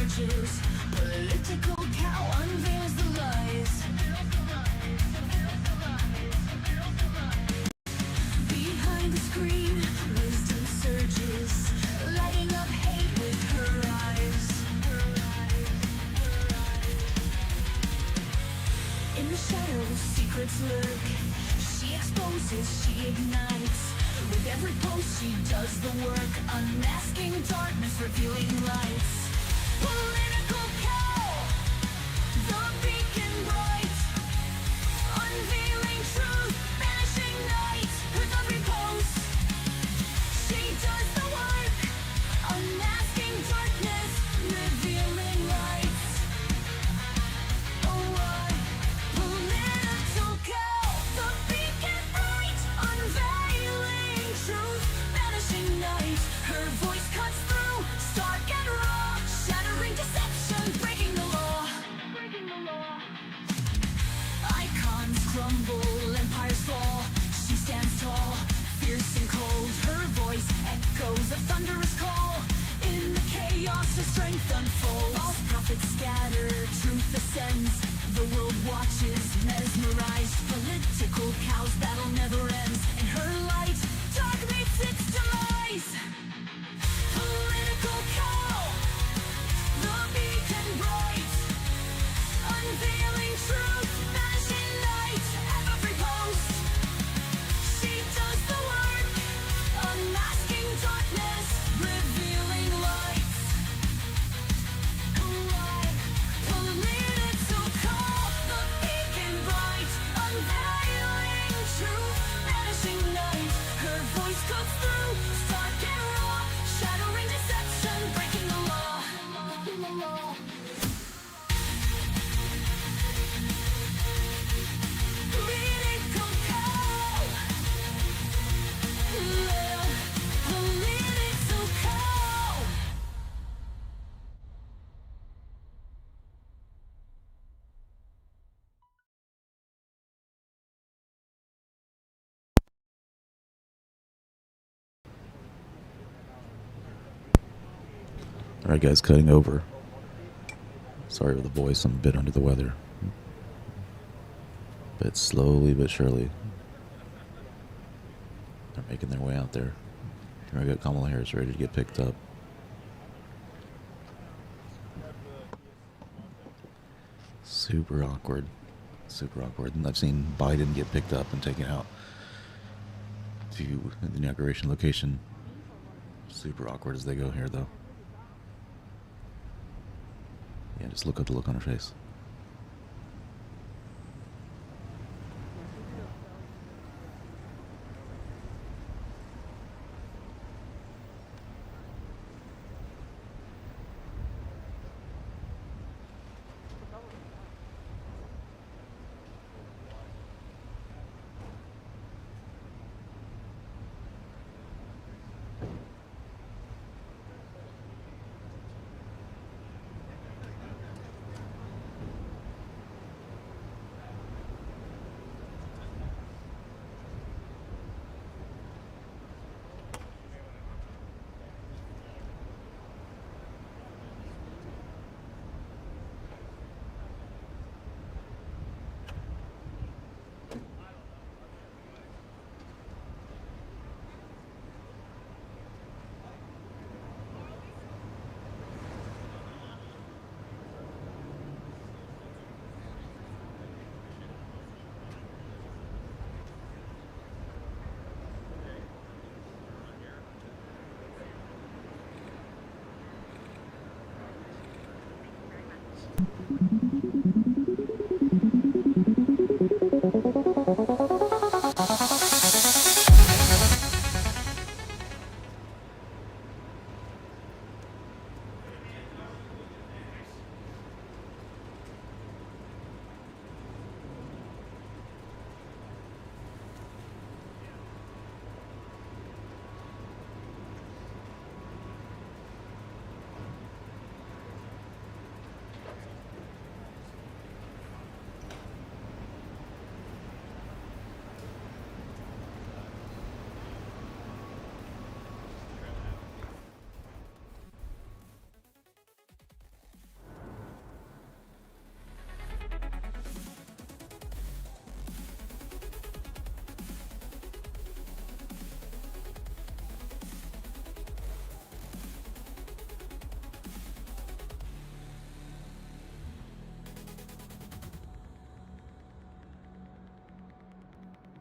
surges. Political cow unveils the lies. Behind the screen, wisdom surges, lighting up hate with her eyes. In the shadows, secrets lurk. She exposes, she ignites. With every post, she does the work, unmasking darkness, revealing lights. Political cow, the beacon bright, unveiling truth, banishing night. With every post, she does the work, unmasking darkness, revealing lights. Oh, what political cow, the beacon bright, unveiling truth, banishing night. Her voice cuts through, stark and raw, shattering deception, breaking the law. Icons crumble, empires fall. She stands tall, fierce and cold. Her voice echoes a thunderous call. In the chaos, her strength unfolds. False prophets scatter, truth ascends. The world watches, mesmerized. Political cow's battle never ends. In her light, dark meets its demise. Political cow, the beacon bright, unveiling truth, banishing night. At every post, she does the work, unmasking darkness, revealing lights. Political cow, the beacon bright, unveiling truth, banishing night. Her voice cuts through, stark and raw, shattering deception, breaking the law. Political cow, political cow. Alright guys, cutting over. Sorry for the voice, I'm a bit under the weather. But slowly but surely, they're making their way out there. Here I got Kamala Harris ready to get picked up. Super awkward. Super awkward. And I've seen Biden get picked up and taken out to the inauguration location. Super awkward as they go here though. Yeah, just look at the look on her face.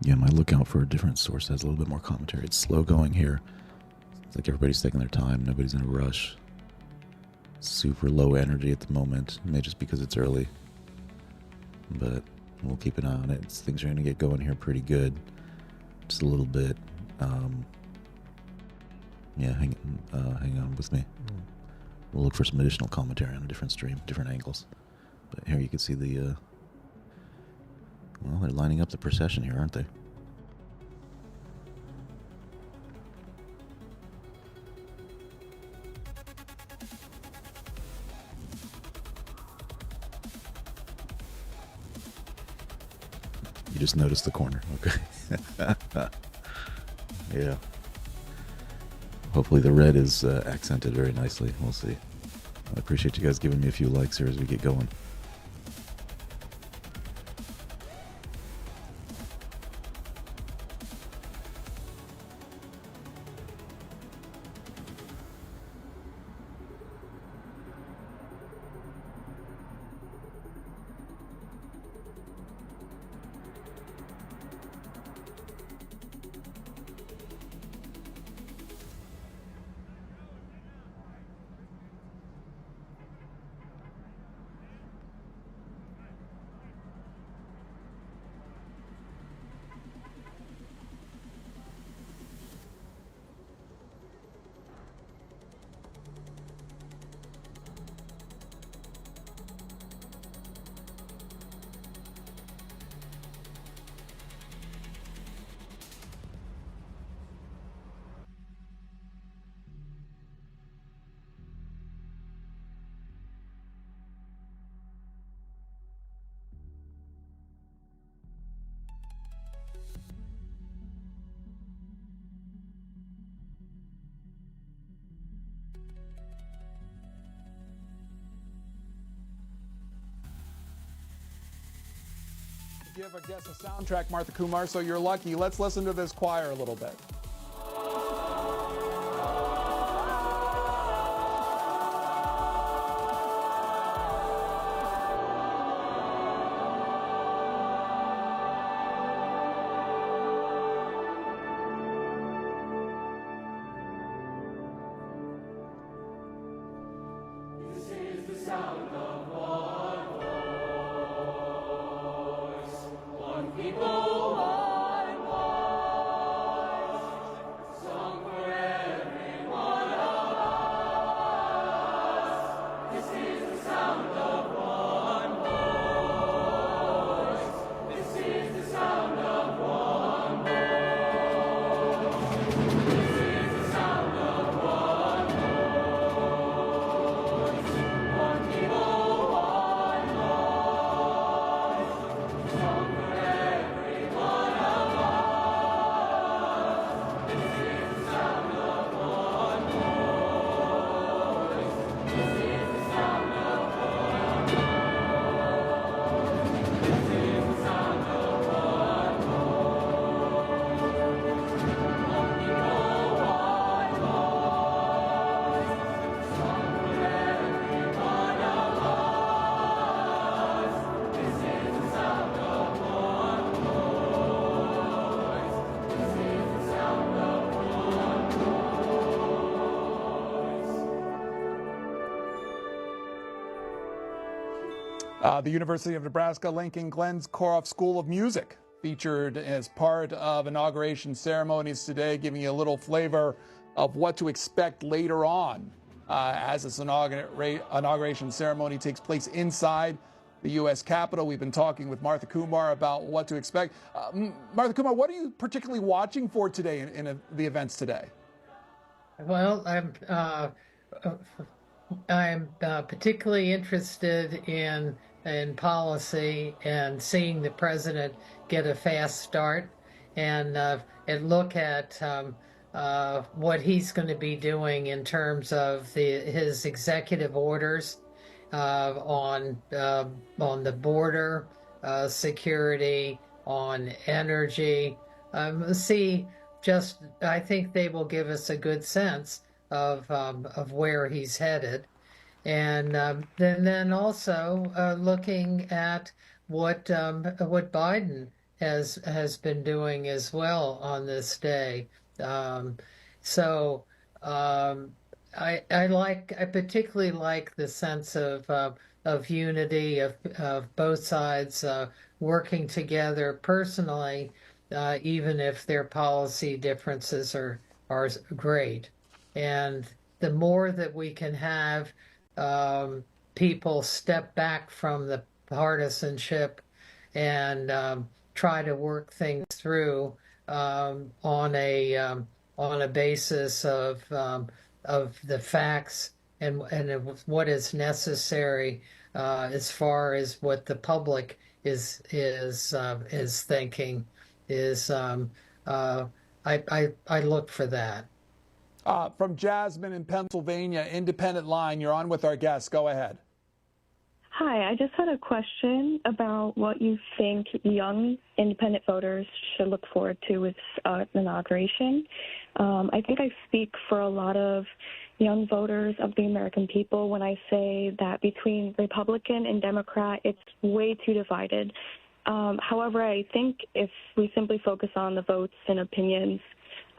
Yeah, my lookout for a different source has a little bit more commentary. It's slow going here. It's like everybody's taking their time. Nobody's in a rush. Super low energy at the moment. Maybe just because it's early. But we'll keep an eye on it. Things are going to get going here pretty good. Just a little bit. Yeah, hang on with me. We'll look for some additional commentary on a different stream, different angles. But here you can see the... well, they're lining up the procession here, aren't they? You just noticed the corner. Okay. Yeah. Hopefully the red is accented very nicely. We'll see. I appreciate you guys giving me a few likes here as we get going. Give a guest a soundtrack, Martha Kumar, so you're lucky. Let's listen to this choir a little bit. The University of Nebraska Lincoln Glenn's Koroff School of Music featured as part of inauguration ceremonies today, giving you a little flavor of what to expect later on as this inauguration ceremony takes place inside the U.S. Capitol. We've been talking with Martha Kumar about what to expect. Martha Kumar, what are you particularly watching for today in the events today? Well, I'm particularly interested in policy and seeing the president get a fast start and look at what he's going to be doing in terms of his executive orders on the border, security, on energy. I think they will give us a good sense of where he's headed. And then also looking at what Biden has been doing as well on this day. So I particularly like the sense of unity of both sides working together personally, even if their policy differences are great. And the more that we can have people step back from the partisanship and try to work things through on a basis of the facts and what is necessary as far as what the public is thinking is I look for that. From Jasmine in Pennsylvania, Independent Line, you're on with our guest. Go ahead. Hi, I just had a question about what you think young independent voters should look forward to with inauguration. I think I speak for a lot of young voters of the American people when I say that between Republican and Democrat, it's way too divided. However, I think if we simply focus on the votes and opinions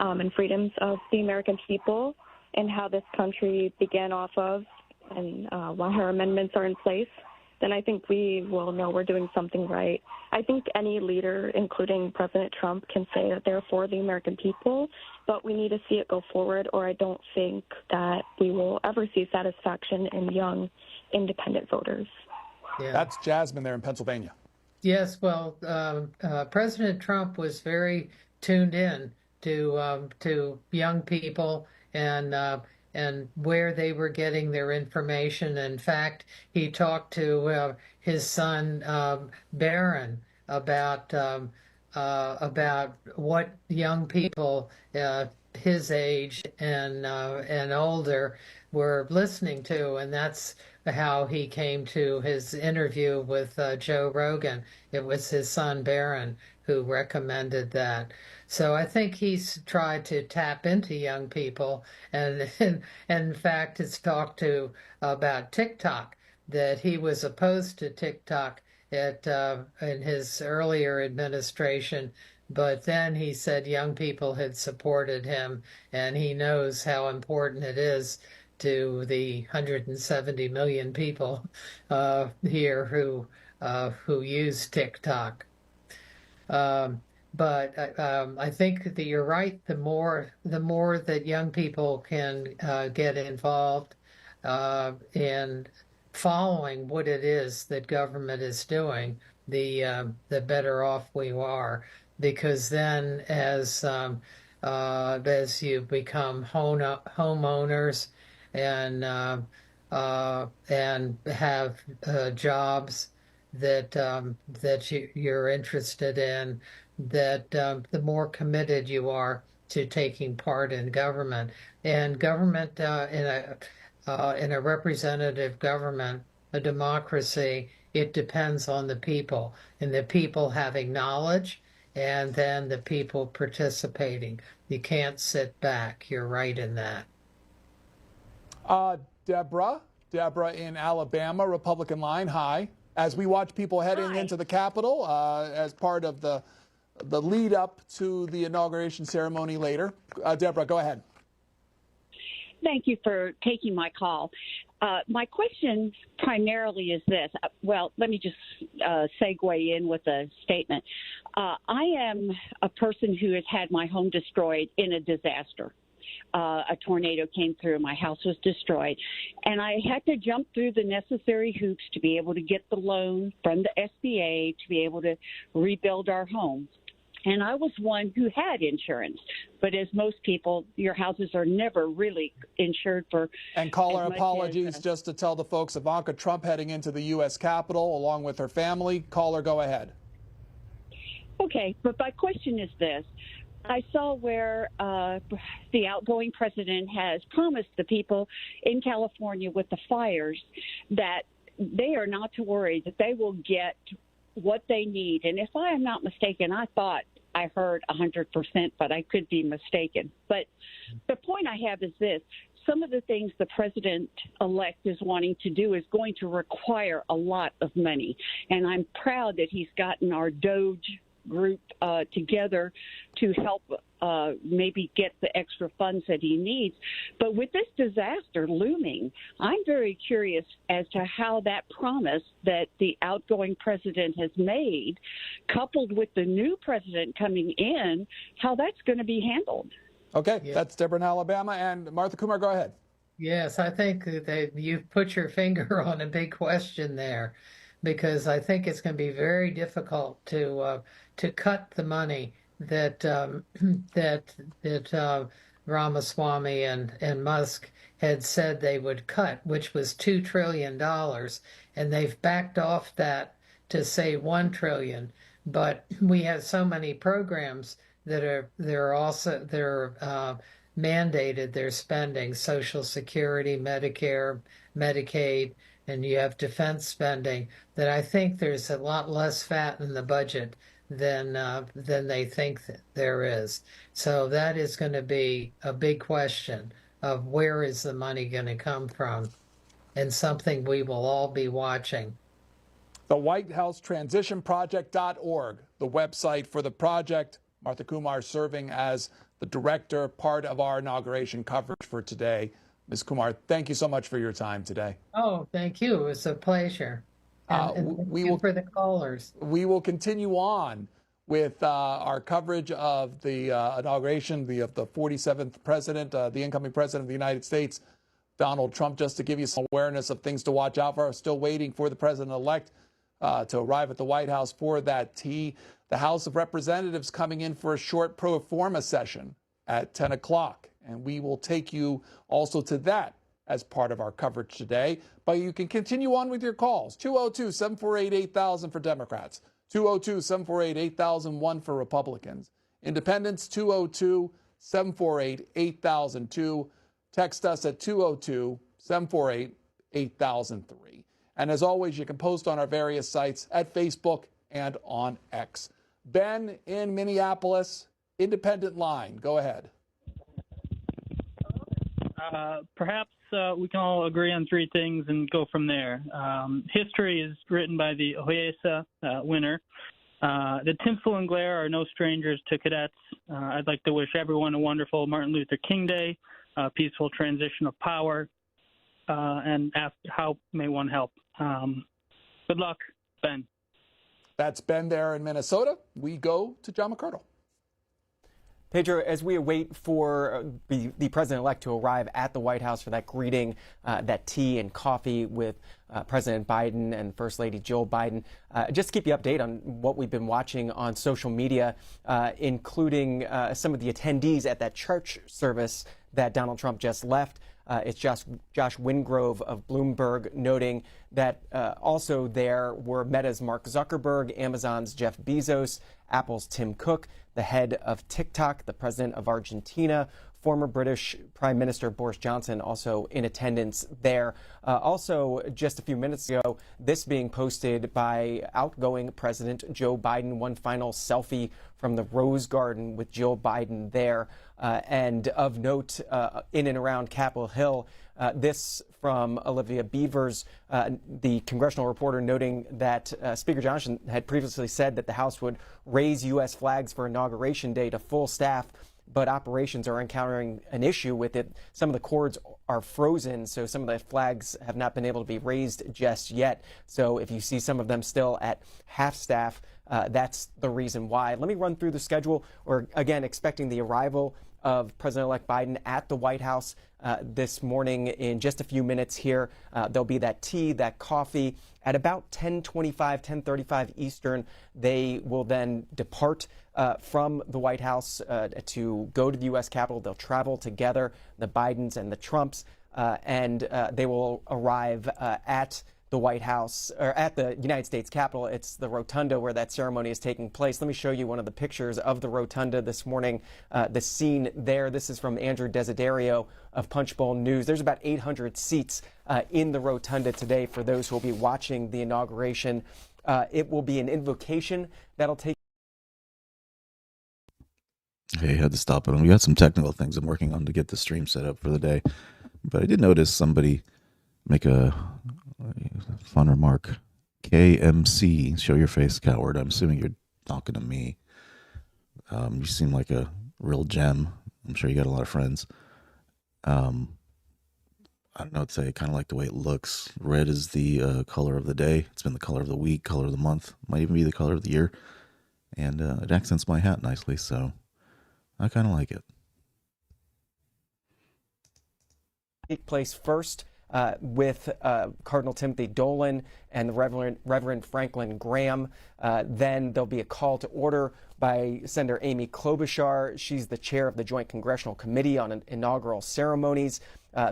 and freedoms of the American people and how this country began off of and why her amendments are in place, then I think we will know we're doing something right. I think any leader, including President Trump, can say that they're for the American people, but we need to see it go forward, or I don't think that we will ever see satisfaction in young independent voters. Yeah. That's Jasmine there in Pennsylvania. Yes, well, President Trump was very tuned in to young people and where they were getting their information. In fact, he talked to his son Barron about what young people his age and older were listening to, and that's how he came to his interview with Joe Rogan. It was his son Barron who recommended that. So I think he's tried to tap into young people, and in fact has talked about TikTok, that he was opposed to TikTok in his earlier administration, but then he said young people had supported him, and he knows how important it is to the 170 million people here who use TikTok. But I think that you're right. The more that young people can get involved in following what it is that government is doing, the better off we are. Because then, as you become homeowners and have jobs that you're interested in, that the more committed you are to taking part in government. And government in a representative government, a democracy, it depends on the people, and the people having knowledge, and then the people participating. You can't sit back. You're right in that. Deborah in Alabama, Republican Line, hi. As we watch people heading into the Capitol as part of the lead up to the inauguration ceremony later. Deborah, go ahead. Thank you for taking my call. My question primarily is this. Well, let me just segue in with a statement. I am a person who has had my home destroyed in a disaster. A tornado came through, my house was destroyed, and I had to jump through the necessary hoops to be able to get the loan from the SBA to be able to rebuild our home. And I was one who had insurance, but as most people, your houses are never really insured for. And caller, apologies, just to tell the folks, Ivanka Trump heading into the U.S. Capitol along with her family. Caller, go ahead. Okay, but my question is this. I saw where the outgoing president has promised the people in California with the fires that they are not to worry, that they will get what they need. And if I am not mistaken, I thought I heard 100%, but I could be mistaken. But the point I have is this. Some of the things the president-elect is wanting to do is going to require a lot of money. And I'm proud that he's gotten our DOGE group together to help maybe get the extra funds that he needs. But with this disaster looming, I'm very curious as to how that promise that the outgoing president has made, coupled with the new president coming in, how that's going to be handled. Okay, Yeah. that's Deborah in Alabama. And Martha Kumar, go ahead. Yes, I think that you've put your finger on a big question there, because I think it's going to be very difficult to cut the money that Ramaswamy and Musk had said they would cut, which was $2 trillion, and they've backed off that to say 1 trillion. But we have so many programs that are mandated their spending: Social Security, Medicare, Medicaid, and you have defense spending, that I think there's a lot less fat in the budget than they think that there is. So that is going to be a big question of where is the money going to come from, and something we will all be watching. The White House Transitionproject.org, the website for the project. Martha Kumar serving as the director, part of our inauguration coverage for today. Ms. Kumar, thank you so much for your time today. Oh, thank you. It was a pleasure. And thank we you will for the callers. We will continue on with our coverage of the inauguration of the 47th president, the incoming president of the United States, Donald Trump. Just to give you some awareness of things to watch out for, still waiting for the president-elect to arrive at the White House for that tea. The House of Representatives coming in for a short pro-forma session at 10 o'clock. And we will take you also to that as part of our coverage today. But you can continue on with your calls. 202-748-8000 for Democrats. 202-748-8001 for Republicans. Independents, 202-748-8002. Text us at 202-748-8003. And as always, you can post on our various sites at Facebook and on X. Ben in Minneapolis, independent line. Go ahead. Perhaps we can all agree on three things and go from there. History is written by the Ohesa winner. The tinsel and glare are no strangers to cadets. I'd like to wish everyone a wonderful Martin Luther King Day, peaceful transition of power, and ask how may one help. Good luck, Ben. That's Ben there in Minnesota. We go to John McCardle. Pedro, as we await for the president-elect to arrive at the White House for that greeting, that tea and coffee with President Biden and First Lady Jill Biden, just to keep you updated on what we've been watching on social media, including some of the attendees at that church service that Donald Trump just left. It's Josh Wingrove of Bloomberg noting that also there were Meta's Mark Zuckerberg, Amazon's Jeff Bezos, Apple's Tim Cook, the head of TikTok, the president of Argentina, former British Prime Minister Boris Johnson also in attendance there. Also, just a few minutes ago, this being posted by outgoing President Joe Biden, one final selfie from the Rose Garden with Jill Biden there. And of note, in and around Capitol Hill, this from Olivia Beavers, the congressional reporter, noting that Speaker Johnson had previously said that the House would raise U.S. flags for Inauguration Day to full staff, but operations are encountering an issue with it. Some of the cords are frozen, so some of the flags have not been able to be raised just yet. So if you see some of them still at half staff, that's the reason why. Let me run through the schedule. We're, again, expecting the arrival of President-elect Biden at the White House this morning in just a few minutes here. There'll be that tea, that coffee. At about 10:25, 10:35 Eastern, they will then depart from the White House to go to the U.S. Capitol. They'll travel together, the Bidens and the Trumps, and they will arrive at the White House, or at the United States Capitol. It's the rotunda where that ceremony is taking place. Let me show you one of the pictures of the rotunda this morning. The scene there, this is from Andrew Desiderio of Punchbowl News. There's about 800 seats in the rotunda today for those who will be watching the inauguration. It will be an invocation that'll take. Okay, had to stop it. We got some technical things I'm working on to get the stream set up for the day. But I did notice somebody make a fun remark. KMC, show your face, coward. I'm assuming you're talking to me. You seem like a real gem. I'm sure you got a lot of friends. I don't know what to say. I kind of like the way it looks. Red is the color of the day. It's been the color of the week, color of the month. Might even be the color of the year. And it accents my hat nicely, so I kind of like it. Take place first with Cardinal Timothy Dolan and the Reverend Franklin Graham. Then there'll be a call to order by Senator Amy Klobuchar. She's the chair of the Joint Congressional Committee on Inaugural Ceremonies.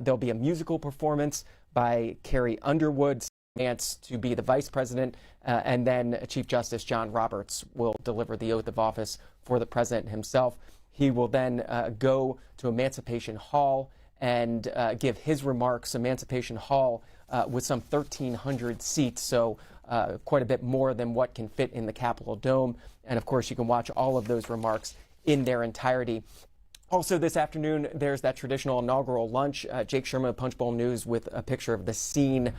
There'll be a musical performance by Carrie Underwood to be the vice president, and then Chief Justice John Roberts will deliver the oath of office for the president himself. He will then go to Emancipation Hall and give his remarks. Emancipation Hall with some 1,300 seats, so quite a bit more than what can fit in the Capitol Dome. And of course, you can watch all of those remarks in their entirety. Also this afternoon, there's that traditional inaugural lunch. Jake Sherman of Punchbowl News with a picture of the scene.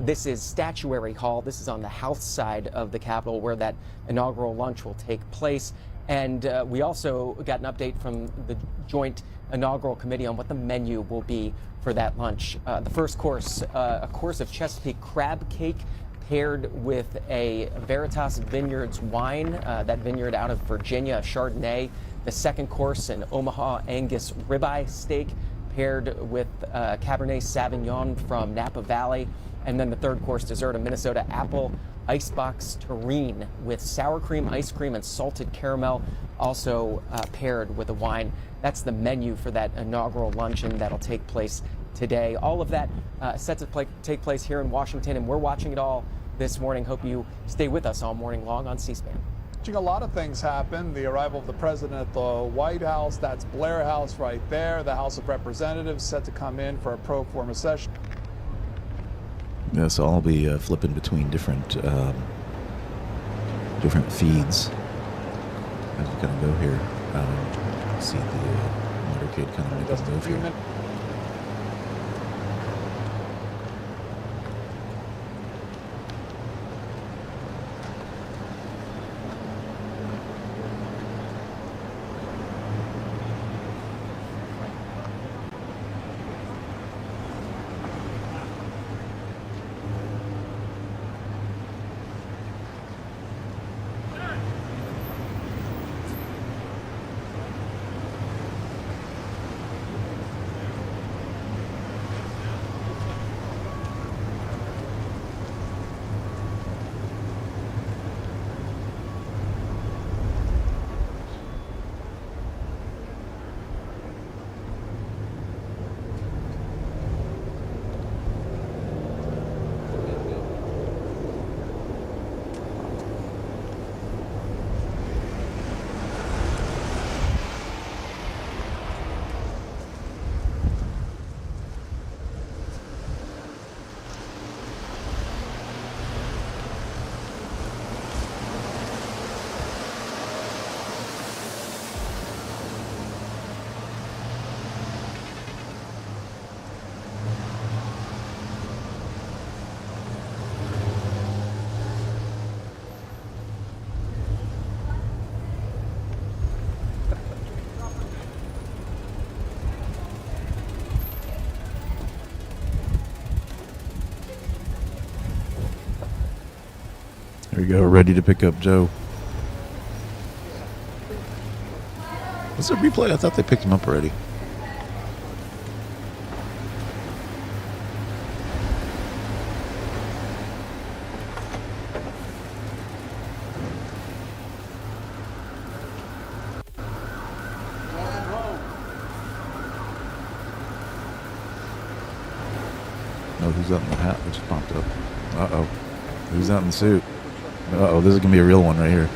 This is Statuary Hall. This is on the House side of the Capitol where that inaugural lunch will take place. And we also got an update from the Joint Inaugural Committee on what the menu will be for that lunch. The first course, a course of Chesapeake crab cake paired with a Veritas Vineyards wine, that vineyard out of Virginia, Chardonnay. The second course, an Omaha Angus ribeye steak paired with Cabernet Sauvignon from Napa Valley. And then the third course dessert, a Minnesota apple icebox terrine with sour cream, ice cream, and salted caramel, also paired with a wine. That's the menu for that inaugural luncheon that'll take place today. All of that set to take place here in Washington, and we're watching it all this morning. Hope you stay with us all morning long on C-SPAN. A lot of things happen. The arrival of the president at the White House, that's Blair House right there. The House of Representatives set to come in for a pro-forma session. Yeah, so I'll be flipping between different feeds as we kind of go here. See the motorcade kind of make a move here. There we go, ready to pick up Joe. What's the replay? I thought they picked him up already. Oh, who's out in the hat that just popped up? Uh-oh. Who's out in the suit? Uh-oh, this is going to be a real one right here.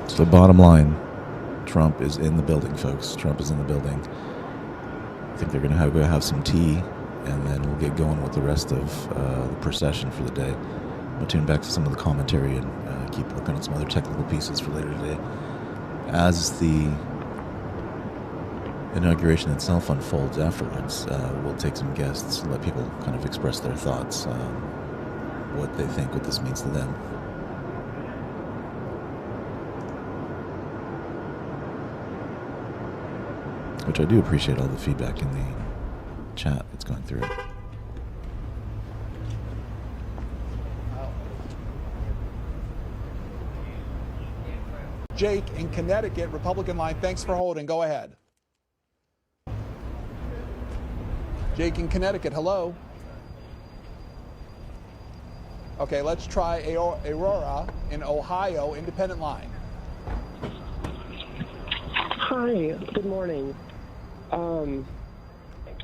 So bottom line, Trump is in the building, folks. Trump is in the building. I think they're going to go have some tea, and then we'll get going with the rest of the procession for the day. We'll tune back to some of the commentary and keep working on some other technical pieces for later today. As the inauguration itself unfolds afterwards, we'll take some guests and let people kind of express their thoughts, what they think, what this means to them. Which I do appreciate all the feedback in the chat that's going through. Jake in Connecticut, Republican line. Thanks for holding. Go ahead. Jake in Connecticut, hello. Okay, let's try Aurora in Ohio, independent line. Hi, good morning.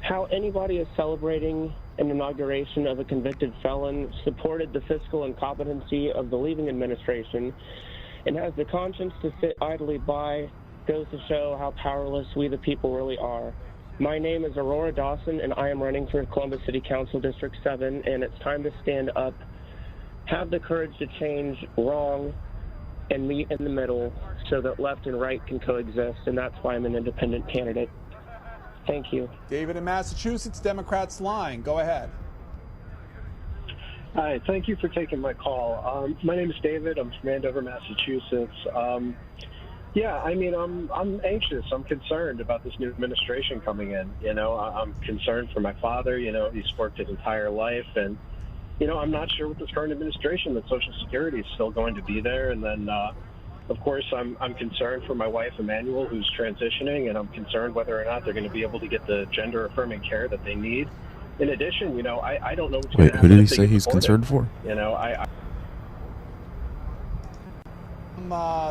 How anybody is celebrating an inauguration of a convicted felon supported the fiscal incompetency of the leaving administration and has the conscience to sit idly by goes to show how powerless we the people really are. My name is Aurora Dawson, and I am running for Columbus City Council District 7, and it's time to stand up, have the courage to change wrong, and meet in the middle so that left and right can coexist, and that's why I'm an independent candidate. Thank you. David in Massachusetts, Democrats line. Go ahead. Hi, thank you for taking my call. My name is David. I'm from Andover, Massachusetts. Yeah, I mean, I'm anxious. I'm concerned about this new administration coming in. You know, I'm concerned for my father. You know, he's worked his entire life, and you know, I'm not sure with this current administration that Social Security is still going to be there. And then, of course, I'm concerned for my wife, Emmanuel, who's transitioning, and I'm concerned whether or not they're going to be able to get the gender-affirming care that they need. In addition, you know, I don't know what's going to happen. Who did he say he's concerned for? You know,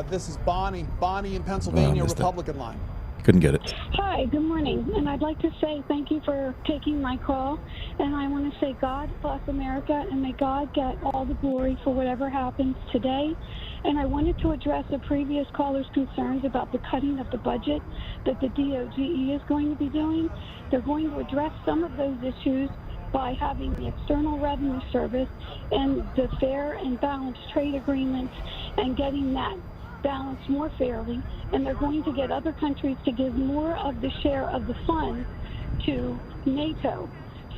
This is Bonnie. Bonnie in Pennsylvania, Republican line. Couldn't get it. Hi, good morning. And I'd like to say thank you for taking my call. And I want to say God bless America, and may God get all the glory for whatever happens today. And I wanted to address a previous caller's concerns about the cutting of the budget that the DOGE is going to be doing. They're going to address some of those issues by having the External Revenue Service and the fair and balanced trade agreements and getting that balanced more fairly. And they're going to get other countries to give more of the share of the funds to NATO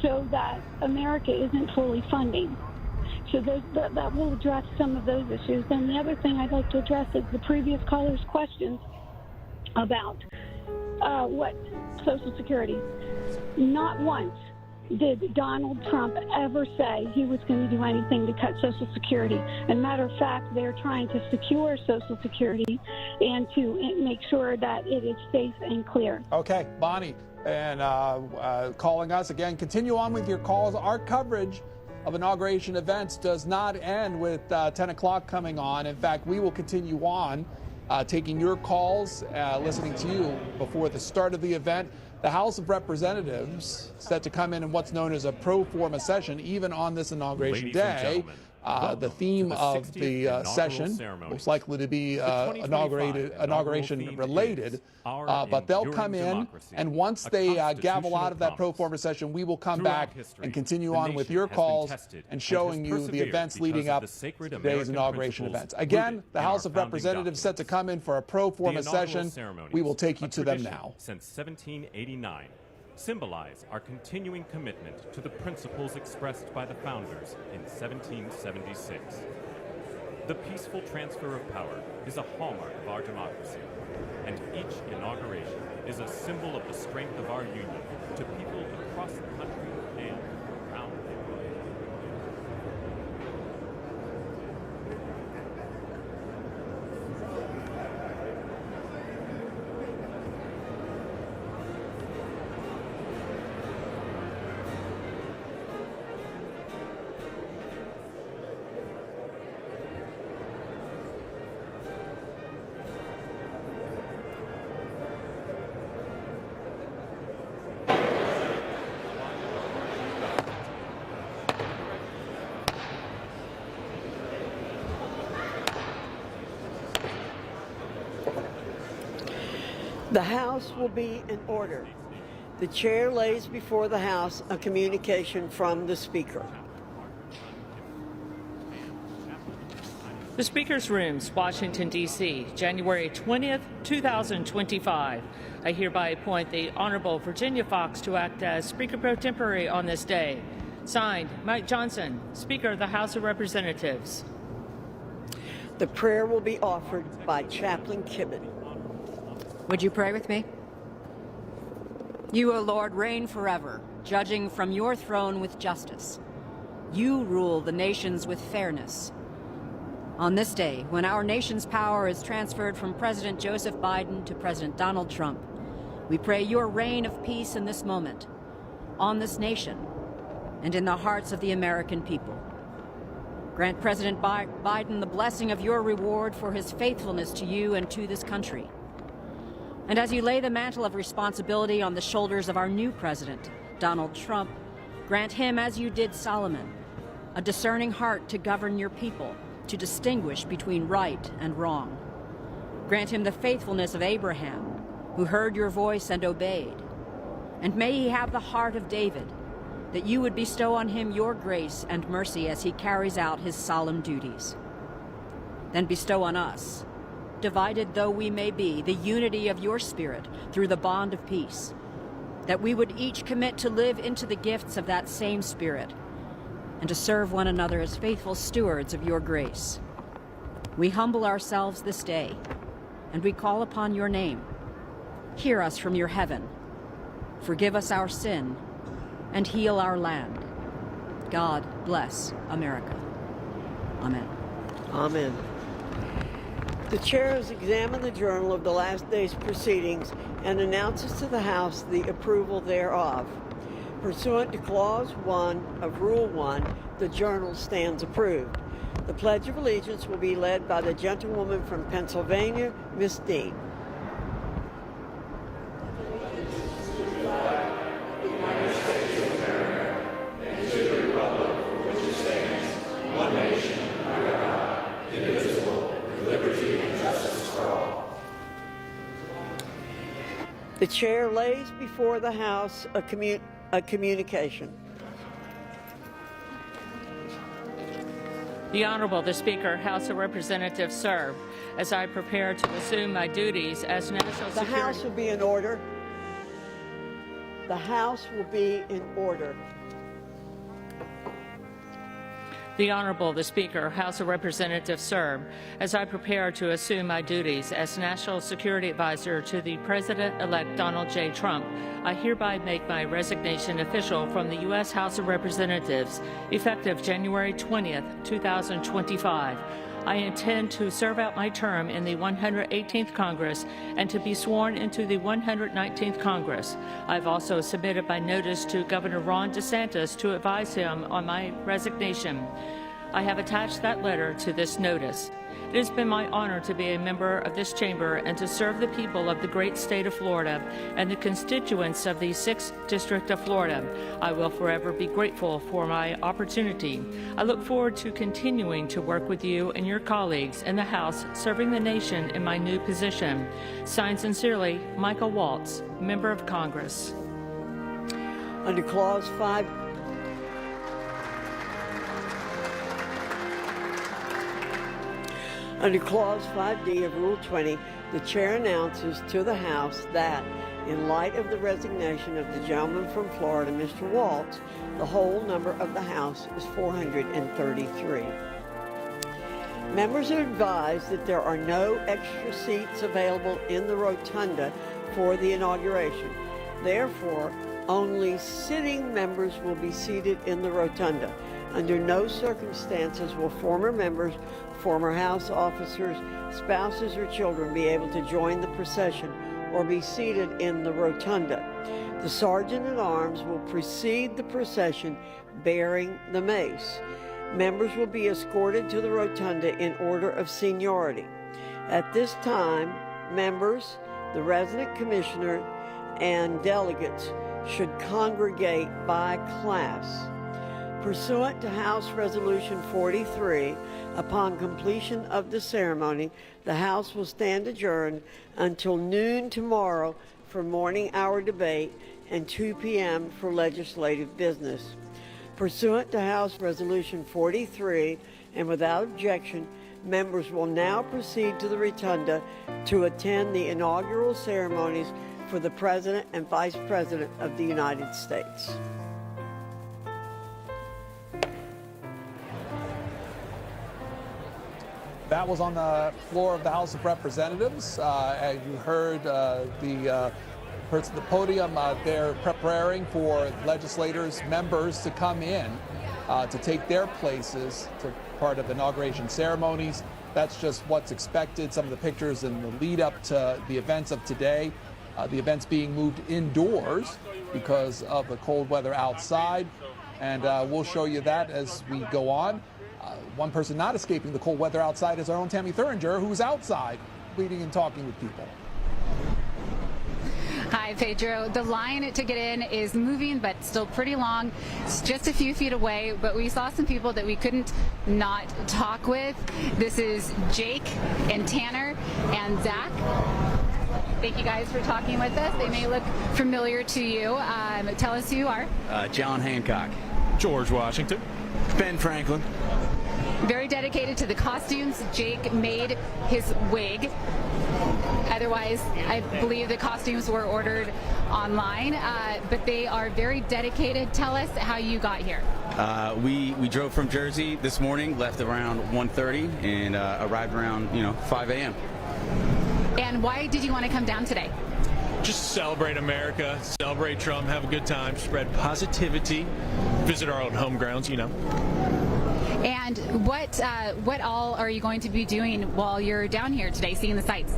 so that America isn't fully funding. So that will address some of those issues. And the other thing I'd like to address is the previous caller's questions about what Social Security. Not once did Donald Trump ever say he was going to do anything to cut Social Security. As a matter of fact, they're trying to secure Social Security and to make sure that it is safe and clear. Okay, Bonnie, and calling us again. Continue on with your calls. Our coverage of inauguration events does not end with 10 o'clock coming on. In fact, we will continue on taking your calls, listening to you before the start of the event. The House of Representatives set to come in what's known as a pro-forma session, even on this inauguration day. The theme of the session, most likely to be inauguration related, but they'll come in, and once they gavel out of that pro-forma session, we will come back and continue on with your calls and showing you the events leading up to today's inauguration events. Again, the House of Representatives set to come in for a pro-forma session. We will take you to them now. Since 1789. Symbolize our continuing commitment to the principles expressed by the founders in 1776. The peaceful transfer of power is a hallmark of our democracy, and each inauguration is a symbol of the strength of our union to people across the country and around the world. The House will be in order. The chair lays before the House a communication from the Speaker. The Speaker's Rooms, Washington, D.C., January 20th, 2025. I hereby appoint the Honorable Virginia Fox to act as Speaker Pro Tempore on this day. Signed, Mike Johnson, Speaker of the House of Representatives. The prayer will be offered by Chaplain Kibben. Would you pray with me? You, O Lord, reign forever, judging from your throne with justice. You rule the nations with fairness. On this day, when our nation's power is transferred from President Joseph Biden to President Donald Trump, we pray your reign of peace in this moment, on this nation, and in the hearts of the American people. Grant President Biden the blessing of your reward for his faithfulness to you and to this country. And as you lay the mantle of responsibility on the shoulders of our new president, Donald Trump, grant him, as you did Solomon, a discerning heart to govern your people, to distinguish between right and wrong. Grant him the faithfulness of Abraham, who heard your voice and obeyed. And may he have the heart of David, that you would bestow on him your grace and mercy as he carries out his solemn duties. Then bestow on us, divided though we may be, the unity of your Spirit through the bond of peace, that we would each commit to live into the gifts of that same Spirit and to serve one another as faithful stewards of your grace. We humble ourselves this day, and we call upon your name. Hear us from your heaven. Forgive us our sin, and heal our land. God bless America. Amen. Amen. The chair has examined the journal of the last day's proceedings and announces to the House the approval thereof. Pursuant to Clause 1 of Rule 1, the journal stands approved. The Pledge of Allegiance will be led by the gentlewoman from Pennsylvania, Miss Dean. The chair lays before the House a communication. The Honorable the Speaker, House of Representatives, sir, as I prepare to assume my duties as National Security... The House will be in order. The House will be in order. The Honorable the Speaker, House of Representatives, sir, as I prepare to assume my duties as National Security Advisor to the President-elect Donald J. Trump, I hereby make my resignation official from the U.S. House of Representatives, effective January 20th, 2025. I intend to serve out my term in the 118th Congress and to be sworn into the 119th Congress. I've also submitted my notice to Governor Ron DeSantis to advise him on my resignation. I have attached that letter to this notice. It has been my honor to be a member of this chamber and to serve the people of the great state of Florida and the constituents of the 6th District of Florida. I will forever be grateful for my opportunity. I look forward to continuing to work with you and your colleagues in the House, serving the nation in my new position. Signed sincerely, Michael Waltz, Member of Congress. Under Clause 5, Under Clause 5D of Rule 20, the Chair announces to the House that, in light of the resignation of the gentleman from Florida, Mr. Waltz, the whole number of the House is 433. Members are advised that there are no extra seats available in the rotunda for the inauguration. Therefore, only sitting members will be seated in the rotunda. Under no circumstances will former members, former House officers, spouses, or children be able to join the procession or be seated in the rotunda. The Sergeant-at-Arms will precede the procession bearing the mace. Members will be escorted to the rotunda in order of seniority. At this time, members, the resident commissioner, and delegates should congregate by class. Pursuant to House Resolution 43, upon completion of the ceremony, the House will stand adjourned until noon tomorrow for morning hour debate and 2 p.m. for legislative business. Pursuant to House Resolution 43, and without objection, members will now proceed to the rotunda to attend the inaugural ceremonies for the President and Vice President of the United States. That was on the floor of the House of Representatives. As you heard the person at the podium, they're preparing for legislators, members to come in to take their places to part of inauguration ceremonies. That's just what's expected. Some of the pictures in the lead up to the events of today. The events being moved indoors because of the cold weather outside. And we'll show you that as we go on. One person not escaping the cold weather outside is our own Tammy Thuringer, who's outside leading and talking with people. Hi, Pedro. The line to get in is moving, but still pretty long. It's just a few feet away, but we saw some people that we couldn't not talk with. This is Jake and Tanner and Zach. Thank you guys for talking with us. They may look familiar to you. Tell us who you are. John Hancock. George Washington. Ben Franklin. Very dedicated to the costumes. Jake made his wig. Otherwise, I believe the costumes were ordered online, but they are very dedicated. Tell us how you got here. We drove from Jersey this morning, left around 1:30, and arrived around 5 a.m. And why did you want to come down today? Just celebrate America, celebrate Trump, have a good time, spread positivity, visit our own home grounds, And what all are you going to be doing while you're down here today, seeing the sights?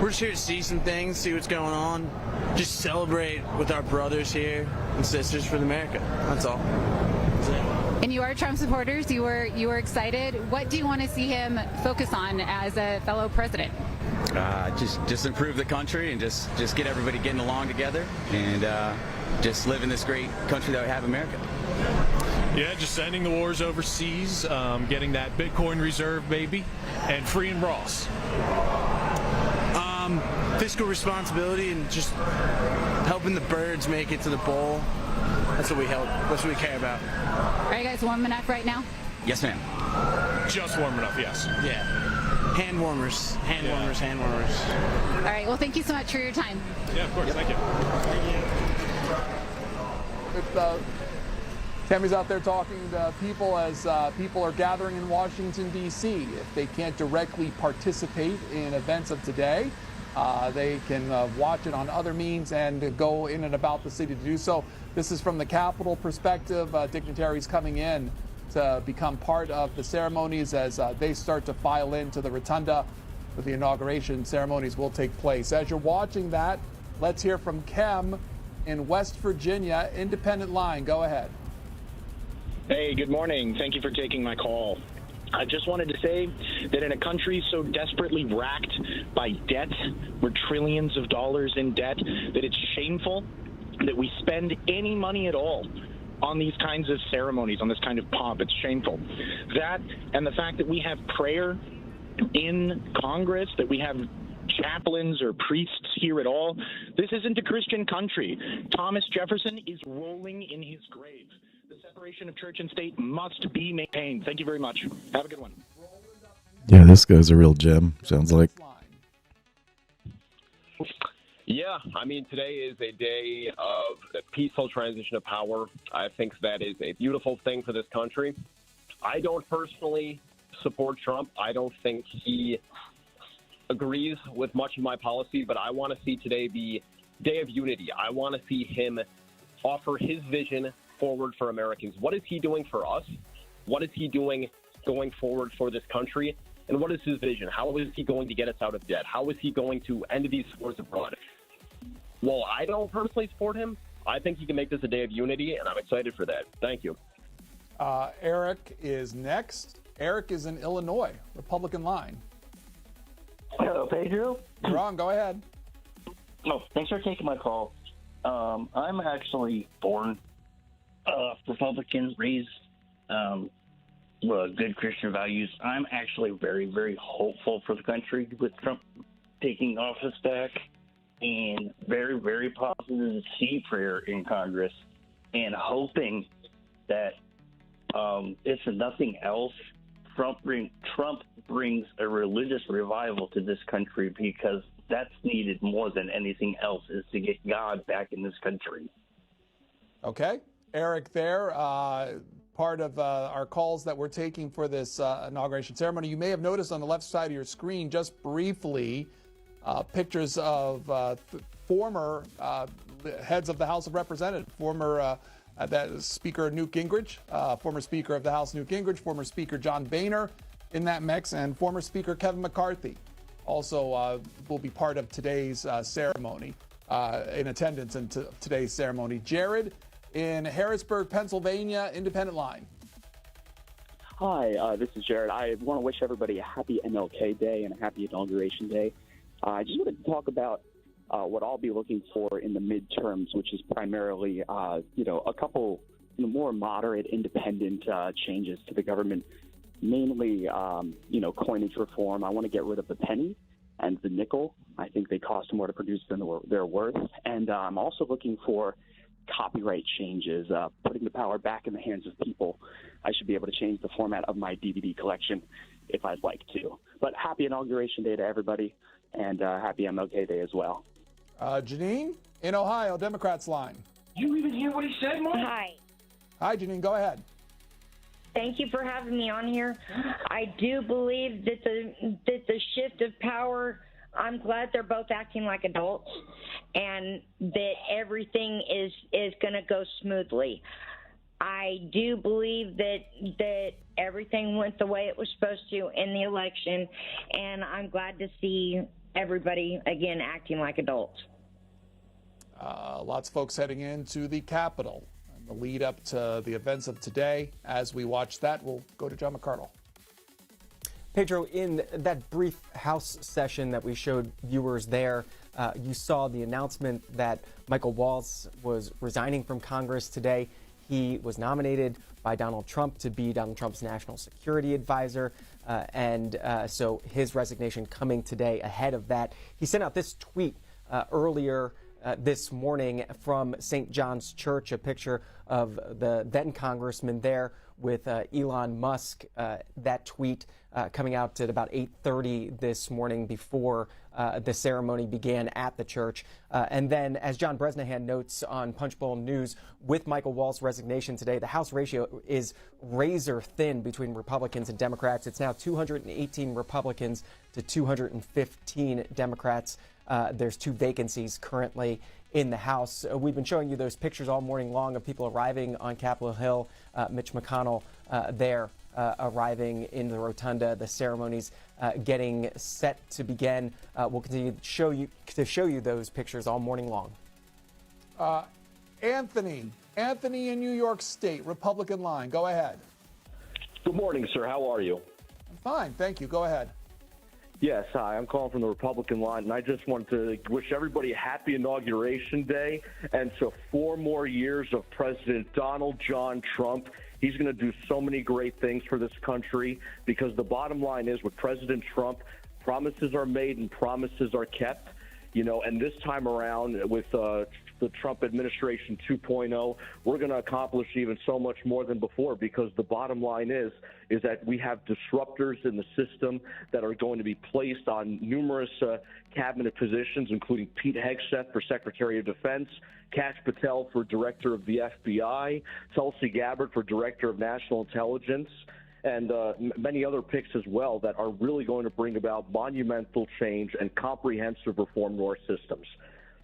We're just here to see some things, see what's going on, just celebrate with our brothers here and sisters for America. That's all. And you are Trump supporters. You were excited. What do you want to see him focus on as a fellow president? Just improve the country and just get everybody getting along together and just live in this great country that we have, America. Yeah, just ending the wars overseas, getting that Bitcoin reserve, baby, and freeing Ross. Fiscal responsibility and just helping the birds make it to the bowl. That's what we help. That's what we care about. Are you guys warm enough right now? Yes, ma'am. Just warm enough, yes. Yeah. Hand warmers. Hand warmers. All right. Well, thank you so much for your time. Yeah, of course. Thank you. Tammy's out there talking to people as people are gathering in Washington, D.C. If they can't directly participate in events of today, they can watch it on other means and go in and about the city to do so. This is from the Capitol perspective. Dignitaries coming in to become part of the ceremonies as they start to file into the rotunda where the inauguration ceremonies will take place. As you're watching that, let's hear from Kem in West Virginia. Independent line, go ahead. Hey, good morning. Thank you for taking my call. I just wanted to say that in a country so desperately racked by debt, we're trillions of dollars in debt, that it's shameful that we spend any money at all on these kinds of ceremonies, on this kind of pomp. It's shameful. That and the fact that we have prayer in Congress, that we have chaplains or priests here at all. This isn't a Christian country. Thomas Jefferson is rolling in his grave. The separation of church and state must be maintained. Thank you very much. Have a good one. Yeah, this guy's a real gem, sounds like. Yeah, I mean, today is a day of a peaceful transition of power. I think that is a beautiful thing for this country. I don't personally support Trump. I don't think he agrees with much of my policy, but I want to see today be day of unity. I want to see him offer his vision forward for Americans. What is he doing for us? What is he doing going forward for this country? And what is his vision? How is he going to get us out of debt? How is he going to end these wars abroad? Well, I don't personally support him. I think he can make this a day of unity, and I'm excited for that. Thank you. Eric is next. Eric is in Illinois, Republican line. Hello, Pedro. You're on. Go ahead. Oh, thanks for taking my call. I'm actually born Republican raise good Christian values. I'm actually very, very hopeful for the country with Trump taking office back, and very, very positive to see prayer in Congress, and hoping that if nothing else, Trump brings a religious revival to this country, because that's needed more than anything else, is to get God back in this country. Okay. Eric there, part of our calls that we're taking for this inauguration ceremony. You may have noticed on the left side of your screen, just briefly, pictures of former heads of the House of Representatives, former that Speaker Newt Gingrich, former Speaker of the House Newt Gingrich, former Speaker John Boehner in that mix, and former Speaker Kevin McCarthy also will be part of today's ceremony, in attendance in today's ceremony. Jared in Harrisburg, Pennsylvania, Independent Line. Hi, this is Jared. I want to wish everybody a happy MLK Day and a happy Inauguration Day. I just wanted to talk about what I'll be looking for in the midterms, which is primarily, a couple more moderate, independent changes to the government, mainly, coinage reform. I want to get rid of the penny and the nickel. I think they cost more to produce than they're worth. And I'm also looking for copyright changes, putting the power back in the hands of people. I should be able to change the format of my DVD collection if I'd like to. But happy Inauguration Day to everybody, and happy MLK Day as well. Janine in Ohio, Democrats line. Did you even hear what he said, Mark? Hi. Hi, Janine, go ahead. Thank you for having me on here. I do believe that the shift of power, I'm glad they're both acting like adults and that everything is going to go smoothly. I do believe that everything went the way it was supposed to in the election, and I'm glad to see everybody, again, acting like adults. Lots of folks heading into the Capitol. The lead up to the events of today. As we watch that, we'll go to John McCardle. Pedro, in that brief House session that we showed viewers there, you saw the announcement that Michael Waltz was resigning from Congress today. He was nominated by Donald Trump to be Donald Trump's national security advisor, so his resignation coming today ahead of that. He sent out this tweet earlier this morning from St. John's Church, a picture of the then congressman there with Elon Musk. That tweet coming out at about 8:30 this morning before the ceremony began at the church. And then, as John Bresnahan notes on Punchbowl News, with Michael Waltz's resignation today, the House ratio is razor thin between Republicans and Democrats. It's now 218 Republicans to 215 Democrats. There's 2 vacancies currently in the House. We've been showing you those pictures all morning long of people arriving on Capitol Hill. Mitch McConnell there arriving in the rotunda. The ceremony's getting set to begin. We'll continue to show you those pictures all morning long. Anthony in New York State, Republican line. Go ahead. Good morning, sir. How are you? I'm fine, thank you. Go ahead. Yes, hi. I'm calling from the Republican line, and I just want to wish everybody a happy Inauguration Day and to 4 more years of President Donald John Trump. He's going to do so many great things for this country, because the bottom line is, with President Trump, promises are made and promises are kept. And this time around with the Trump administration 2.0, we're going to accomplish even so much more than before, because the bottom line is that we have disruptors in the system that are going to be placed on numerous cabinet positions, including Pete Hegseth for Secretary of Defense, Kash Patel for Director of the FBI, Tulsi Gabbard for Director of National Intelligence, and many other picks as well that are really going to bring about monumental change and comprehensive reform to our systems.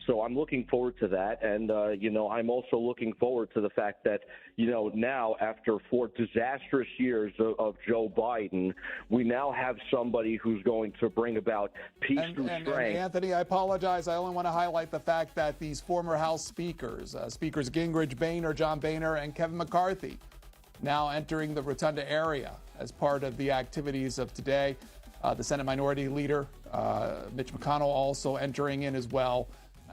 So I'm looking forward to that. And, I'm also looking forward to the fact that, now after 4 disastrous years of Joe Biden, we now have somebody who's going to bring about peace through strength. And Anthony, I apologize. I only want to highlight the fact that these former House speakers, Speakers Gingrich, Boehner, John Boehner, and Kevin McCarthy, now entering the rotunda area as part of the activities of today. The Senate Minority Leader, Mitch McConnell, also entering in as well.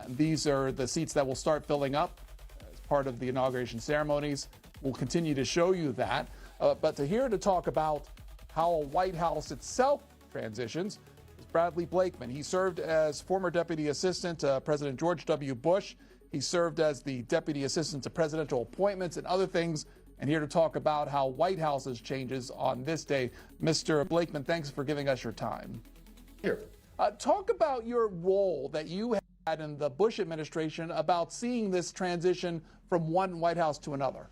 And these are the seats that will start filling up as part of the inauguration ceremonies. We'll continue to show you that. But to talk about how a White House itself transitions is Bradley Blakeman. He served as former Deputy Assistant to President George W. Bush. He served as the Deputy Assistant to Presidential Appointments and other things. And here to talk about how White House's changes on this day. Mr. Blakeman, thanks for giving us your time. Here. Talk about your role that you had in the Bush administration about seeing this transition from one White House to another.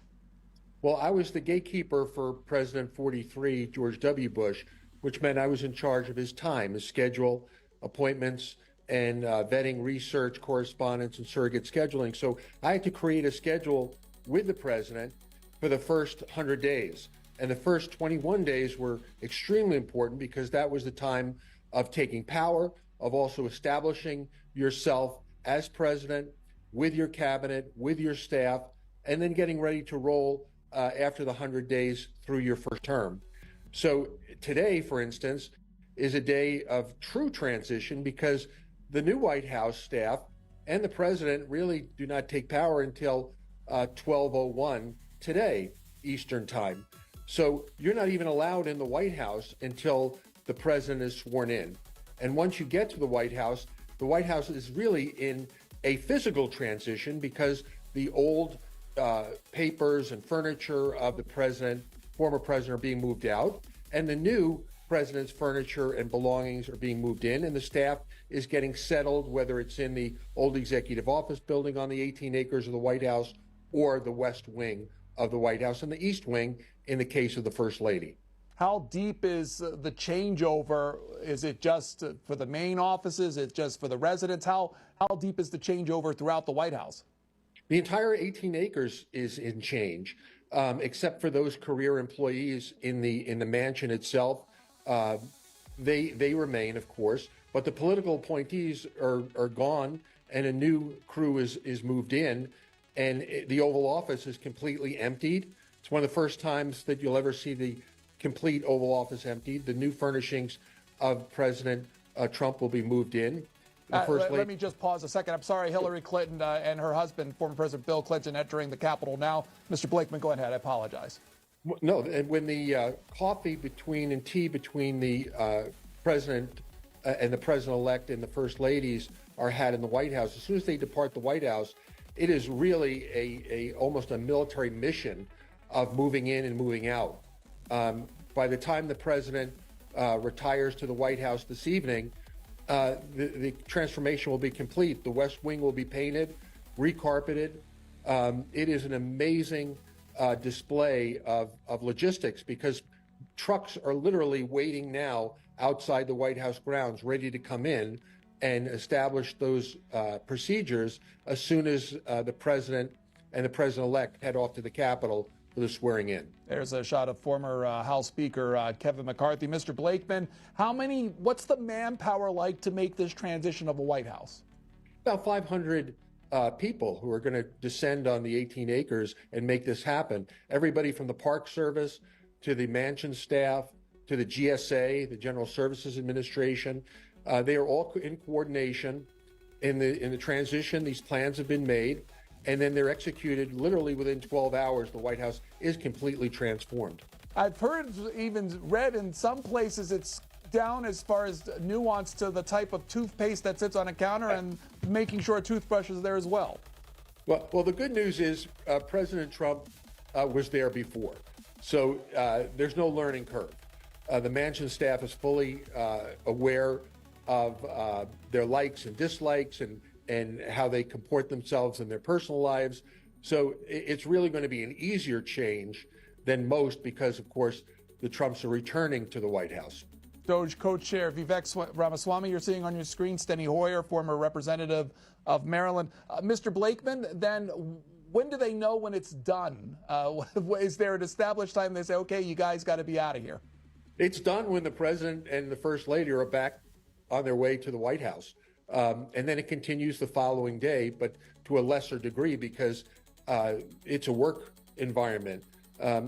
Well, I was the gatekeeper for President 43, George W. Bush, which meant I was in charge of his time, his schedule, appointments, and vetting, research, correspondence, and surrogate scheduling. So I had to create a schedule with the president for the first 100 days. And the first 21 days were extremely important because that was the time of taking power, of also establishing yourself as president with your cabinet, with your staff, and then getting ready to roll after the 100 days through your first term. So today, for instance, is a day of true transition because the new White House staff and the president really do not take power until 12:01 today, Eastern time. So you're not even allowed in the White House until the president is sworn in. And once you get to the White House is really in a physical transition because the old papers and furniture of the president, former president, are being moved out, and the new president's furniture and belongings are being moved in, and the staff is getting settled, whether it's in the old executive office building on the 18 acres of the White House or the West Wing of the White House and the East Wing in the case of the First Lady. How deep is the changeover? Is it just for the main offices? Is it just for the residents? How deep is the changeover throughout the White House? The entire 18 acres is in change, except for those career employees in the mansion itself. They remain, of course, but the political appointees are gone, and a new crew is moved in, and the Oval Office is completely emptied. It's one of the first times that you'll ever see the complete Oval Office emptied. The new furnishings of President Trump will be moved in. Let me just pause a second. I'm sorry, Hillary Clinton and her husband, former President Bill Clinton, entering the Capitol now. Mr. Blakeman, go ahead. I apologize. No, and when the coffee and tea between the president and the president-elect and the first ladies are had in the White House, as soon as they depart the White House, it is really almost a military mission of moving in and moving out. By the time the president retires to the White House this evening, the transformation will be complete. The West Wing will be painted, recarpeted. It is an amazing display of logistics because trucks are literally waiting now outside the White House grounds, ready to come in and establish those procedures as soon as the president and the president-elect head off to the Capitol for the swearing in. There's a shot of former House Speaker Kevin McCarthy. Mr. Blakeman, what's the manpower like to make this transition of a White House? About 500 people who are going to descend on the 18 acres and make this happen. Everybody from the Park Service to the mansion staff to the GSA, the General Services Administration. They are all in coordination in the transition. These plans have been made, and then they're executed literally within 12 hours. The White House is completely transformed. I've read in some places it's down as far as nuance to the type of toothpaste that sits on a counter and making sure a toothbrush is there as well. Well, the good news is President Trump was there before, so there's no learning curve. The mansion staff is fully aware of their likes and dislikes and how they comport themselves in their personal lives. So it's really going to be an easier change than most because, of course, the Trumps are returning to the White House. DOJ co-chair Vivek Ramaswamy, you're seeing on your screen, Steny Hoyer, former representative of Maryland. Mr. Blakeman, then when do they know when it's done? Is there an established time they say, okay, you guys got to be out of here? It's done when the president and the first lady are back on their way to the White House. And then it continues the following day, but to a lesser degree because it's a work environment.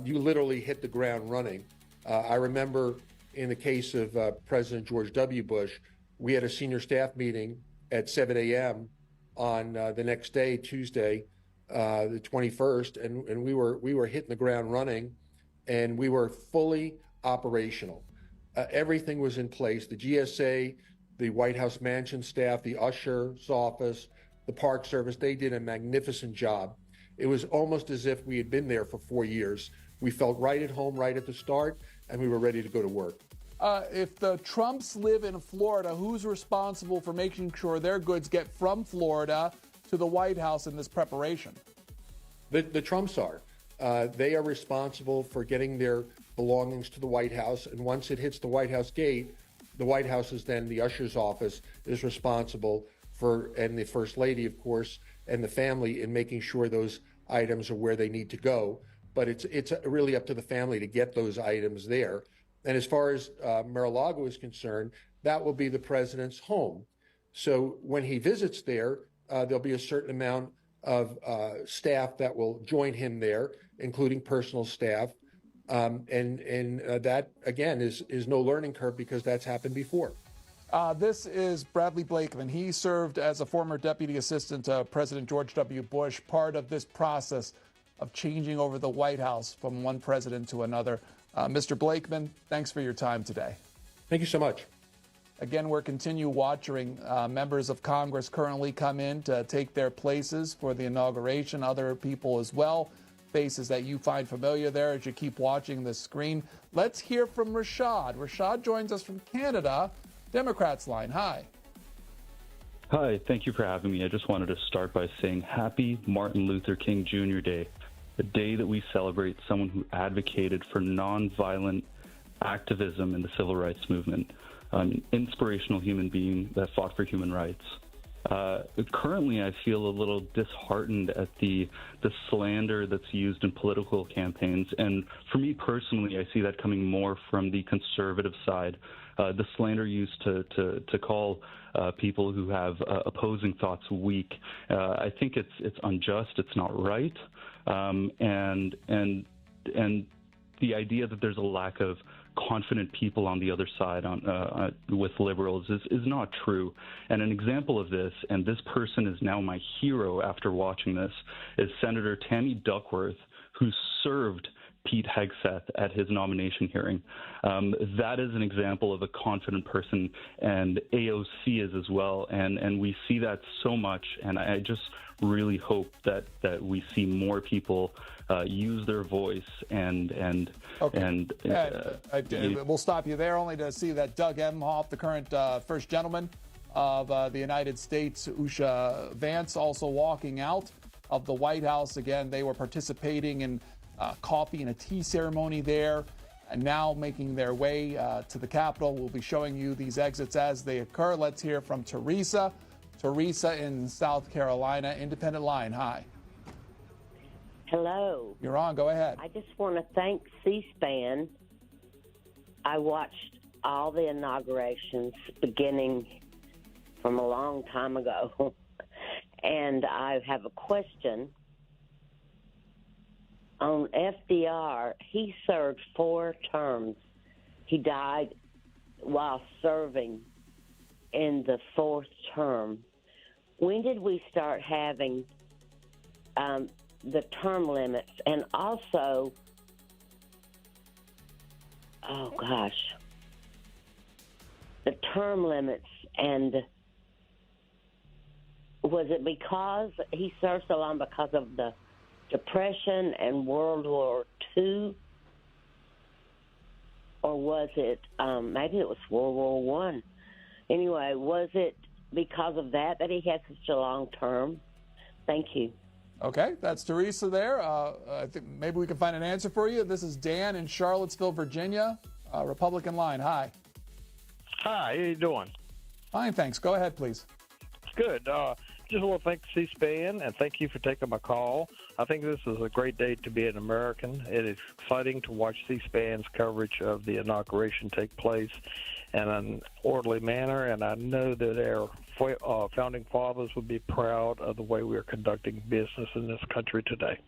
You literally hit the ground running. I remember in the case of President George W. Bush, we had a senior staff meeting at 7 a.m. on the next day, Tuesday, the 21st, and we were hitting the ground running, and we were fully operational. Everything was in place. The GSA, the White House Mansion staff, the usher's office, the Park Service, they did a magnificent job. It was almost as if we had been there for 4 years. We felt right at home right at the start, and we were ready to go to work. If the Trumps live in Florida, who's responsible for making sure their goods get from Florida to the White House in this preparation? The Trumps are. They are responsible for getting their belongings to the White House, and once it hits the White House gate, the White House is then, the usher's office is responsible for, and the First Lady, of course, and the family in making sure those items are where they need to go. But it's really up to the family to get those items there. And as far as Mar-a-Lago is concerned, that will be the president's home. So when he visits there, there'll be a certain amount of staff that will join him there, including personal staff. And that, again, is no learning curve because that's happened before. This is Bradley Blakeman. He served as a former deputy assistant to President George W. Bush, part of this process of changing over the White House from one president to another. Mr. Blakeman, thanks for your time today. Thank you so much. Again, we're continue watching members of Congress currently come in to take their places for the inauguration. Other people as well, faces that you find familiar there as you keep watching the screen. Let's hear from Rashad. Rashad joins us from Canada, Democrats line. Hi. Hi, thank you for having me. I just wanted to start by saying happy Martin Luther King Jr. Day, a day that we celebrate someone who advocated for nonviolent activism in the civil rights movement, an inspirational human being that fought for human rights. Currently, I feel a little disheartened at the slander that's used in political campaigns. And for me personally, I see that coming more from the conservative side. The slander used to call people who have opposing thoughts weak. I think it's unjust. It's not right. And the idea that there's a lack of confident people on the other side with liberals is not true. And an example of this, and this person is now my hero after watching this, is Senator Tammy Duckworth, who served Pete Hegseth at his nomination hearing. That is an example of a confident person, and AOC is as well. And we see that so much, and I just really hope that we see more people use their voice and we'll stop you there only to see that Doug Emhoff, the current first gentleman of the United States, Usha Vance, also walking out of the White House. Again, they were participating in coffee and a tea ceremony there, and now making their way to the Capitol. We'll be showing you these exits as they occur. Let's hear from Teresa. Teresa in South Carolina, Independent Line. Hi. Hello. You're on. Go ahead. I just want to thank C-SPAN. I watched all the inaugurations beginning from a long time ago, and I have a question. On FDR, he served 4 terms. He died while serving in the 4th term. When did we start having the term limits? And also, oh gosh, the term limits, and was it because he served so long because of the Depression and World War II, or was it maybe it was World War One? Anyway, was it because of that he had such a long term? Thank you. Okay, that's Teresa there. I think maybe we can find an answer for you. This is Dan in Charlottesville, Virginia, Republican line. Hi. Hi, how you doing? Fine, thanks. Go ahead, please. Good. Just want to thank C-SPAN and thank you for taking my call. I think this is a great day to be an American. It is exciting to watch C-SPAN's coverage of the inauguration take place in an orderly manner, and I know that our founding fathers would be proud of the way we are conducting business in this country today.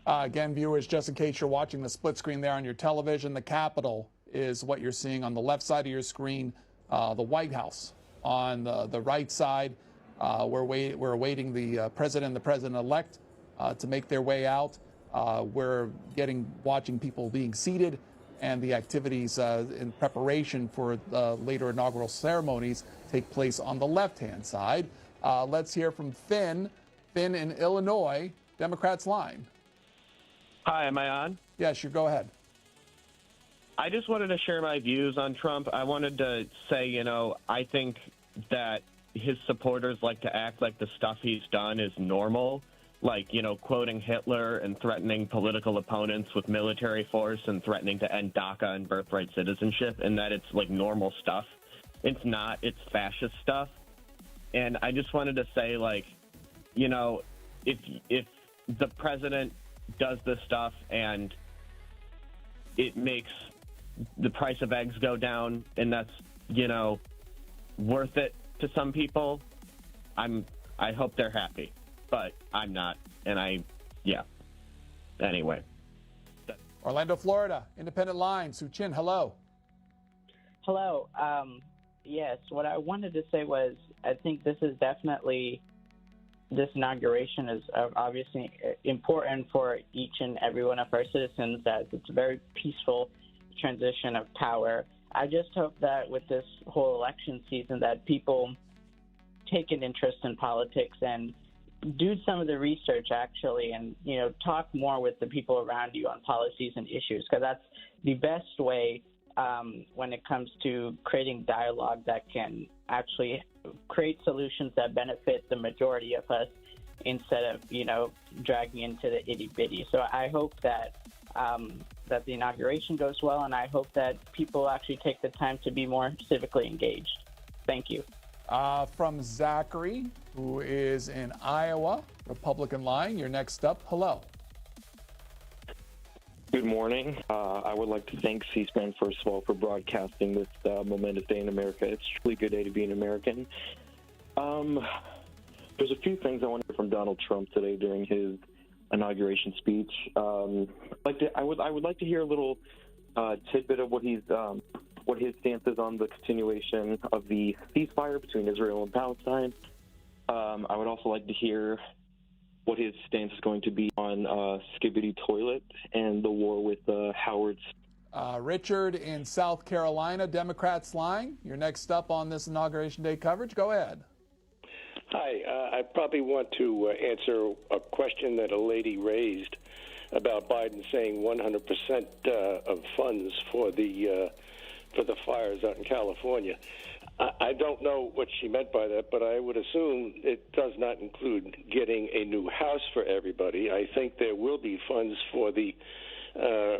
Again, viewers, just in case you're watching the split screen there on your television, the Capitol is what you're seeing on the left side of your screen, the White House on the right side. We're awaiting the president and the president-elect to make their way out. We're watching people being seated, and the activities in preparation for the later inaugural ceremonies take place on the left-hand side. Let's hear from Finn. Finn in Illinois, Democrats line. Hi, am I on? Yes, you go ahead. I just wanted to share my views on Trump. I wanted to say, I think that his supporters like to act like the stuff he's done is normal, like, quoting Hitler and threatening political opponents with military force and threatening to end DACA and birthright citizenship, and that it's like normal stuff. It's not. It's fascist stuff. And I just wanted to say, if the president does this stuff and it makes the price of eggs go down, and that's, worth it to some people, I hope they're happy, but I'm not. And anyway. Orlando, Florida, Independent Line, Suchin, hello. Hello. Yes, what I wanted to say was I think this inauguration is obviously important for each and every one of our citizens, as it's a very peaceful transition of power. I just hope that with this whole election season that people take an interest in politics and do some of the research actually, and talk more with the people around you on policies and issues, because that's the best way when it comes to creating dialogue that can actually create solutions that benefit the majority of us instead of dragging into the itty bitty. So I hope that that the inauguration goes well, and I hope that people actually take the time to be more civically engaged. Thank you. From Zachary, who is in Iowa, Republican line. You're next up. Hello. Good morning. I would like to thank C-SPAN, first of all, for broadcasting this momentous day in America. It's a truly good day to be an American. There's a few things I want to hear from Donald Trump today during his inauguration speech. I would like to hear a little tidbit of what his stance is on the continuation of the ceasefire between Israel and Palestine. I would also like to hear what his stance is going to be on Scavino toilet and the war with Howard's. Richard in South Carolina, Democrats line. You're next up on this Inauguration Day coverage. Go ahead. Hi. I probably want to answer a question that a lady raised about Biden saying 100% of funds for the fires out in California. I don't know what she meant by that, but I would assume it does not include getting a new house for everybody. I think there will be funds for the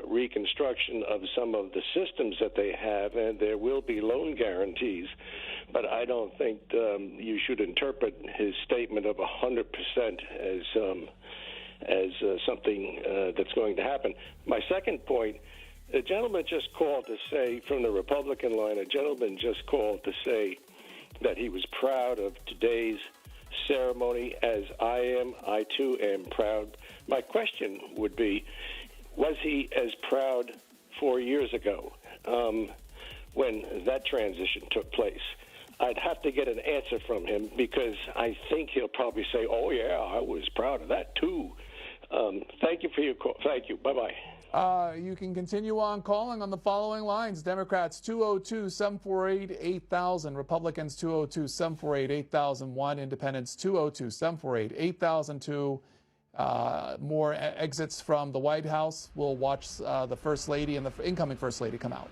reconstruction of some of the systems that they have, and there will be loan guarantees. But I don't think you should interpret his statement of 100% as something that's going to happen. My second point, a gentleman just called to say, from the Republican line, a gentleman just called to say that he was proud of today's ceremony, as I am. I, too, am proud. My question would be, was he as proud 4 years ago when that transition took place? I'd have to get an answer from him, because I think he'll probably say, oh, yeah, I was proud of that, too. Thank you for your call. Thank you. Bye-bye. You can continue on calling on the following lines. Democrats 202-748-8000, Republicans 202-748-8001, Independents 202-748-8002. More exits from the White House. We'll watch the First Lady and the incoming First Lady come out.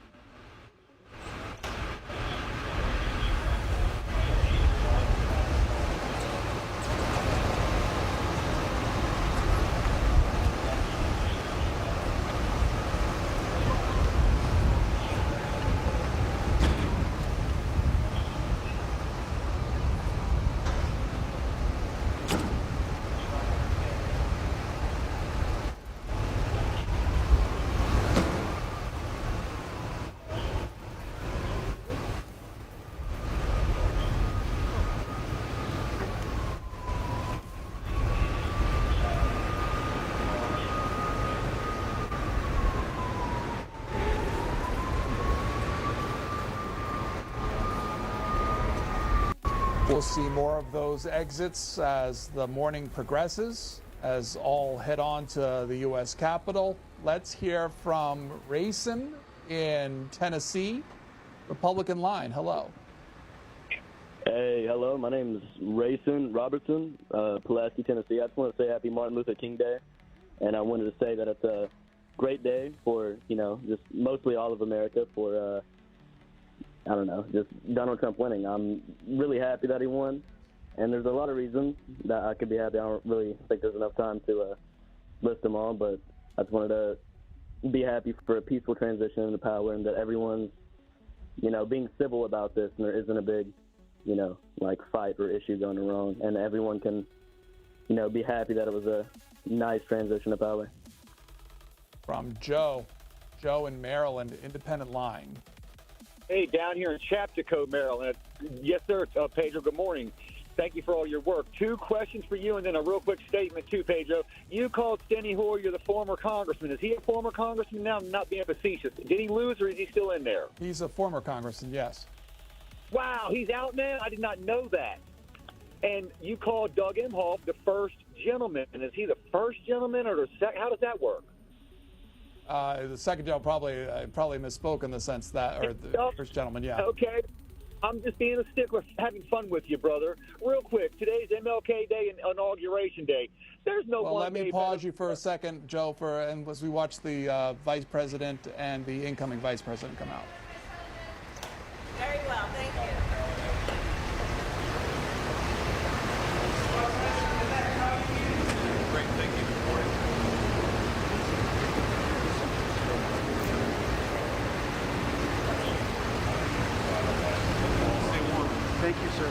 We'll see more of those exits as the morning progresses. as all head on to the U.S. Capitol. Let's hear from Rayson in Tennessee, Republican line. Hello. Hey, hello. My name is Rayson Robertson, Pulaski, Tennessee. I just want to say happy Martin Luther King Day. And I wanted to say that it's a great day for, just mostly all of America for, just Donald Trump winning. I'm really happy that he won. And there's a lot of reasons that I could be happy. I don't really think there's enough time to list them all, but I just wanted to be happy for a peaceful transition into power and that everyone's, being civil about this and there isn't a big, fight or issue going wrong. And everyone can, be happy that it was a nice transition of power. From Joe in Maryland, independent line. Hey, down here in Chapticot, Maryland. Yes, sir. Pedro, good morning. Thank you for all your work. 2 questions for you and then a real quick statement, too, Pedro. You called Steny Hoyer the former congressman. Is he a former congressman now? I'm not being facetious. Did he lose or is he still in there? He's a former congressman, yes. Wow, he's out now? I did not know that. And you called Doug Emhoff the first gentleman. And is he the first gentleman or the second? How does that work? The second gentleman probably misspoke in the sense that, or the first gentleman, yeah. Okay. I'm just being a stickler, having fun with you, brother. Real quick, today's MLK Day and Inauguration Day. There's no well, one let me day pause better. you for a second, Joe, and as we watch the Vice President and the incoming Vice President come out. Very well, thank you. Great, thank you. Good morning. Thank you, sir.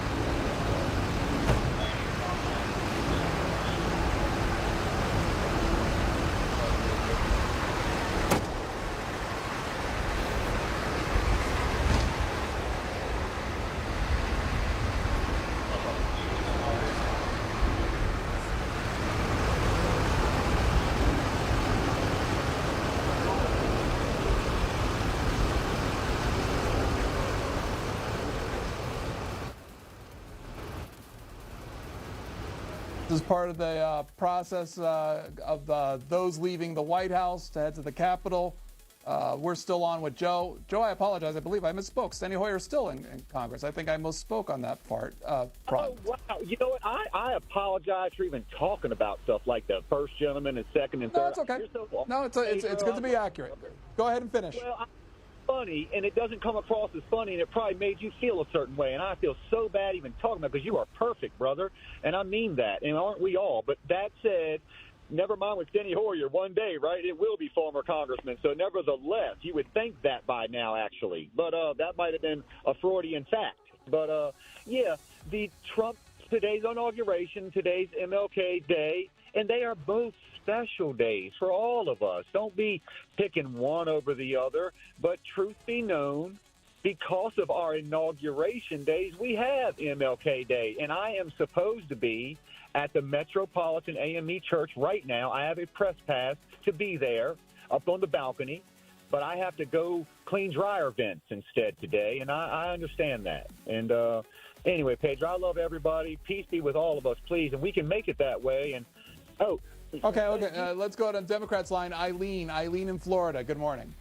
This is part of the process of those leaving the White House to head to the Capitol. We're still on with Joe. Joe, I apologize. I believe I misspoke. Steny Hoyer is still in Congress. I think I misspoke on that part. Oh, wow. You know what? I apologize for even talking about stuff like the first gentleman and second and third. No, it's okay. No, it's good to be accurate. Go ahead and finish. Well, funny, and it doesn't come across as funny, and it probably made you feel a certain way, and I feel so bad even talking about it because you are perfect, brother, and I mean that, and aren't we all? But that said, never mind with Steny Hoyer, one day, right, it will be former congressman, so nevertheless, you would think that by now, actually, but that might have been a Freudian fact. But, yeah, the Trump, today's inauguration, today's MLK Day, and they are both special days for all of us. Don't be picking one over the other. But truth be known, because of our inauguration days, we have MLK Day. And I am supposed to be at the Metropolitan AME Church right now. I have a press pass to be there up on the balcony. But I have to go clean dryer vents instead today. And I understand that. And anyway, Pedro, I love everybody. Peace be with all of us, please. And we can make it that way. And Okay. Let's go to Democrats line. Eileen in Florida. Good morning.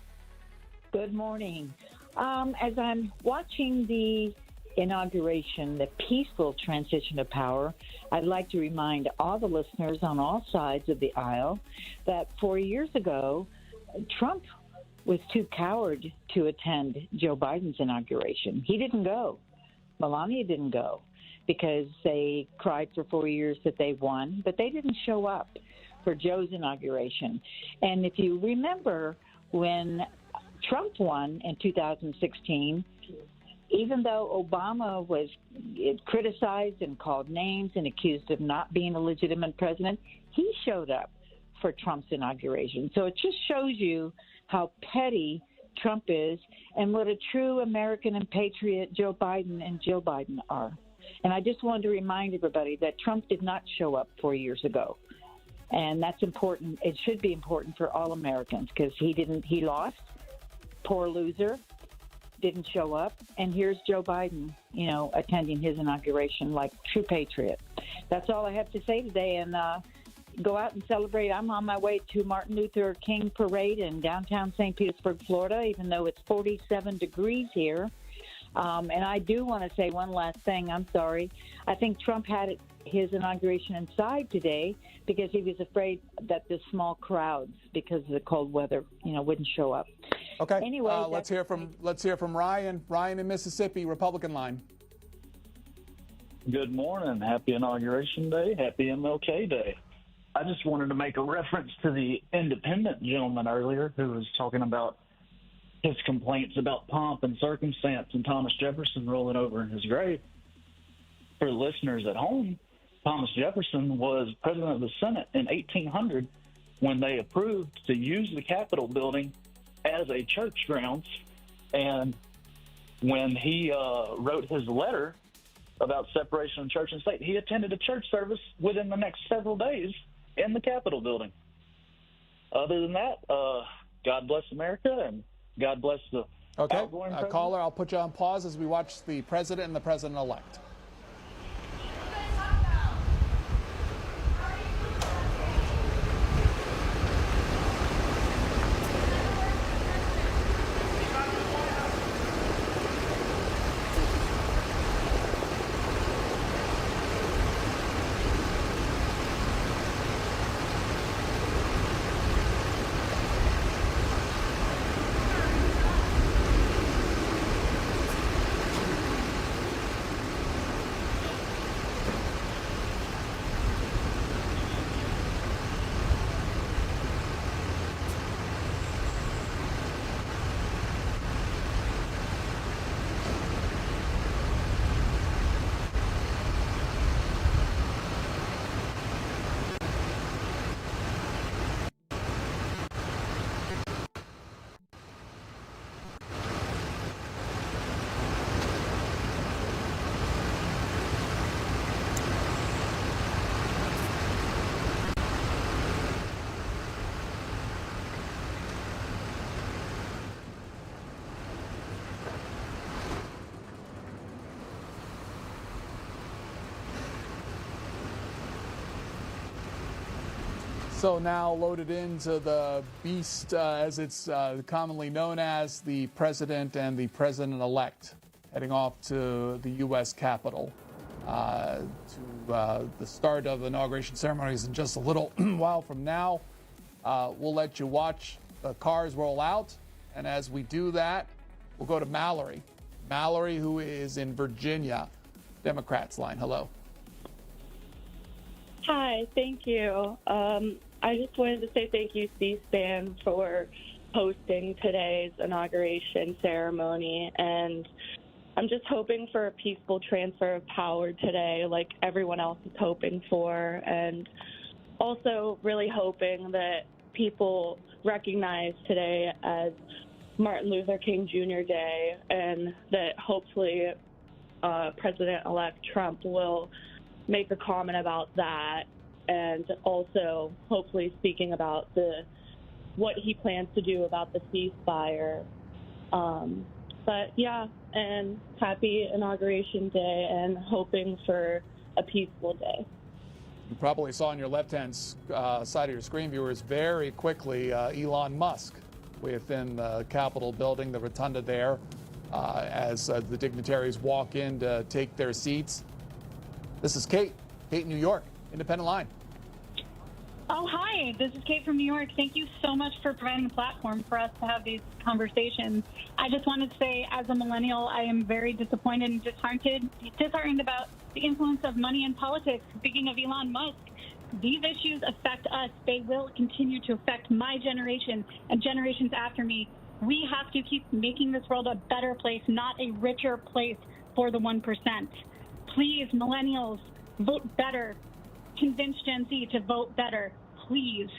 Good morning. As I'm watching the inauguration, the peaceful transition of power, I'd like to remind all the listeners on all sides of the aisle that 4 years ago, Trump was too coward to attend Joe Biden's inauguration. He didn't go. Melania didn't go, because they cried for 4 years that they won, but they didn't show up for Joe's inauguration. And if you remember, when Trump won in 2016, even though Obama was criticized and called names and accused of not being a legitimate president, he showed up for Trump's inauguration. So it just shows you how petty Trump is and what a true American and patriot Joe Biden and Jill Biden are. And I just wanted to remind everybody that Trump did not show up 4 years ago. And that's important. It should be important for all Americans, because he lost. Poor loser. Didn't show up. And here's Joe Biden, attending his inauguration like true patriot. That's all I have to say today. And go out and celebrate. I'm on my way to Martin Luther King Parade in downtown St. Petersburg, Florida, even though it's 47 degrees here. And I do want to say one last thing. I'm sorry. I think Trump had his inauguration inside today because he was afraid that the small crowds, because of the cold weather, wouldn't show up. Okay. Anyway, let's hear from Ryan. Ryan in Mississippi, Republican line. Good morning. Happy Inauguration Day. Happy MLK Day. I just wanted to make a reference to the independent gentleman earlier who was talking about his complaints about pomp and circumstance and Thomas Jefferson rolling over in his grave. For listeners at home, Thomas Jefferson was president of the Senate in 1800 when they approved to use the Capitol building as a church grounds. And when he wrote his letter about separation of church and state, he attended a church service within the next several days in the Capitol building. Other than that, God bless America and God bless the outgoing president. Caller, I'll put you on pause as we watch the president and the president-elect. So now loaded into the beast, as it's commonly known as, the president and the president-elect, heading off to the U.S. Capitol to the start of inauguration ceremonies in just a little while from now. We'll let you watch the cars roll out, and as we do that, we'll go to Mallory. Mallory, who is in Virginia, Democrats line. Hello. Hi, thank you. I just wanted to say thank you, C-SPAN, for hosting today's inauguration ceremony. And I'm just hoping for a peaceful transfer of power today, like everyone else is hoping for. And also really hoping that people recognize today as Martin Luther King Jr. Day, and that hopefully President-elect Trump will make a comment about that, and also hopefully speaking about what he plans to do about the ceasefire. But yeah, and happy Inauguration Day, and hoping for a peaceful day. You probably saw on your left-hand side of your screen, viewers, very quickly Elon Musk within the Capitol building, the rotunda there, as the dignitaries walk in to take their seats. This is Kate in New York, Independent Line. Oh, hi. This is Kate from New York. Thank you so much for providing a platform for us to have these conversations. I just wanted to say, as a millennial, I am very disappointed and disheartened about the influence of money in politics. Speaking of Elon Musk, these issues affect us. They will continue to affect my generation and generations after me. We have to keep making this world a better place, not a richer place for the 1%. Please, millennials, vote better. Convince Gen Z to vote better. Please,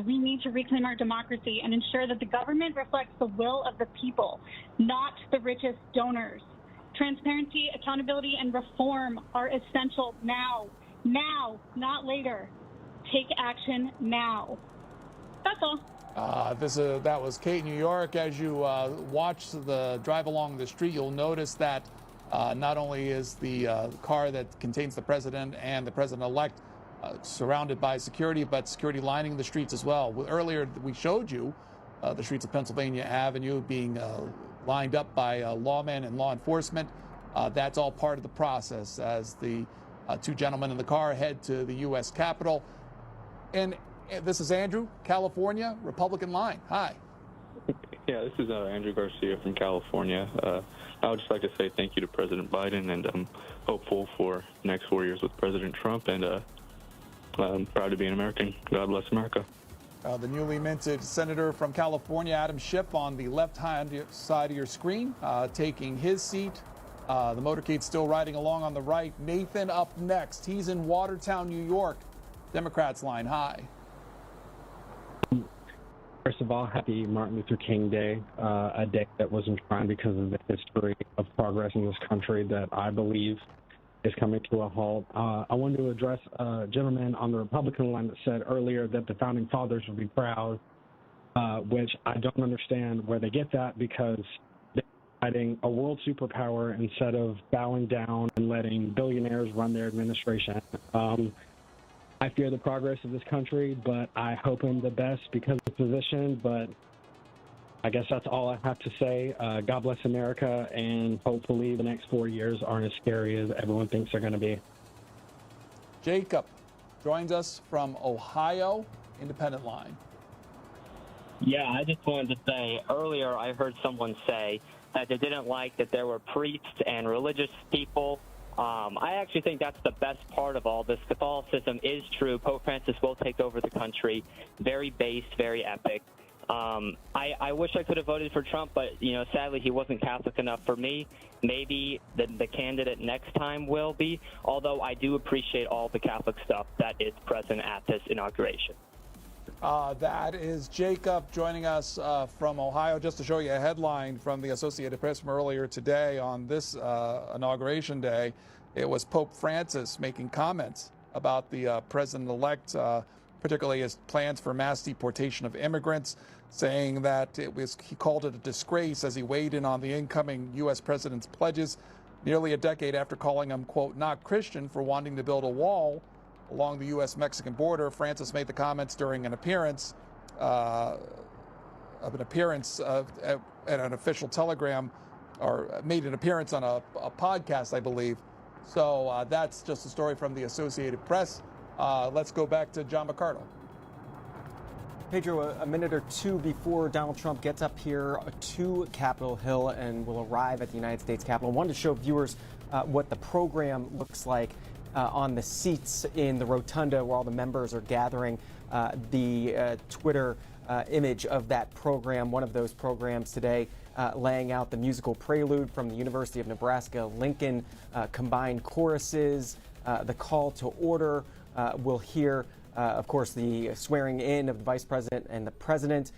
we need to reclaim our democracy and ensure that the government reflects the will of the people, not the richest donors. Transparency, accountability, and reform are essential now, not later. Take action now. That's all. That was Kate, New York. As you watch the drive along the street, you'll notice that not only is the car that contains the president and the president-elect surrounded by security, but security lining the streets as well. Earlier, we showed you the streets of Pennsylvania Avenue being lined up by lawmen and law enforcement. That's all part of the process as the two gentlemen in the car head to the U.S. Capitol. And this is Andrew, California, Republican line. Hi. Yeah, this is Andrew Garcia from California. I would just like to say thank you to President Biden, and I'm hopeful for the next 4 years with President Trump, and I'm proud to be an American. God bless America. The newly minted senator from California, Adam Schiff, on the left-hand side of your screen, taking his seat. The motorcade still riding along on the right. Nathan up next. He's in Watertown, New York. Democrats line. Hi. First of all, happy Martin Luther King Day, a day that was enshrined because of the history of progress in this country that I believe is coming to a halt. I wanted to address a gentleman on the Republican line that said earlier that the Founding Fathers would be proud, which I don't understand where they get that, because they're fighting a world superpower instead of bowing down and letting billionaires run their administration. I fear the progress of this country, but I hope him the best because of his position. But I guess that's all I have to say. God bless America, and hopefully the next 4 years aren't as scary as everyone thinks they're going to be. Jacob joins us from Ohio, Independent line. Yeah, I just wanted to say, earlier I heard someone say that they didn't like that there were priests and religious people. I actually think that's the best part of all this. Catholicism is true. Pope Francis will take over the country. Very based, very epic. I wish I could have voted for Trump, but, sadly he wasn't Catholic enough for me. Maybe the candidate next time will be, although I do appreciate all the Catholic stuff that is present at this inauguration. That is Jacob joining us from Ohio. Just to show you a headline from the Associated Press from earlier today on this inauguration day, it was Pope Francis making comments about the president-elect, particularly his plans for mass deportation of immigrants, saying that he called it a disgrace as he weighed in on the incoming U.S. president's pledges nearly a decade after calling him, quote, not Christian for wanting to build a wall along the U.S.-Mexican border. Francis made the comments during an appearance at an official telegram, or made an appearance on a podcast, I believe. So that's just a story from the Associated Press. Let's go back to John McCardle. Pedro, a minute or two before Donald Trump gets up here to Capitol Hill and will arrive at the United States Capitol, I wanted to show viewers what the program looks like on the seats in the rotunda where all the members are gathering. The Twitter image of that program, one of those programs today, laying out the musical prelude from the University of Nebraska Lincoln, combined choruses, the call to order. We'll hear, of course, the swearing in of the vice president and the president.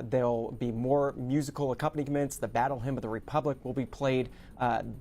There'll be more musical accompaniments. The Battle Hymn of the Republic will be played.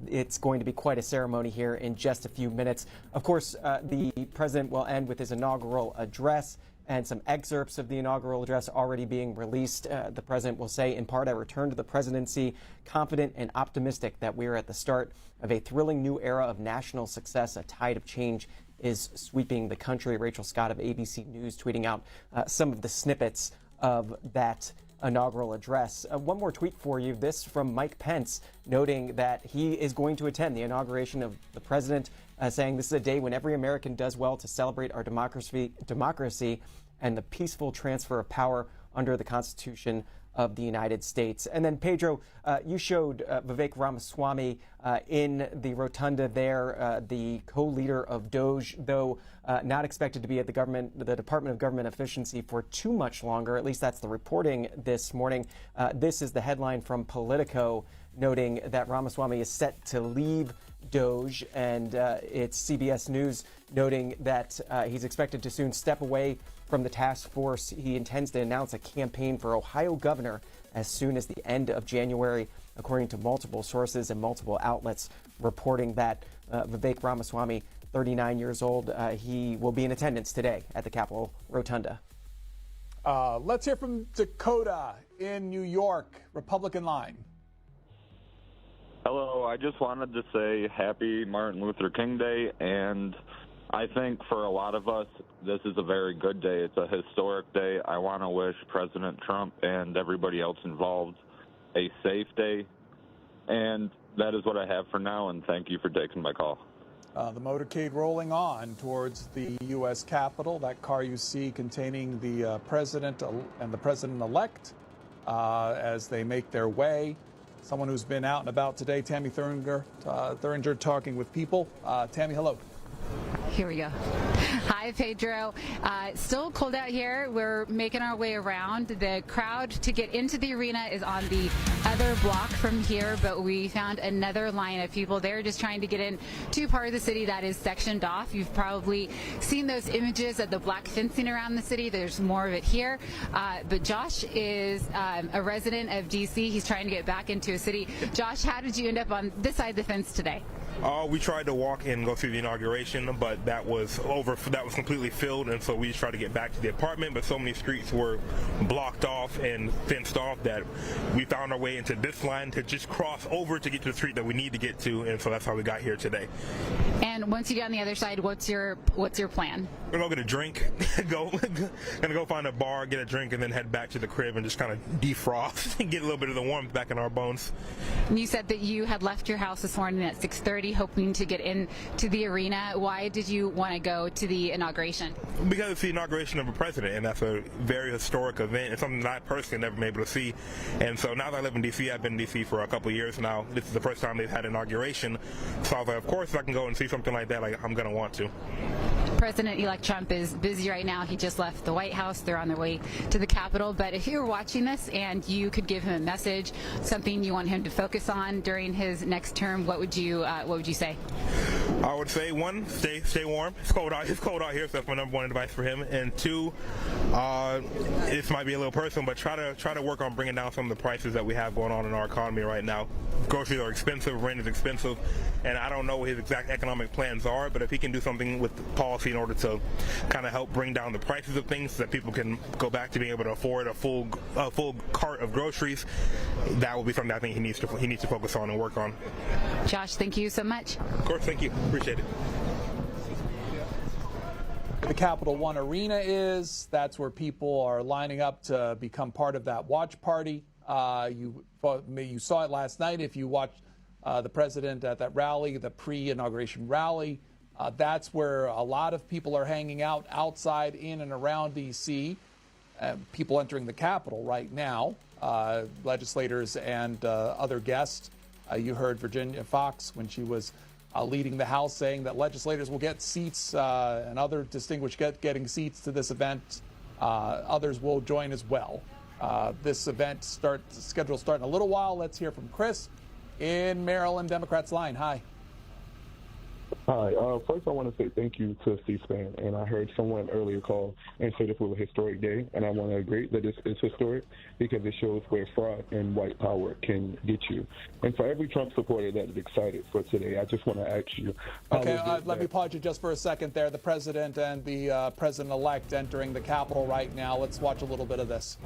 It's going to be quite a ceremony here in just a few minutes. Of course, the president will end with his inaugural address, and some excerpts of the inaugural address already being released. The president will say, in part, I return to the presidency confident and optimistic that we are at the start of a thrilling new era of national success. A tide of change is sweeping the country. Rachel Scott of ABC News tweeting out some of the snippets of that inaugural address. One more tweet for you. This from Mike Pence, noting that he is going to attend the inauguration of the president, saying this is a day when every American does well to celebrate our democracy and the peaceful transfer of power under the Constitution of the United States. And then, Pedro, you showed Vivek Ramaswamy in the rotunda there, the co-leader of DOJ, though not expected to be at the Department of Government Efficiency for too much longer. At least that's the reporting this morning. This is the headline from Politico, noting that Ramaswamy is set to leave DOJ, and it's CBS News noting that he's expected to soon step away from the task force. He intends to announce a campaign for Ohio governor as soon as the end of January, according to multiple sources and multiple outlets reporting that Vivek Ramaswamy, 39 years old, he will be in attendance today at the Capitol Rotunda. Let's hear from Dakota in New York, Republican line. Hello, I just wanted to say happy Martin Luther King Day, and I think for a lot of us, this is a very good day. It's a historic day. I want to wish President Trump and everybody else involved a safe day. And that is what I have for now, and thank you for taking my call. The motorcade rolling on towards the U.S. Capitol. That car you see containing the president and the president-elect as they make their way. Someone who's been out and about today, Tammy Thuringer, talking with people. Tammy, hello. Here we go. Hi, Pedro. Still cold out here. We're making our way around. The crowd to get into the arena is on the other block from here, but we found another line of people. They're just trying to get in to part of the city that is sectioned off. You've probably seen those images of the black fencing around the city. There's more of it here. But Josh is a resident of D.C. He's trying to get back into a city. Josh, how did you end up on this side of the fence today? We tried to walk and go through the inauguration, but that was completely filled, and so we just tried to get back to the apartment, but so many streets were blocked off and fenced off that we found our way into this line to just cross over to get to the street that we need to get to, and so that's how we got here today. And once you get on the other side, what's your plan? We're gonna go get a drink, gonna go find a bar, get a drink, and then head back to the crib and just kind of defrost and get a little bit of the warmth back in our bones. You said that you had left your house this morning at 6:30, hoping to get into the arena. Why did you want to go to the inauguration? Because it's the inauguration of a president, and that's a very historic event. It's something that I personally never been able to see. And so now that I live in D.C., I've been in D.C. for a couple of years now. This is the first time they've had inauguration. So I was like, of course, if I can go and see something like that, I'm going to want to. President-elect Trump is busy right now. He just left the White House. They're on their way to the Capitol. But if you're watching this and you could give him a message, something you want him to focus on during his next term, what would you say? I would say, one, stay warm. It's cold out here, so that's my number one advice for him. And two, this might be a little personal, but try to work on bringing down some of the prices that we have going on in our economy right now. Groceries are expensive, rent is expensive, and I don't know what his exact economic plans are, but if he can do something with policy in order to kind of help bring down the prices of things so that people can go back to being able to afford a full cart of groceries, that will be something I think he needs to focus on and work on. Josh, thank you so much. Of course, thank you. Appreciate it. The Capital One Arena is. That's where people are lining up to become part of that watch party. You saw it last night if you watched the president at that rally, the pre-inauguration rally. That's where a lot of people are hanging out outside, in and around D.C. People entering the Capitol right now, legislators and other guests. You heard Virginia Fox when she was leading the House saying that legislators will get seats and other distinguished getting seats to this event. Others will join as well. This event scheduled to start in a little while. Let's hear from Chris in Maryland, Democrats line. Hi. Hi. First, I want to say thank you to C-SPAN. And I heard someone earlier call and say this was a historic day. And I want to agree that this is historic because it shows where fraud and white power can get you. And for every Trump supporter that is excited for today, I just want to ask you. Okay, let me pause you just for a second there. The president and the president-elect entering the Capitol right now. Let's watch a little bit of this.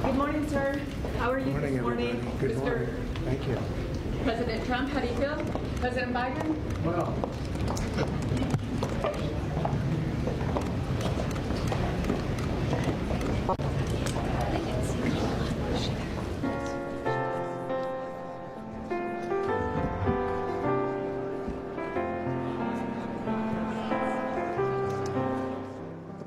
Good morning, sir. How are you this morning? Good morning. Thank you. President Trump, how do you feel? President Biden? Well,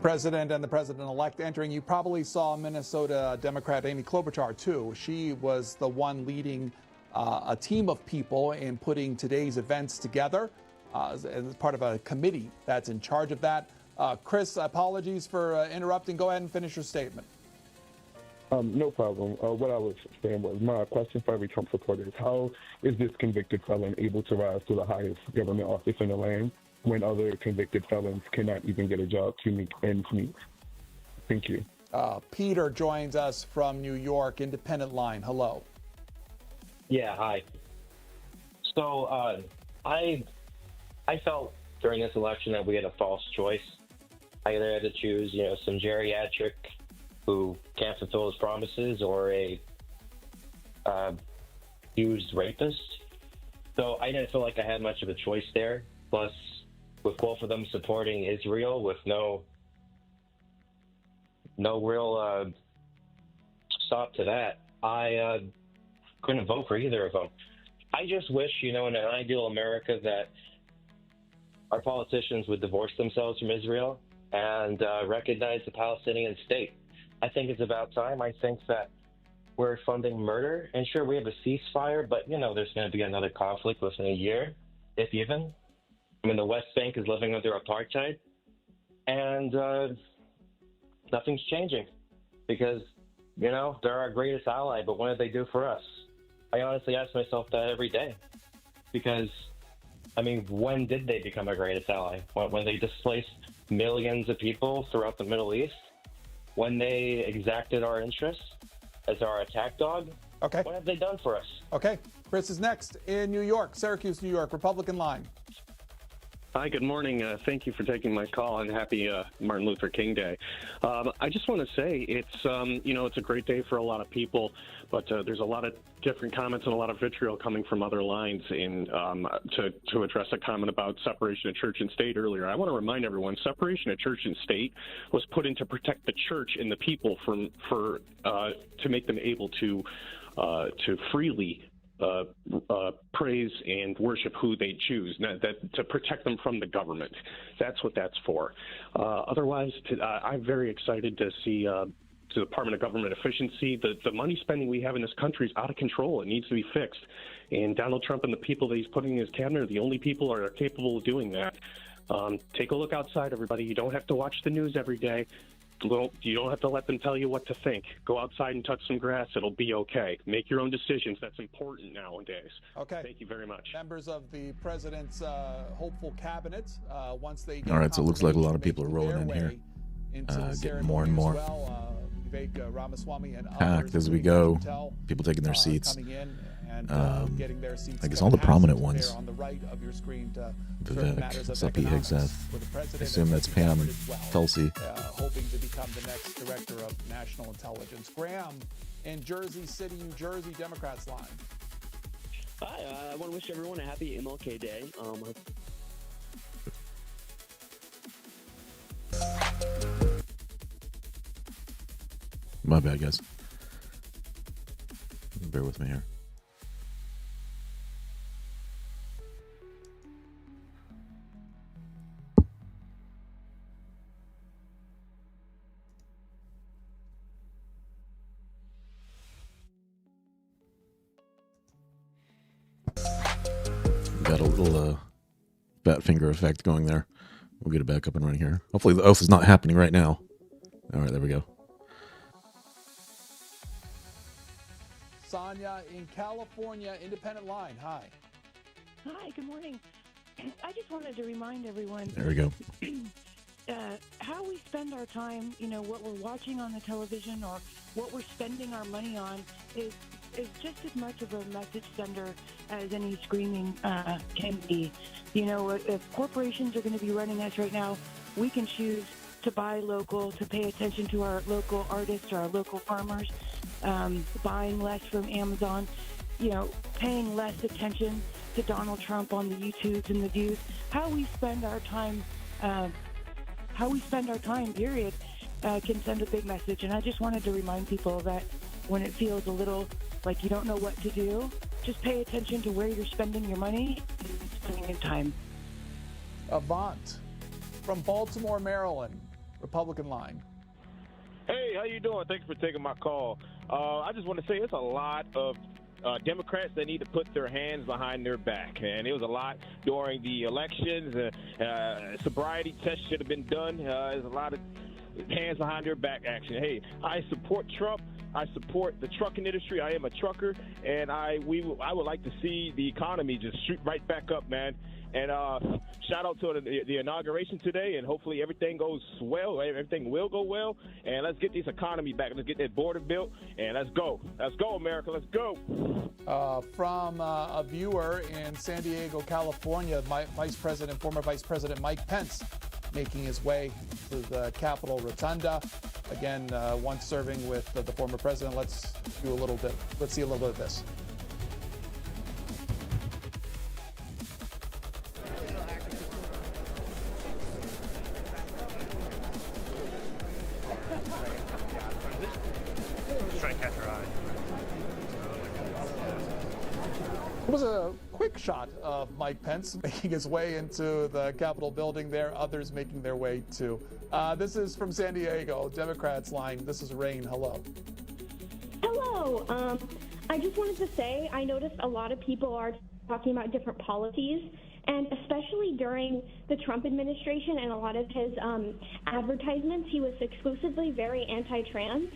President and the president-elect entering. You probably saw Minnesota Democrat Amy Klobuchar, too. She was the one leading a team of people in putting today's events together as part of a committee that's in charge of that. Chris, apologies for interrupting. Go ahead and finish your statement. No problem. What I was saying was my question for every Trump supporter is how is this convicted felon able to rise to the highest government office in the land when other convicted felons cannot even get a job to make ends meet? Thank you. Peter joins us from New York, Independent Line. Hello. Yeah, hi. So I felt during this election that we had a false choice. I either had to choose, some geriatric who can't fulfill his promises or a accused rapist. So I didn't feel like I had much of a choice there. Plus, with both of them supporting Israel with no real stop to that, I couldn't vote for either of them. I just wish, in an ideal America, that our politicians would divorce themselves from Israel and recognize the Palestinian state. I think it's about time. I think that we're funding murder. And sure, we have a ceasefire, but, there's going to be another conflict within a year, if even. I mean, the West Bank is living under apartheid, and nothing's changing because, they're our greatest ally, but what did they do for us? I honestly ask myself that every day because, when did they become our greatest ally? When they displaced millions of people throughout the Middle East? When they exacted our interests as our attack dog? Okay. What have they done for us? Okay. Chris is next in New York, Syracuse, New York, Republican line. Hi, good morning. Thank you for taking my call, and happy Martin Luther King Day. I just want to say it's a great day for a lot of people, but there's a lot of different comments and a lot of vitriol coming from other lines to address a comment about separation of church and state earlier. I want to remind everyone, separation of church and state was put in to protect the church and the people to make them able to freely praise and worship who they choose, to protect them from the government. That's what that's for. Otherwise, I'm very excited to see the Department of Government Efficiency. The money spending we have in this country is out of control. It needs to be fixed. And Donald Trump and the people that he's putting in his cabinet are the only people that are capable of doing that. Take a look outside, everybody. You don't have to watch the news every day. Well, you don't have to let them tell you what to think. Go outside and touch some grass. It'll be okay. Make your own decisions. That's important nowadays. Okay. Thank you very much. Members of the president's hopeful cabinet, once they get all right, so it looks like a lot of people are rolling in here. Getting more and more packed as we go. People taking their seats. I guess all the prominent ones. Vivek, what's up, Pete Hegseth? I assume that's Pam Kelsey. Hoping to become the next director of national intelligence. Graham in Jersey City, New Jersey, Democrats line. Hi, I want to wish everyone a happy MLK Day. My bad, guys. Bear with me here. Got a little bat finger effect going there. We'll get it back up and running here. Hopefully the oath is not happening right now. All right, there we go. Sonia in California, Independent line. Hi. Hi, good morning. I just wanted to remind everyone. There we go. How we spend our time, what we're watching on the television or what we're spending our money on is just as much of a message sender as any screaming can be. If corporations are going to be running us right now, we can choose to buy local, to pay attention to our local artists or our local farmers, buying less from Amazon, paying less attention to Donald Trump on the YouTubes and the views. How we spend our time, period, can send a big message. And I just wanted to remind people that when it feels a little like you don't know what to do, just pay attention to where you're spending your money and spending your time. Avant from Baltimore, Maryland, Republican line. Hey, how you doing? Thanks for taking my call. I just want to say it's a lot of Democrats that need to put their hands behind their back, and it was a lot during the elections. Sobriety tests should have been done. There's a lot of hands behind their back action. Hey, I support Trump. I support the trucking industry. I am a trucker, and I would like to see the economy just shoot right back up, man. And shout out to the inauguration today, and hopefully everything goes well. Everything will go well, and let's get this economy back. Let's get that border built, and let's go. Let's go, America. Let's go. From a viewer in San Diego, California, former Vice President Mike Pence making his way to the Capitol Rotunda. again, once serving with the former president. Let's see a little bit of this. It was a quick shot of Mike Pence making his way into the Capitol building there, others making their way too. This is from San Diego, Democrats line. This is Rain. Hello. Hello. I just wanted to say I noticed a lot of people are talking about different policies, and especially during the Trump administration and a lot of his advertisements, he was exclusively very anti-trans.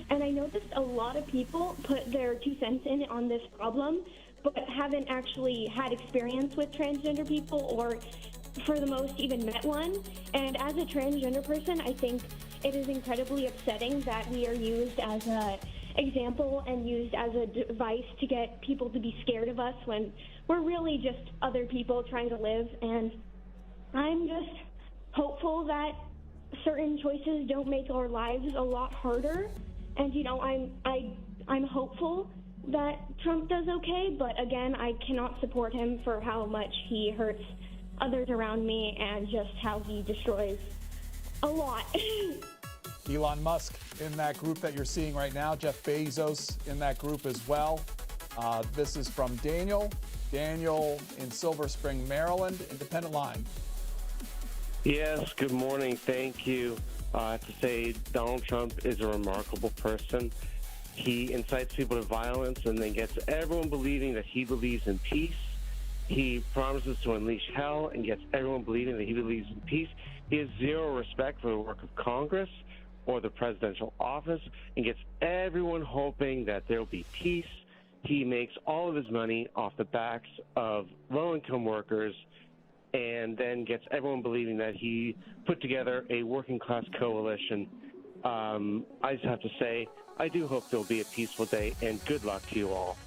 And I noticed a lot of people put their 2 cents in on this problem, but haven't actually had experience with transgender people or, for the most, even met one. And as a transgender person, I think it is incredibly upsetting that we are used as an example and used as a device to get people to be scared of us when we're really just other people trying to live. And I'm just hopeful that certain choices don't make our lives a lot harder. And, you know, I'm hopeful that Trump does okay, but again, I cannot support him for how much he hurts others around me and just how he destroys a lot. Elon Musk in that group that you're seeing right now, Jeff Bezos in that group as well. This is from Daniel. Daniel in Silver Spring, Maryland, Independent Line. Yes, good morning. Thank you. I have to say Donald Trump is a remarkable person. He incites people to violence and then gets everyone believing that he believes in peace. He promises to unleash hell and gets everyone believing that he believes in peace. He has zero respect for the work of Congress or the presidential office and gets everyone hoping that there will be peace. He makes all of his money off the backs of low-income workers and then gets everyone believing that he put together a working-class coalition. I just have to say, I do hope there'll be a peaceful day, and good luck to you all.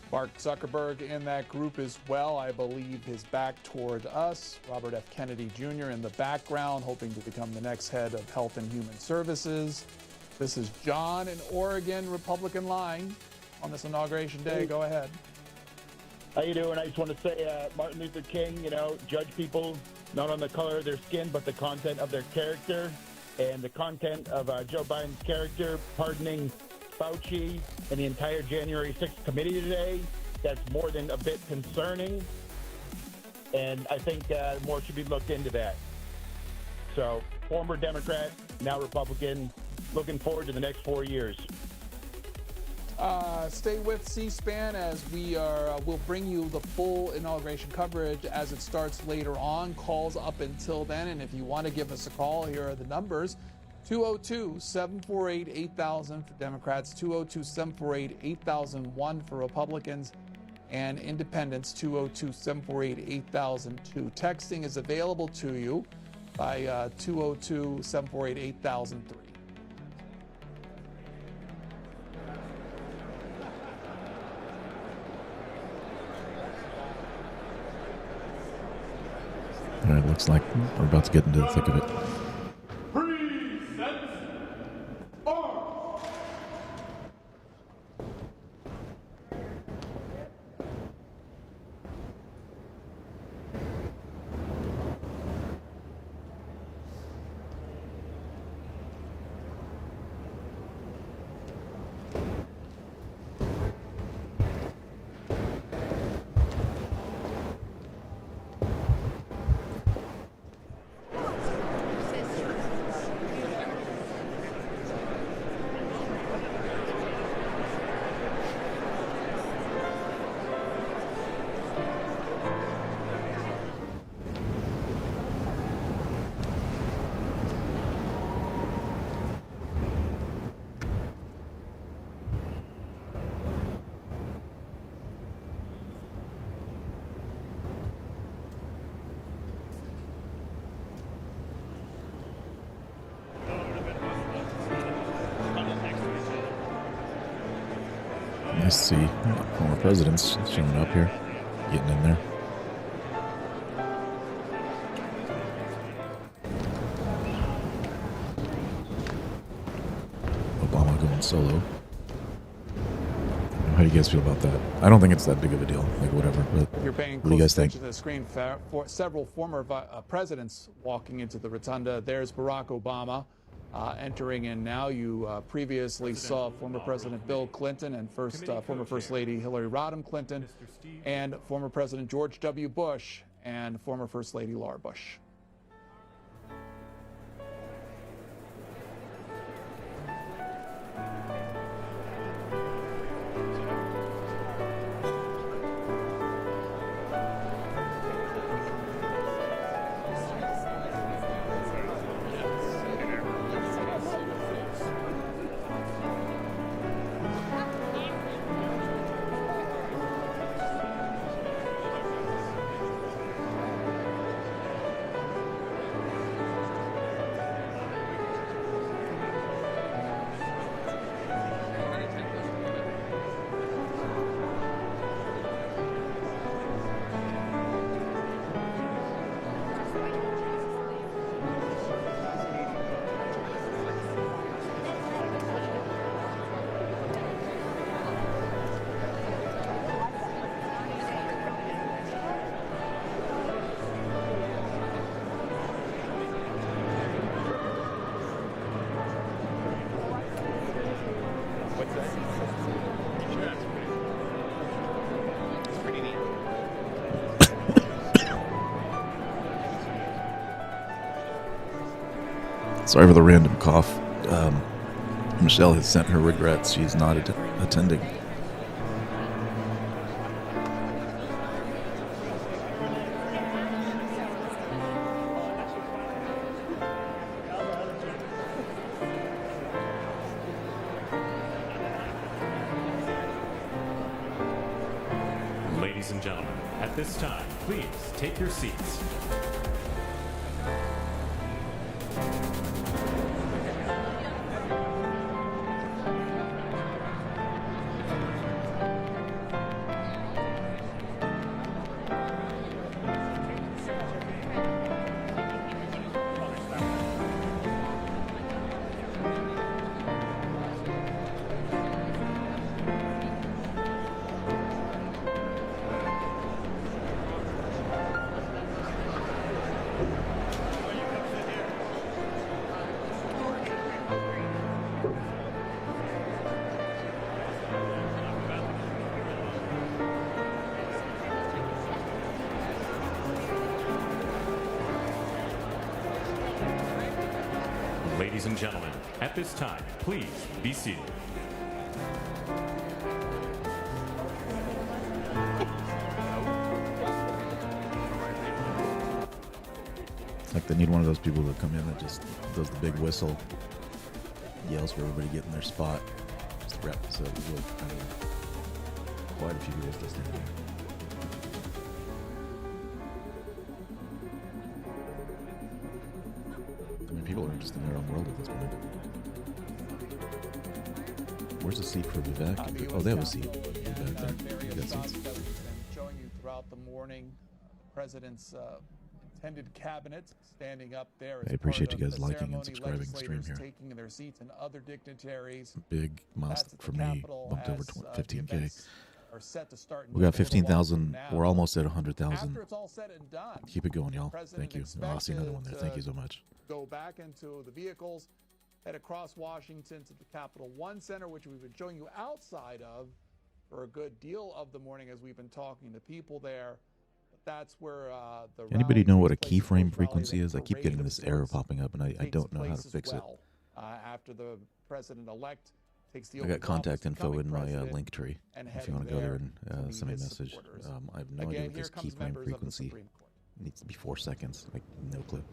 Mark Zuckerberg in that group as well. I believe his back toward us. Robert F. Kennedy Jr. in the background, hoping to become the next head of Health and Human Services. This is John in Oregon, Republican line on this Inauguration Day. Go ahead. How you doing? I just want to say Martin Luther King, judge people not on the color of their skin, but the content of their character. And the content of Joe Biden's character, pardoning Fauci and the entire January 6th committee today, that's more than a bit concerning. And I think more should be looked into that. So, former Democrat, now Republican, looking forward to the next 4 years. Stay with C-SPAN as we'll bring you the full inauguration coverage as it starts later on. Calls up until then, and if you want to give us a call, here are the numbers. 202-748-8000 for Democrats, 202-748-8001 for Republicans, and Independents, 202-748-8002. Texting is available to you by 202-748-8003. All right, looks like we're about to get into the thick of it. Nice to see former presidents showing up here, getting in there. Obama going solo. How do you guys feel about that? I don't think it's that big of a deal. Like, whatever. But You're paying what do you guys close think? attention to the screen. For several former presidents walking into the rotunda. There's Barack Obama entering in now. You previously saw former President Bill Clinton and former First Lady Hillary Rodham Clinton, and former President George W. Bush and former First Lady Laura Bush. Sorry for the random cough. Michelle has sent her regrets. She's not attending. Ladies and gentlemen, at this time, please take your seats. Ladies and gentlemen, at this time, please be seated. Like they need one of those people that come in that just does the big whistle, yells for everybody to get in their spot. Just wrap this up. Quite a few people still standing here. I mean, people are just in their own world at this point. Where's the seat for Vivek? Oh, they have a seat. Vivek there. You got seats. Showing you throughout the morning, the president's intended cabinet standing up there. I appreciate you guys liking and subscribing to the stream here. Taking their seats, and other dignitaries. Big milestone for me. Bumped over 15K. Are set to start. We got 15,000. We're almost at 100,000. After it's all said and done, keep it going, y'all. Thank you. I'll see another one there. Thank you so much. Go back into the vehicles, head across Washington to the Capital One Center, which we've been showing you outside of for a good deal of the morning as we've been talking to people there. But that's where Anybody know what a keyframe frequency is? I keep getting this error popping up, and I don't know how to fix it. After the president-elect takes the I got contact info in my link tree if you want to go there and send me a message. I have no idea what this keyframe frequency needs to be 4 seconds. Like, no clue.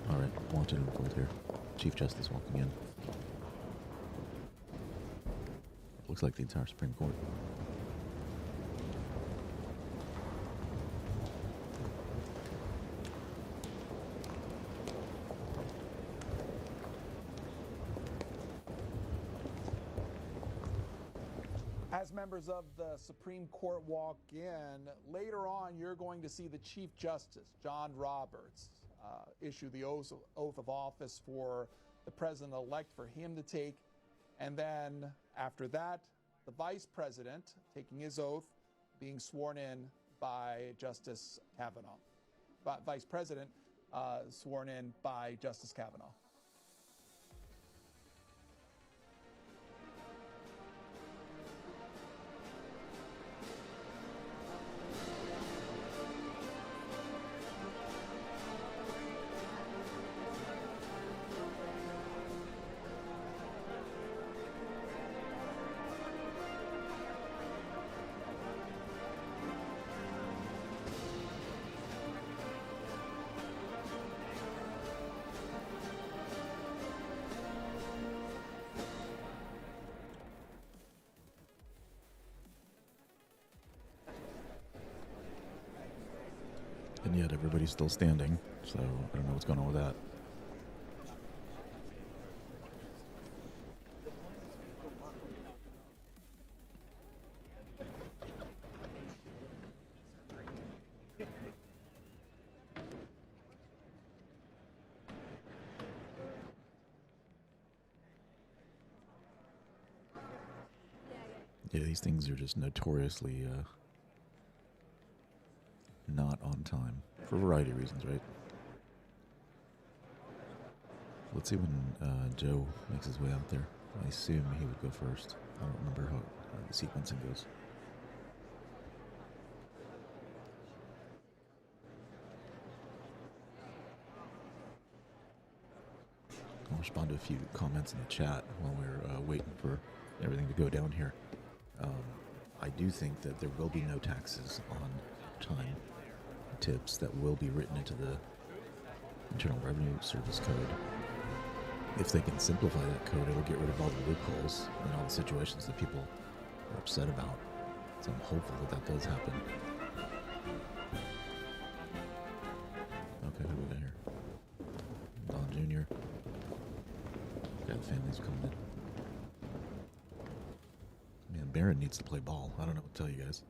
All right, launch it in fold here. Chief Justice walking in. Looks like the entire Supreme Court. As members of the Supreme Court walk in, later on you're going to see the Chief Justice, John Roberts, issue the oath of office for the president-elect for him to take. And then after that, the vice president taking his oath, being sworn in by Justice Kavanaugh. Vice President sworn in by Justice Kavanaugh. And yet everybody's still standing, so I don't know what's going on with that. Yeah, these things are just notoriously not on time for a variety of reasons, right? Let's see when Joe makes his way out there. I assume he would go first. I don't remember how the sequencing goes. I'll respond to a few comments in the chat while we're waiting for everything to go down here. I do think that there will be no taxes on time tips that will be written into the Internal Revenue Service code. If they can simplify that code, it'll get rid of all the loopholes and all the situations that people are upset about. So I'm hopeful that that does happen. Okay, who do we got here? Don Jr. Got families coming in. Man, Barron needs to play ball. I don't know what to tell you guys.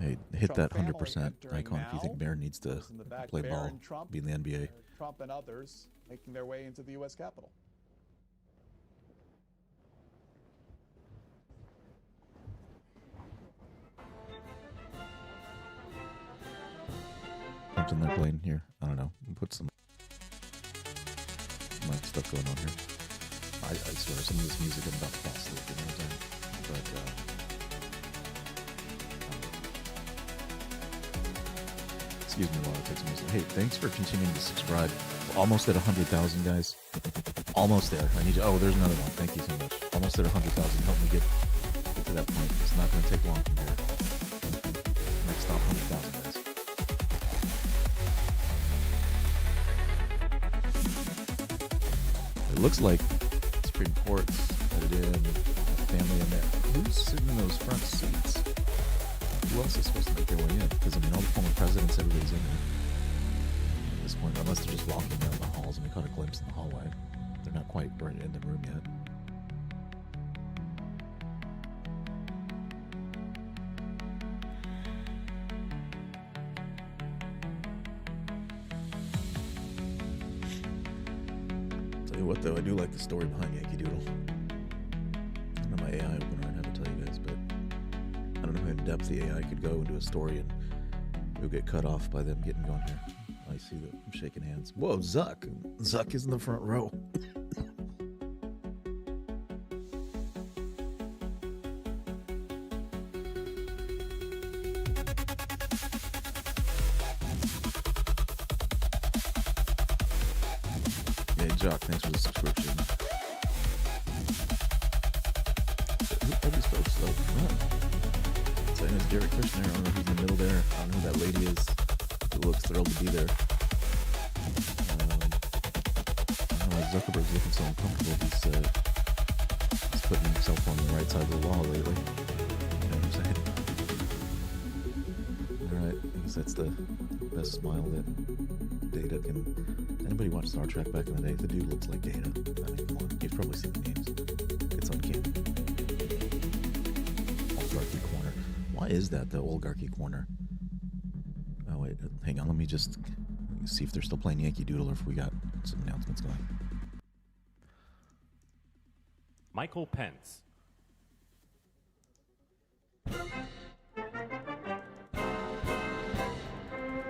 Hey, hit that 100% icon if you think Barron needs to play ball, be in the NBA. Trump and others making their way into the U.S. Capitol. Something they're playing here. I don't know. We'll put some mic stuff going on here. I swear, some of this music I'm about to fall asleep, you know what I'm saying? But, excuse me while I take some music. Hey, thanks for continuing to subscribe. We're almost at 100,000, guys. Almost there. I need you. Oh, there's another one. Thank you so much. Almost at 100,000. Help me get to that point. It's not going to take long from here. Next stop, 100,000, guys. It looks like Supreme Court's headed in, family in there. Who's sitting in those front seats? Who else is supposed to make their way in? Because, I mean, all the former presidents, everybody's in there at this point, unless they're just walking around the halls, and we caught a glimpse in the hallway. They're not quite burned in the room yet. Tell you what, though, I do like the story behind Yankee Doodle. I don't know my AI opener, I'd have to tell you guys, but I don't know how in depth the AI could go into a story and we'll get cut off by them getting going here. I see that I'm shaking hands. Whoa, Zuck! Zuck is in the front row. Hey, Jock, thanks for the subscription. Who are these folks, though? So I know it's Jared Kushner. I don't know who's in the middle there. I don't know who that lady is who looks thrilled to be there. I don't know why Zuckerberg's looking so uncomfortable. He's putting himself on the right side of the law lately. You know what I'm saying? Alright, I guess that's the best smile that Data can... Anybody watch Star Trek back in the day? The dude looks like Data. I mean, come on. You've probably seen the names. It's uncanny. Oligarchy Corner. Why is that, the Oligarchy Corner? Oh, wait. Hang on. Let me just see if they're still playing Yankee Doodle or if we got some announcements going. Michael Pence.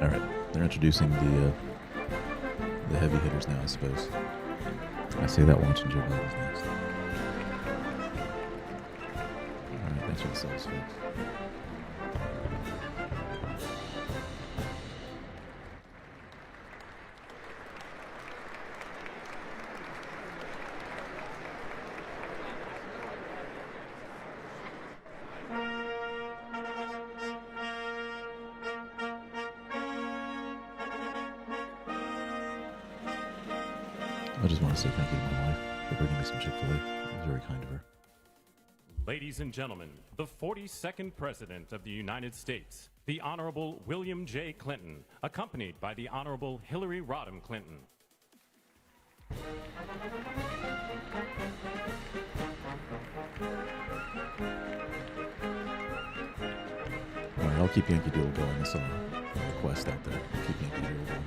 All right. They're introducing the heavy hitters now, I suppose. I say that watching Joe Biden's next. All right. Thanks for the subs, folks. I just want to say thank you to my wife for bringing me some Chick-fil-A. It was very kind of her. Ladies and gentlemen, the 42nd President of the United States, the Honorable William J. Clinton, accompanied by the Honorable Hillary Rodham Clinton. All right, I'll keep Yankee Doodle going. I saw a request out there. I'll keep Yankee Doodle going.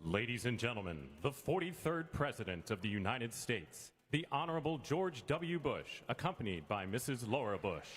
Ladies and gentlemen, the 43rd President of the United States, the Honorable George W. Bush, accompanied by Mrs. Laura Bush.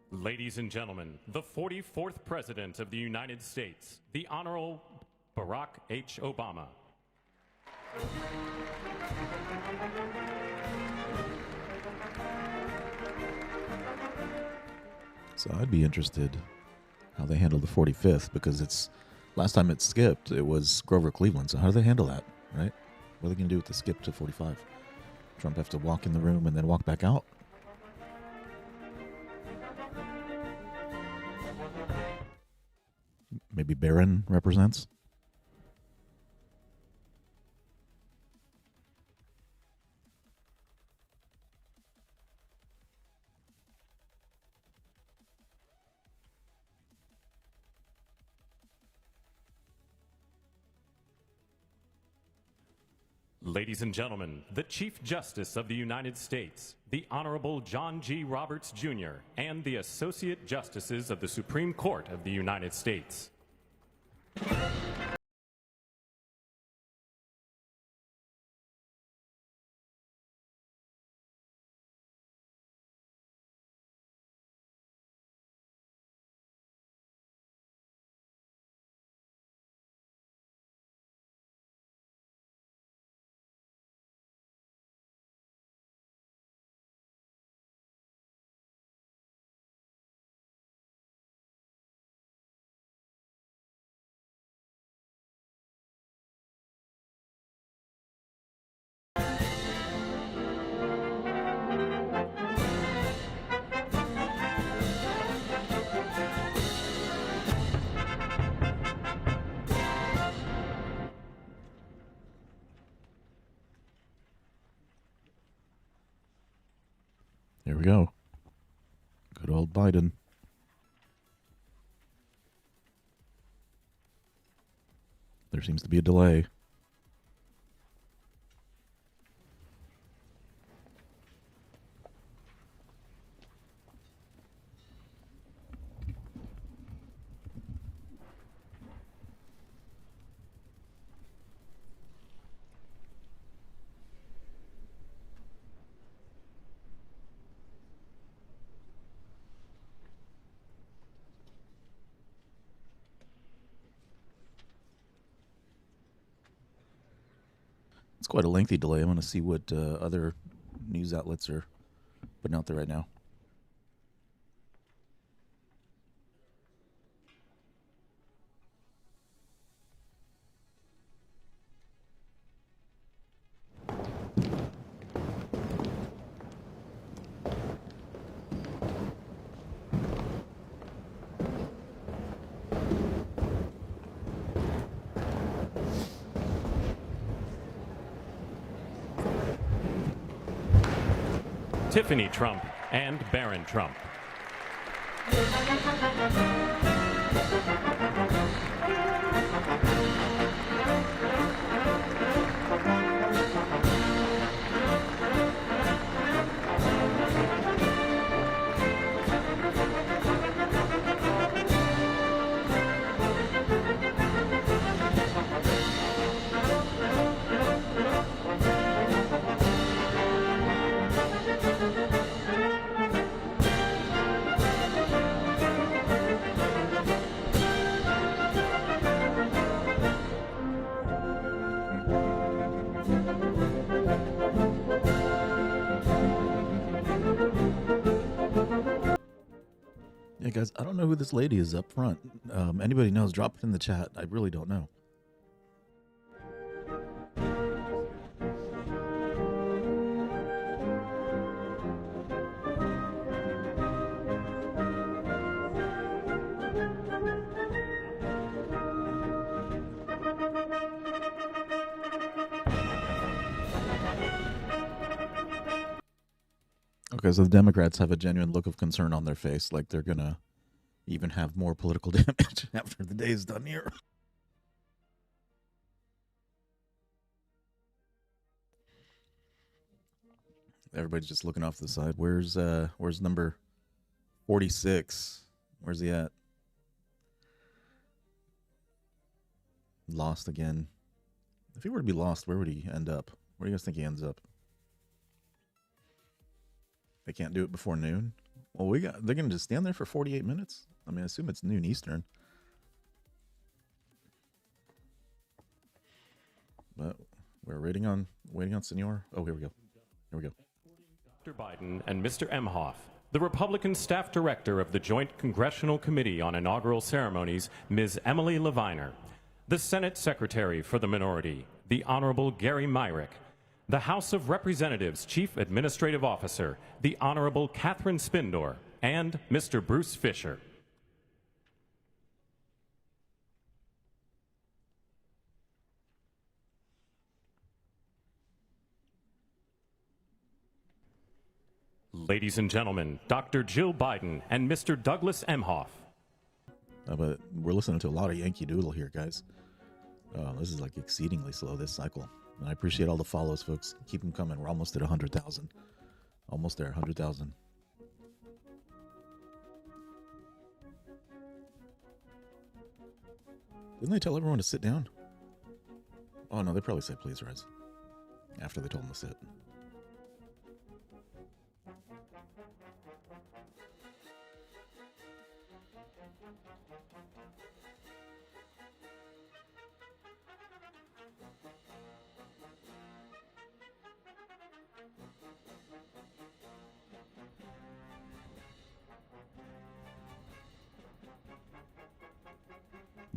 Ladies and gentlemen, the 44th President of the United States, the Honorable Barack H. Obama. So I'd be interested how they handle the 45th, because it's last time it skipped, it was Grover Cleveland. So how do they handle that, right? What are they going to do with the skip to 45? Trump have to walk in the room and then walk back out? Maybe Barron represents? Ladies and gentlemen, the Chief Justice of the United States, the Honorable John G. Roberts, Jr., and the Associate Justices of the Supreme Court of the United States. There we go. Good old Biden. There seems to be a delay. It's quite a lengthy delay. I'm going to see what other news outlets are putting out there right now. Tiffany Trump and Barron Trump. Yeah, guys, I don't know who this lady is up front. Anybody knows, drop it in the chat. I really don't know. Okay, so the Democrats have a genuine look of concern on their face, like they're going to even have more political damage after the day is done here. Everybody's just looking off to the side. Where's number 46? Where's he at? Lost again. If he were to be lost, where would he end up? Where do you guys think he ends up? They can't do it before noon? Well, they're going to just stand there for 48 minutes? I mean, I assume it's noon Eastern. But we're waiting on Senor. Oh, here we go. Here we go. Dr. Biden and Mr. Emhoff, the Republican staff director of the Joint Congressional Committee on Inaugural Ceremonies, Ms. Emily Leviner, the Senate Secretary for the Minority, the Honorable Gary Myrick, the House of Representatives Chief Administrative Officer, the Honorable Catherine Spindor, and Mr. Bruce Fisher. Ladies and gentlemen, Dr. Jill Biden and Mr. Douglas Emhoff. But we're listening to a lot of Yankee Doodle here, guys. This is like exceedingly slow this cycle. And I appreciate all the follows, folks. Keep them coming. We're almost at 100,000. Almost there, 100,000. Didn't they tell everyone to sit down? Oh, no, they probably said please rise after they told them to sit.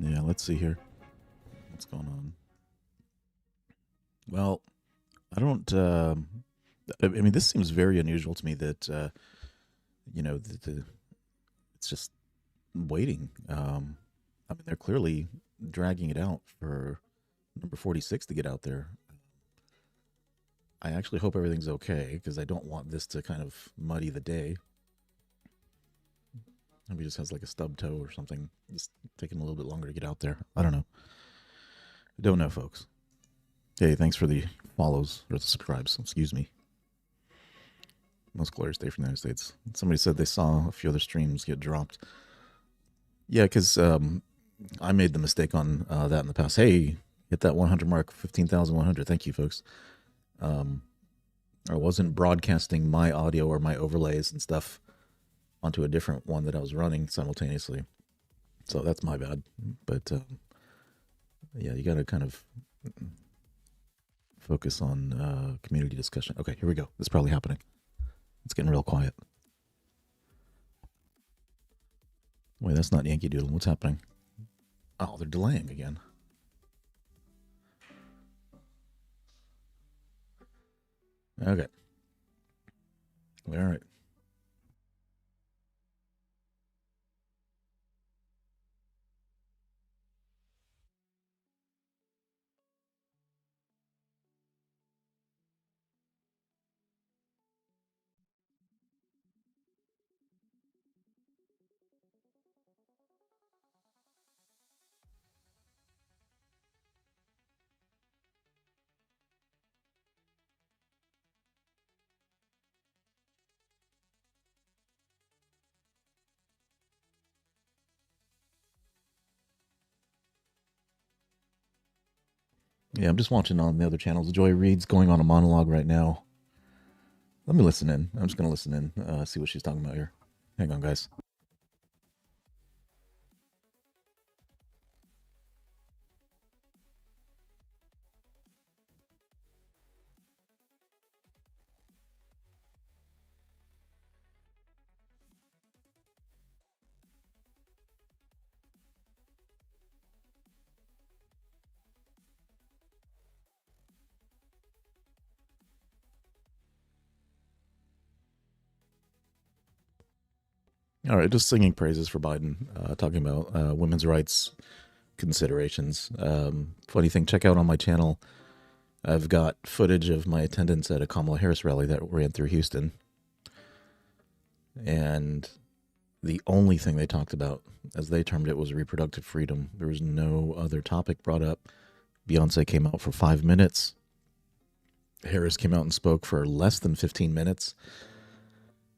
Yeah, let's see here. What's going on? Well, I don't... I mean, this seems very unusual to me that, you know, it's just waiting. I mean, they're clearly dragging it out for number 46 to get out there. I actually hope everything's okay, because I don't want this to kind of muddy the day. Maybe he just has like a stub toe or something. Just taking a little bit longer to get out there. I don't know. I don't know, folks. Hey, thanks for the follows or the subscribes. Excuse me. Most glorious day for the United States. Somebody said they saw a few other streams get dropped. Yeah, because I made the mistake on that in the past. Hey, hit that 100 mark, 15,100. Thank you, folks. I wasn't broadcasting my audio or my overlays and stuff onto a different one that I was running simultaneously. So that's my bad. But yeah, you got to kind of focus on community discussion. Okay, here we go. This is probably happening. It's getting real quiet. Wait, that's not Yankee Doodle. What's happening? Oh, they're delaying again. Okay. All right. Yeah, I'm just watching on the other channels. Joy Reid's going on a monologue right now. Let me listen in. I'm just going to listen in, see what she's talking about here. Hang on, guys. All right, just singing praises for Biden, talking about women's rights considerations. Funny thing, check out on my channel, I've got footage of my attendance at a Kamala Harris rally that ran through Houston. And the only thing they talked about, as they termed it, was reproductive freedom. There was no other topic brought up. Beyonce came out for 5 minutes. Harris came out and spoke for less than 15 minutes.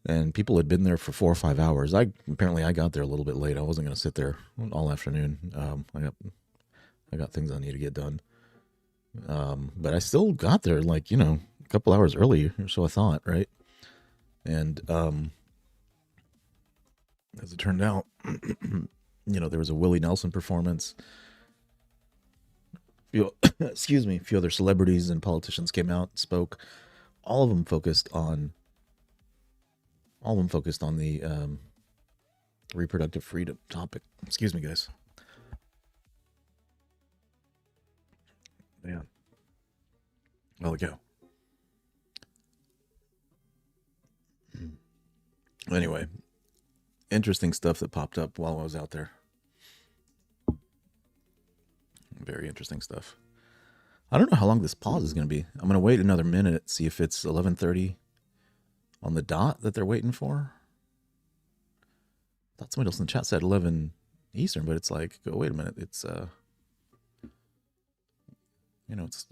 And people had been there for 4 or 5 hours. Apparently I got there a little bit late. I wasn't going to sit there all afternoon. I got things I need to get done. But I still got there a couple hours early, or so I thought, right? And as it turned out, there was a Willie Nelson performance. Excuse me, a few other celebrities and politicians came out and spoke. All of them focused on the reproductive freedom topic. Excuse me, guys. Man. Well, go. Anyway, interesting stuff that popped up while I was out there. Very interesting stuff. I don't know how long this pause is going to be. I'm going to wait another minute, see if it's 11:30 on the dot that they're waiting for. I thought somebody else in the chat said 11 Eastern, but it's like, oh, wait a minute. It's,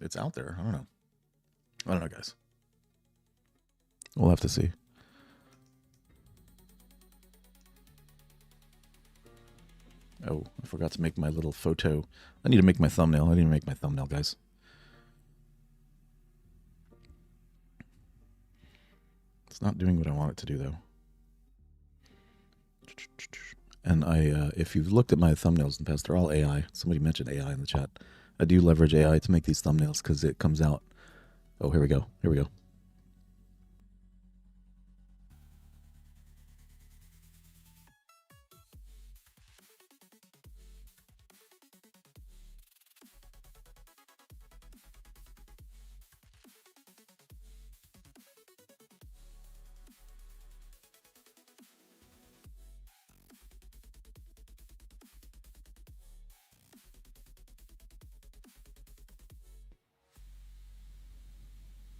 it's out there. I don't know, guys. We'll have to see. Oh, I forgot to make my little photo. I need to make my thumbnail. I didn't make my thumbnail, guys. It's not doing what I want it to do, though. And if you've looked at my thumbnails in the past, they're all AI. Somebody mentioned AI in the chat. I do leverage AI to make these thumbnails because it comes out. Oh, here we go. Here we go.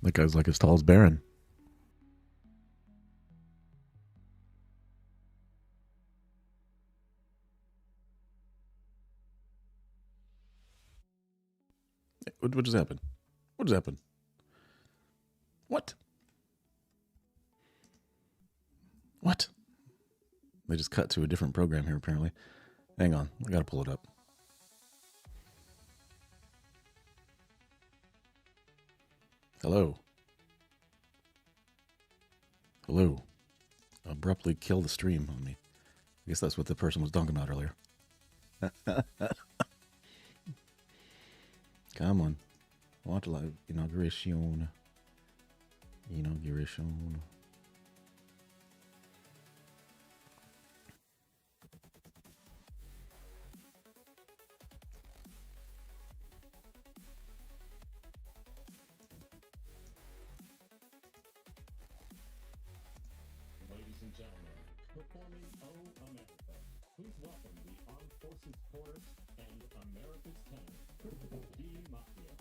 That guy's like as tall as Baron. What just happened? What just happened? What? What? They just cut to a different program here, apparently. Hang on. I gotta pull it up. Hello. Hello. Abruptly kill the stream on me. I guess that's what the person was talking about earlier. Come on. Watch live. Inauguration. Inauguration. Ladies and gentlemen, performing Oh America, please welcome the Armed Forces Chorus and America's tenor, D. Mafia.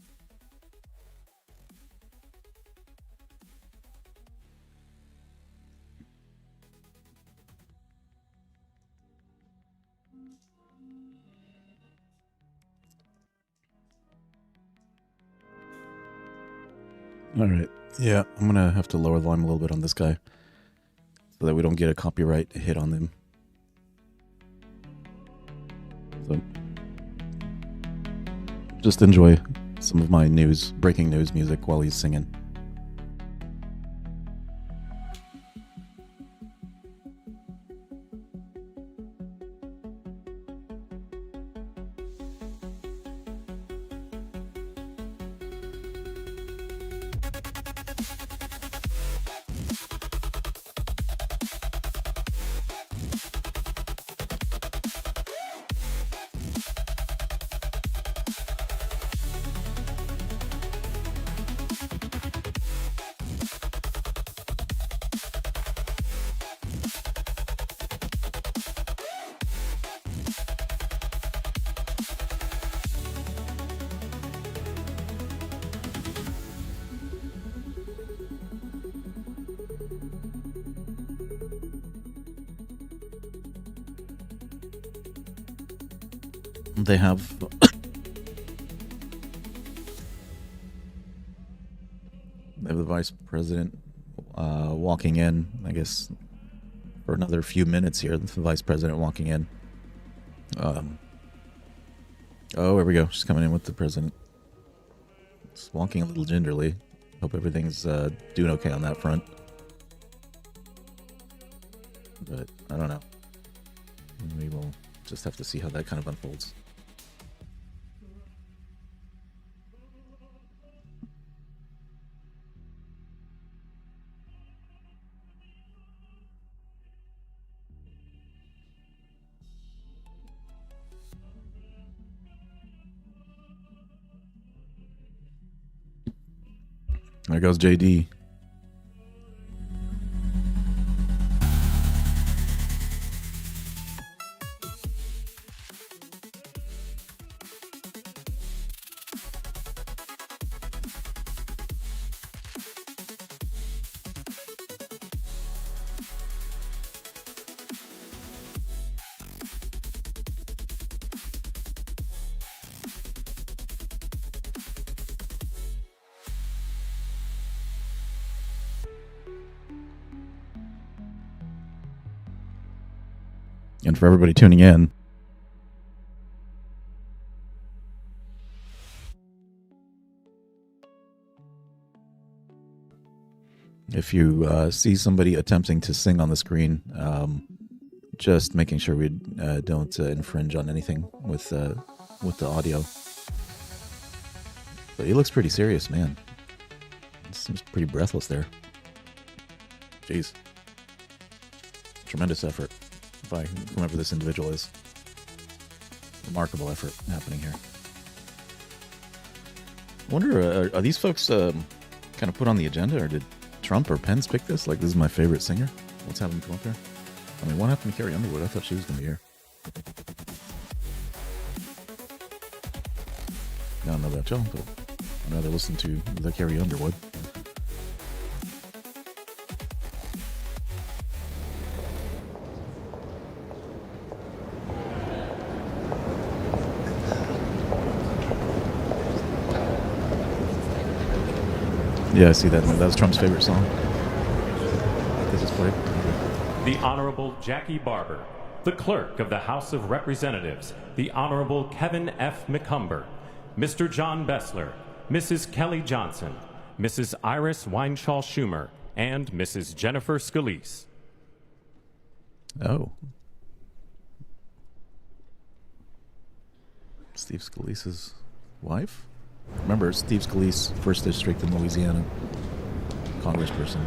All right. Yeah, I'm going to have to lower the volume a little bit on this guy so that we don't get a copyright hit on them. So just enjoy some of my breaking news music while he's singing. They have the vice president walking in, I guess, for another few minutes here. The vice president walking in. Oh, here we go. She's coming in with the president. Just walking a little gingerly. Hope everything's doing okay on that front. But I don't know. We will just have to see how that kind of unfolds. There goes JD. And for everybody tuning in, if you see somebody attempting to sing on the screen, just making sure we don't infringe on anything with the audio. But he looks pretty serious, man. Seems pretty breathless there. Jeez. Tremendous effort by whomever this individual is. Remarkable effort happening here. I wonder, are these folks kind of put on the agenda, or did Trump or Pence pick this? Like, this is my favorite singer. Let's have him come up here. I mean, what happened to Carrie Underwood? I thought she was going to be here. I don't know about y'all, but I'd rather listen to the Carrie Underwood. Yeah, I see that. That was Trump's favorite song. This is played. The Honorable Jackie Barber, the Clerk of the House of Representatives, the Honorable Kevin F. McCumber, Mr. John Bessler, Mrs. Kelly Johnson, Mrs. Iris Weinschall Schumer, and Mrs. Jennifer Scalise. Oh. Steve Scalise's wife? Remember, Steve Scalise, 1st District in Louisiana, congressperson.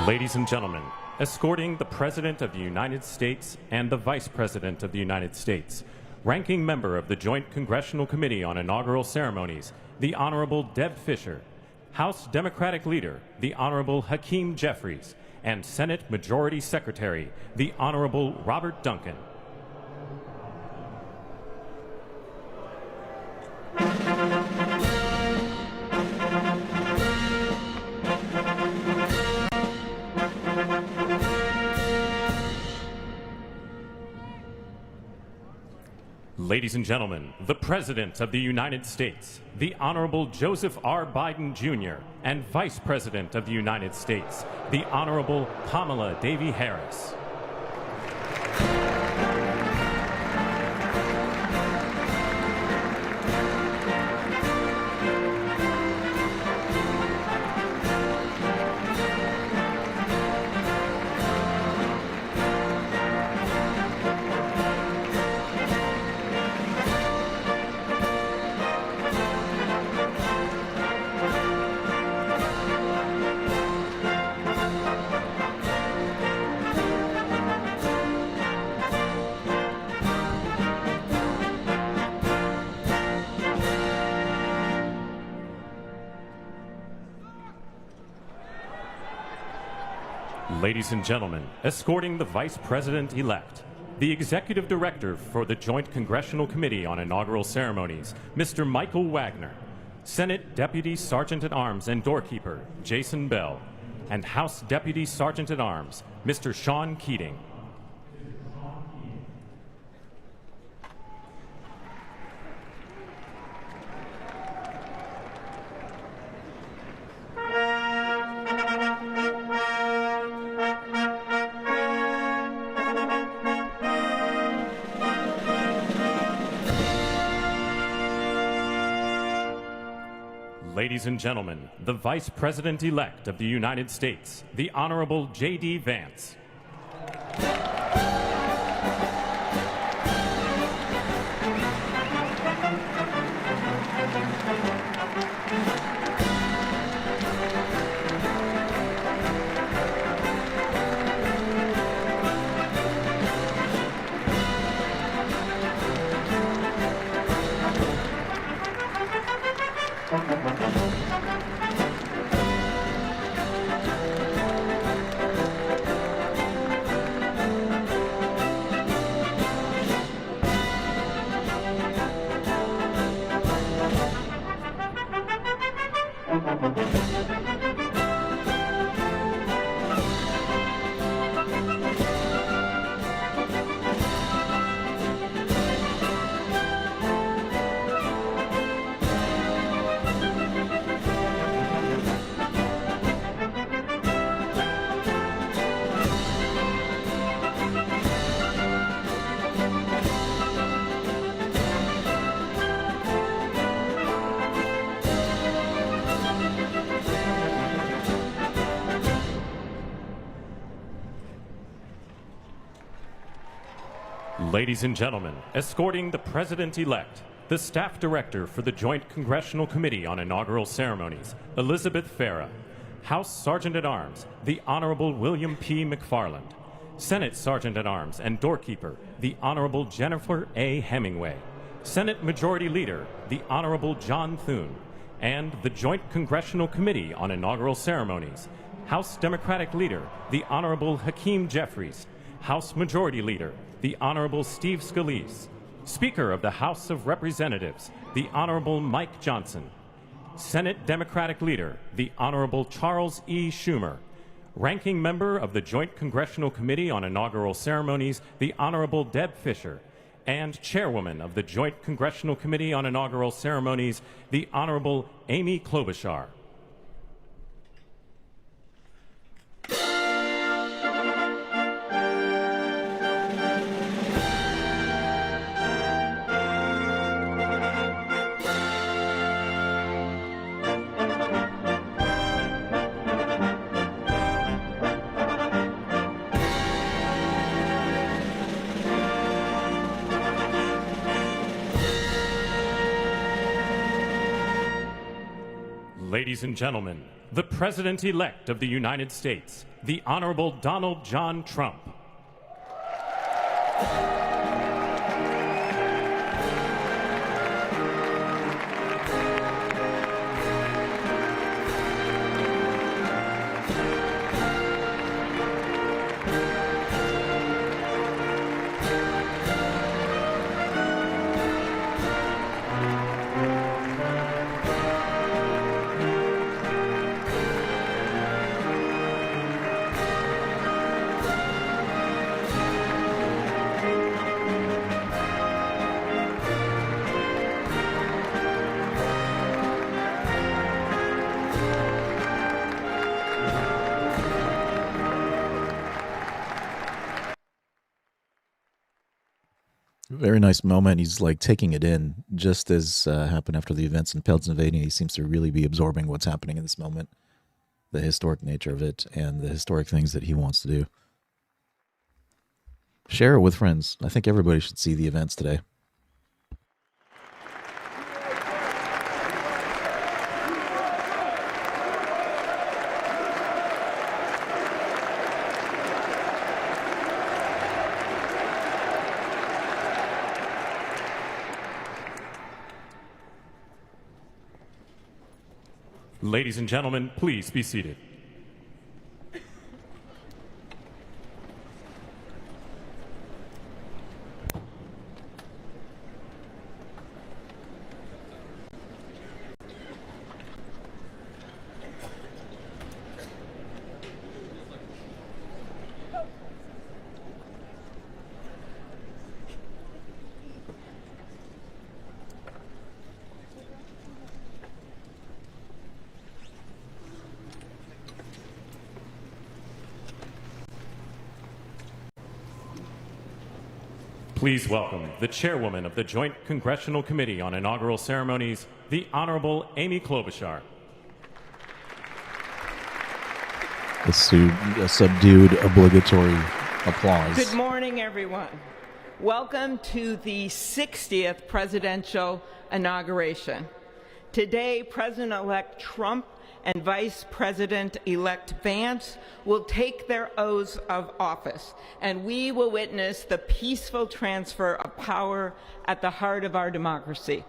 Ladies and gentlemen, escorting the President of the United States and the Vice President of the United States, ranking member of the Joint Congressional Committee on Inaugural Ceremonies, the Honorable Deb Fischer, House Democratic Leader, the Honorable Hakeem Jeffries, and Senate Majority Secretary, the Honorable Robert Duncan. Ladies and gentlemen, the President of the United States, the Honorable Joseph R. Biden, Jr., and Vice President of the United States, the Honorable Kamala Devi Harris. Ladies and gentlemen, escorting the Vice President-elect, the Executive Director for the Joint Congressional Committee on Inaugural Ceremonies, Mr. Michael Wagner, Senate Deputy Sergeant-at-Arms and Doorkeeper, Jason Bell, and House Deputy Sergeant-at-Arms, Mr. Sean Keating. Ladies and gentlemen, the Vice President-elect of the United States, the Honorable J.D. Vance. Ladies and gentlemen, escorting the President-elect, the Staff Director for the Joint Congressional Committee on Inaugural Ceremonies, Elizabeth Farah, House Sergeant-at-Arms, the Honorable William P. McFarland, Senate Sergeant-at-Arms and Doorkeeper, the Honorable Jennifer A. Hemingway, Senate Majority Leader, the Honorable John Thune, and the Joint Congressional Committee on Inaugural Ceremonies, House Democratic Leader, the Honorable Hakeem Jeffries, House Majority Leader, the Honorable Steve Scalise, Speaker of the House of Representatives, the Honorable Mike Johnson, Senate Democratic Leader, the Honorable Charles E. Schumer, Ranking Member of the Joint Congressional Committee on Inaugural Ceremonies, the Honorable Deb Fischer, and Chairwoman of the Joint Congressional Committee on Inaugural Ceremonies, the Honorable Amy Klobuchar. Ladies and gentlemen, the President-elect of the United States, the Honorable Donald John Trump. Very nice moment. He's like taking it in, just as happened after the events in Pennsylvania. He seems to really be absorbing what's happening in this moment, the historic nature of it, and the historic things that he wants to do. Share it with friends. I think everybody should see the events today. Ladies and gentlemen, please be seated. Please welcome the chairwoman of the Joint Congressional Committee on Inaugural Ceremonies, the Honorable Amy Klobuchar. A subdued, obligatory applause. Good morning, everyone. Welcome to the 60th presidential inauguration. Today, President-elect Trump and Vice President-elect Vance will take their oaths of office, and we will witness the peaceful transfer of power at the heart of our democracy.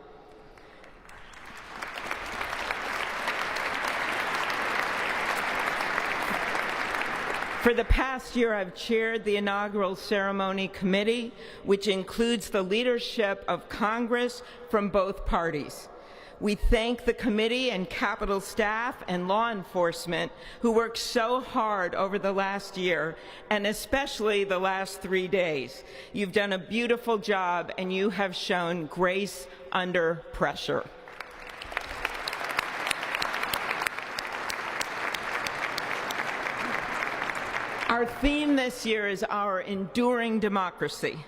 For the past year, I've chaired the Inaugural Ceremony Committee, which includes the leadership of Congress from both parties. We thank the committee and Capitol staff and law enforcement who worked so hard over the last year, and especially the last 3 days. You've done a beautiful job, and you have shown grace under pressure. Our theme this year is our enduring democracy.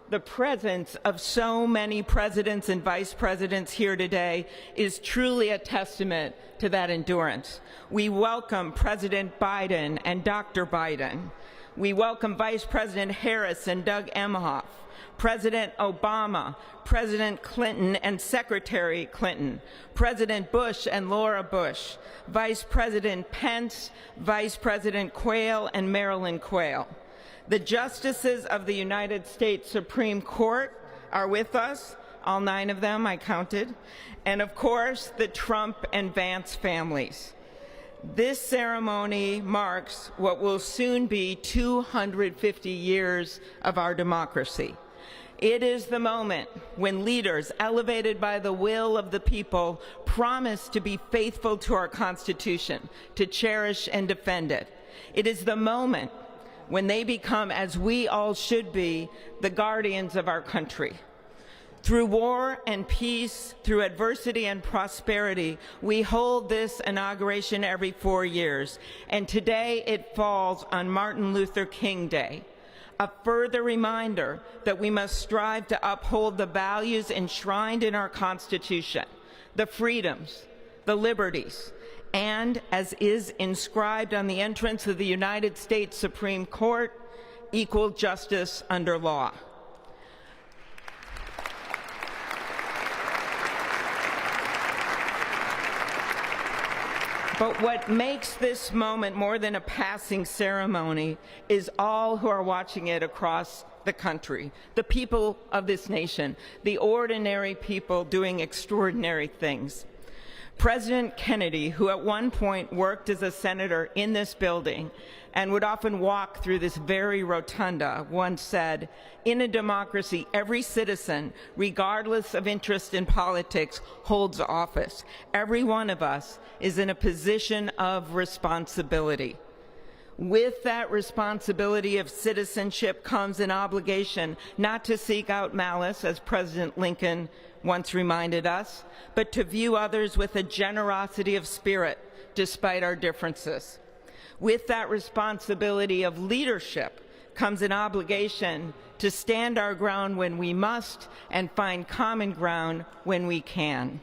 The presence of so many presidents and vice presidents here today is truly a testament to that endurance. We welcome President Biden and Dr. Biden. We welcome Vice President Harris and Doug Emhoff, President Obama, President Clinton and Secretary Clinton, President Bush and Laura Bush, Vice President Pence, Vice President Quayle and Marilyn Quayle. The Justices of the United States Supreme Court are with us, all 9 of them I counted, and of course the Trump and Vance families. This ceremony marks what will soon be 250 years of our democracy. It is the moment when leaders elevated by the will of the people promise to be faithful to our Constitution, to cherish and defend it. It is the moment when they become, as we all should be, the guardians of our country. Through war and peace, through adversity and prosperity, we hold this inauguration every 4 years, and today it falls on Martin Luther King Day, a further reminder that we must strive to uphold the values enshrined in our Constitution, the freedoms, the liberties, and, as is inscribed on the entrance of the United States Supreme Court, equal justice under law. But what makes this moment more than a passing ceremony is all who are watching it across the country, the people of this nation, the ordinary people doing extraordinary things. President Kennedy, who at one point worked as a senator in this building and would often walk through this very rotunda, once said, "In a democracy, every citizen, regardless of interest in politics, holds office. Every one of us is in a position of responsibility." With that responsibility of citizenship comes an obligation not to seek out malice, as President Lincoln once reminded us, but to view others with a generosity of spirit despite our differences. With that responsibility of leadership comes an obligation to stand our ground when we must and find common ground when we can.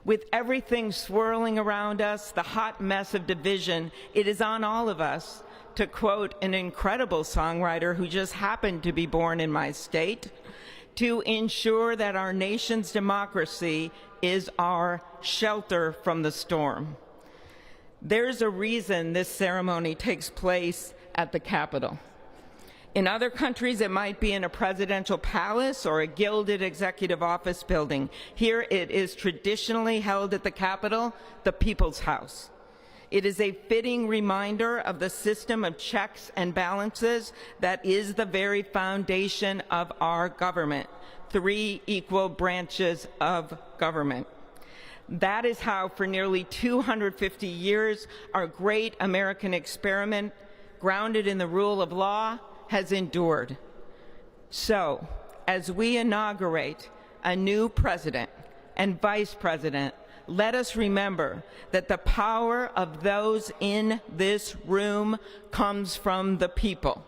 With everything swirling around us, the hot mess of division, it is on all of us, to quote an incredible songwriter who just happened to be born in my state, to ensure that our nation's democracy is our shelter from the storm. There's a reason this ceremony takes place at the Capitol. In other countries, it might be in a presidential palace or a gilded executive office building. Here it is traditionally held at the Capitol, the People's House. It is a fitting reminder of the system of checks and balances that is the very foundation of our government, 3 equal branches of government. That is how, for nearly 250 years, our great American experiment, grounded in the rule of law, has endured. So, as we inaugurate a new president and vice president, let us remember that the power of those in this room comes from the people.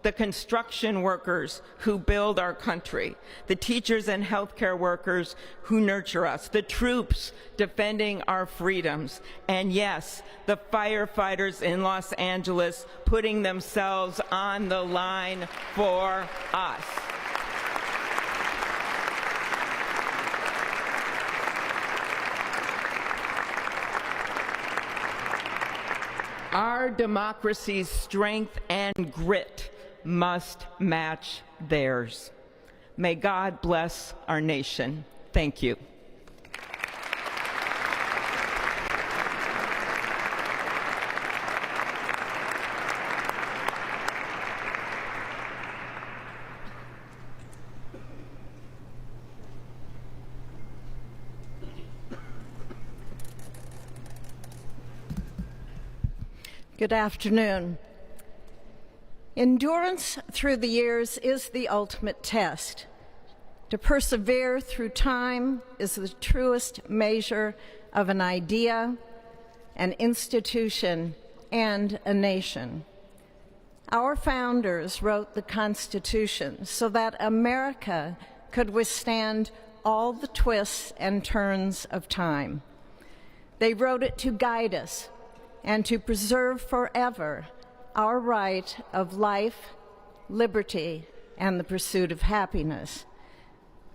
The construction workers who build our country, the teachers and healthcare workers who nurture us, the troops defending our freedoms, and yes, the firefighters in Los Angeles putting themselves on the line for us. Our democracy's strength and grit must match theirs. May God bless our nation. Thank you. Good afternoon. Endurance through the years is the ultimate test. To persevere through time is the truest measure of an idea, an institution, and a nation. Our founders wrote the Constitution so that America could withstand all the twists and turns of time. They wrote it to guide us and to preserve forever our right of life, liberty, and the pursuit of happiness.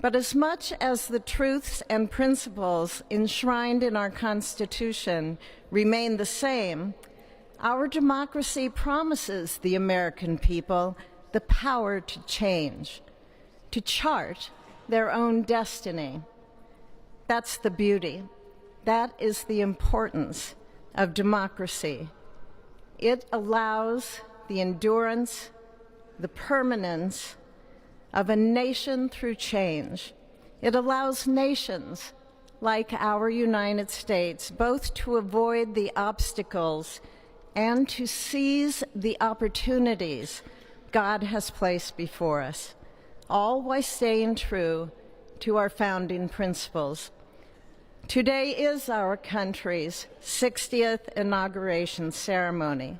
But as much as the truths and principles enshrined in our Constitution remain the same, our democracy promises the American people the power to change, to chart their own destiny. That's the beauty. That is the importance of democracy. It allows the endurance, the permanence of a nation through change. It allows nations like our United States both to avoid the obstacles and to seize the opportunities God has placed before us, all while staying true to our founding principles. Today is our country's 60th inauguration ceremony.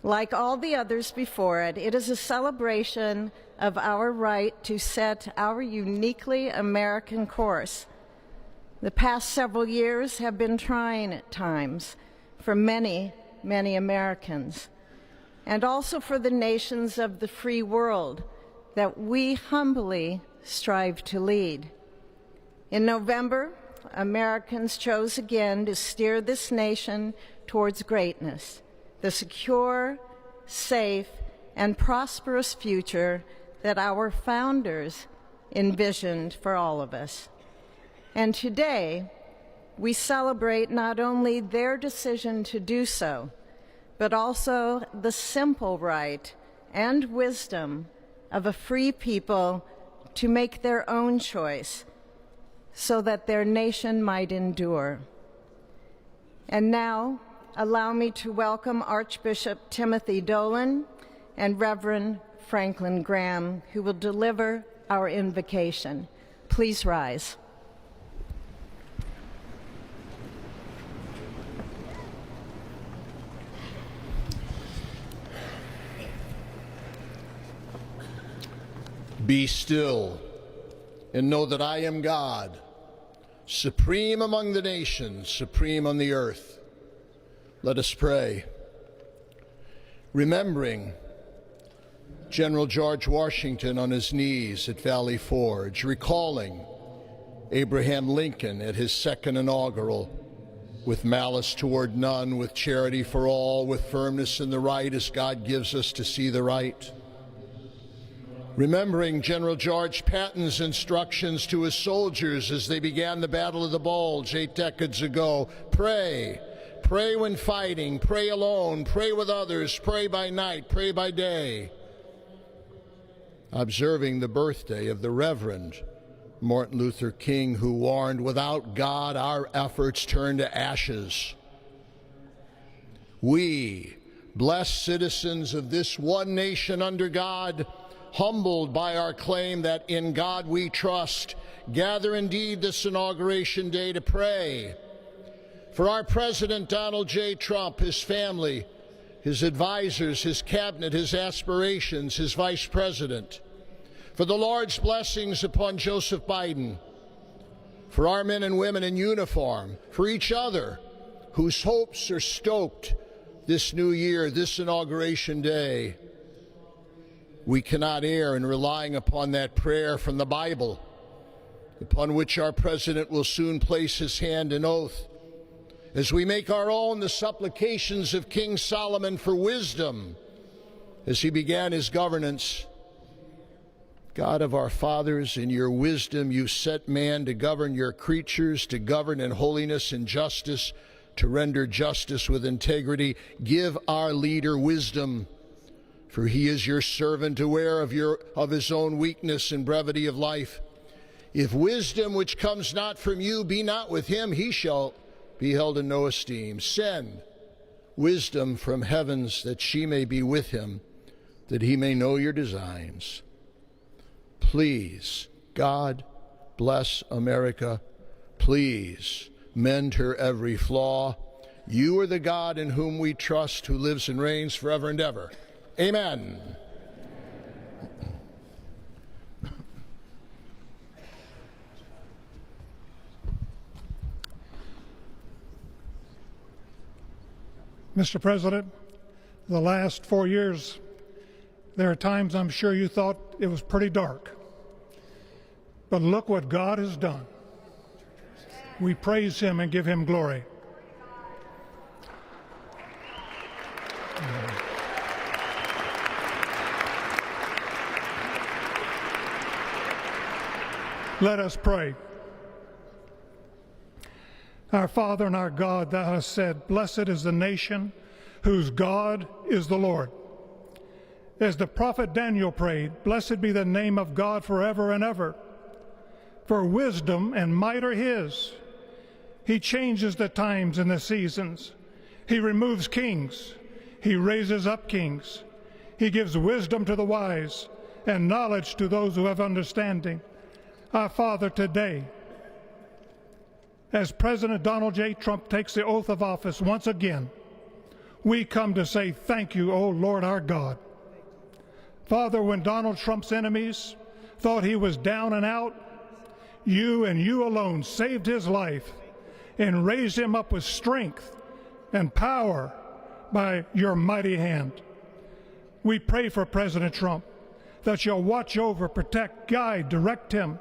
Like all the others before it, it is a celebration of our right to set our uniquely American course. The past several years have been trying at times for many, many Americans, and also for the nations of the free world that we humbly strive to lead. In November, Americans chose again to steer this nation towards greatness, the secure, safe, and prosperous future that our founders envisioned for all of us. And today, we celebrate not only their decision to do so, but also the simple right and wisdom of a free people to make their own choice so that their nation might endure. And now, allow me to welcome Archbishop Timothy Dolan and Reverend Franklin Graham, who will deliver our invocation. Please rise. Be still and know that I am God, supreme among the nations, supreme on the earth. Let us pray. Remembering General George Washington on his knees at Valley Forge, recalling Abraham Lincoln at his second inaugural, with malice toward none, with charity for all, with firmness in the right as God gives us to see the right. Remembering General George Patton's instructions to his soldiers as they began the Battle of the Bulge 8 decades ago. Pray. Pray when fighting. Pray alone. Pray with others. Pray by night. Pray by day. Observing the birthday of the Reverend Martin Luther King, who warned, without God, our efforts turn to ashes. We, blessed citizens of this one nation under God, humbled by our claim that in God we trust, gather indeed this Inauguration Day to pray for our President Donald J. Trump, his family, his advisors, his cabinet, his aspirations, his vice president, for the Lord's blessings upon Joseph Biden, for our men and women in uniform, for each other whose hopes are stoked this new year, this Inauguration Day. We cannot err in relying upon that prayer from the Bible, upon which our president will soon place his hand in oath, as we make our own the supplications of King Solomon for wisdom as he began his governance. God of our fathers, in your wisdom you set man to govern your creatures, to govern in holiness and justice, to render justice with integrity. Give our leader wisdom, for he is your servant, aware of his own weakness and brevity of life. If wisdom which comes not from you be not with him, he shall be held in no esteem. Send wisdom from heavens that she may be with him, that he may know your designs. Please, God, bless America. Please, mend her every flaw. You are the God in whom we trust, who lives and reigns forever and ever. Amen. Mr. President, the last 4 years, there are times I'm sure you thought it was pretty dark. But look what God has done. We praise him and give him glory. Let us pray. Our Father and our God, thou hast said, blessed is the nation whose God is the Lord. As the prophet Daniel prayed, blessed be the name of God forever and ever. For wisdom and might are his. He changes the times and the seasons. He removes kings. He raises up kings. He gives wisdom to the wise and knowledge to those who have understanding. Our Father, today, as President Donald J. Trump takes the oath of office once again, we come to say thank you, O Lord our God. Father, when Donald Trump's enemies thought he was down and out, you and you alone saved his life and raised him up with strength and power by your mighty hand. We pray for President Trump that you'll watch over, protect, guide, direct him.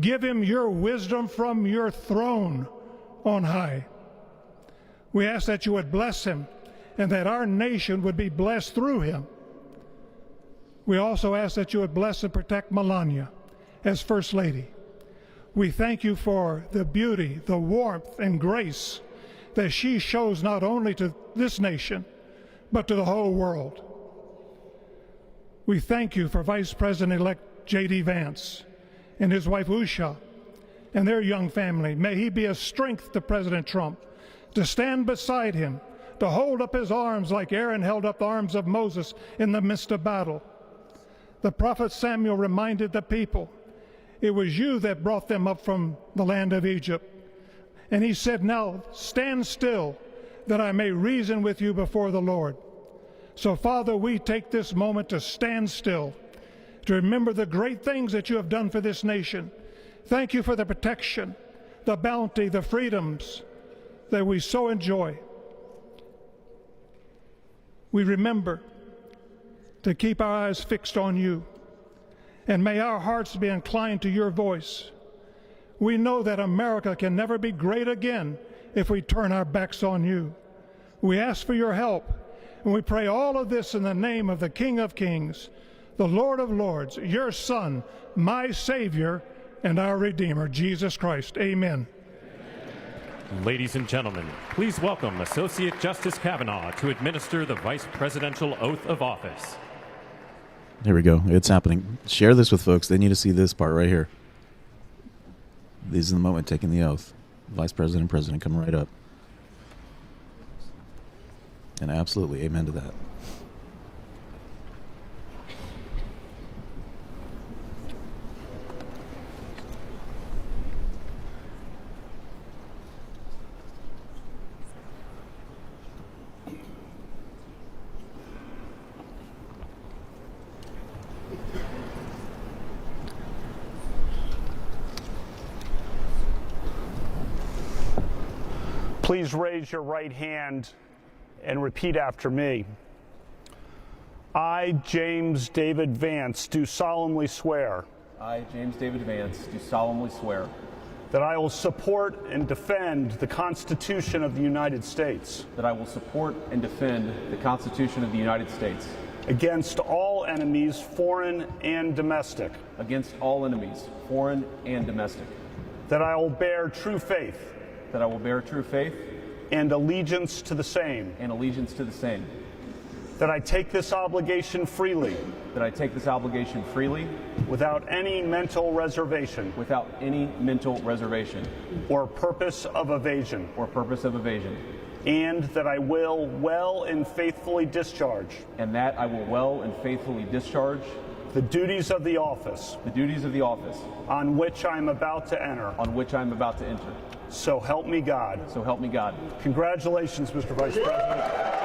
Give him your wisdom from your throne on high. We ask that you would bless him and that our nation would be blessed through him. We also ask that you would bless and protect Melania as First Lady. We thank you for the beauty, the warmth, and grace that she shows not only to this nation, but to the whole world. We thank you for Vice President-elect J.D. Vance and his wife Usha and their young family. May he be a strength to President Trump, to stand beside him, to hold up his arms like Aaron held up the arms of Moses in the midst of battle. The prophet Samuel reminded the people, it was you that brought them up from the land of Egypt. And he said, now stand still that I may reason with you before the Lord. So, Father, we take this moment to stand still, to remember the great things that you have done for this nation. Thank you for the protection, the bounty, the freedoms that we so enjoy. We remember to keep our eyes fixed on you, and may our hearts be inclined to your voice. We know that America can never be great again if we turn our backs on you. We ask for your help, and we pray all of this in the name of the King of Kings, the Lord of Lords, your Son, my Savior, and our Redeemer, Jesus Christ. Amen. Ladies and gentlemen, please welcome Associate Justice Kavanaugh to administer the Vice Presidential Oath of Office. Here we go. It's happening. Share this with folks. They need to see this part right here. This is the moment taking the oath. Vice President and President come right up. And absolutely, amen to that. Please raise your right hand and repeat after me. I, James David Vance, do solemnly swear. I, James David Vance, do solemnly swear. That I will support and defend the Constitution of the United States. That I will support and defend the Constitution of the United States. Against all enemies, foreign and domestic. Against all enemies, foreign and domestic. That I will bear true faith. That I will bear true faith. And allegiance to the same. And allegiance to the same. That I take this obligation freely. That I take this obligation freely. Without any mental reservation. Without any mental reservation. Or purpose of evasion. Or purpose of evasion. And that I will well and faithfully discharge. And that I will well and faithfully discharge. The duties of the office. The duties of the office. On which I am about to enter. On which I am about to enter. So help me God. So help me God. Congratulations, Mr. Vice President.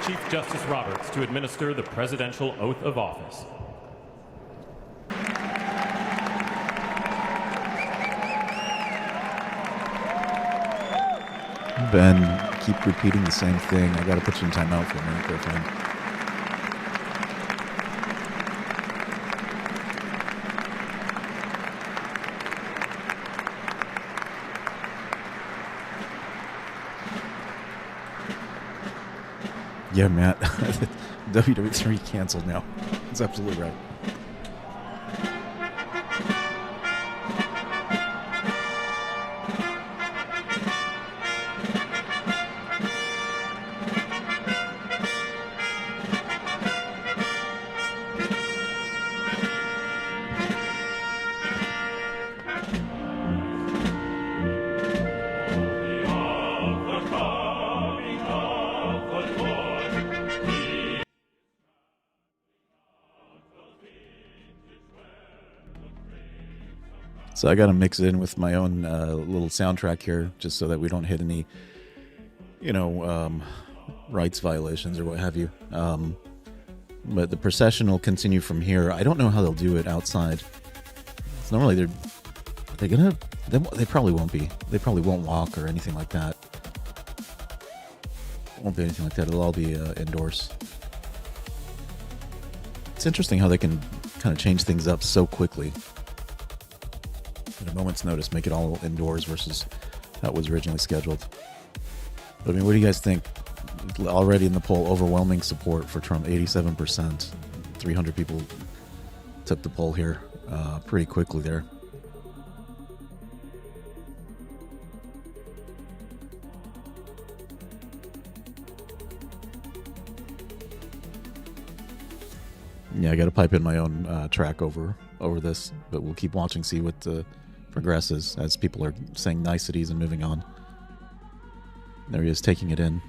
Chief Justice Roberts to administer the presidential oath of office. Ben, keep repeating the same thing. I gotta put you in timeout for a minute, girlfriend. Yeah, Matt. WWE canceled now. That's absolutely right. So I got to mix it in with my own little soundtrack here, just so that we don't hit any, rights violations or what have you. But the procession will continue from here. I don't know how they'll do it outside. It's normally they probably won't be. They probably won't walk or anything like that. Won't be anything like that. It'll all be indoors. It's interesting how they can kind of change things up so quickly. At a moment's notice, make it all indoors versus how it was originally scheduled. But I mean, what do you guys think? Already in the poll, overwhelming support for Trump, 87%. 300 people took the poll here pretty quickly there. Yeah, I got to pipe in my own track over this, but we'll keep watching, see what progresses as people are saying niceties and moving on. There he is, taking it in.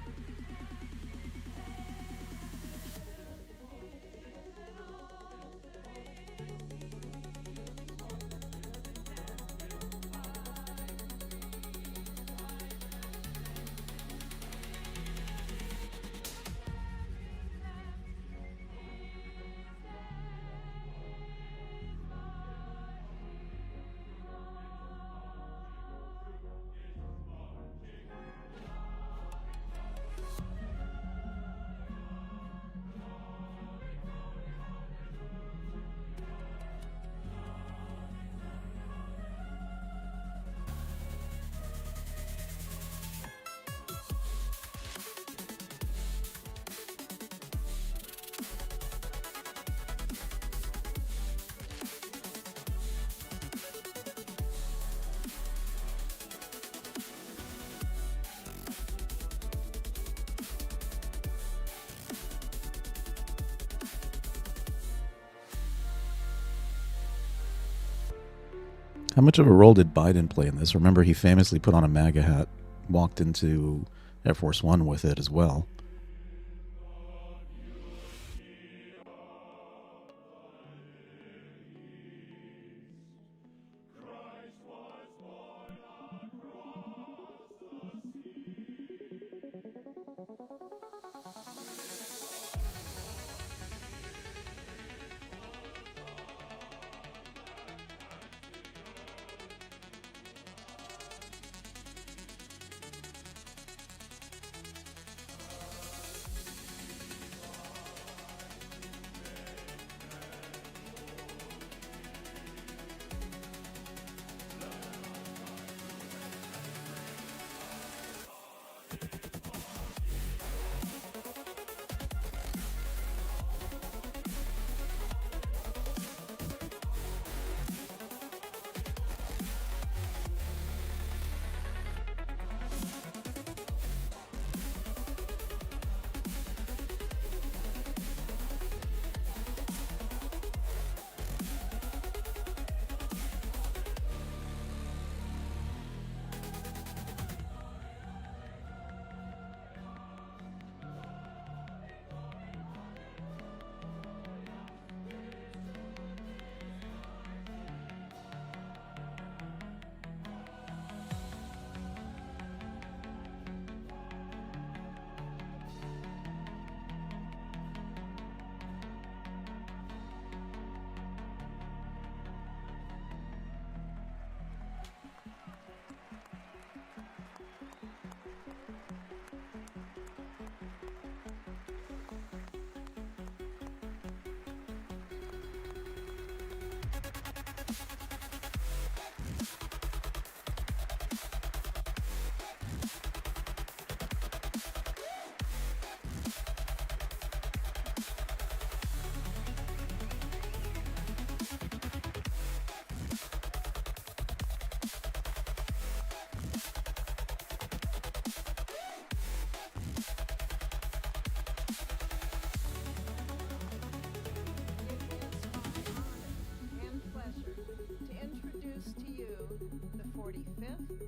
How much of a role did Biden play in this? Remember, he famously put on a MAGA hat, walked into Air Force One with it as well.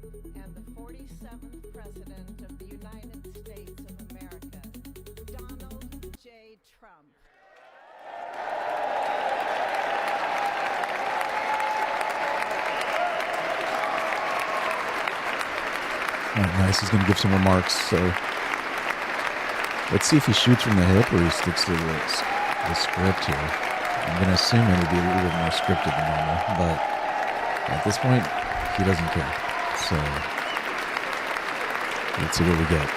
and the 47th President of the United States of America, Donald J. Trump. All right, nice. He's going to give some remarks. So let's see if he shoots from the hip or he sticks to the script here. I'm going to assume it'll be a little bit more scripted than normal, but at this point, he doesn't care. So let's see what we get.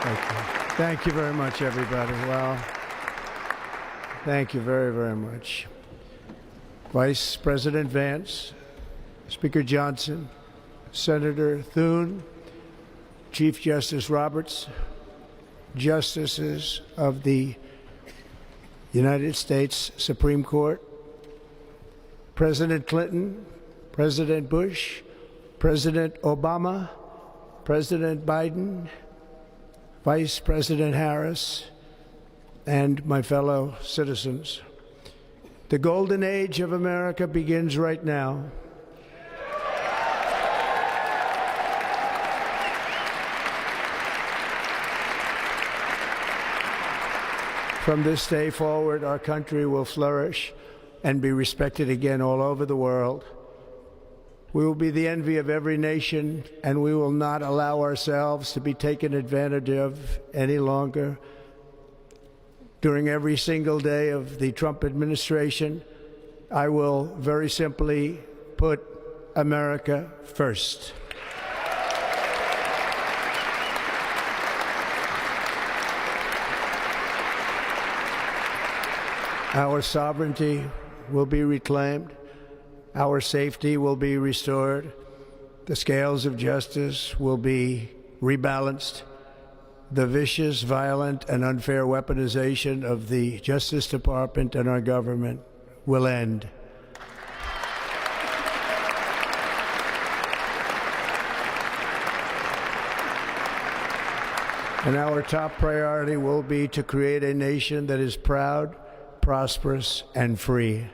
Okay. Thank you very much, everybody. Well, thank you very, very much. Vice President Vance, Speaker Johnson, Senator Thune, Chief Justice Roberts, Justices of the United States Supreme Court, President Clinton, President Bush, President Obama, President Biden, Vice President Harris, and my fellow citizens. The golden age of America begins right now. From this day forward, our country will flourish and be respected again all over the world. We will be the envy of every nation, and we will not allow ourselves to be taken advantage of any longer. During every single day of the Trump administration, I will very simply put America first. Our sovereignty will be reclaimed. Our safety will be restored. The scales of justice will be rebalanced. The vicious, violent, and unfair weaponization of the Justice Department and our government will end. And our top priority will be to create a nation that is proud, prosperous, and free.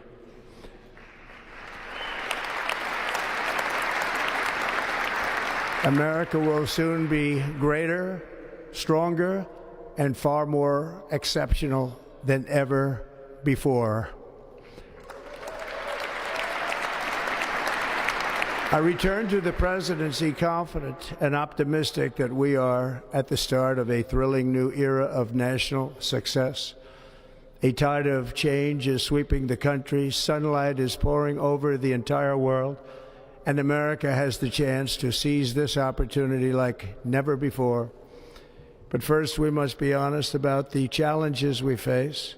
America will soon be greater, stronger, and far more exceptional than ever before. I return to the presidency confident and optimistic that we are at the start of a thrilling new era of national success. A tide of change is sweeping the country, sunlight is pouring over the entire world, and America has the chance to seize this opportunity like never before. But first, we must be honest about the challenges we face.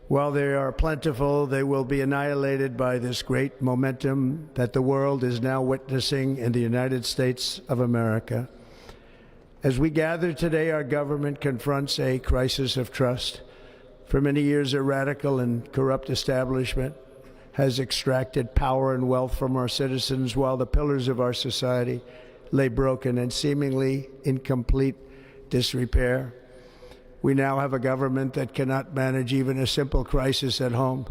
While they are plentiful, they will be annihilated by this great momentum that the world is now witnessing in the United States of America. As we gather today, our government confronts a crisis of trust. For many years, a radical and corrupt establishment has extracted power and wealth from our citizens while the pillars of our society lay broken and seemingly in complete disrepair. We now have a government that cannot manage even a simple crisis at home,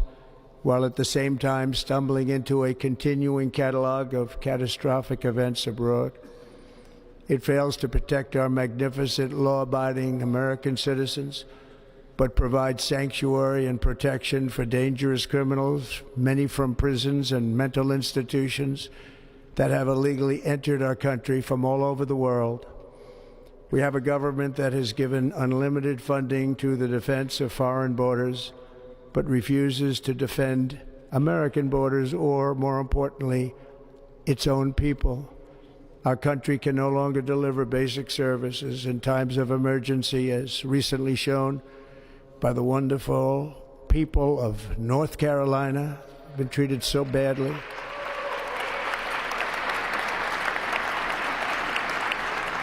while at the same time stumbling into a continuing catalog of catastrophic events abroad. It fails to protect our magnificent, law-abiding American citizens, but provides sanctuary and protection for dangerous criminals, many from prisons and mental institutions that have illegally entered our country from all over the world. We have a government that has given unlimited funding to the defense of foreign borders, but refuses to defend American borders or, more importantly, its own people. Our country can no longer deliver basic services in times of emergency, as recently shown by the wonderful people of North Carolina, been treated so badly.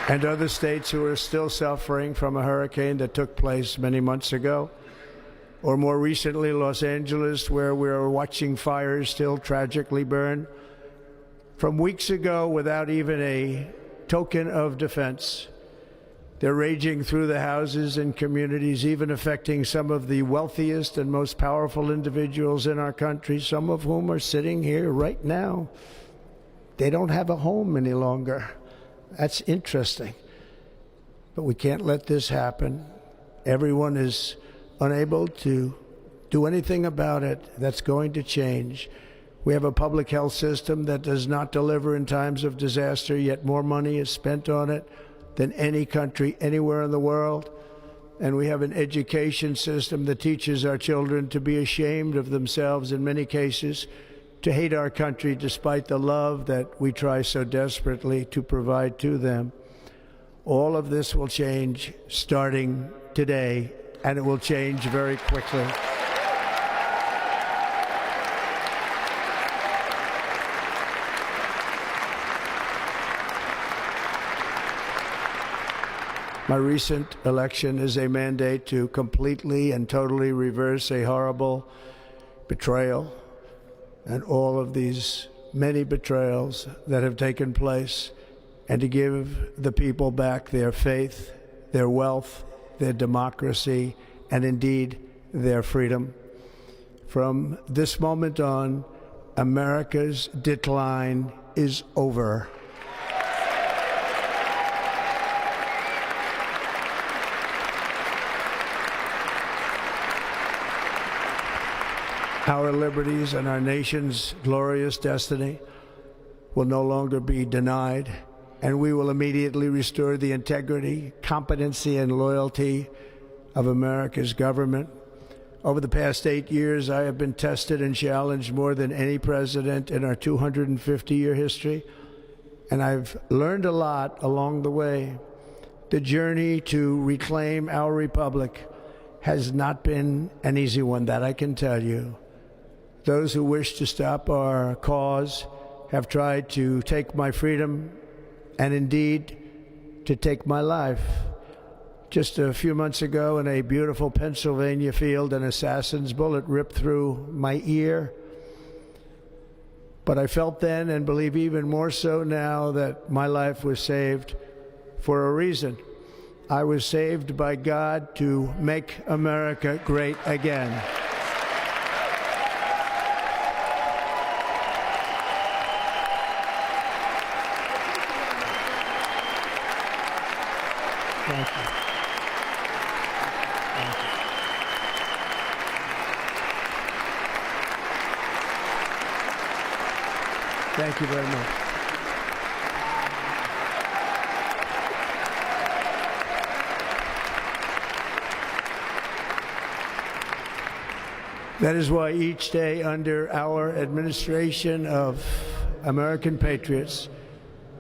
And other states who are still suffering from a hurricane that took place many months ago. Or more recently, Los Angeles, where we are watching fires still tragically burn. From weeks ago, without even a token of defense, They're raging through the houses and communities, even affecting some of the wealthiest and most powerful individuals in our country, some of whom are sitting here right now. They don't have a home any longer. That's interesting. But we can't let this happen. Everyone is unable to do anything about it. That's going to change. We have a public health system that does not deliver in times of disaster, yet more money is spent on it than any country anywhere in the world. And we have an education system that teaches our children to be ashamed of themselves in many cases, to hate our country despite the love that we try so desperately to provide to them. All of this will change starting today, and it will change very quickly. My recent election is a mandate to completely and totally reverse a horrible betrayal and all of these many betrayals that have taken place, and to give the people back their faith, their wealth, their democracy, and indeed their freedom. From this moment on, America's decline is over. Our liberties and our nation's glorious destiny will no longer be denied, and we will immediately restore the integrity, competency, and loyalty of America's government. Over the past 8 years, I have been tested and challenged more than any president in our 250-year history, and I've learned a lot along the way. The journey to reclaim our republic has not been an easy one, that I can tell you. Those who wish to stop our cause have tried to take my freedom and indeed to take my life. Just a few months ago in a beautiful Pennsylvania field, an assassin's bullet ripped through my ear. But I felt then, and believe even more so now, that my life was saved for a reason. I was saved by God to make America great again. Thank you. Thank you. Thank you very much. That is why each day under our administration of American patriots,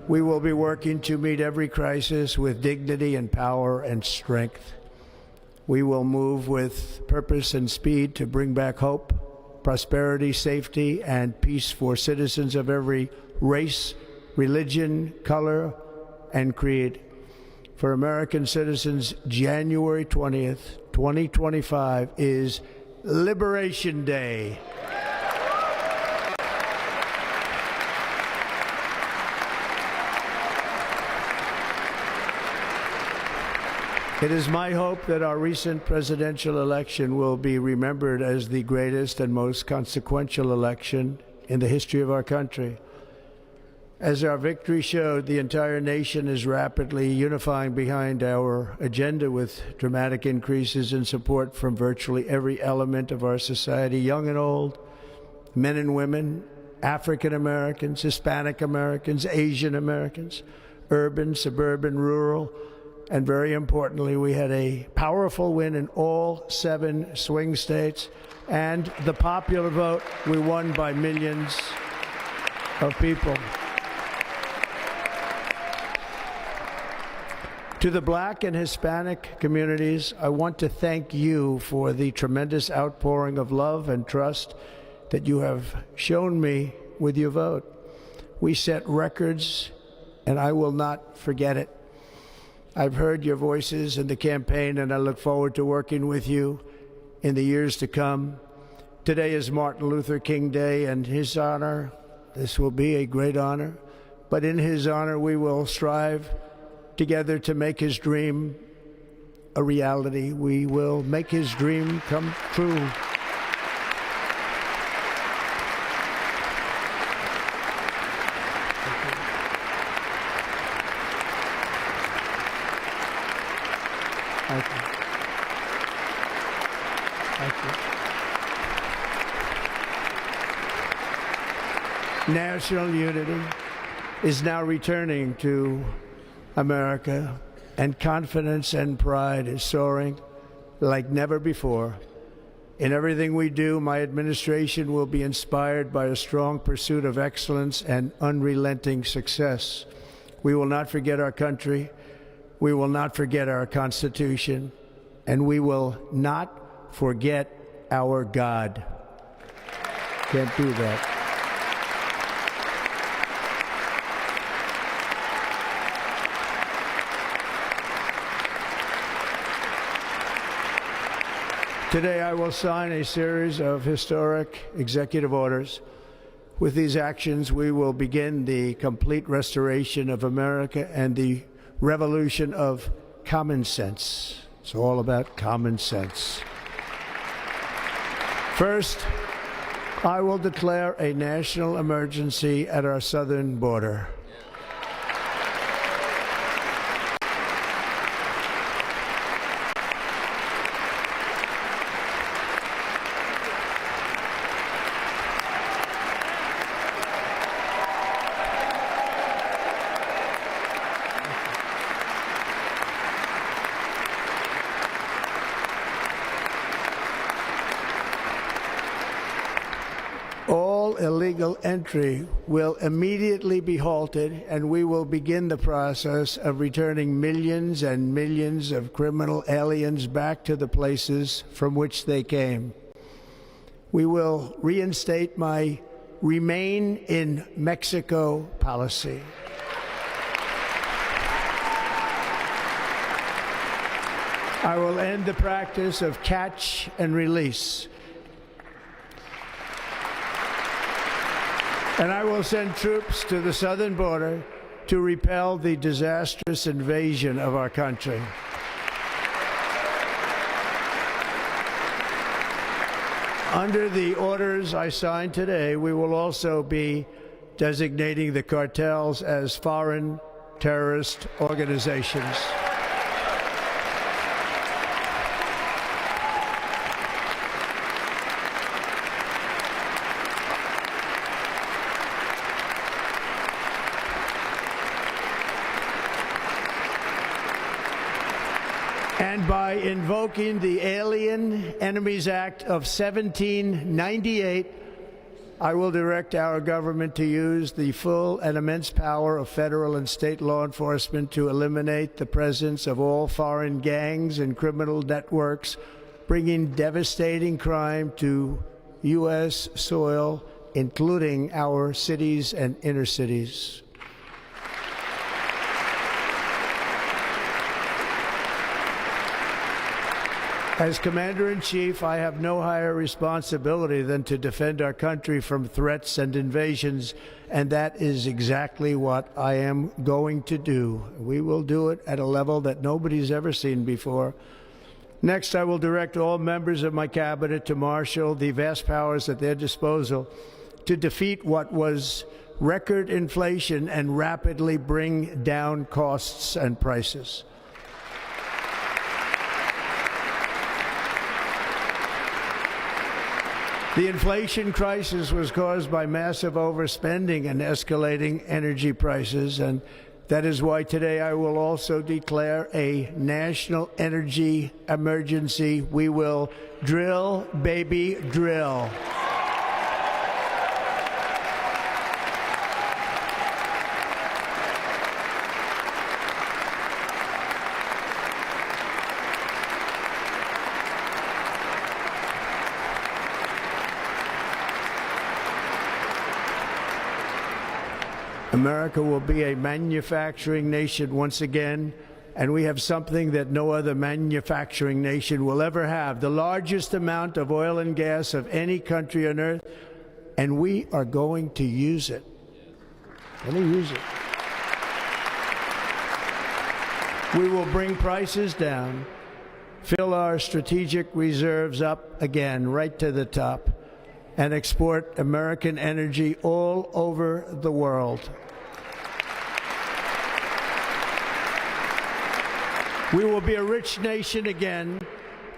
we will be working to meet every crisis with dignity and power and strength. We will move with purpose and speed to bring back hope, prosperity, safety, and peace for citizens of every race, religion, color, and creed. For American citizens, January 20th, 2025 is Liberation Day. It is my hope that our recent presidential election will be remembered as the greatest and most consequential election in the history of our country. As our victory showed, the entire nation is rapidly unifying behind our agenda with dramatic increases in support from virtually every element of our society, young and old, men and women, African Americans, Hispanic Americans, Asian Americans, urban, suburban, rural. And very importantly, we had a powerful win in all 7 swing states. And the popular vote, we won by millions of people. To the Black and Hispanic communities, I want to thank you for the tremendous outpouring of love and trust that you have shown me with your vote. We set records, and I will not forget it. I've heard your voices in the campaign, and I look forward to working with you in the years to come. Today is Martin Luther King Day, and his honor, this will be a great honor, but in his honor we will strive together to make his dream a reality. We will make his dream come true. Thank you. Thank you. National unity is now returning to America, and confidence and pride is soaring like never before. In everything we do, my administration will be inspired by a strong pursuit of excellence and unrelenting success. We will not forget our country. We will not forget our Constitution, and we will not forget our God. Can't do that. Today I will sign a series of historic executive orders. With these actions, we will begin the complete restoration of America and the revolution of common sense. It's all about common sense. First, I will declare a national emergency at our southern border. Illegal entry will immediately be halted, and we will begin the process of returning millions and millions of criminal aliens back to the places from which they came. We will reinstate my Remain in Mexico policy. I will end the practice of catch and release. And I will send troops to the southern border to repel the disastrous invasion of our country. Under the orders I signed today, we will also be designating the cartels as foreign terrorist organizations. And by invoking the Alien Enemies Act of 1798, I will direct our government to use the full and immense power of federal and state law enforcement to eliminate the presence of all foreign gangs and criminal networks, bringing devastating crime to U.S. soil, including our cities and inner cities. As Commander-in-Chief, I have no higher responsibility than to defend our country from threats and invasions, and that is exactly what I am going to do. We will do it at a level that nobody's ever seen before. Next, I will direct all members of my cabinet to marshal the vast powers at their disposal to defeat what was record inflation and rapidly bring down costs and prices. The inflation crisis was caused by massive overspending and escalating energy prices, and that is why today I will also declare a national energy emergency. We will drill, baby, drill. America will be a manufacturing nation once again, and we have something that no other manufacturing nation will ever have, the largest amount of oil and gas of any country on earth, and we are going to use it. Let me use it. We will bring prices down, fill our strategic reserves up again right to the top, and export American energy all over the world. We will be a rich nation again,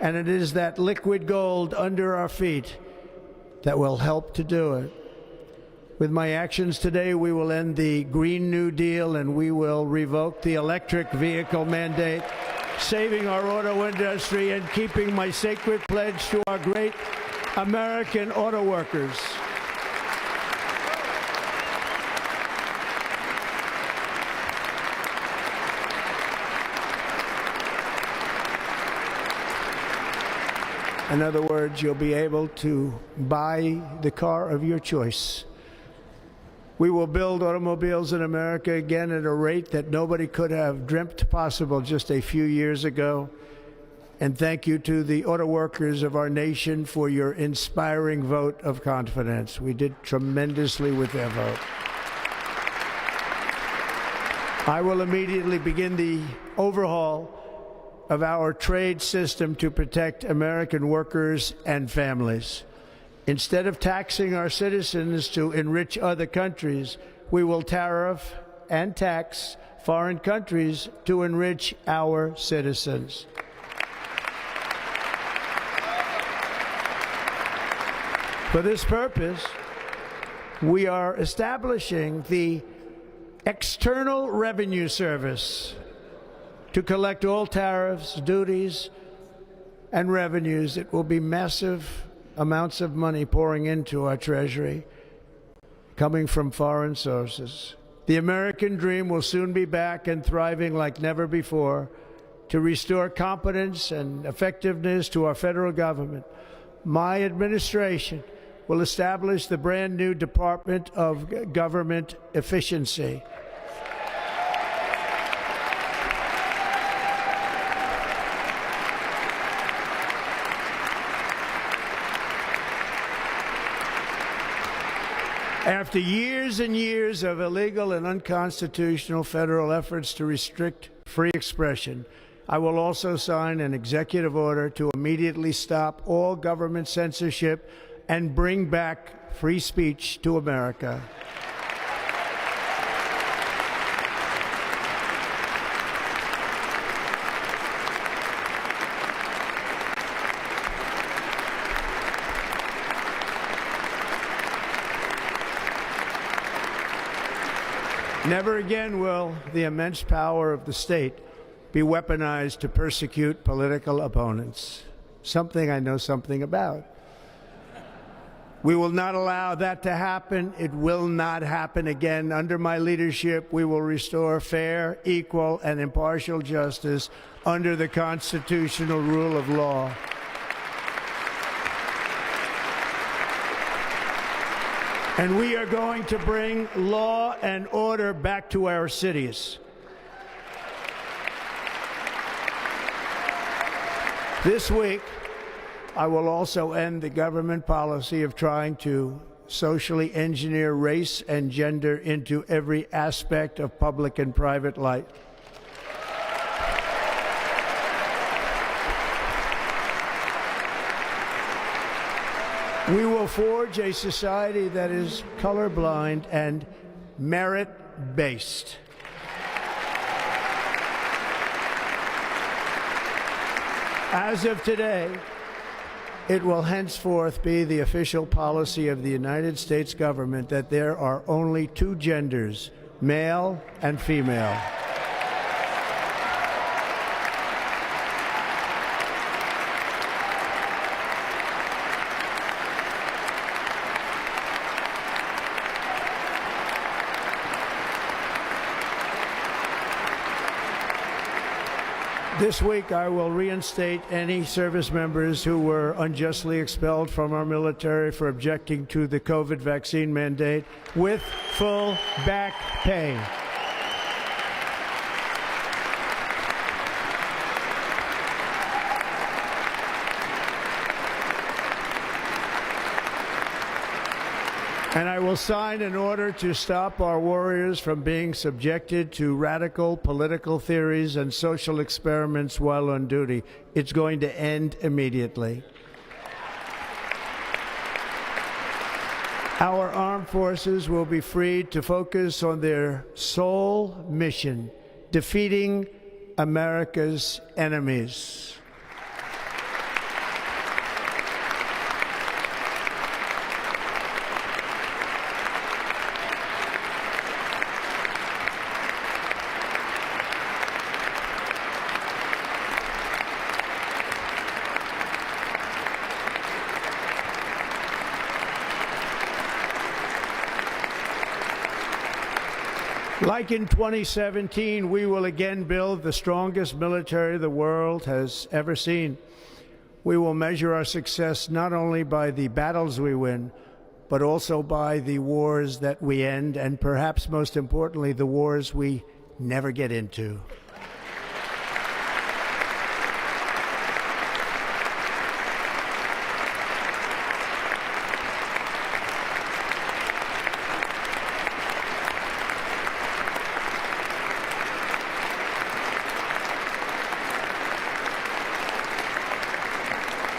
and it is that liquid gold under our feet that will help to do it. With my actions today, we will end the Green New Deal and we will revoke the electric vehicle mandate, saving our auto industry and keeping my sacred pledge to our great American auto workers. In other words, you'll be able to buy the car of your choice. We will build automobiles in America again at a rate that nobody could have dreamt possible just a few years ago. And thank you to the auto workers of our nation for your inspiring vote of confidence. We did tremendously with their vote. I will immediately begin the overhaul of our trade system to protect American workers and families. Instead of taxing our citizens to enrich other countries, we will tariff and tax foreign countries to enrich our citizens. For this purpose, we are establishing the External Revenue Service to collect all tariffs, duties, and revenues. It will be massive amounts of money pouring into our treasury, coming from foreign sources. The American dream will soon be back and thriving like never before to restore competence and effectiveness to our federal government. My administration will establish the brand new Department of Government Efficiency. After years and years of illegal and unconstitutional federal efforts to restrict free expression, I will also sign an executive order to immediately stop all government censorship and bring back free speech to America. Never again will the immense power of the state be weaponized to persecute political opponents, something I know something about. We will not allow that to happen. It will not happen again. Under my leadership, we will restore fair, equal, and impartial justice under the constitutional rule of law. And we are going to bring law and order back to our cities. This week, I will also end the government policy of trying to socially engineer race and gender into every aspect of public and private life. We will forge a society that is colorblind and merit-based. As of today, it will henceforth be the official policy of the United States government that there are only two genders, male and female. This week, I will reinstate any service members who were unjustly expelled from our military for objecting to the COVID vaccine mandate with full back pay. And I will sign an order to stop our warriors from being subjected to radical political theories and social experiments while on duty. It's going to end immediately. Our armed forces will be freed to focus on their sole mission, defeating America's enemies. Like in 2017, we will again build the strongest military the world has ever seen. We will measure our success not only by the battles we win, but also by the wars that we end, and perhaps most importantly, the wars we never get into.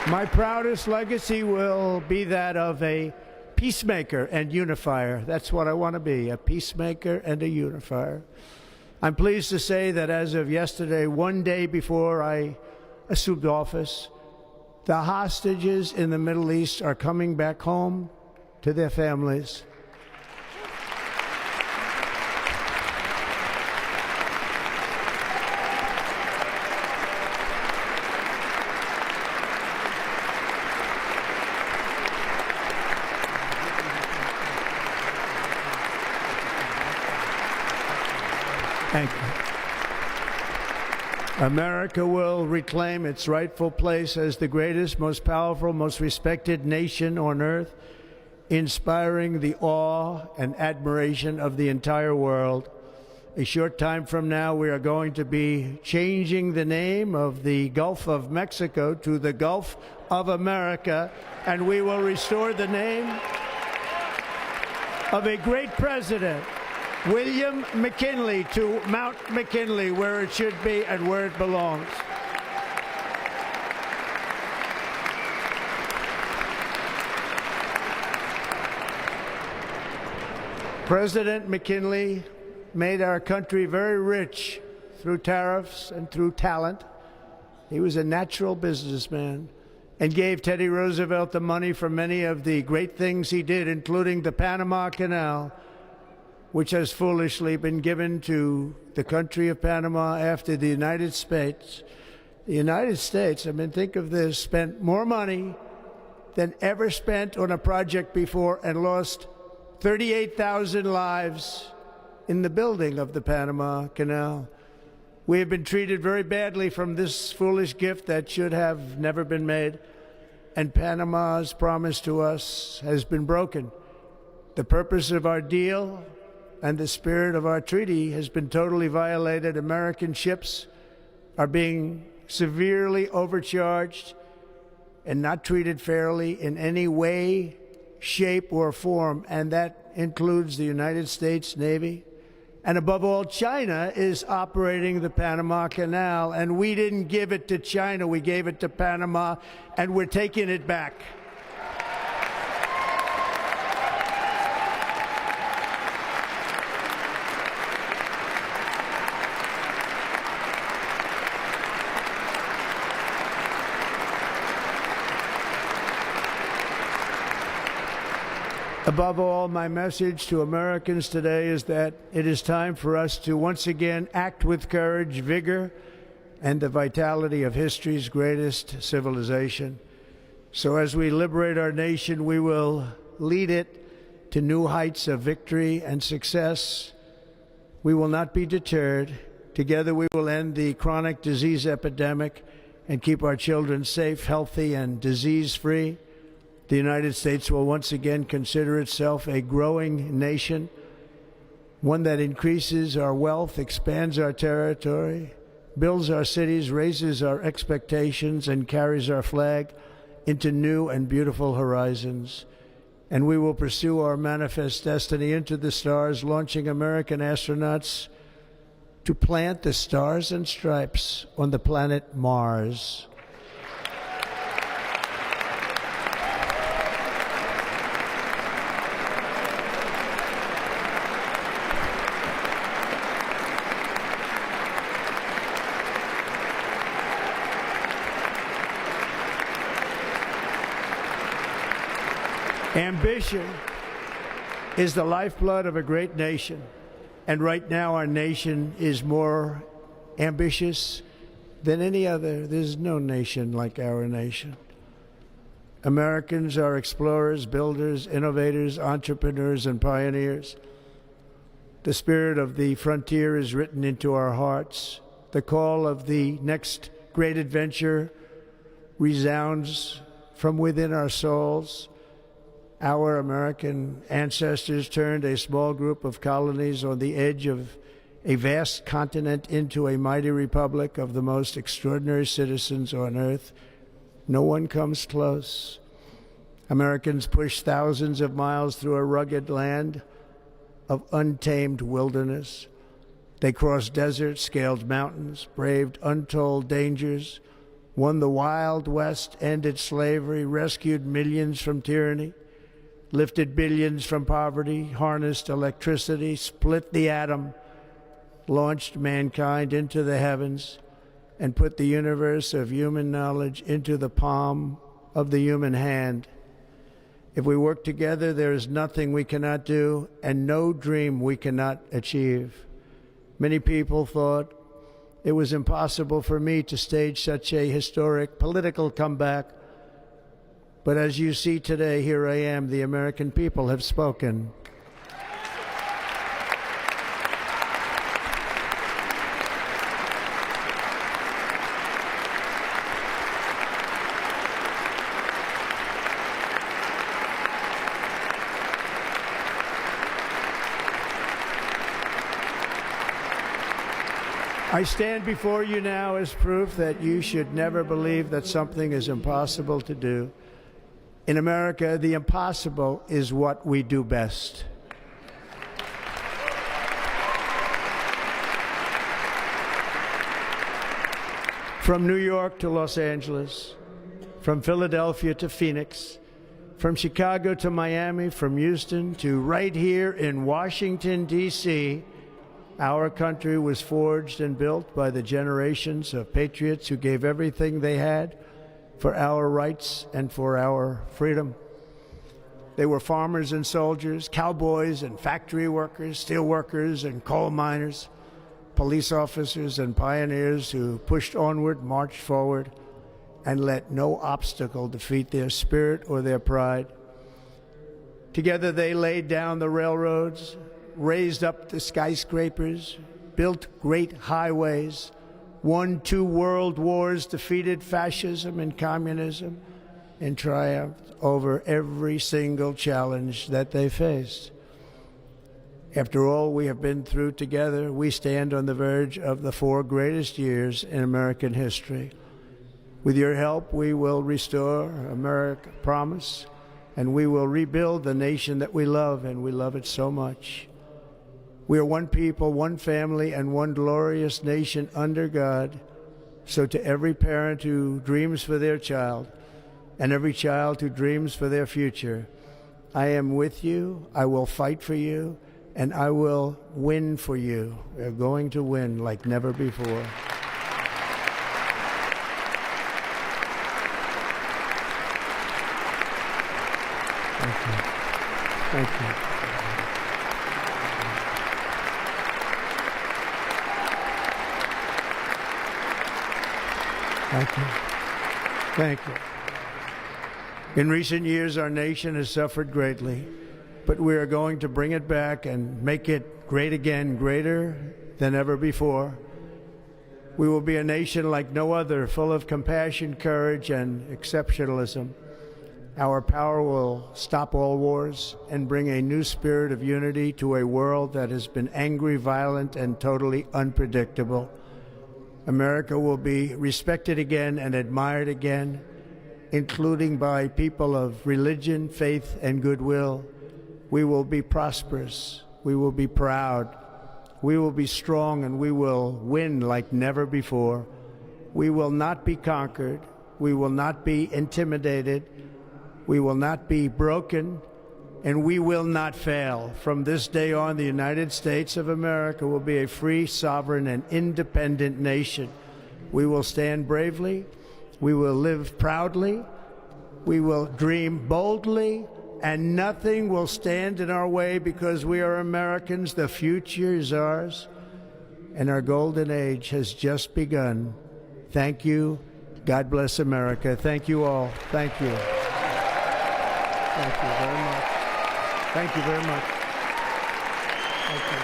My proudest legacy will be that of a peacemaker and unifier. That's what I want to be, a peacemaker and a unifier. I'm pleased to say that as of yesterday, one day before I assumed office, the hostages in the Middle East are coming back home to their families. Thank you. America will reclaim its rightful place as the greatest, most powerful, most respected nation on earth, inspiring the awe and admiration of the entire world. A short time from now, we are going to be changing the name of the Gulf of Mexico to the Gulf of America, and we will restore the name of a great president, William McKinley, to Mount McKinley, where it should be and where it belongs. President McKinley made our country very rich through tariffs and through talent. He was a natural businessman and gave Teddy Roosevelt the money for many of the great things he did, including the Panama Canal, which has foolishly been given to the country of Panama after the United States. The United States, I mean, think of this, spent more money than ever spent on a project before and lost 38,000 lives in the building of the Panama Canal. We have been treated very badly from this foolish gift that should have never been made, and Panama's promise to us has been broken. The purpose of our deal and the spirit of our treaty has been totally violated. American ships are being severely overcharged and not treated fairly in any way, shape, or form, and that includes the United States Navy. And above all, China is operating the Panama Canal, and we didn't give it to China, we gave it to Panama, and we're taking it back. Above all, my message to Americans today is that it is time for us to once again act with courage, vigor, and the vitality of history's greatest civilization. So as we liberate our nation, we will lead it to new heights of victory and success. We will not be deterred. Together we will end the chronic disease epidemic and keep our children safe, healthy, and disease-free. The United States will once again consider itself a growing nation, one that increases our wealth, expands our territory, builds our cities, raises our expectations, and carries our flag into new and beautiful horizons. and we will pursue our manifest destiny into the stars, launching American astronauts to plant the stars and stripes on the planet Mars. Ambition is the lifeblood of a great nation, and right now our nation is more ambitious than any other. There's no nation like our nation. Americans are explorers, builders, innovators, entrepreneurs, and pioneers. The spirit of the frontier is written into our hearts. The call of the next great adventure resounds from within our souls. Our American ancestors turned a small group of colonies on the edge of a vast continent into a mighty republic of the most extraordinary citizens on earth. No one comes close. Americans pushed thousands of miles through a rugged land of untamed wilderness. They crossed deserts, scaled mountains, braved untold dangers, won the Wild West, ended slavery, rescued millions from tyranny, lifted billions from poverty, harnessed electricity, split the atom, launched mankind into the heavens, and put the universe of human knowledge into the palm of the human hand. If we work together, there is nothing we cannot do and no dream we cannot achieve. Many people thought it was impossible for me to stage such a historic political comeback. But as you see today, here I am. The American people have spoken. I stand before you now as proof that you should never believe that something is impossible to do. In America, the impossible is what we do best. From New York to Los Angeles, from Philadelphia to Phoenix, from Chicago to Miami, from Houston to right here in Washington, D.C., our country was forged and built by the generations of patriots who gave everything they had for our rights and for our freedom. They were farmers and soldiers, cowboys and factory workers, steel workers and coal miners, police officers and pioneers who pushed onward, marched forward, and let no obstacle defeat their spirit or their pride. Together they laid down the railroads, raised up the skyscrapers, built great highways, won 2 world wars, defeated fascism and communism, and triumphed over every single challenge that they faced. After all we have been through together, we stand on the verge of the 4 greatest years in American history. With your help, we will restore America's promise, and we will rebuild the nation that we love, and we love it so much. We are one people, one family, and one glorious nation under God. So to every parent who dreams for their child, and every child who dreams for their future, I am with you, I will fight for you, and I will win for you. We're going to win like never before. Thank you. Thank you. Thank you. Thank you. In recent years, our nation has suffered greatly, but we are going to bring it back and make it great again, greater than ever before. We will be a nation like no other, full of compassion, courage, and exceptionalism. Our power will stop all wars and bring a new spirit of unity to a world that has been angry, violent, and totally unpredictable. America will be respected again and admired again, including by people of religion, faith, and goodwill. We will be prosperous. We will be proud. We will be strong, and we will win like never before. We will not be conquered. We will not be intimidated. We will not be broken, and we will not fail. From this day on, the United States of America will be a free, sovereign, and independent nation. We will stand bravely. We will live proudly. We will dream boldly, and nothing will stand in our way because we are Americans. The future is ours, and our golden age has just begun. Thank you. God bless America. Thank you all. Thank you. Thank you very much. Thank you very much. Thank you.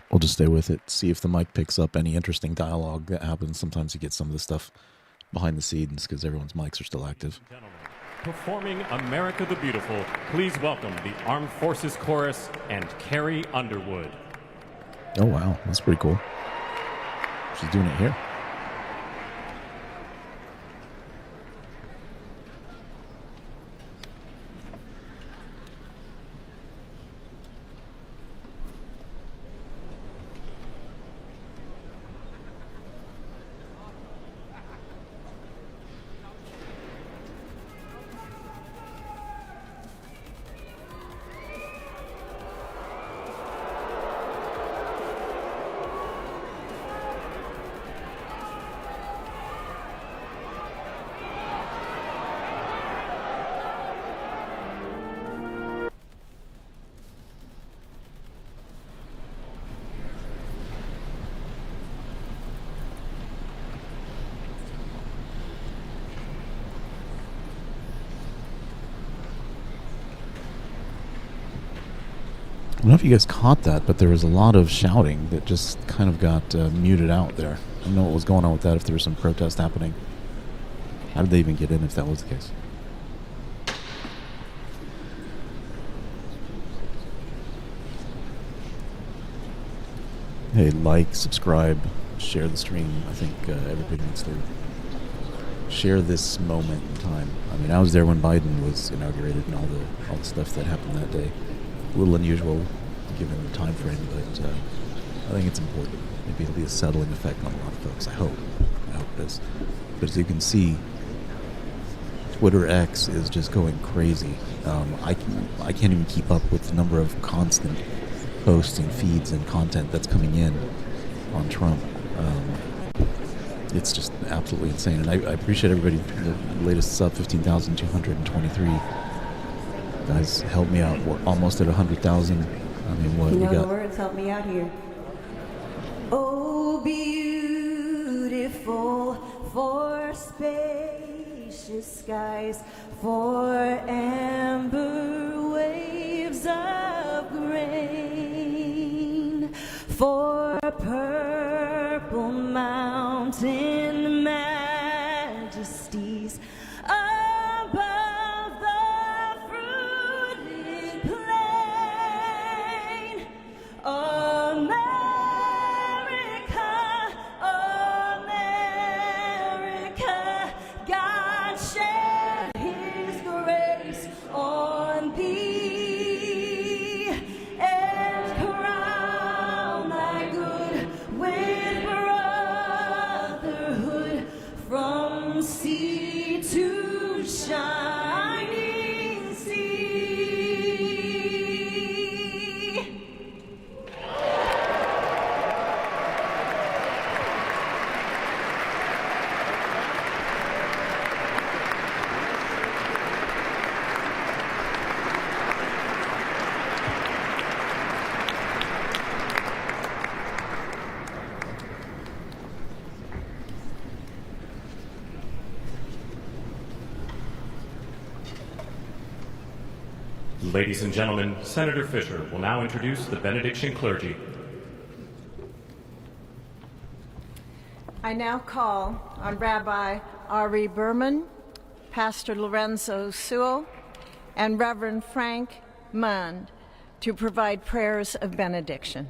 We'll just stay with it, see if the mic picks up any interesting dialogue that happens. Sometimes you get some of the stuff behind the scenes because everyone's mics are still active. Performing America the Beautiful, please welcome the Armed Forces Chorus and Carrie Underwood. Oh, wow. That's pretty cool. She's doing it here. I don't know if you guys caught that, but there was a lot of shouting that just kind of got muted out there. I don't know what was going on with that, if there was some protest happening. How did they even get in if that was the case? Hey, like, subscribe, share the stream. I think everybody needs to share this moment in time. I mean, I was there when Biden was inaugurated and all the stuff that happened that day. A little unusual given the time frame, but I think it's important. Maybe it'll be a settling effect on a lot of folks. I hope it is. But as you can see, Twitter X is just going crazy. I can't even keep up with the number of constant posts and feeds and content that's coming in on Trump. It's just absolutely insane. And I appreciate everybody. The latest sub 15,223. Guys, help me out. We're almost at 100,000. I mean, what we got? The words help me out here. Oh, beautiful for spacious skies, for amber waves of grain, for purple mountain majesties above the fruited plain. America, America, God shed His grace on thee and crown thy good with brotherhood from sea to shining sea. Ladies and gentlemen, Senator Fisher will now introduce the Benediction clergy. I now call on Rabbi Ari Berman, Pastor Lorenzo Sewell, and Reverend Frank Mund to provide prayers of benediction.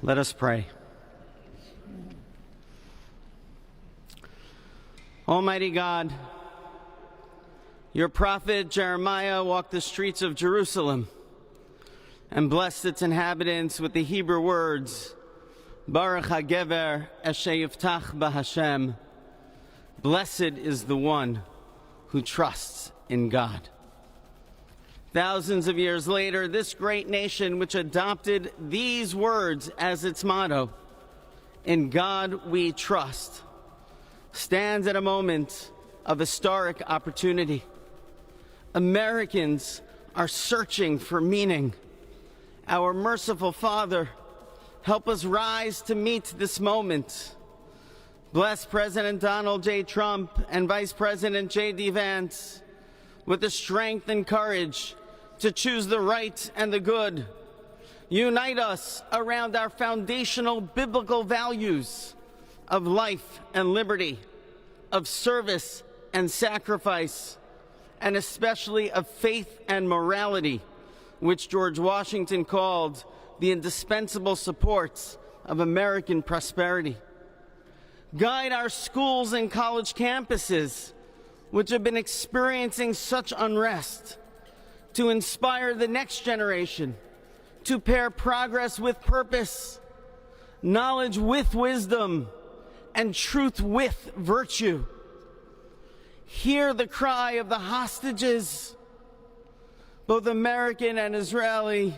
Let us pray. Almighty God, your prophet Jeremiah walked the streets of Jerusalem and blessed its inhabitants with the Hebrew words, Baruch HaGever Asher Yiftach BaHashem. Blessed is the one who trusts in God. Thousands of years later, this great nation, which adopted these words as its motto, "In God we trust," stands at a moment of historic opportunity. Americans are searching for meaning. Our merciful Father, help us rise to meet this moment. Bless President Donald J. Trump and Vice President J.D. Vance with the strength and courage to choose the right and the good. Unite us around our foundational biblical values of life and liberty, of service and sacrifice, and especially of faith and morality, which George Washington called the indispensable supports of American prosperity. Guide our schools and college campuses, which have been experiencing such unrest, to inspire the next generation, to pair progress with purpose, knowledge with wisdom, and truth with virtue. Hear the cry of the hostages, both American and Israeli,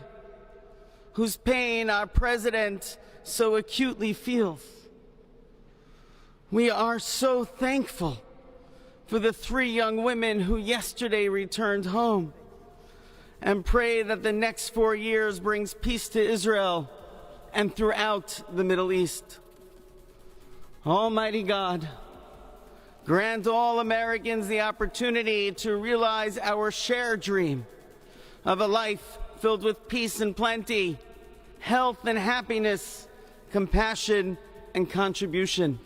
whose pain our president so acutely feels. We are so thankful for the 3 young women who yesterday returned home, and pray that the next 4 years brings peace to Israel and throughout the Middle East. Almighty God, grant all Americans the opportunity to realize our shared dream of a life filled with peace and plenty, health and happiness, compassion and contribution.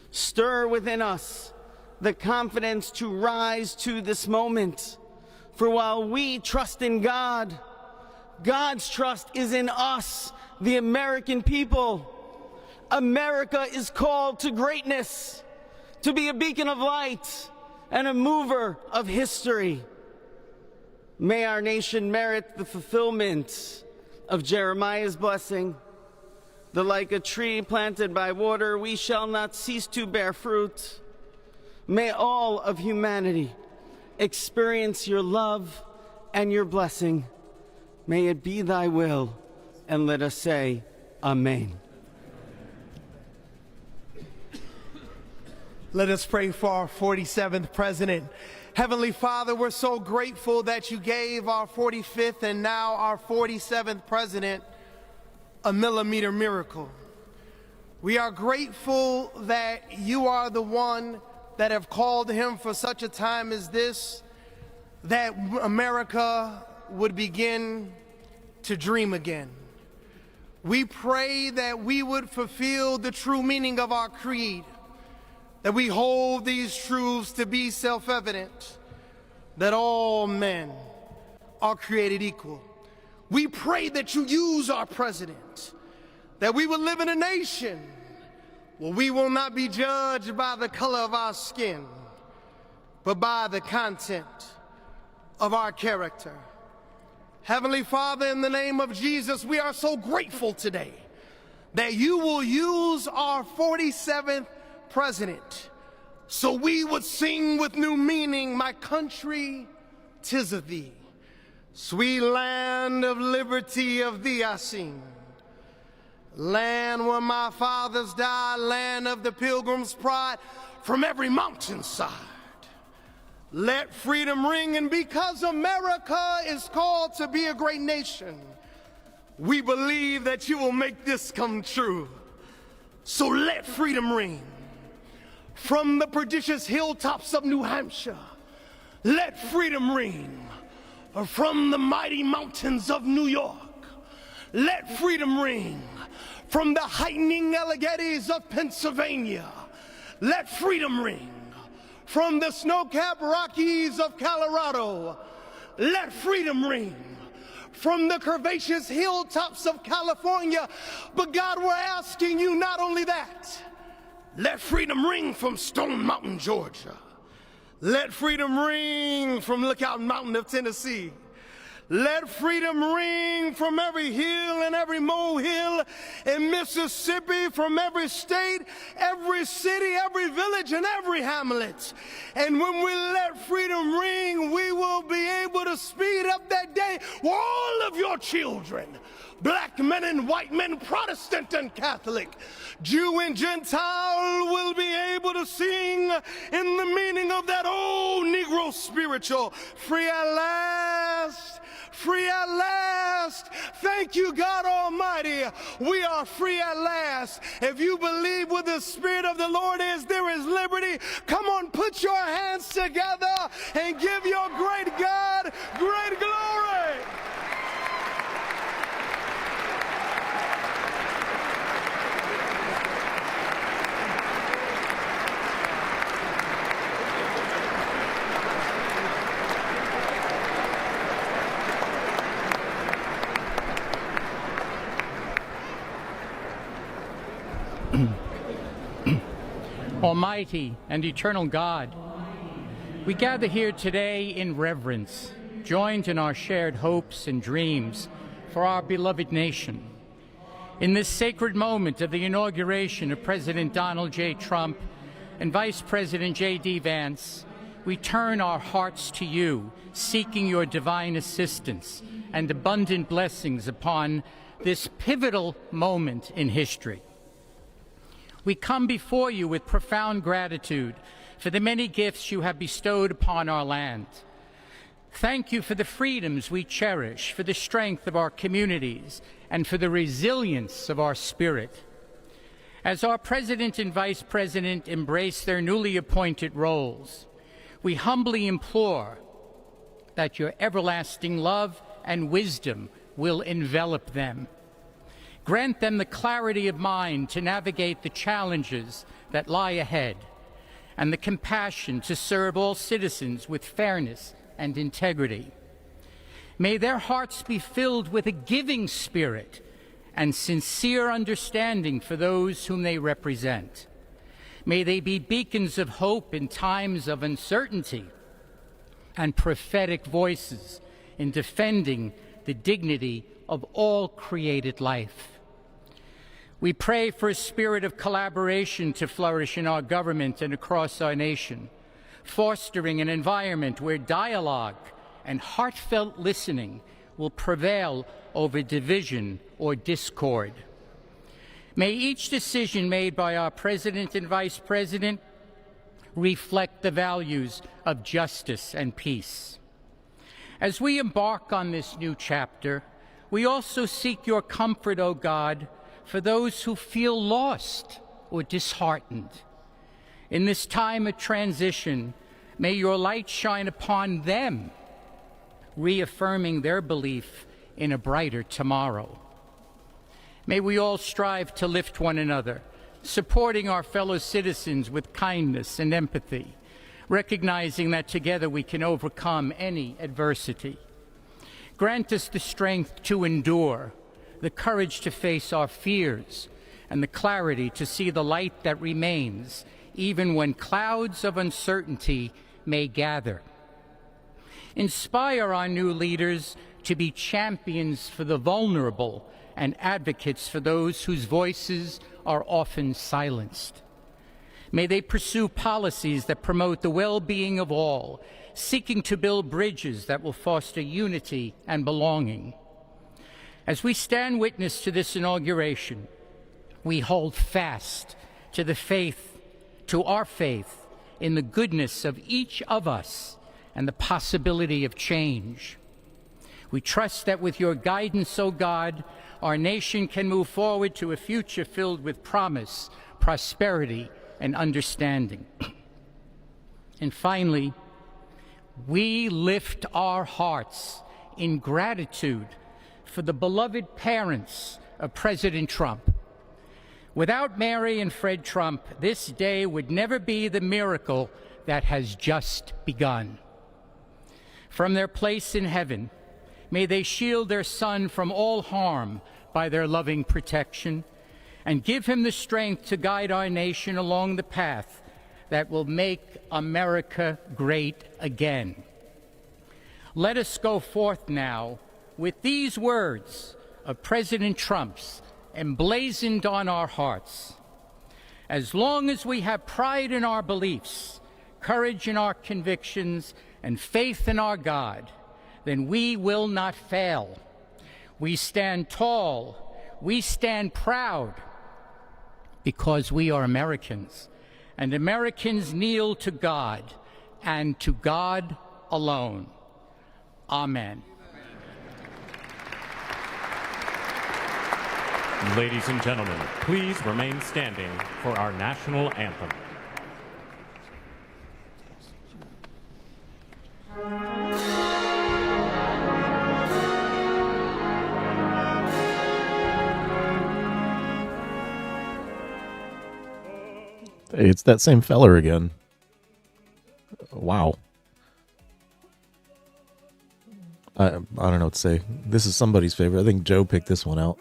Stir within us the confidence to rise to this moment. For while we trust in God, God's trust is in us, the American people. America is called to greatness, to be a beacon of light and a mover of history. May our nation merit the fulfillment of Jeremiah's blessing, that like a tree planted by water, we shall not cease to bear fruit. May all of humanity experience your love and your blessing. May it be thy will, and let us say, Amen. Let us pray for our 47th president. Heavenly Father, we're so grateful that you gave our 45th and now our 47th president a millimeter miracle. We are grateful that you are the one that have called him for such a time as this, that America would begin to dream again. We pray that we would fulfill the true meaning of our creed, that we hold these truths to be self-evident, that all men are created equal. We pray that you use our president, that we will live in a nation where we will not be judged by the color of our skin, but by the content of our character. Heavenly Father, in the name of Jesus, we are so grateful today that you will use our 47th president so we would sing with new meaning, my country, 'tis of thee. Sweet land of liberty, of thee I sing. Land where my fathers died, land of the pilgrim's pride, from every mountainside. Let freedom ring, and because America is called to be a great nation, we believe that you will make this come true. So let freedom ring from the prodigious hilltops of New Hampshire. Let freedom ring from the mighty mountains of New York. Let freedom ring from the heightening Alleghenies of Pennsylvania. Let freedom ring from the snow-capped Rockies of Colorado. Let freedom ring from the curvaceous hilltops of California. But God, we're asking you not only that. Let freedom ring from Stone Mountain, Georgia. Let freedom ring from Lookout Mountain of Tennessee. Let freedom ring from every hill and every molehill in Mississippi, from every state, every city, every village, and every hamlet. And when we let freedom ring, we will be able to speed up that day where all of your children, black men and white men, Protestant and Catholic, Jew and Gentile, will be able to sing in the meaning of that old Negro spiritual, free at last, free at last. Thank you, God Almighty. We are free at last. If you believe where the Spirit of the Lord is, there is liberty. Come on, put your hands together and give your great God great glory. Almighty and eternal God, we gather here today in reverence, joined in our shared hopes and dreams for our beloved nation. In this sacred moment of the inauguration of President Donald J. Trump and Vice President J.D. Vance, we turn our hearts to you, seeking your divine assistance and abundant blessings upon this pivotal moment in history. We come before you with profound gratitude for the many gifts you have bestowed upon our land. Thank you for the freedoms we cherish, for the strength of our communities, and for the resilience of our spirit. As our President and Vice President embrace their newly appointed roles, we humbly implore that your everlasting love and wisdom will envelop them. Grant them the clarity of mind to navigate the challenges that lie ahead, and the compassion to serve all citizens with fairness and integrity. May their hearts be filled with a giving spirit and sincere understanding for those whom they represent. May they be beacons of hope in times of uncertainty and prophetic voices in defending the dignity of all created life. We pray for a spirit of collaboration to flourish in our government and across our nation, fostering an environment where dialogue and heartfelt listening will prevail over division or discord. May each decision made by our President and Vice President reflect the values of justice and peace. As we embark on this new chapter, we also seek your comfort, O God, for those who feel lost or disheartened. In this time of transition, may your light shine upon them, reaffirming their belief in a brighter tomorrow. May we all strive to lift one another, supporting our fellow citizens with kindness and empathy, recognizing that together we can overcome any adversity. Grant us the strength to endure, the courage to face our fears, and the clarity to see the light that remains, even when clouds of uncertainty may gather. Inspire our new leaders to be champions for the vulnerable and advocates for those whose voices are often silenced. May they pursue policies that promote the well-being of all, seeking to build bridges that will foster unity and belonging. As we stand witness to this inauguration, we hold fast to our faith in the goodness of each of us and the possibility of change. We trust that with your guidance, O God, our nation can move forward to a future filled with promise, prosperity, and understanding. And finally, we lift our hearts in gratitude for the beloved parents of President Trump. Without Mary and Fred Trump, this day would never be the miracle that has just begun. From their place in heaven, may they shield their son from all harm by their loving protection, and give him the strength to guide our nation along the path that will make America great again. Let us go forth now with these words of President Trump's emblazoned on our hearts. As long as we have pride in our beliefs, courage in our convictions, and faith in our God, then we will not fail. We stand tall, we stand proud, because we are Americans, and Americans kneel to God, and to God alone. Amen. Ladies and gentlemen, please remain standing for our national anthem. Hey, it's that same feller again. Wow. I don't know what to say. This is somebody's favorite. I think Joe picked this one out.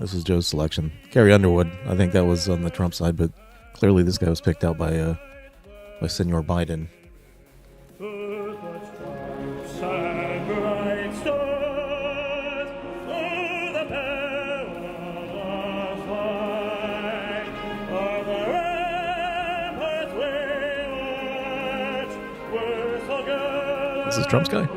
This was Joe's selection. Carrie Underwood, I think that was on the Trump side, but clearly this guy was picked out by Senor Biden. This is Trump's guy?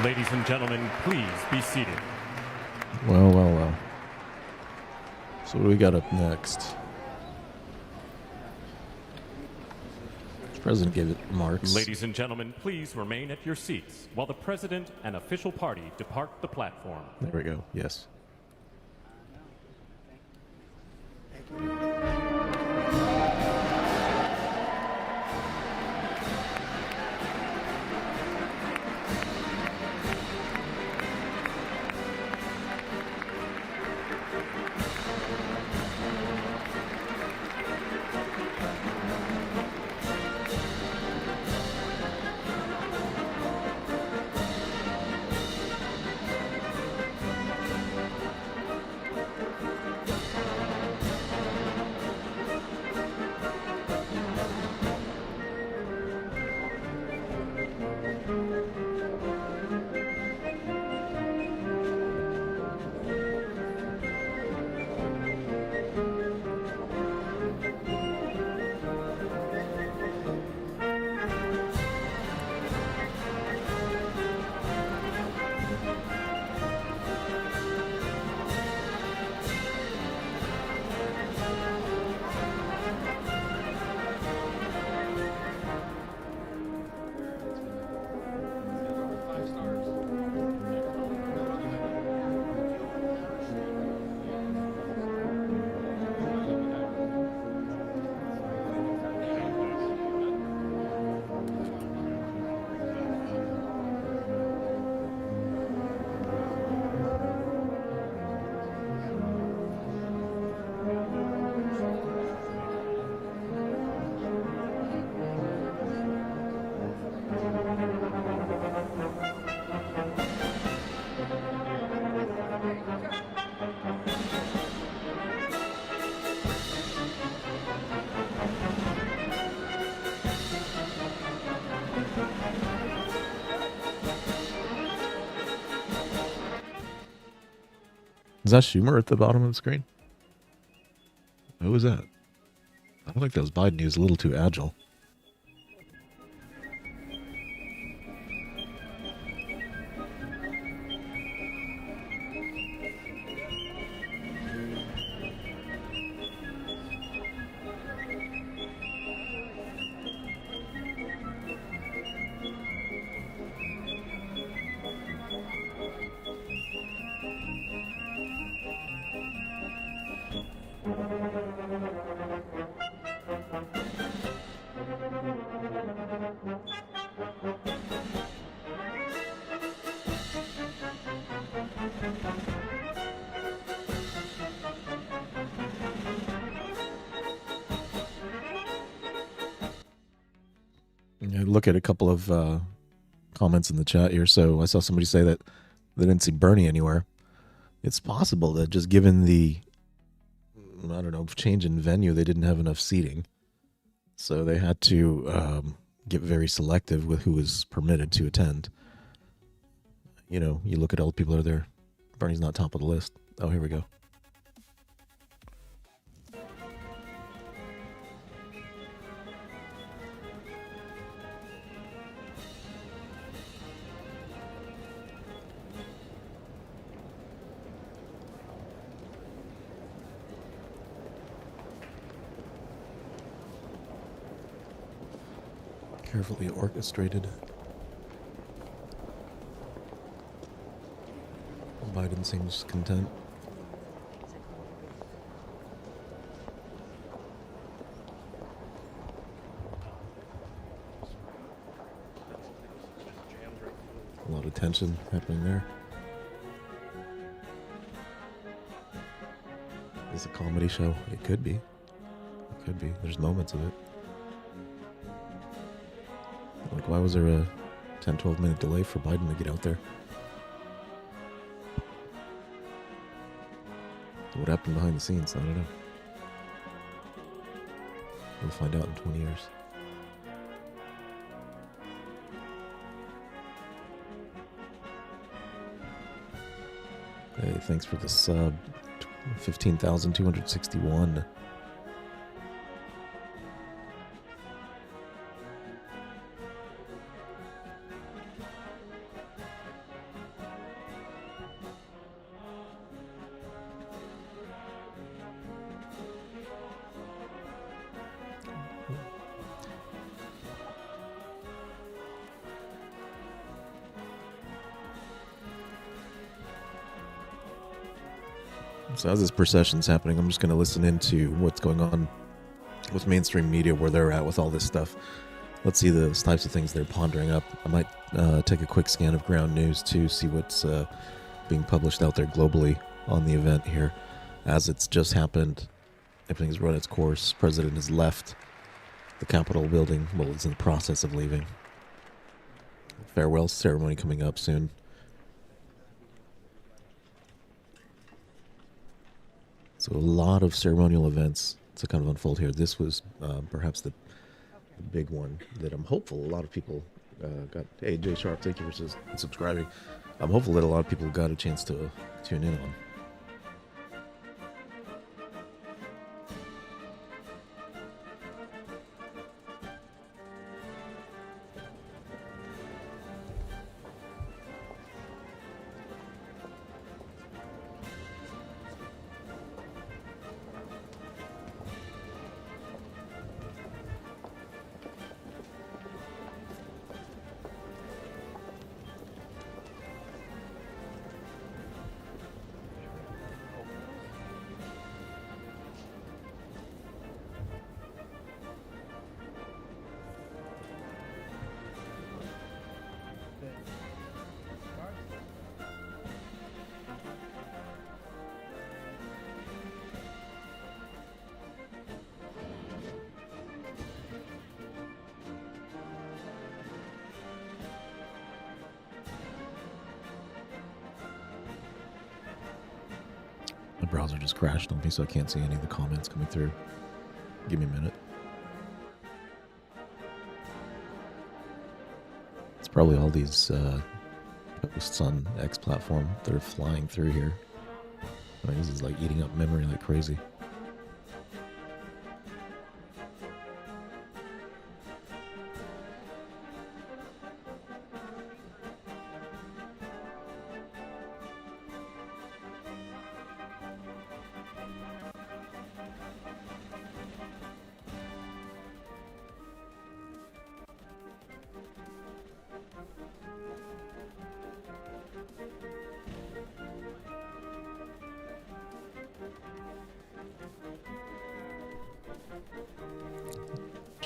Ladies and gentlemen, please be seated. Well. So what do we got up next? The president gave it remarks. Ladies and gentlemen, please remain at your seats while the president and official party depart the platform. There we go. Yes. Is that Schumer at the bottom of the screen? Who was that? I don't think that was Biden. He was a little too agile. Look at a couple of comments in the chat here. So I saw somebody say that they didn't see Bernie anywhere. It's possible that just given the, I don't know, change in venue, they didn't have enough seating. So they had to get very selective with who was permitted to attend. You know, you look at all the people that are there. Bernie's not top of the list. Oh, here we go. Carefully orchestrated. Biden seems content. A lot of tension happening there. Is it a comedy show? It could be. It could be. There's moments of it. Like, why was there a 10-12 minute delay for Biden to get out there? What happened behind the scenes? I don't know. We'll find out in 20 years. Hey, thanks for the sub. 15,261. So as this procession's happening, I'm just going to listen into what's going on with mainstream media, where they're at with all this stuff. Let's see the types of things they're pondering up. I might take a quick scan of ground news to see what's being published out there globally on the event here. As it's just happened, everything's run its course. President has left the Capitol building. Well, it's in the process of leaving. Farewell ceremony coming up soon. So a lot of ceremonial events to kind of unfold here. This was perhaps the big one that I'm hopeful a lot of people got. Hey, Jay Sharp, thank you for subscribing. I'm hopeful that a lot of people got a chance to tune in on. My browser just crashed on me, so I can't see any of the comments coming through. Give me a minute. It's probably all these posts on X platform that are flying through here. Right, this is like eating up memory like crazy.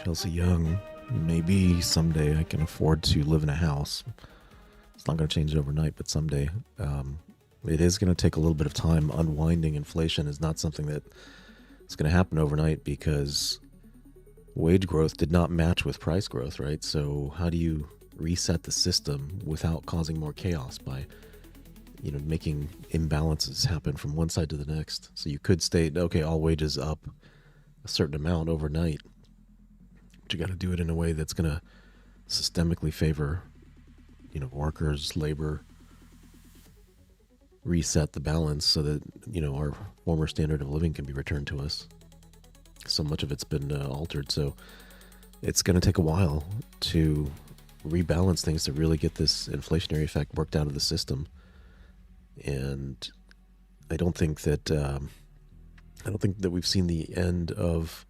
Chelsea Young, maybe someday I can afford to live in a house. It's not going to change overnight, but someday. It is going to take a little bit of time. Unwinding inflation is not something that is going to happen overnight because wage growth did not match with price growth, right? So how do you reset the system without causing more chaos by, making imbalances happen from one side to the next? So you could state, okay, all wages up a certain amount overnight. But you got to do it in a way that's going to systemically favor, workers, labor, reset the balance so that, our former standard of living can be returned to us. So much of it's been altered. So it's going to take a while to rebalance things to really get this inflationary effect worked out of the system. And I don't think that we've seen the end of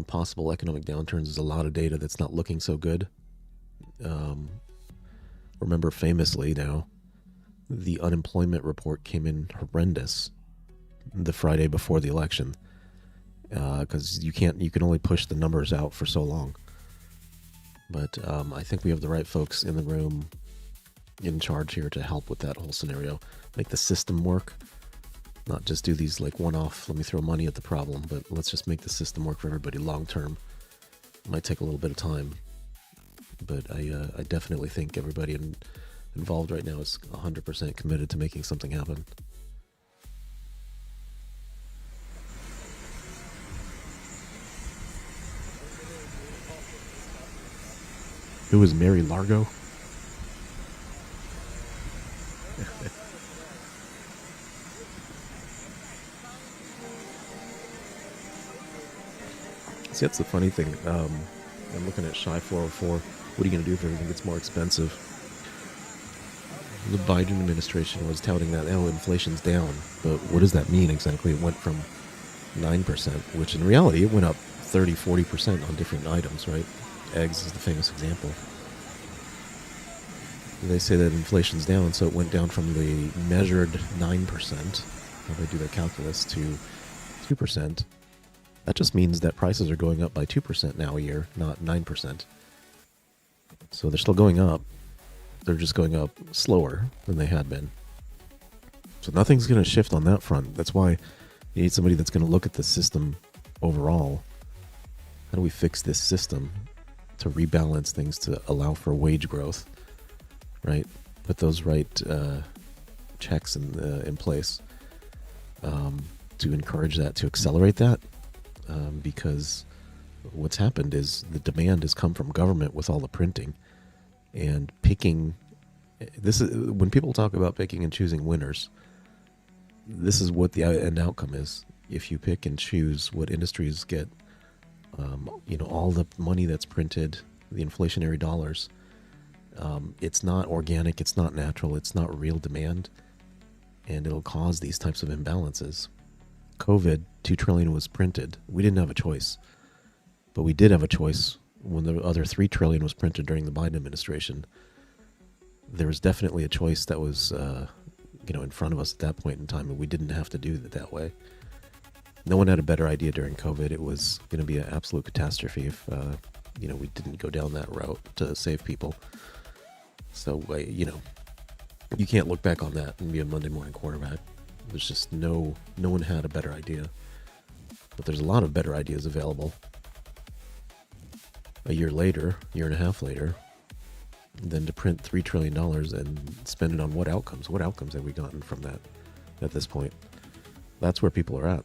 possible economic downturns. There's a lot of data that's not looking so good. Remember famously now, the unemployment report came in horrendous the Friday before the election, because you can only push the numbers out for so long. But I think we have the right folks in the room in charge here to help with that whole scenario, make the system work. Not just do these like one-off, let me throw money at the problem, but let's just make the system work for everybody long-term. It might take a little bit of time, but I definitely think everybody involved right now is 100% committed to making something happen. Who is Mary Largo? See, that's the funny thing. I'm looking at Shy 404. What are you going to do if everything gets more expensive? The Biden administration was touting that, inflation's down. But what does that mean exactly? It went from 9%, which in reality, it went up 30, 40% on different items, right? Eggs is the famous example. They say that inflation's down, so it went down from the measured 9%, how they do their calculus, to 2%. That just means that prices are going up by 2% now a year, not 9%. So they're still going up. They're just going up slower than they had been. So nothing's going to shift on that front. That's why you need somebody that's going to look at the system overall. How do we fix this system to rebalance things to allow for wage growth, right? Put those right checks in place to encourage that, to accelerate that. Because what's happened is the demand has come from government with all the printing and picking. This is when people talk about picking and choosing winners. This is what the end outcome is. If you pick and choose what industries get, all the money that's printed, the inflationary dollars, it's not organic, it's not natural, it's not real demand, and it'll cause these types of imbalances. COVID, $2 trillion was printed. We didn't have a choice, but we did have a choice when the other $3 trillion was printed during the Biden administration. There was definitely a choice that was, in front of us at that point in time, and we didn't have to do it that way. No one had a better idea during COVID. It was going to be an absolute catastrophe if, we didn't go down that route to save people. So, you can't look back on that and be a Monday morning quarterback. There's just no one had a better idea. But there's a lot of better ideas available. A year and a half later, than to print $3 trillion and spend it on what outcomes? What outcomes have we gotten from that at this point? That's where people are at.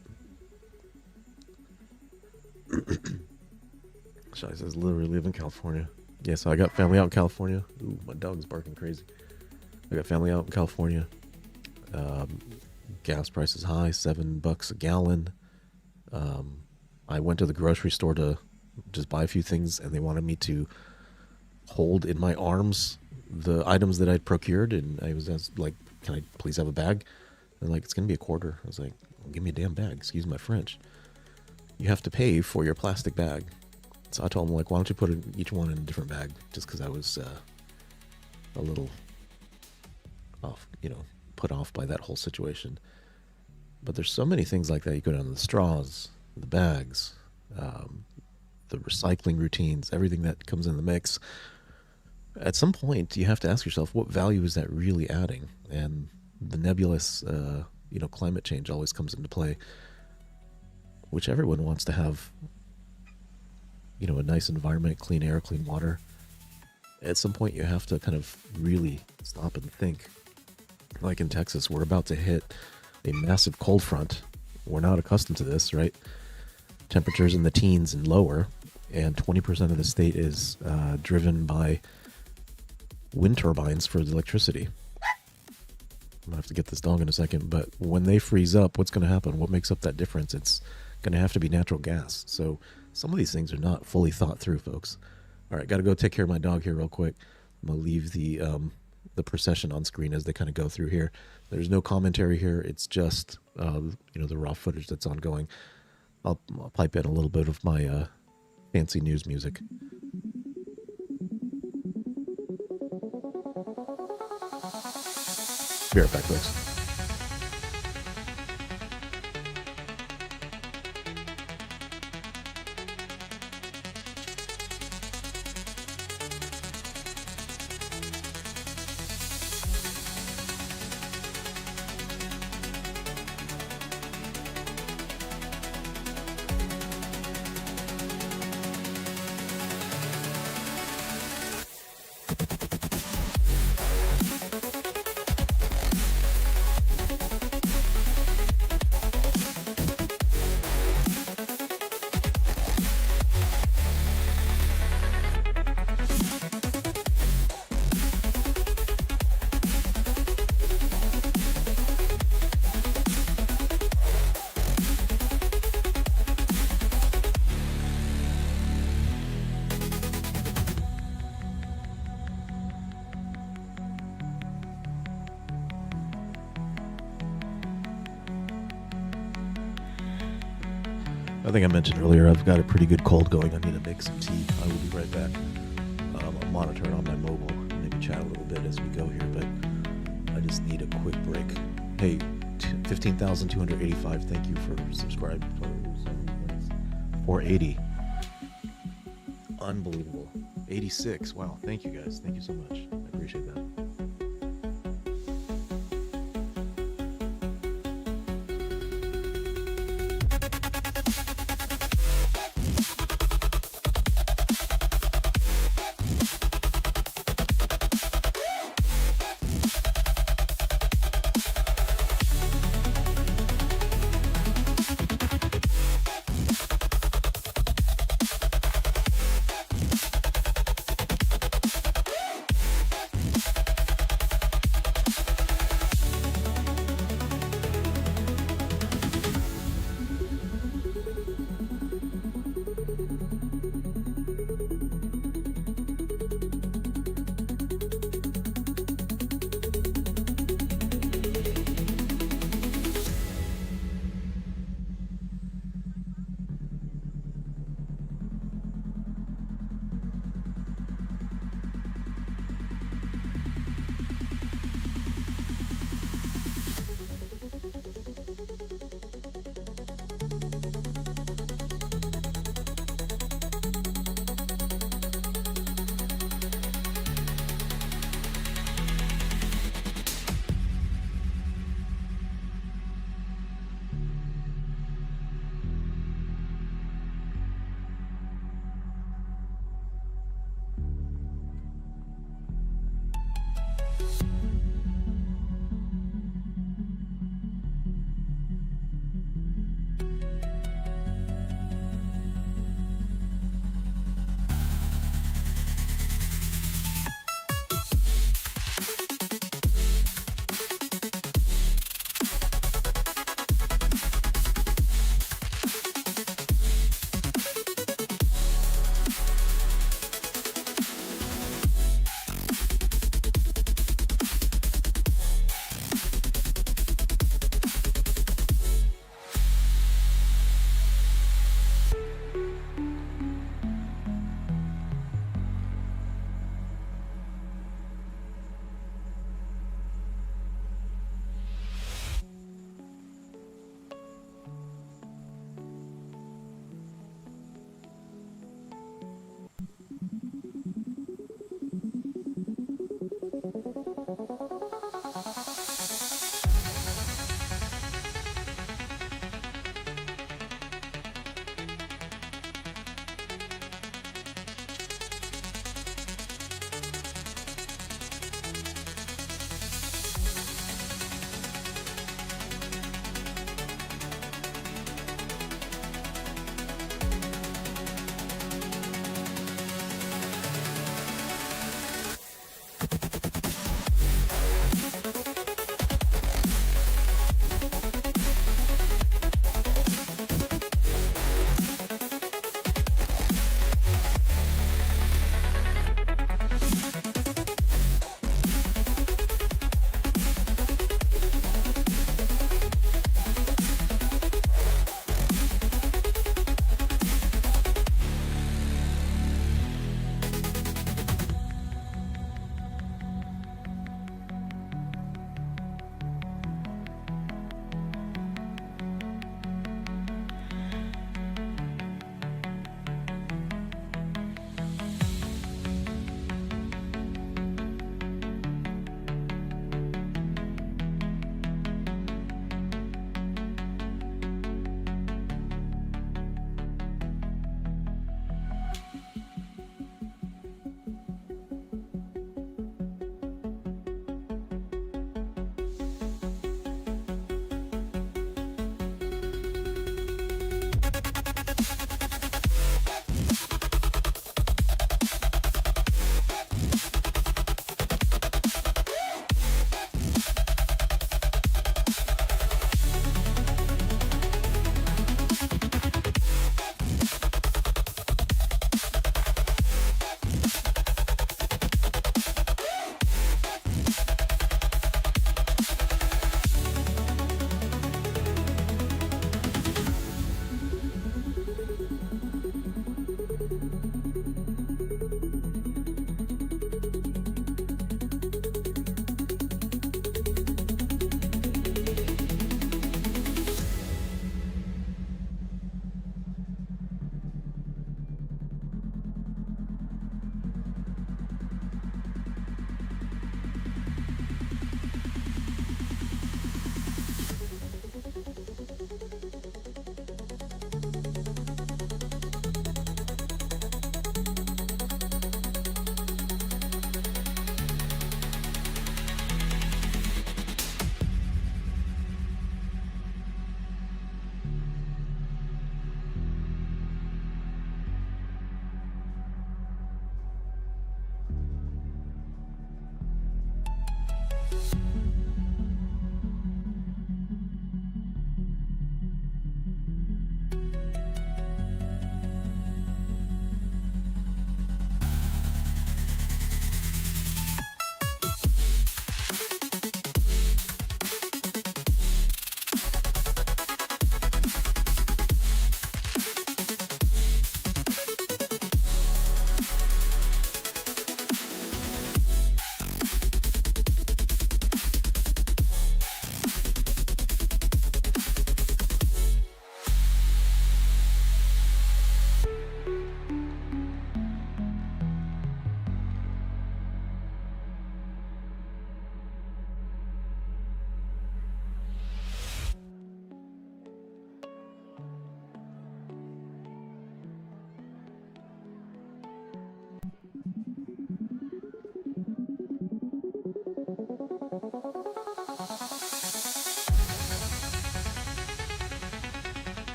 Shai says, literally live in California. Yeah, so I got family out in California. Ooh, my dog's barking crazy. I got family out in California. gas prices high, $7 a gallon. I went to the grocery store to just buy a few things, and they wanted me to hold in my arms the items that I'd procured, and I was like, can I please have a bag? And like, it's going to be a quarter. I was like, give me a damn bag, excuse my French. You have to pay for your plastic bag. So I told them, like, why don't you put each one in a different bag, just because I was a little off, put off by that whole situation. But there's so many things like that. You go down to the straws, the bags, the recycling routines, everything that comes in the mix. At some point, you have to ask yourself, what value is that really adding? And the nebulous, climate change always comes into play, which everyone wants to have, a nice environment, clean air, clean water. At some point, you have to kind of really stop and think. Like in Texas, we're about to hit a massive cold front. We're not accustomed to this, right? Temperatures in the teens and lower, and 20% of the state is driven by wind turbines for the electricity. I'm going to have to get this dog in a second, but when they freeze up, what's going to happen? What makes up that difference? It's going to have to be natural gas. So some of these things are not fully thought through, folks. All right, got to go take care of my dog here real quick. I'm going to leave the procession on screen as they kind of go through here. There's no commentary here. It's just, the raw footage that's ongoing. I'll pipe in a little bit of my fancy news music. Be right back, folks. I think I mentioned earlier, I've got a pretty good cold going. I need to make some tea. I will be right back. I'll monitor it on my mobile, maybe chat a little bit as we go here, but I just need a quick break. Hey, 15,285, thank you for subscribing. 480. Unbelievable. 86. Wow, thank you guys. Thank you so much. I appreciate that.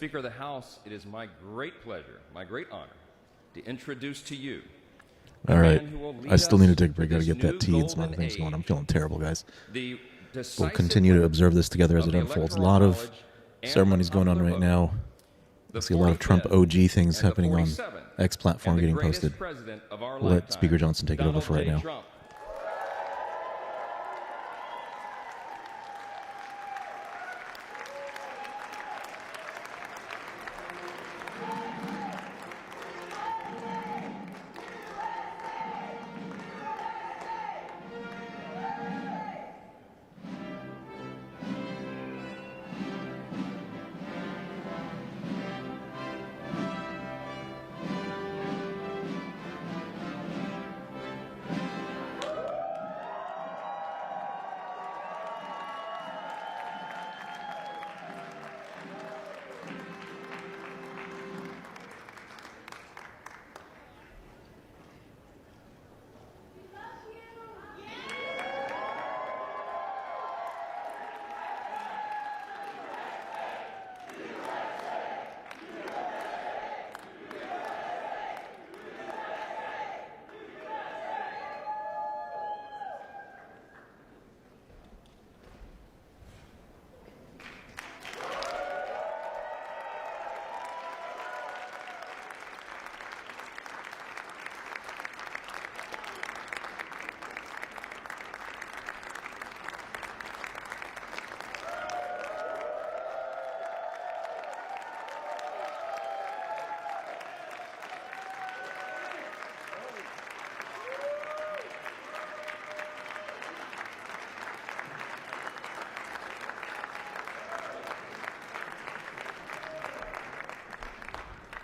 Speaker of the House, it is my great pleasure, my great honor, to introduce to you All right. I still need to take a break. Got to get that tea and some other things going. I'm feeling terrible, guys. We'll continue to observe this together as it unfolds. A lot of ceremonies going on right now. I see a lot of Trump OG things happening on X platform getting posted. We'll let Speaker Johnson take it over for right now.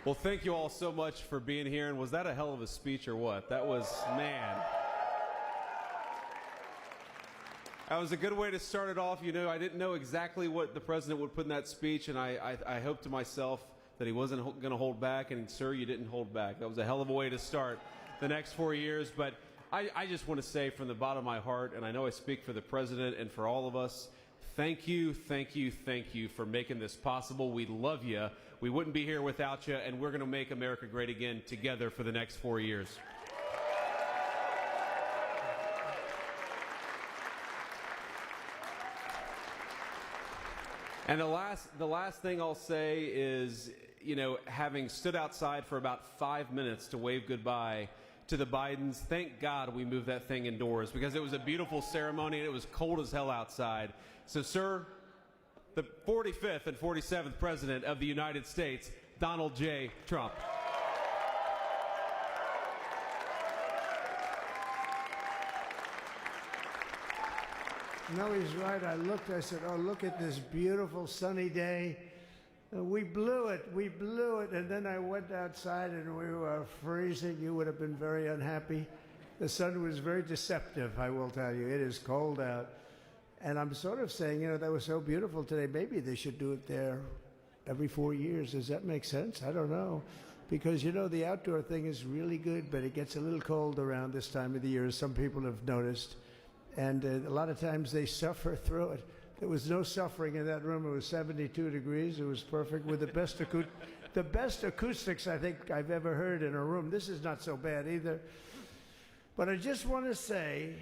Well, thank you all so much for being here. And was that a hell of a speech or what? That was, man. That was a good way to start it off. You know, I didn't know exactly what the president would put in that speech, and I hoped to myself that he wasn't going to hold back. And, sir, you didn't hold back. That was a hell of a way to start the next 4 years. But I just want to say from the bottom of my heart, and I know I speak for the president and for all of us, thank you, thank you, thank you for making this possible. We love you. We wouldn't be here without you, and we're going to make America great again together for the next 4 years. And the last thing I'll say is, you know, having stood outside for about 5 minutes to wave goodbye to the Bidens, thank God we moved that thing indoors because it was a beautiful ceremony and it was cold as hell outside. So, sir, the 45th and 47th President of the United States, Donald J. Trump. No, he's right. I looked, I said, oh, look at this beautiful sunny day. We blew it, and then I went outside and we were freezing. You would have been very unhappy. The sun was very deceptive, I will tell you. It is cold out. And I'm sort of saying, you know, that was so beautiful today. Maybe they should do it there every 4 years. Does that make sense? I don't know. Because, you know, the outdoor thing is really good, but it gets a little cold around this time of the year, as some people have noticed. And a lot of times they suffer through it. There was no suffering in that room. It was 72 degrees. It was perfect with the best acoustics I think I've ever heard in a room. This is not so bad either. But I just want to say,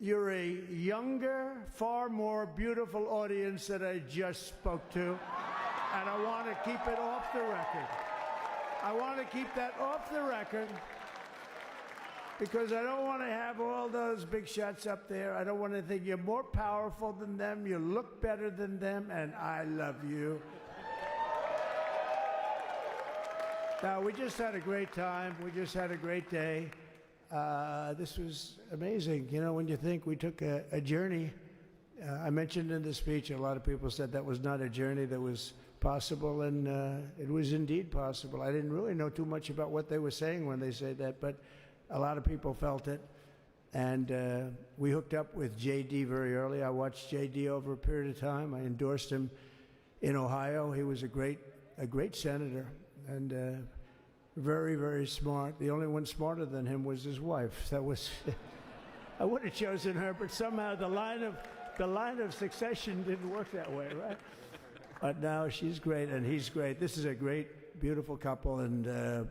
you're a younger, far more beautiful audience that I just spoke to. And I want to keep it off the record. I want to keep that off the record because I don't want to have all those big shots up there. I don't want to think you're more powerful than them, you look better than them, and I love you. Now, we just had a great time. We just had a great day. This was amazing. You know, when you think we took a journey, I mentioned in the speech, a lot of people said that was not a journey that was possible, and it was indeed possible. I didn't really know too much about what they were saying when they said that, but a lot of people felt it. And we hooked up with J.D. very early. I watched J.D. over a period of time. I endorsed him in Ohio. He was a great senator and very, very smart. The only one smarter than him was his wife. That was, I would have chosen her, but somehow the line of succession didn't work that way, right? But now she's great and he's great. This is a great, beautiful couple and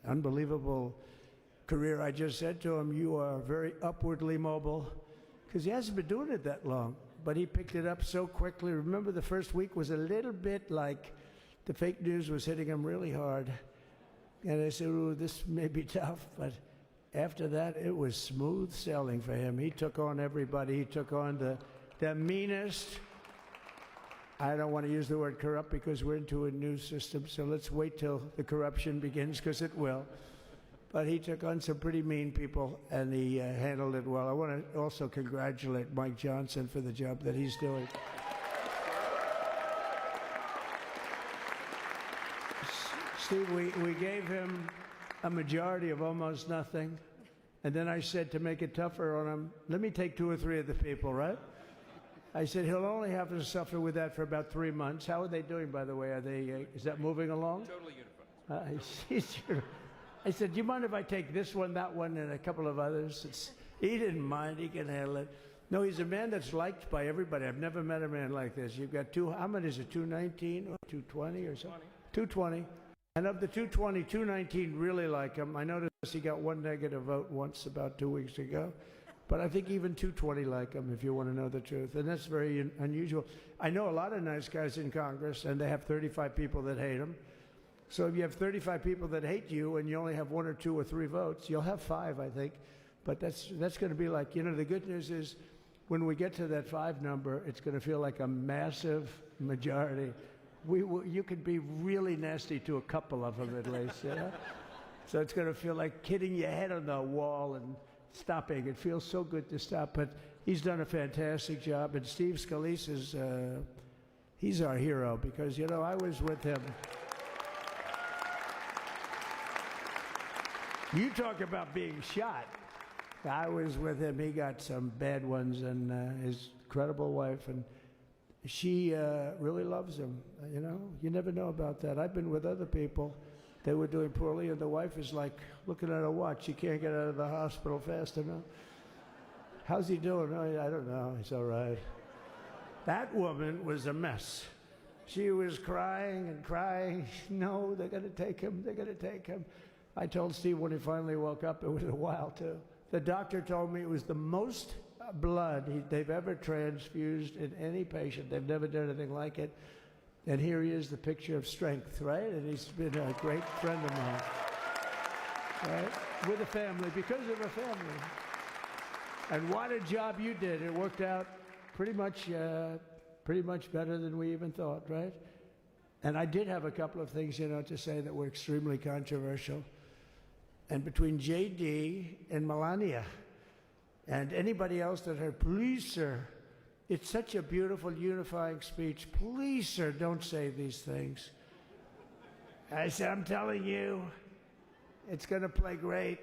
unbelievable career. I just said to him, you are very upwardly mobile, because he hasn't been doing it that long, but he picked it up so quickly. Remember, the first week was a little bit like the fake news was hitting him really hard. And I said, ooh, this may be tough, but after that, it was smooth sailing for him. He took on everybody. He took on the meanest. I don't want to use the word corrupt because we're into a new system, so let's wait till the corruption begins, because it will. But he took on some pretty mean people, and he handled it well. I want to also congratulate Mike Johnson for the job that he's doing. Steve, we gave him a majority of almost nothing, and then I said to make it tougher on him, let me take 2 or 3 of the people, right? I said he'll only have to suffer with that for about 3 months. How are they doing, by the way? Are they? Is that moving along? Totally unified. I said, do you mind if I take this one, that one, and a couple of others? He didn't mind. He can handle it. No, he's a man that's liked by everybody. I've never met a man like this. You've got how many is it, 219 or 220 or something? 220. And of the 220, 219 really like him. I noticed he got 1 negative vote once about 2 weeks ago. But I think even 220 like him, if you want to know the truth. And that's very unusual. I know a lot of nice guys in Congress, and they have 35 people that hate him. So if you have 35 people that hate you and you only have 1 or 2 or 3 votes, you'll have 5, I think. But that's going to be like, the good news is when we get to that 5 number, it's going to feel like a massive majority. You could be really nasty to a couple of them at least, So it's going to feel like hitting your head on the wall and stopping. It feels so good to stop, but he's done a fantastic job. And Steve Scalise is, he's our hero because, I was with him. You talk about being shot. I was with him. He got some bad ones, and his incredible wife, and she really loves him. You never know about that. I've been with other people. They were doing poorly, and the wife is like looking at her watch. She can't get out of the hospital fast enough. How's he doing? Oh, I don't know. He's all right. That woman was a mess. She was crying and crying. No, they're going to take him. They're going to take him. I told Steve when he finally woke up, it was a while, too. The doctor told me it was the most blood they've ever transfused in any patient. They've never done anything like it. And here he is, the picture of strength, right? And he's been a great friend of mine, right? With a family, because of a family. And what a job you did. It worked out pretty much better than we even thought, right? And I did have a couple of things, to say that were extremely controversial. And between J.D. and Melania and anybody else that heard, please, sir, it's such a beautiful, unifying speech. Please, sir, don't say these things. I said, I'm telling you, it's going to play great.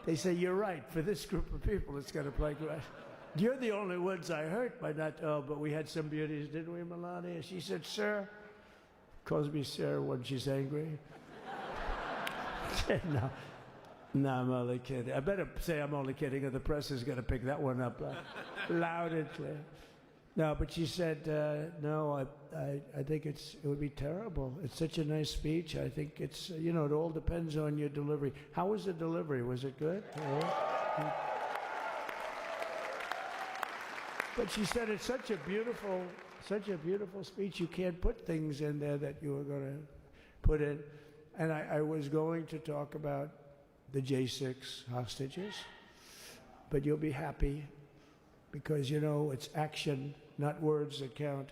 They say, you're right. For this group of people, it's going to play great. You're the only ones I hurt by not, but we had some beauties, didn't we, Melania? She said, sir, calls me sir when she's angry. No, I'm only kidding. I better say I'm only kidding, or the press is going to pick that one up loud and clear. No, but she said, no, I think it would be terrible. It's such a nice speech. I think it's, it all depends on your delivery. How was the delivery? Was it good? But she said it's such a beautiful speech. You can't put things in there that you were going to put in. And I was going to talk about the J6 hostages, but you'll be happy because, it's action, not words that count.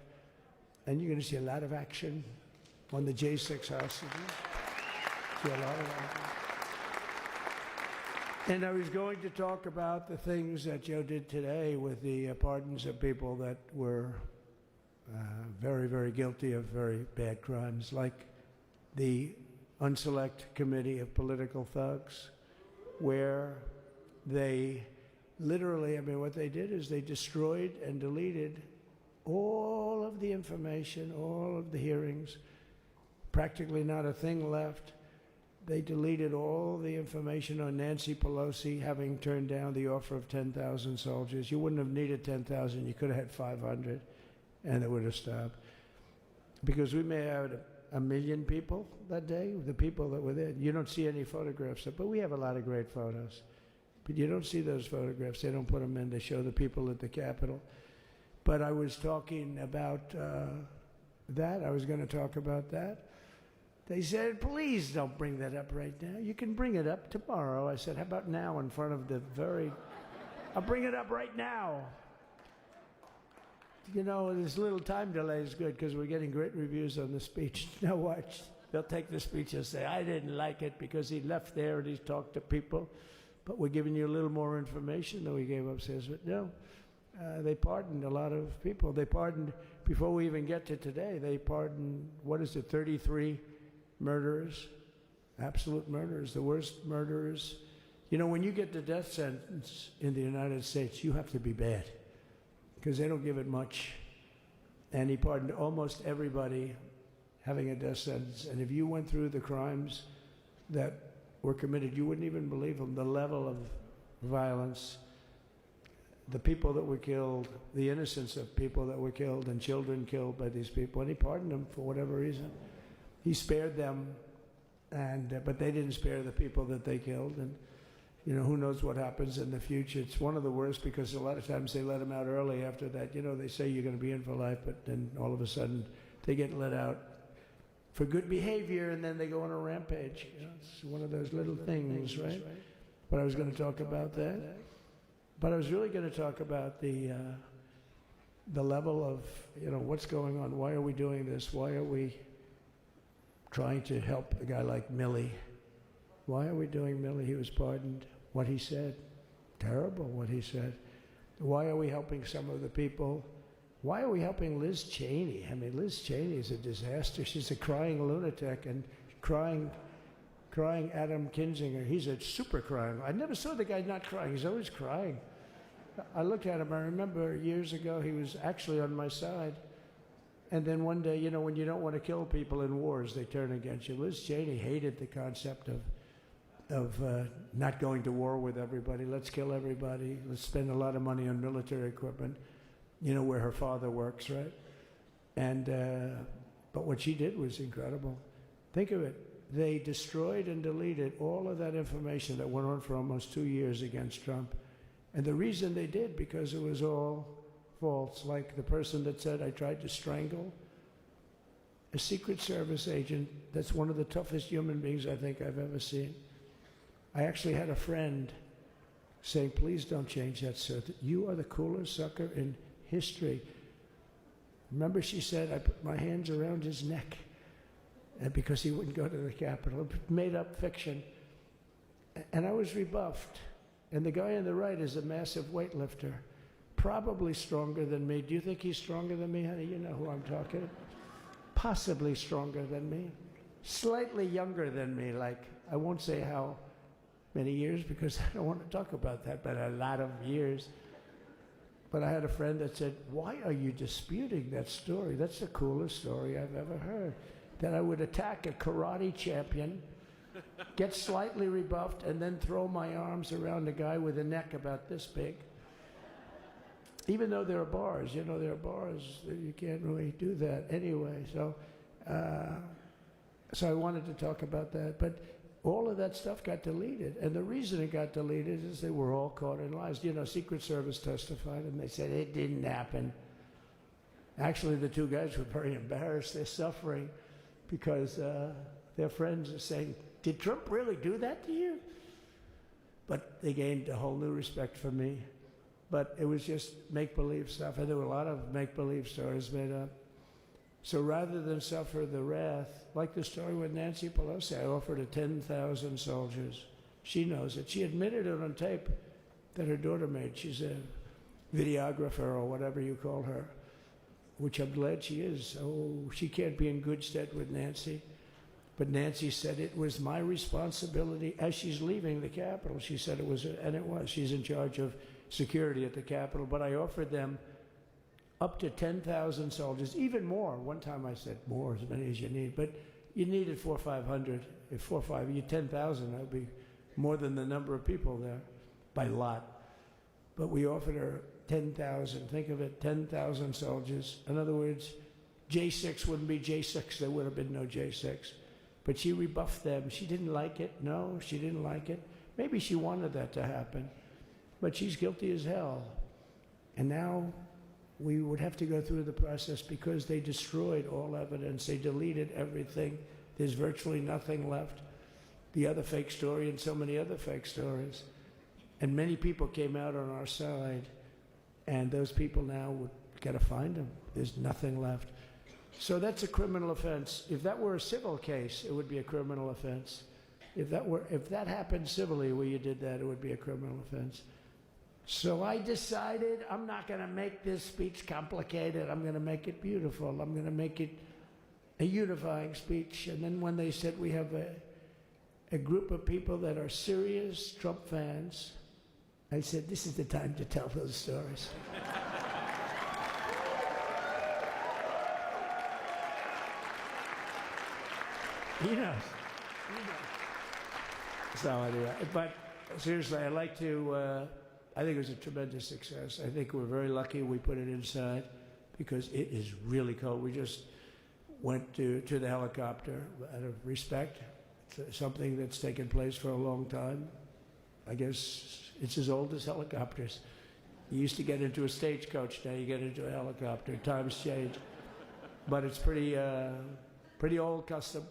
And you're going to see a lot of action on the J6 hostages. See a lot of action. And I was going to talk about the things that Joe did today with the pardons of people that were very, very guilty of very bad crimes, like the Unselect Committee of Political Thugs, where they literally, what they did is they destroyed and deleted all of the information, all of the hearings, practically not a thing left. They deleted all the information on Nancy Pelosi having turned down the offer of 10,000 soldiers. You wouldn't have needed 10,000. You could have had 500, and it would have stopped. because we may have a million people that day, the people that were there. You don't see any photographs, but we have a lot of great photos. But you don't see those photographs. They don't put them in. They show the people at the Capitol. But I was talking about that. I was going to talk about that. They said, please don't bring that up right now. You can bring it up tomorrow. I said, how about now in front of the I'll bring it up right now. You know, this little time delay is good because we're getting great reviews on the speech. Now watch. They'll take the speech and say, I didn't like it because he left there and he talked to people. But we're giving you a little more information than we gave upstairs. But no, they pardoned a lot of people. They pardoned, before we even get to today, they pardoned, 33 murderers, absolute murderers, the worst murderers. You know, when you get the death sentence in the United States, you have to be bad because they don't give it much. And he pardoned almost everybody having a death sentence. And if you went through the crimes that were committed, you wouldn't even believe them. The level of violence, the people that were killed, the innocence of people that were killed and children killed by these people. And he pardoned them for whatever reason. He spared them, but they didn't spare the people that they killed. And, you know, who knows what happens in the future. It's one of the worst because a lot of times they let them out early after that. You know, they say you're going to be in for life, but then all of a sudden they get let out for good behavior, and then they go on a rampage. You know, it's one of those little things, right? But I was going to talk about that. But I was really going to talk about the level of, you know, what's going on. Why are we doing this? Why are we trying to help a guy like Milley? Why are we doing Milley? He was pardoned. What he said, terrible what he said. Why are we helping some of the people? Why are we helping Liz Cheney? I mean, Liz Cheney is a disaster. She's a crying lunatic and crying Adam Kinzinger. He's a super crying. I never saw the guy not crying. He's always crying. I looked at him. I remember years ago he was actually on my side. And then one day, you know, when you don't want to kill people in wars, they turn against you. Liz Cheney hated the concept of not going to war with everybody. Let's kill everybody. Let's spend a lot of money on military equipment, you know, where her father works, right? And, but what she did was incredible. Think of it. They destroyed and deleted all of that information that went on for almost 2 years against Trump. And the reason they did, because it was all false. Like the person that said, I tried to strangle a Secret Service agent. That's one of the toughest human beings I think I've ever seen. I actually had a friend saying, please don't change that, sir. You are the coolest sucker in history. Remember, she said, I put my hands around his neck because he wouldn't go to the Capitol. Made up fiction. And I was rebuffed. And the guy on the right is a massive weightlifter, probably stronger than me. Do you think he's stronger than me, honey? You know who I'm talking. Possibly stronger than me. Slightly younger than me, like, I won't say how many years because I don't want to talk about that, but a lot of years. But I had a friend that said, why are you disputing that story? That's the coolest story I've ever heard. That I would attack a karate champion, get slightly rebuffed, and then throw my arms around a guy with a neck about this big. Even though there are bars, you know, there are bars, you can't really do that anyway. So I wanted to talk about that. But all of that stuff got deleted. And the reason it got deleted is they were all caught in lies. You know, Secret Service testified, and they said it didn't happen. Actually, the two guys were very embarrassed. They're suffering because their friends are saying, did Trump really do that to you? But they gained a whole new respect for me. But it was just make-believe stuff, and there were a lot of make-believe stories made up. So rather than suffer the wrath, like the story with Nancy Pelosi, I offered her 10,000 soldiers. She knows it. She admitted it on tape that her daughter made. She's a videographer or whatever you call her, which I'm glad she is. Oh, she can't be in good stead with Nancy. But Nancy said it was my responsibility as she's leaving the Capitol. She said it was, and it was. She's in charge of security at the Capitol. But I offered them up to 10,000 soldiers, even more. One time I said more, as many as you need. But you needed 400 or 500. If 4 or 5, you 10,000, that would be more than the number of people there by lot. But we offered her 10,000. Think of it, 10,000 soldiers. In other words, J6 wouldn't be J6. There would have been no J6. But she rebuffed them. She didn't like it. No, she didn't like it. Maybe she wanted that to happen. But she's guilty as hell. And now we would have to go through the process because they destroyed all evidence. They deleted everything. There's virtually nothing left. The other fake story and so many other fake stories. And many people came out on our side. And those people now would got to find them. There's nothing left. So that's a criminal offense. If that were a civil case, it would be a criminal offense. If that happened civilly where you did that, it would be a criminal offense. So I decided I'm not going to make this speech complicated. I'm going to make it beautiful. I'm going to make it a unifying speech. And then when they said we have a group of people that are serious Trump fans, I said, this is the time to tell those stories. He knows. So anyway, but seriously, I'd like to, I think it was a tremendous success. I think we're very lucky we put it inside because it is really cold. We just went to the helicopter out of respect. It's something that's taken place for a long time. I guess it's as old as helicopters. You used to get into a stagecoach, now you get into a helicopter. Times change. But it's pretty old custom.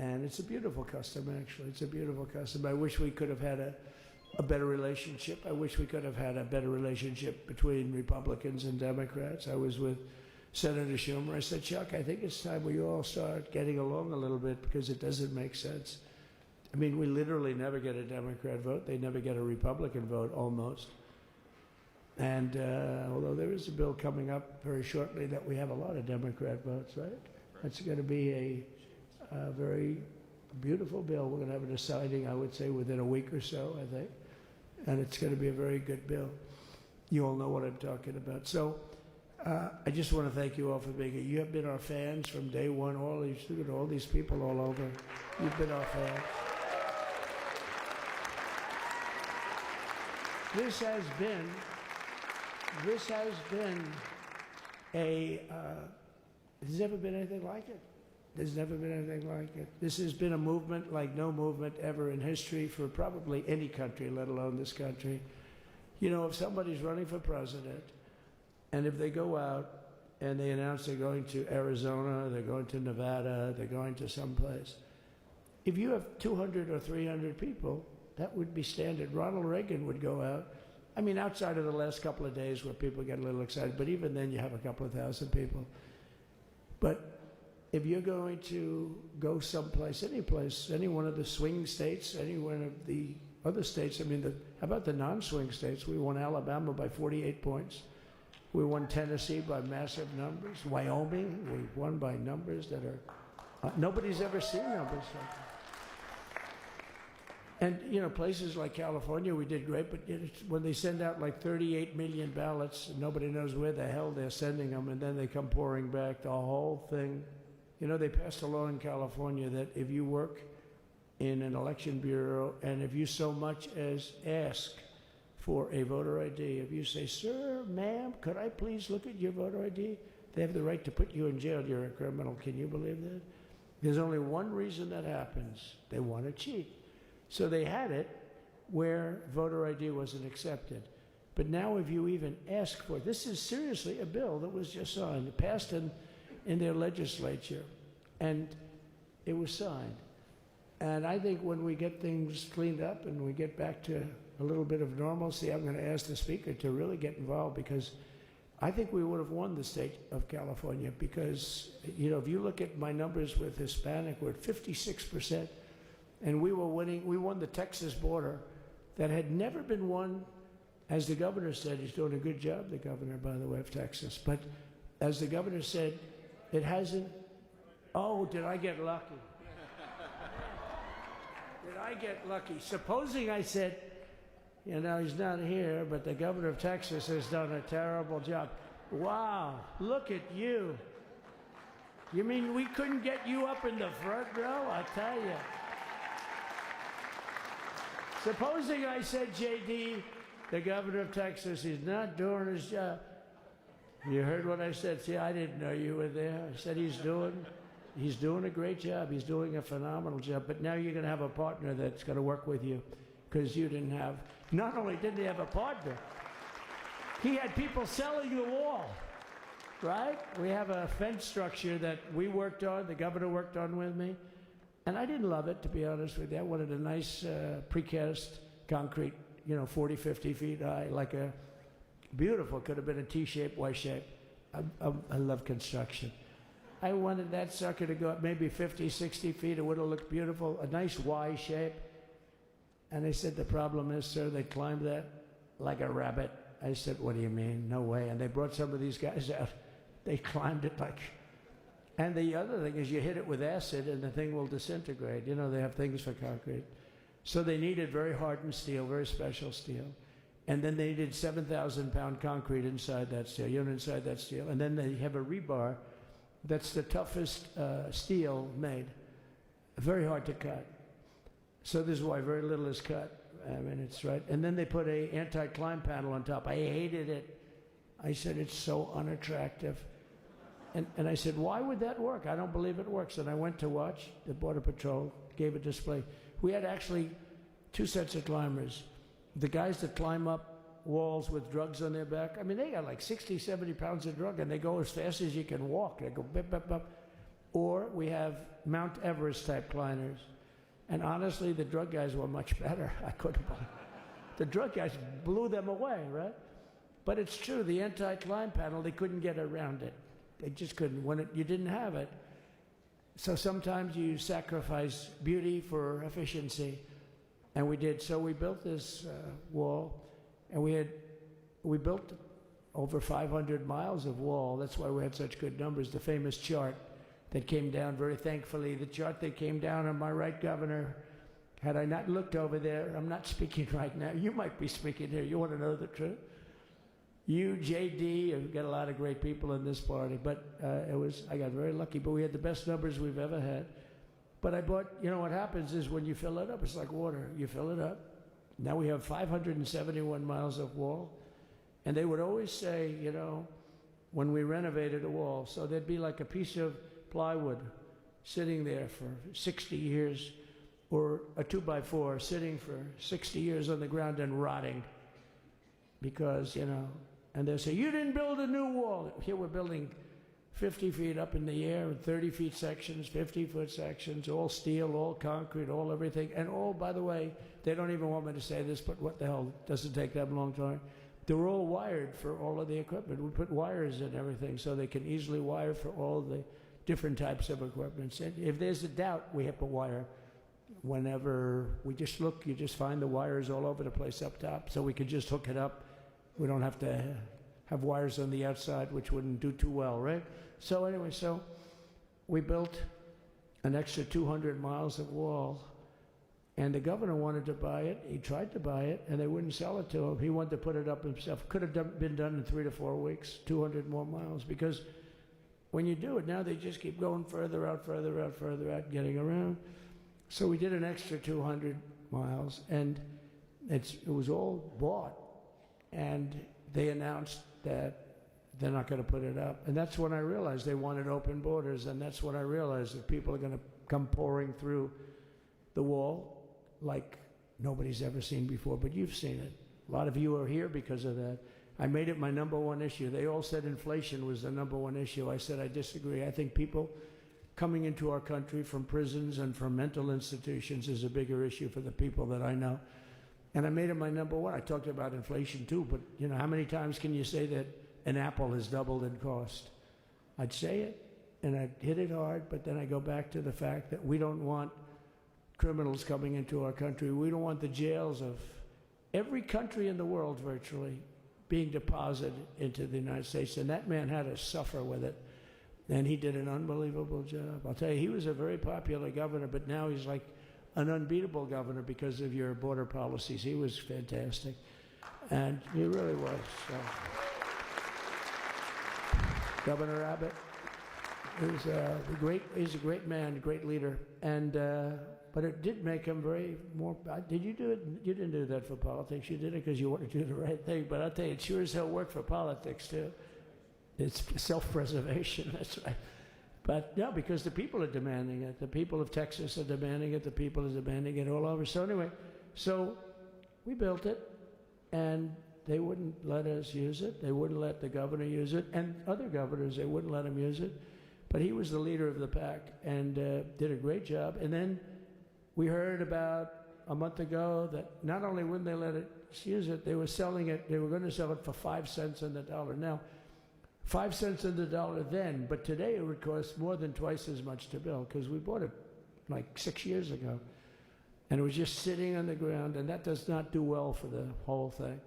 And it's a beautiful custom, actually. It's a beautiful custom. I wish we could have had a better relationship. I wish we could have had a better relationship between Republicans and Democrats. I was with Senator Schumer. I said, Chuck, I think it's time we all start getting along a little bit because it doesn't make sense. I mean, we literally never get a Democrat vote. They never get a Republican vote, almost. And although there is a bill coming up very shortly that we have a lot of Democrat votes, right? That's going to be a very beautiful bill. We're going to have a deciding, I would say, within a week or so, I think. And it's going to be a very good bill. You all know what I'm talking about. So I just want to thank you all for being here. You have been our fans from day one. All these people all over. You've been our fans. This has been there's never been anything like it. There's never been anything like it. This has been a movement like no movement ever in history for probably any country, let alone this country. You know, if somebody's running for president, and if they go out and they announce they're going to Arizona, they're going to Nevada, they're going to someplace, if you have 200 or 300 people, that would be standard. Ronald Reagan would go out. I mean, outside of the last couple of days where people get a little excited, but even then you have a couple of thousand people. But if you're going to go someplace, any place, any one of the swing states, any one of the other states, I mean, how about the non-swing states? We won Alabama by 48 points. We won Tennessee by massive numbers. Wyoming, we won by numbers that are, nobody's ever seen numbers like that. And, you know, places like California, we did great, but when they send out like 38 million ballots, nobody knows where the hell they're sending them, and then they come pouring back, the whole thing. You know, they passed a law in California that if you work in an election bureau and if you so much as ask for a voter ID, if you say, sir, ma'am, could I please look at your voter ID? They have the right to put you in jail. You're a criminal. Can you believe that? There's only one reason that happens. They want to cheat. So they had it where voter ID wasn't accepted. But now if you even ask for it, this is seriously a bill that was just signed, passed in their legislature, and it was signed. And I think when we get things cleaned up and we get back to a little bit of normalcy, I'm going to ask the Speaker to really get involved, because I think we would have won the state of California, because, you know, if you look at my numbers with Hispanic, we're at 56%, and we won the Texas border that had never been won. As the governor said, he's doing a good job, the governor, by the way, of Texas, but as the governor said, it hasn't. Oh, did I get lucky? Did I get lucky? Supposing I said, you know, he's not here, but the governor of Texas has done a terrible job. Wow, look at you. You mean we couldn't get you up in the front row? I tell you. Supposing I said, JD, the governor of Texas, is not doing his job. You heard what I said. See, I didn't know you were there. I said he's doing a great job. He's doing a phenomenal job. But now you're going to have a partner that's going to work with you, because you didn't have. Not only didn't he have a partner, he had people selling the wall. Right? We have a fence structure that we worked on, the governor worked on with me, and I didn't love it, to be honest with you. I wanted a nice precast concrete, 40, 50 feet high, like a beautiful, could have been a T-shape, Y-shape. I love construction. I wanted that sucker to go up maybe 50, 60 feet. It would have looked beautiful, a nice Y shape. And they said, the problem is, sir, they climbed that like a rabbit. I said, what do you mean? No way. And they brought some of these guys out. They climbed it like... And the other thing is you hit it with acid and the thing will disintegrate. They have things for concrete. So they needed very hardened steel, very special steel. And then they needed 7,000-pound concrete inside that steel, inside that steel. And then they have a rebar that's the toughest steel made. Very hard to cut. So this is why very little is cut. I mean, it's right. And then they put a anti-climb panel on top. I hated it. I said, it's so unattractive. And I said, why would that work? I don't believe it works. And I went to watch. The Border Patrol gave a display. We had actually two sets of climbers. The guys that climb up walls with drugs on their back, I mean, they got like 60, 70 pounds of drug, and they go as fast as you can walk. They go bip, bip, bip. Or we have Mount Everest type climbers. And honestly, the drug guys were much better. I couldn't believe it. The drug guys blew them away, right? But it's true, the anti-climb panel, they couldn't get around it. They just couldn't. You didn't have it. So sometimes you sacrifice beauty for efficiency. And we did. So we built this wall, and we built over 500 miles of wall. That's why we had such good numbers. The famous chart that came down, very thankfully, the chart that came down on my right, Governor. Had I not looked over there, I'm not speaking right now. You might be speaking here. You want to know the truth? You, JD, you've got a lot of great people in this party, but I got very lucky, but we had the best numbers we've ever had. But I bought, what happens is when you fill it up, it's like water. You fill it up. Now we have 571 miles of wall. And they would always say, when we renovated a wall, so there'd be like a piece of plywood sitting there for 60 years, or a 2x4 sitting for 60 years on the ground and rotting. Because, and they'll say, you didn't build a new wall. Here we're building 50 feet up in the air, and 30 feet sections, 50-foot sections, all steel, all concrete, all everything. And all, by the way, they don't even want me to say this, but what the hell, doesn't take that long time. They're all wired for all of the equipment. We put wires in everything so they can easily wire for all the different types of equipment. And if there's a doubt, we have to wire. Whenever we just look, you just find the wires all over the place up top, so we can just hook it up. We don't have to have wires on the outside, which wouldn't do too well, right? So anyway, so we built an extra 200 miles of wall, and the governor wanted to buy it. He tried to buy it, and they wouldn't sell it to him. He wanted to put it up himself. Could have been done in 3 to 4 weeks, 200 more miles, because when you do it, now they just keep going further out, further out, further out, getting around. So we did an extra 200 miles, and it was all bought. And they announced that they're not going to put it up. And that's when I realized they wanted open borders, and that's when I realized that people are going to come pouring through the wall like nobody's ever seen before. But you've seen it. A lot of you are here because of that. I made it my #1 issue. They all said inflation was the #1 issue. I said I disagree. I think people coming into our country from prisons and from mental institutions is a bigger issue for the people that I know. And I made it my #1. I talked about inflation too, but how many times can you say that an apple has doubled in cost? I'd say it, and I'd hit it hard, but then I go back to the fact that we don't want criminals coming into our country. We don't want the jails of every country in the world virtually being deposited into the United States, and that man had to suffer with it. And he did an unbelievable job. I'll tell you, he was a very popular governor, but now he's like an unbeatable governor because of your border policies. He was fantastic. And he really was. So. Governor Abbott is he's a great man, a great leader. And but it did make him did you do it? You didn't do that for politics. You did it because you wanted to do the right thing. But I'll tell you, it sure as hell worked for politics too. It's self-preservation, that's right. But no, because the people are demanding it. The people of Texas are demanding it. The people are demanding it all over. So anyway, so we built it, and they wouldn't let us use it. They wouldn't let the governor use it, and other governors, they wouldn't let him use it. But he was the leader of the pack and did a great job. And then we heard about a month ago that not only wouldn't they let us use it, they were selling it, they were going to sell it for 5 cents on the dollar. Now, 5 cents on the dollar then, but today it would cost more than twice as much to build because we bought it like 6 years ago. And it was just sitting on the ground, and that does not do well for the whole thing.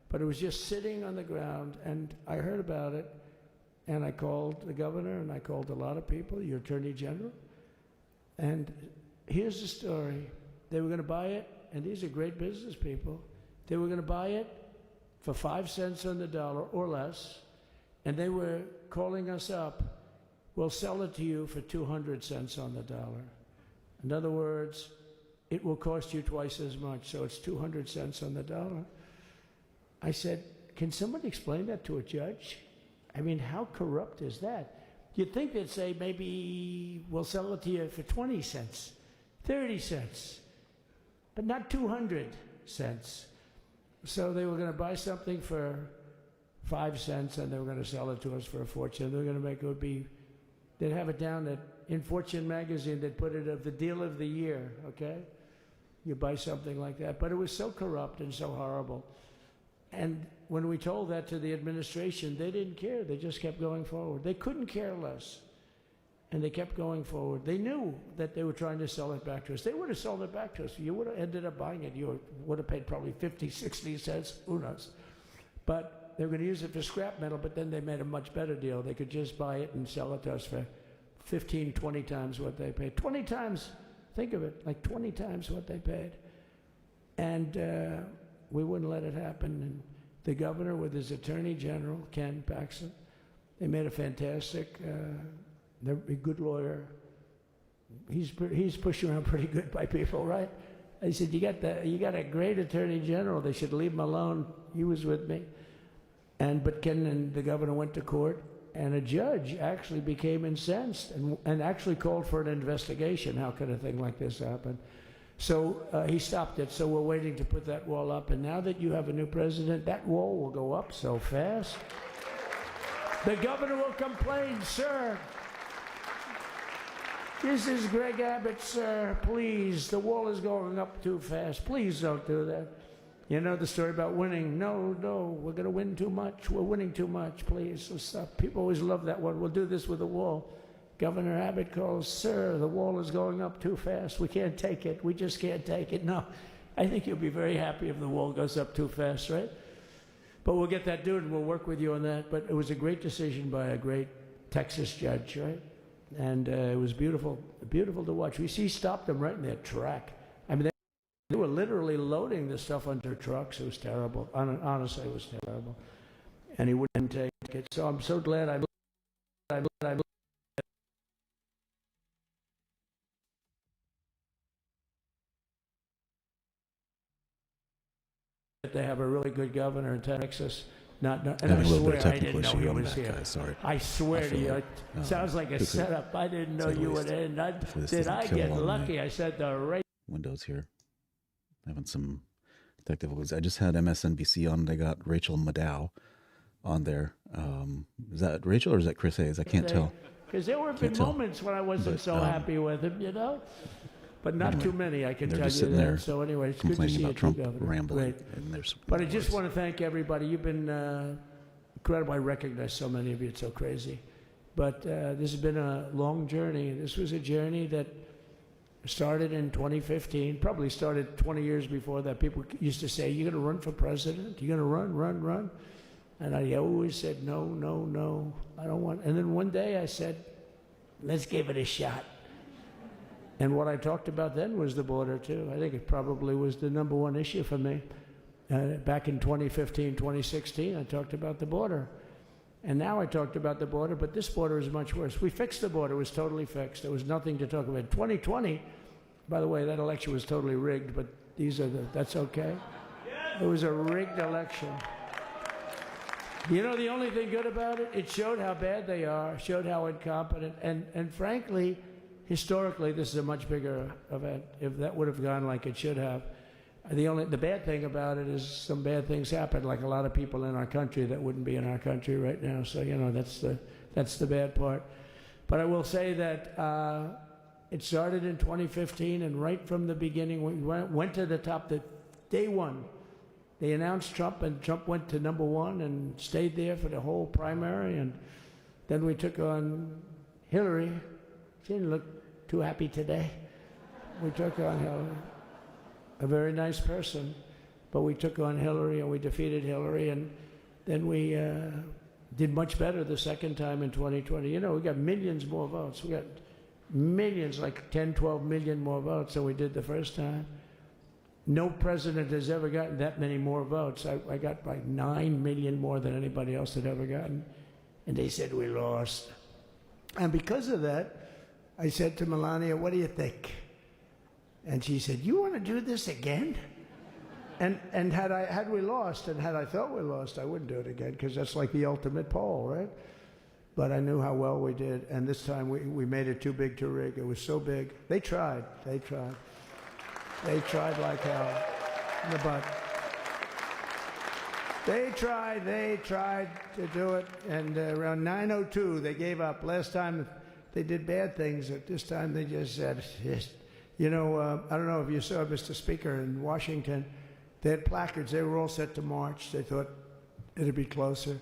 But it was just sitting on the ground, and I heard about it, and I called the governor, and I called a lot of people, your attorney general. And here's the story. They were going to buy it, and these are great business people. They were going to buy it for 5 cents on the dollar or less, and they were calling us up, we'll sell it to you for 200 cents on the dollar. In other words, it will cost you twice as much, so it's 200 cents on the dollar. I said, can somebody explain that to a judge? I mean, how corrupt is that? You'd think they'd say, maybe we'll sell it to you for 20 cents, 30 cents, but not 200 cents. So they were going to buy something for 5 cents, and they were going to sell it to us for a fortune. They were going to make it would be, they'd have it down that in Fortune magazine, they'd put it of the deal of the year, okay? You buy something like that. But it was so corrupt and so horrible. And when we told that to the administration, they didn't care. They just kept going forward. They couldn't care less. And they kept going forward. They knew that they were trying to sell it back to us. They would have sold it back to us. You would have ended up buying it. You would have paid probably 50, 60 cents, who knows. But they were going to use it for scrap metal, but then they made a much better deal. They could just buy it and sell it to us for 15, 20 times what they paid. 20 times, think of it, like 20 times what they paid. And we wouldn't let it happen. And the governor with his attorney general, Ken Paxton, they made a fantastic, they're a good lawyer. He's pushed around pretty good by people, right? I said, you got a great attorney general. They should leave him alone. He was with me. But Ken and the governor went to court, and a judge actually became incensed and actually called for an investigation. How could a thing like this happen? So he stopped it. So we're waiting to put that wall up. And now that you have a new president, that wall will go up so fast. The governor will complain, sir. This is Greg Abbott, sir. Please, the wall is going up too fast. Please don't do that. You know the story about winning. No, we're going to win too much. We're winning too much. Please, so stop. People always love that one. We'll do this with the wall. Governor Abbott calls, sir, the wall is going up too fast. We can't take it. We just can't take it. No, I think you'll be very happy if the wall goes up too fast, right? But we'll get that done. We'll work with you on that. But it was a great decision by a great Texas judge, right? And it was beautiful, beautiful to watch. He stopped them right in their track. I mean, they were literally loading this stuff onto trucks. It was terrible. Honestly, it was terrible. And he wouldn't take it. So I'm so glad I they have a really good governor in Texas. And I swear I didn't know he was here. Sorry. I swear to you, it sounds like a setup. I didn't know you would end. Did I get lucky? I said the right. Windows here. Having some tech difficulties. I just had MSNBC on. They got Rachel Maddow on there. Is that Rachel or is that Chris Hayes? I can't tell. Because there were been moments when I wasn't so happy with him, you know? But not too many, I can tell you that. So anyway, it's good to see you, Trump Governor. rambling. But I just want to thank everybody. You've been incredible. I recognize so many of you. It's so crazy. But this has been a long journey. This was a journey that started in 2015, probably started 20 years before that. People used to say, you're going to run for president? You're going to run? And I always said, no, I don't want. And then one day I said, let's give it a shot. And what I talked about then was the border, too. I think it probably was the #1 issue for me. Back in 2015, 2016, I talked about the border. And now I talked about the border, but this border is much worse. We fixed the border. It was totally fixed. There was nothing to talk about. 2020, by the way, that election was totally rigged, but that's okay. It was a rigged election. You know, the only thing good about it, it showed how bad they are, showed how incompetent, and frankly, historically, this is a much bigger event. If that would have gone like it should have, the bad thing about it is some bad things happen, like a lot of people in our country that wouldn't be in our country right now. So you know, that's the bad part. But I will say that it started in 2015, and right from the beginning, we went to the top. The day one, they announced Trump, and Trump went to number one and stayed there for the whole primary. And then we took on Hillary. She didn't look too happy today. We took on Hillary, a very nice person, but we took on Hillary and we defeated Hillary, and then we did much better the second time in 2020. You know, we got millions more votes. We got millions, like 10, 12 million more votes than we did the first time. No president has ever gotten that many more votes. I got like 9 million more than anybody else had ever gotten. And they said we lost. And because of that, I said to Melania, what do you think? And she said, you want to do this again? And had we lost, and had I thought we lost, I wouldn't do it again, because that's like the ultimate poll, right? But I knew how well we did, and this time we made it too big to rig. It was so big. They tried. They tried like hell in the butt. They tried to do it, and around 9:02 they gave up. Last time they did bad things, but this time they just said, yes. You know, I don't know if you saw, Mr. Speaker, in Washington, they had placards. They were all set to march. They thought it'd be closer.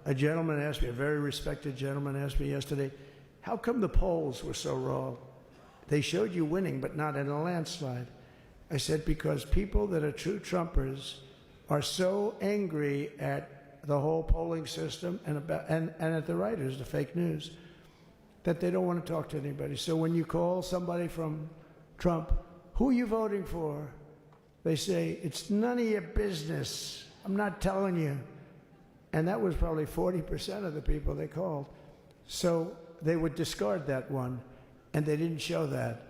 A gentleman asked me, a very respected gentleman asked me yesterday, how come the polls were so wrong? They showed you winning, but not in a landslide. I said, because people that are true Trumpers are so angry at the whole polling system and at the writers, the fake news, that they don't want to talk to anybody. So when you call somebody from Trump, who are you voting for? They say, it's none of your business. I'm not telling you. And that was probably 40% of the people they called. So they would discard that one, and they didn't show that.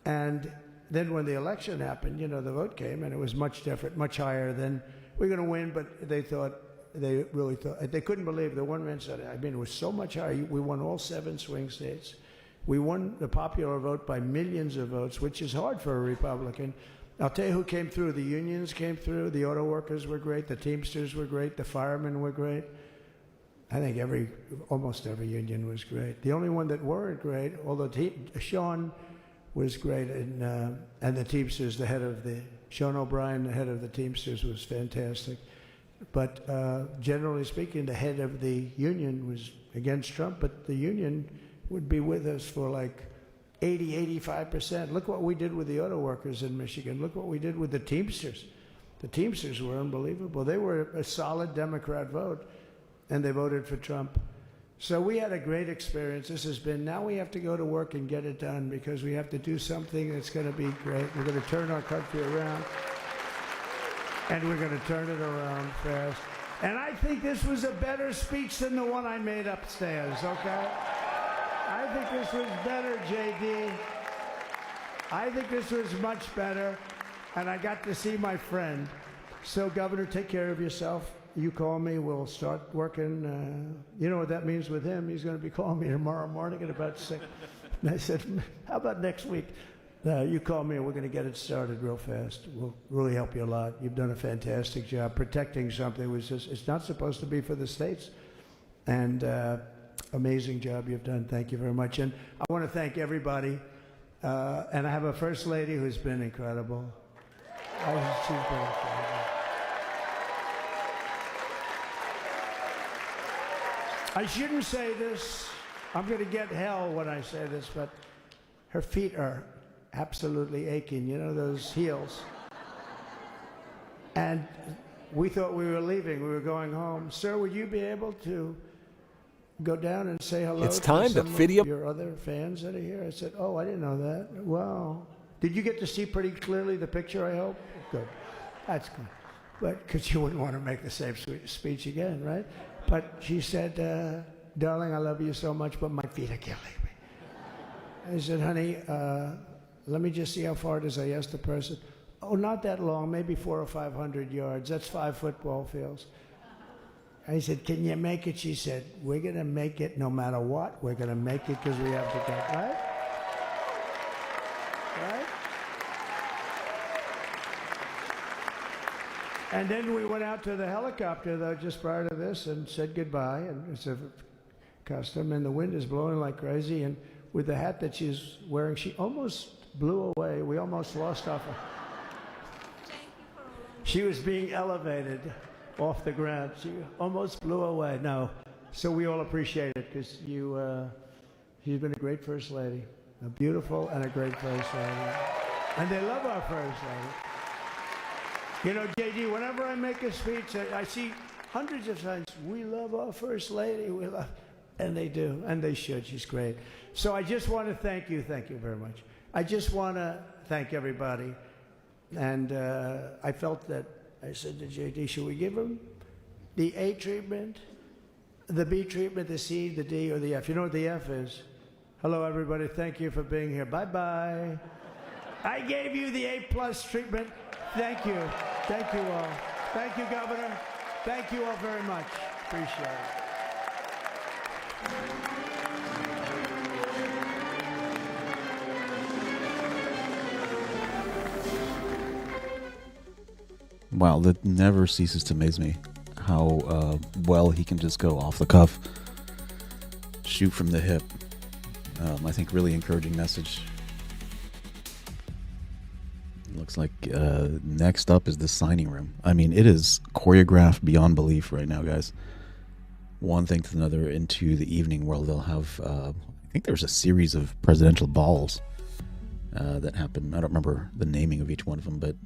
And then when the election happened, you know, the vote came, and it was much different, much higher than, we're going to win, but they really thought, they couldn't believe, the one man said, I mean, it was so much higher. We won all 7 swing states. We won the popular vote by millions of votes, which is hard for a Republican. I'll tell you who came through. The unions came through. The auto workers were great. The Teamsters were great. The firemen were great. I think almost every union was great. The only one that weren't great, although Sean was great, and the Teamsters, Sean O'Brien, the head of the Teamsters, was fantastic. But generally speaking, the head of the union was against Trump, but the union would be with us for like 80, 85%. Look what we did with the auto workers in Michigan. Look what we did with the Teamsters. The Teamsters were unbelievable. They were a solid Democrat vote, and they voted for Trump. So we had a great experience. This has been, now we have to go to work and get it done, because we have to do something that's going to be great. We're going to turn our country around, and we're going to turn it around fast. And I think this was a better speech than the one I made upstairs, okay? I think this was better, JD. I think this was much better, and I got to see my friend. So, Governor, take care of yourself. You call me, we'll start working. You know what that means with him? He's going to be calling me tomorrow morning at about 6. And I said, how about next week? You call me and we're going to get it started real fast. We'll really help you a lot. You've done a fantastic job protecting something which is, it's not supposed to be for the states. And amazing job you've done. Thank you very much. And I want to thank everybody. And I have a First Lady who's been incredible. She's been incredible. I shouldn't say this. I'm going to get hell when I say this, but her feet are absolutely aching. You know, those heels. And we thought we were leaving. We were going home. Sir, would you be able to go down and say hello to some of your other fans that are here? I said, oh, I didn't know that. Wow. Did you get to see pretty clearly the picture, I hope? Good. That's good. But because you wouldn't want to make the same speech again, right? But she said, darling, I love you so much, but my feet are killing me. I said, honey, let me just see how far it is. I asked the person. Oh, not that long, maybe 400 or 500 yards. That's 5 football fields. I said, can you make it? She said, we're going to make it no matter what. We're going to make it because we have to go. Right? Right? And then we went out to the helicopter, though, just prior to this and said goodbye. And it's a custom, and the wind is blowing like crazy. And with the hat that she's wearing, she almost blew away. We almost lost off her. She was being elevated off the ground. She almost blew away. No. So we all appreciate it because she's been a great First Lady. A beautiful and a great First Lady. And they love our First Lady. You know, JD, whenever I make a speech, I see hundreds of times, we love our First Lady. We love, and they do, and they should. She's great. So I just want to thank you. Thank you very much. I just want to thank everybody. And I felt that, I said to JD, should we give him the A treatment, the B treatment, the C, the D, or the F? You know what the F is? Hello, everybody. Thank you for being here. Bye-bye. I gave you the A+ treatment. Thank you. Thank you all. Thank you, Governor. Thank you all very much. Appreciate it. Wow, that never ceases to amaze me how well he can just go off the cuff, shoot from the hip. I think really encouraging message. Looks like next up is the signing room. I mean, it is choreographed beyond belief right now, guys. One thing to another into the evening where they'll have, I think there's a series of presidential balls that happen. I don't remember the naming of each one of them, but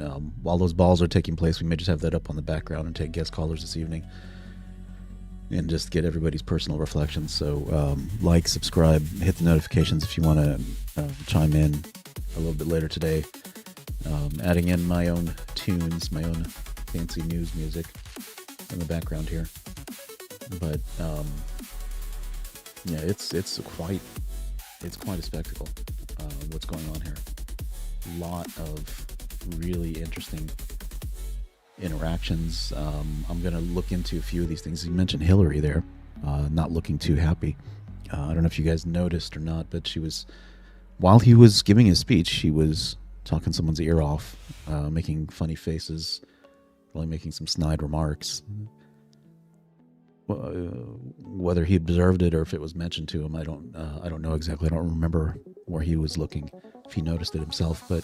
while those balls are taking place, we may just have that up on the background and take guest callers this evening and just get everybody's personal reflections. So like, subscribe, hit the notifications if you want to chime in a little bit later today. Adding in my own tunes, my own fancy news music in the background here. But yeah, it's quite a spectacle. What's going on here? A lot of really interesting interactions. I'm going to look into a few of these things. You mentioned Hillary there, not looking too happy. I don't know if you guys noticed or not, but she was, while he was giving his speech, she was talking someone's ear off, making funny faces, really making some snide remarks. Whether he observed it or if it was mentioned to him, I don't know exactly. I don't remember where he was looking, if he noticed it himself. But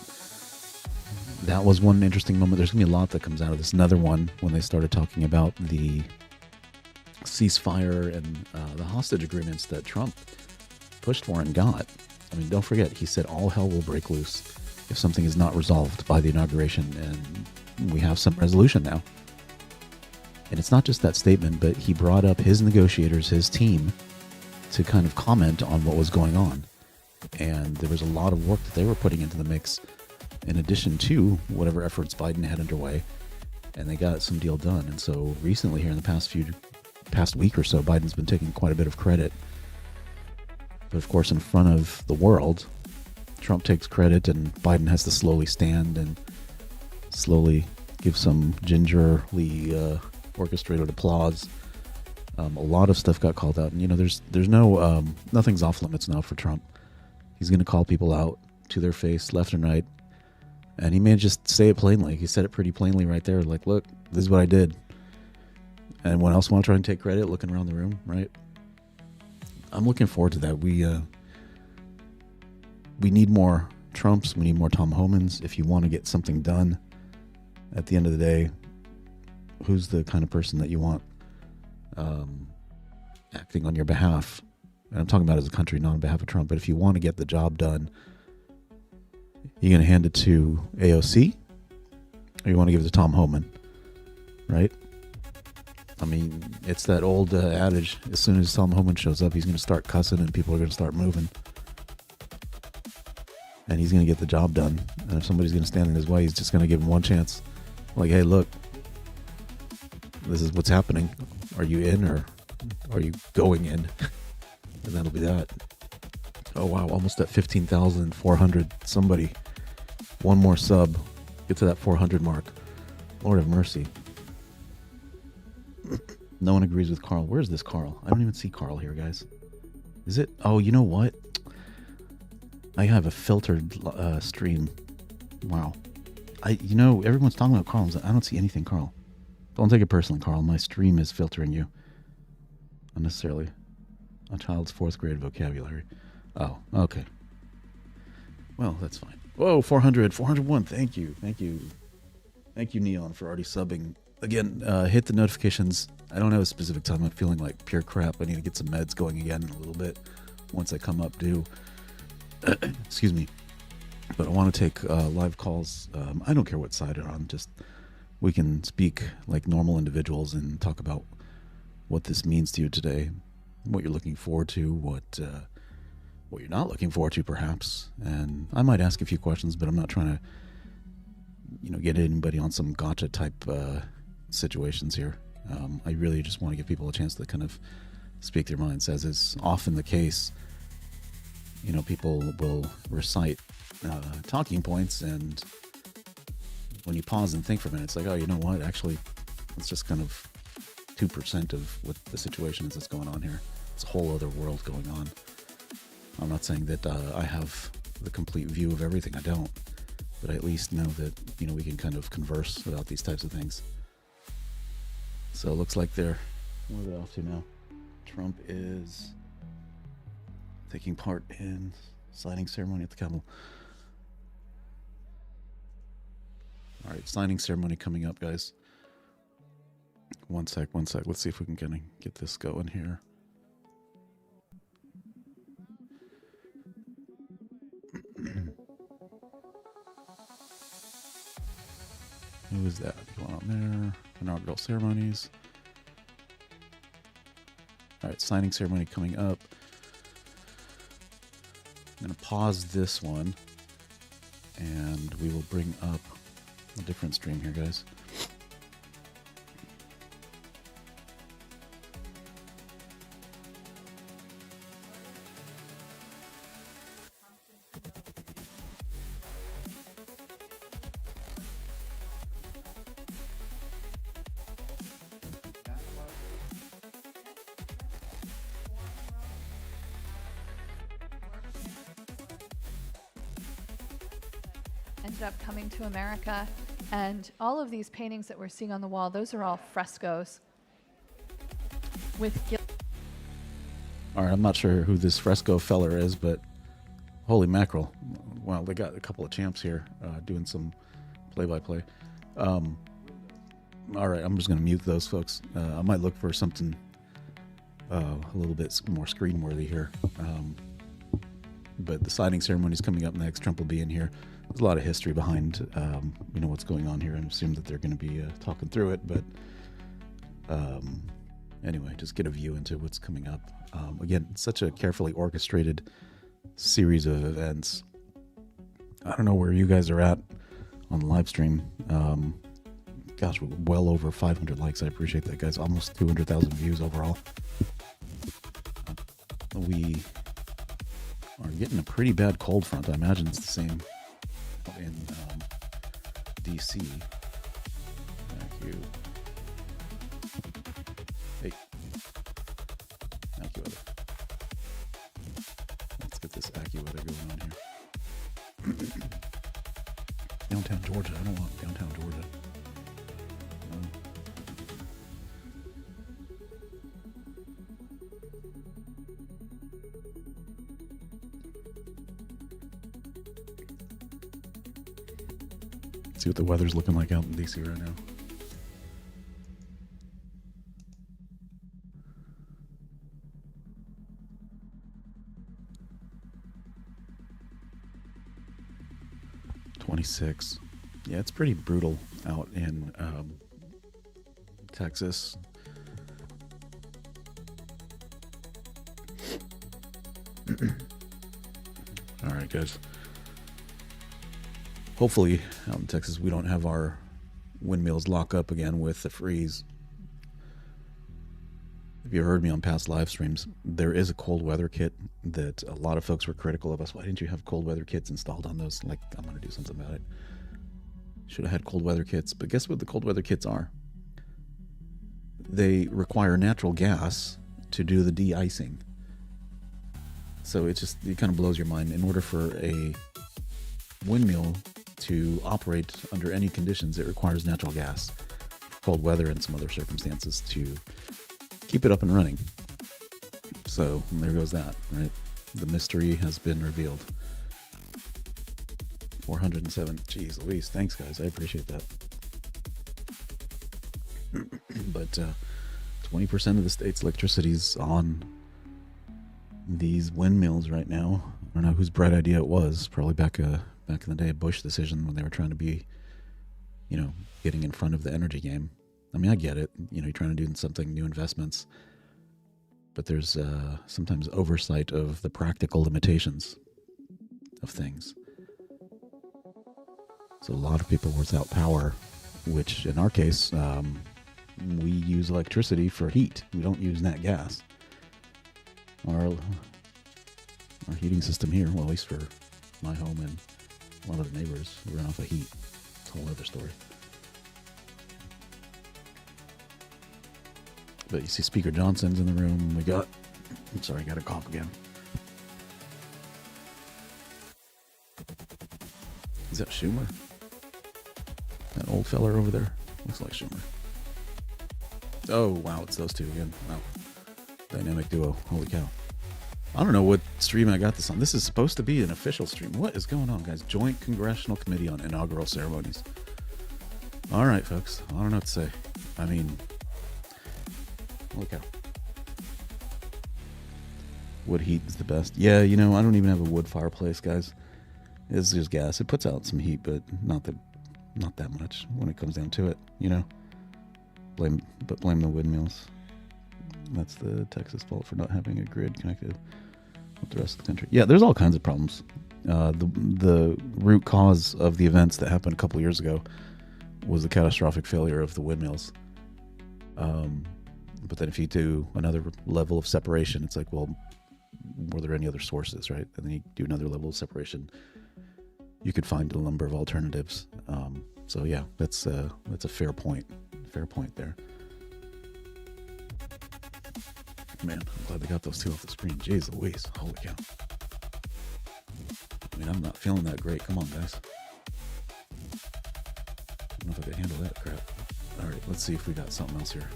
that was one interesting moment. There's gonna be a lot that comes out of this. Another one when they started talking about the ceasefire and the hostage agreements that Trump pushed for and got. I mean, don't forget, he said all hell will break loose if something is not resolved by the inauguration, and we have some resolution now. And it's not just that statement, but he brought up his negotiators, his team, to kind of comment on what was going on. And there was a lot of work that they were putting into the mix, in addition to whatever efforts Biden had underway, and they got some deal done. And so recently here in the past week or so, Biden's been taking quite a bit of credit. But of course, in front of the world, Trump takes credit and Biden has to slowly stand and slowly give some gingerly orchestrated applause. A lot of stuff got called out, and you know, there's no nothing's off limits now for Trump. He's going to call people out to their face, left and right, and he may just say it plainly. He said it pretty plainly right there, like, "Look, this is what I did." And anyone else want to try and take credit? Looking around the room, right? I'm looking forward to that. We need more Trumps. We need more Tom Homans. If you want to get something done, at the end of the day, who's the kind of person that you want acting on your behalf? And I'm talking about as a country, not on behalf of Trump. But if you want to get the job done, you're going to hand it to AOC, or you want to give it to Tom Homan, right? I mean, it's that old adage, as soon as Tom Homan shows up, he's going to start cussing and people are going to start moving. And he's going to get the job done. And if somebody's going to stand in his way, he's just going to give him one chance. Like, hey, look, this is what's happening. Are you in or are you going in? And that'll be that. Oh, wow, almost at 15,400. Somebody, one more sub, get to that 400 mark. Lord have mercy. No one agrees with Carl. Where's this Carl? I don't even see Carl here, guys. Is it? Oh, you know what? I have a filtered stream. Wow. Everyone's talking about Carl. I don't see anything, Carl. Don't take it personally, Carl. My stream is filtering you. Unnecessarily. A child's 4th grade vocabulary. Oh, okay. Well, that's fine. Whoa, 400, 401. Thank you. Thank you. Thank you, Neon, for already subbing. Again, hit the notifications. I don't have a specific time. I'm feeling like pure crap. I need to get some meds going again in a little bit once I come up due. Excuse me. But I want to take live calls. I don't care what side you're on. Just we can speak like normal individuals and talk about what this means to you today, what you're looking forward to, what you're not looking forward to, perhaps. And I might ask a few questions, but I'm not trying to, get anybody on some gotcha type situations here. I really just want to give people a chance to kind of speak their minds, as is often the case. People will recite talking points, and when you pause and think for a minute, it's like, oh, you know what? Actually, it's just kind of 2% of what the situation is that's going on here. It's a whole other world going on. I'm not saying that I have the complete view of everything. I don't. But I at least know that, we can kind of converse about these types of things. So it looks like what are they off to now? Trump is taking part in signing ceremony at the Capitol. All right, signing ceremony coming up, guys. One sec. Let's see if we can kind of get this going here. Who is that going on there? Inaugural ceremonies. All right, signing ceremony coming up. I'm going to pause this one, and we will bring up a different stream here, guys. Ended up coming to America, and all of these paintings that we're seeing on the wall, those are all frescoes with all right, I'm not sure who this fresco feller is, but holy mackerel. Wow, they got a couple of champs here doing some play-by-play. All right, I'm just going to mute those folks. I might look for something a little bit more screen-worthy here. But the signing ceremony is coming up next. Trump will be in here. There's a lot of history behind, what's going on here, and I assume that they're going to be talking through it. But anyway, just get a view into what's coming up. Again, such a carefully orchestrated series of events. I don't know where you guys are at on the live stream. Gosh, well over 500 likes. I appreciate that, guys. Almost 200,000 views overall. We are getting a pretty bad cold front. I imagine it's the same in DC. Thank you. Hey. AccuWeather. Let's get this AccuWeather going on here. Downtown Georgia. I don't want downtown Georgia. See what the weather's looking like out in DC right now. .26. Yeah, it's pretty brutal out in Texas. All right, guys. Hopefully, out in Texas, we don't have our windmills lock up again with the freeze. If you heard me on past live streams, there is a cold weather kit that a lot of folks were critical of us. Why didn't you have cold weather kits installed on those? Like, I'm going to do something about it. Should have had cold weather kits. But guess what the cold weather kits are? they require natural gas to do the de-icing. So it kind of blows your mind. In order for a windmill to operate under any conditions, it requires natural gas, cold weather, and some other circumstances to keep it up and running. So there goes that, right? The mystery has been revealed. 407. Jeez Louise. Thanks, guys. I appreciate that. But 20% of the state's electricity is on these windmills right now. I don't know whose bright idea it was. Probably back in the day, a Bush decision when they were trying to be, getting in front of the energy game. I mean, I get it. You're trying to do something, new investments. But there's sometimes oversight of the practical limitations of things. So a lot of people without power, which in our case, we use electricity for heat. We don't use nat gas. Our heating system here, well, at least for my home and a lot of the neighbors, we run off of heat. It's a whole other story. But you see Speaker Johnson's in the room. I got a cough again. Is that Schumer? That old feller over there? Looks like Schumer. Oh, wow, it's those two again. Wow. Dynamic duo. Holy cow. I don't know what stream I got this on. This is supposed to be an official stream. What is going on, guys? Joint Congressional Committee on Inaugural Ceremonies. All right, folks. I don't know what to say. I mean, holy cow. Wood heat is the best. Yeah, I don't even have a wood fireplace, guys. It's just gas. It puts out some heat, but not that much when it comes down to it, Blame the windmills. That's the Texas fault for not having a grid connected with the rest of the country. Yeah, there's all kinds of problems. The root cause of the events that happened a couple years ago was the catastrophic failure of the windmills. But then if you do another level of separation, it's like, well, were there any other sources, right? And then you do another level of separation, you could find a number of alternatives. So yeah, that's a fair point. Fair point there. Man, I'm glad they got those two off the screen. Jeez Louise. Holy cow. I mean, I'm not feeling that great. Come on, guys. I don't know if I can handle that crap. Alright, let's see if we got something else here.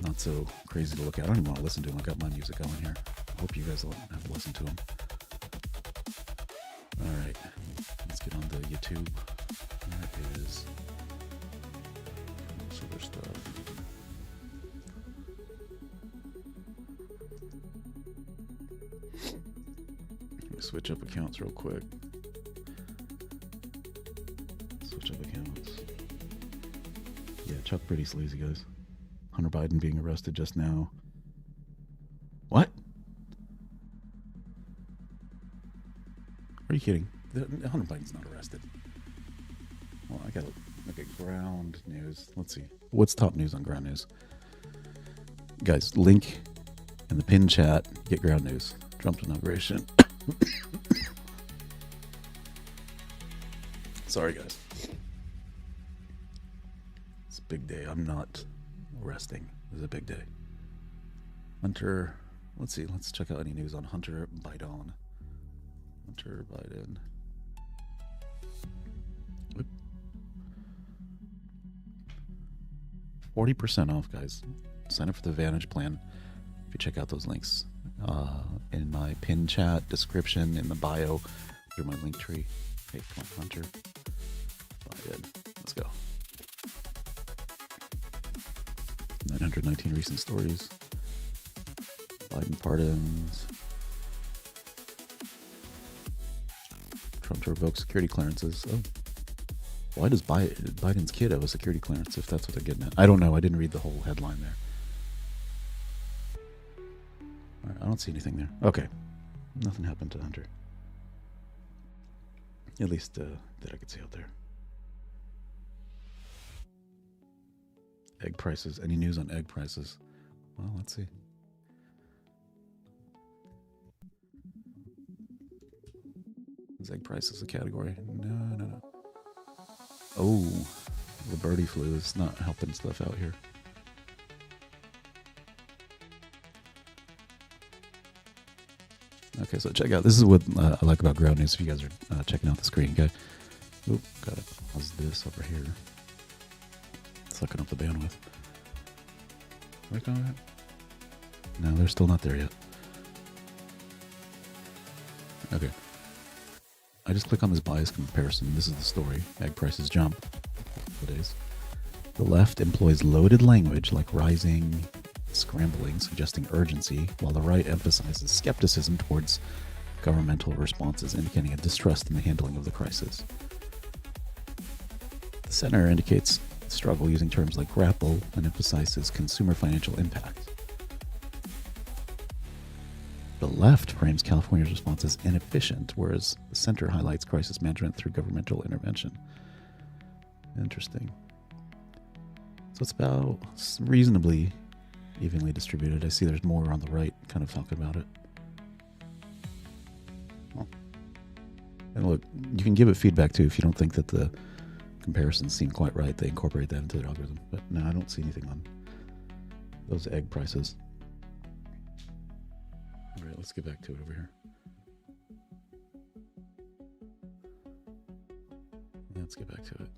Not so crazy to look at. I don't even want to listen to them. I got my music going here. I hope you guys will have to listen to them. Alright, let's get on to YouTube. That is some other stuff. Let me switch up accounts real quick. Switch up accounts. Yeah, Chuck pretty sleazy, guys. Hunter Biden being arrested just now. What? Are you kidding? Hunter Biden's not arrested. Well, I got ground news. Let's see. What's top news on ground news? Guys, link in the pinned chat. Get ground news. Trump's inauguration. Sorry, guys. It's a big day. I'm not resting. It's a big day. Hunter. Let's see. Let's check out any news on Hunter Biden. Hunter Biden. 40% off, guys. Sign up for the Vantage plan. If you check out those links in my pin chat description, in the bio, through my link tree. Hey, come on, Hunter Biden. Let's go. 919 recent stories. Biden pardons. Trump to revoke security clearances. Oh. Why does Biden's kid have a security clearance, if that's what they're getting at? I don't know. I didn't read the whole headline there. All right, I don't see anything there. Okay. Nothing happened to Hunter. At least that I could see out there. Egg prices. Any news on egg prices? Well, let's see. Is egg prices a category? No. Oh, the birdie flu is not helping stuff out here. Okay, so check out. This is what I like about Ground News. If you guys are checking out the screen, okay. Oop, gotta pause this over here. Sucking up the bandwidth. Where's going at? No, they're still not there yet. Okay. I just click on this bias comparison. This is the story. Egg prices jump. It is. The left employs loaded language like rising, scrambling, suggesting urgency, while the right emphasizes skepticism towards governmental responses, indicating a distrust in the handling of the crisis. The center indicates struggle using terms like grapple and emphasizes consumer financial impact. The left frames California's response as inefficient, whereas the center highlights crisis management through governmental intervention. Interesting. So it's about reasonably evenly distributed. I see there's more on the right kind of talking about it. Well, and look, you can give it feedback too if you don't think that the comparisons seem quite right. They incorporate that into their algorithm. But no, I don't see anything on those egg prices. All right, let's get back to it over here. Let's get back to it.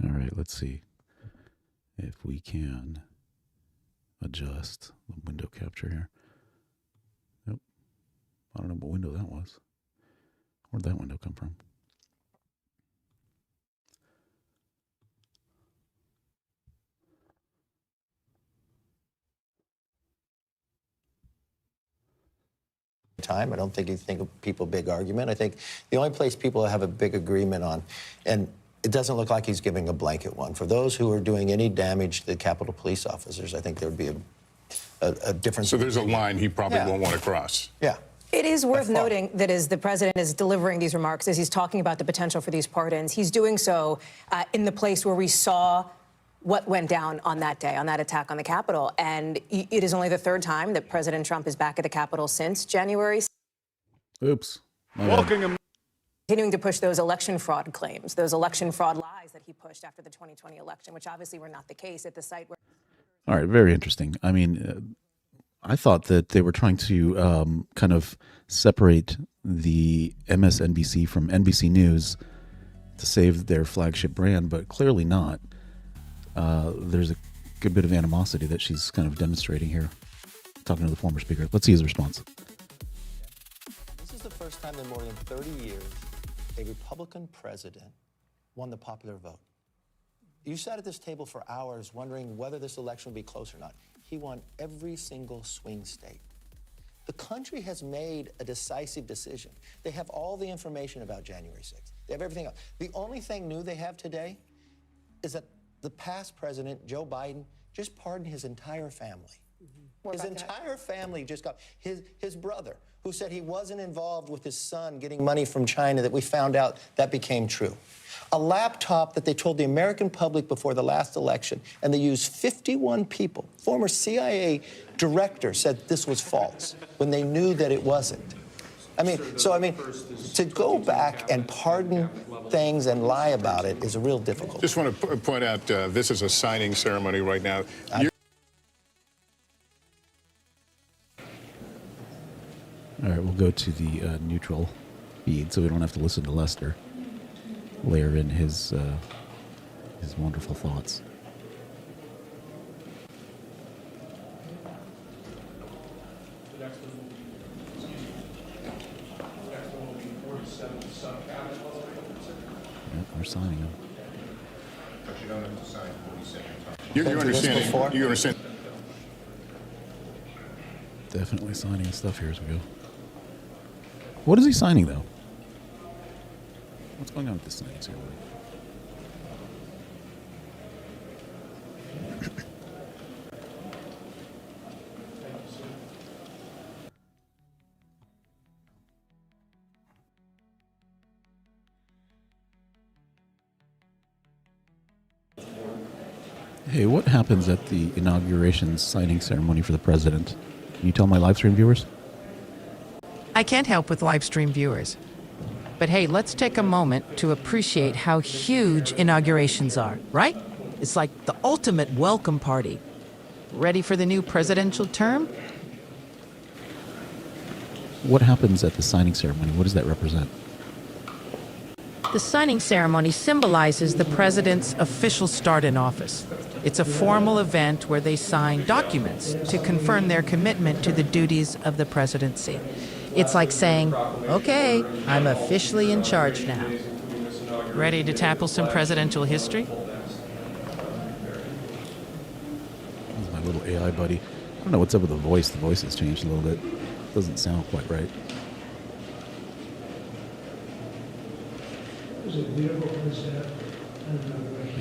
All right, let's see if we can adjust the window capture here. Nope. I don't know what window that was. Where'd that window come from? Time. I don't think you think of people big argument. I think the only place people have a big agreement on, and it doesn't look like he's giving a blanket one. For those who are doing any damage to the Capitol Police officers, I think there would be a difference. So there's a line he probably won't want to cross. Yeah. It is worth noting that as the president is delivering these remarks, as he's talking about the potential for these pardons, he's doing so in the place where we saw what went down on that day, on that attack on the Capitol. And it is only the third time that President Trump is back at the Capitol since January. Oops. Continuing to push those election fraud claims, those election fraud lies that he pushed after the 2020 election, which obviously were not the case at the site where... All right, very interesting. I mean, I thought that they were trying to kind of separate the MSNBC from NBC News to save their flagship brand, but clearly not. There's a good bit of animosity that she's kind of demonstrating here, talking to the former speaker. Let's see his response. This is the first time in more than 30 years a Republican president won the popular vote. You sat at this table for hours wondering whether this election would be close or not. He won every single swing state. The country has made a decisive decision. They have all the information about January 6th. They have everything else. The only thing new they have today is that the past president, Joe Biden, just pardoned his entire family. His entire family just got, his brother, who said he wasn't involved with his son getting money from China, that we found out that became true. A laptop that they told the American public before the last election, and they used 51 people. Former CIA director said this was false when they knew that it wasn't. I mean, to go back and pardon things and lie about it is a real difficult. Just want to point out, this is a signing ceremony right now. All right, we'll go to the neutral feed so we don't have to listen to Lester layer in his wonderful thoughts. Yep, we're signing him. But you don't have to sign 47 times. You understand? You understand? Definitely signing stuff here as we go. What is he signing, though? What's going on with this signing ceremony? Hey, what happens at the inauguration signing ceremony for the president? Can you tell my live stream viewers? I can't help with live stream viewers. But hey, let's take a moment to appreciate how huge inaugurations are, right? It's like the ultimate welcome party. Ready for the new presidential term? What happens at the signing ceremony? What does that represent? The signing ceremony symbolizes the president's official start in office. It's a formal event where they sign documents to confirm their commitment to the duties of the presidency. It's like saying, okay, I'm officially in charge now. Ready to tackle some presidential history? This is my little AI buddy. I don't know what's up with the voice. The voice has changed a little bit. Doesn't sound quite right.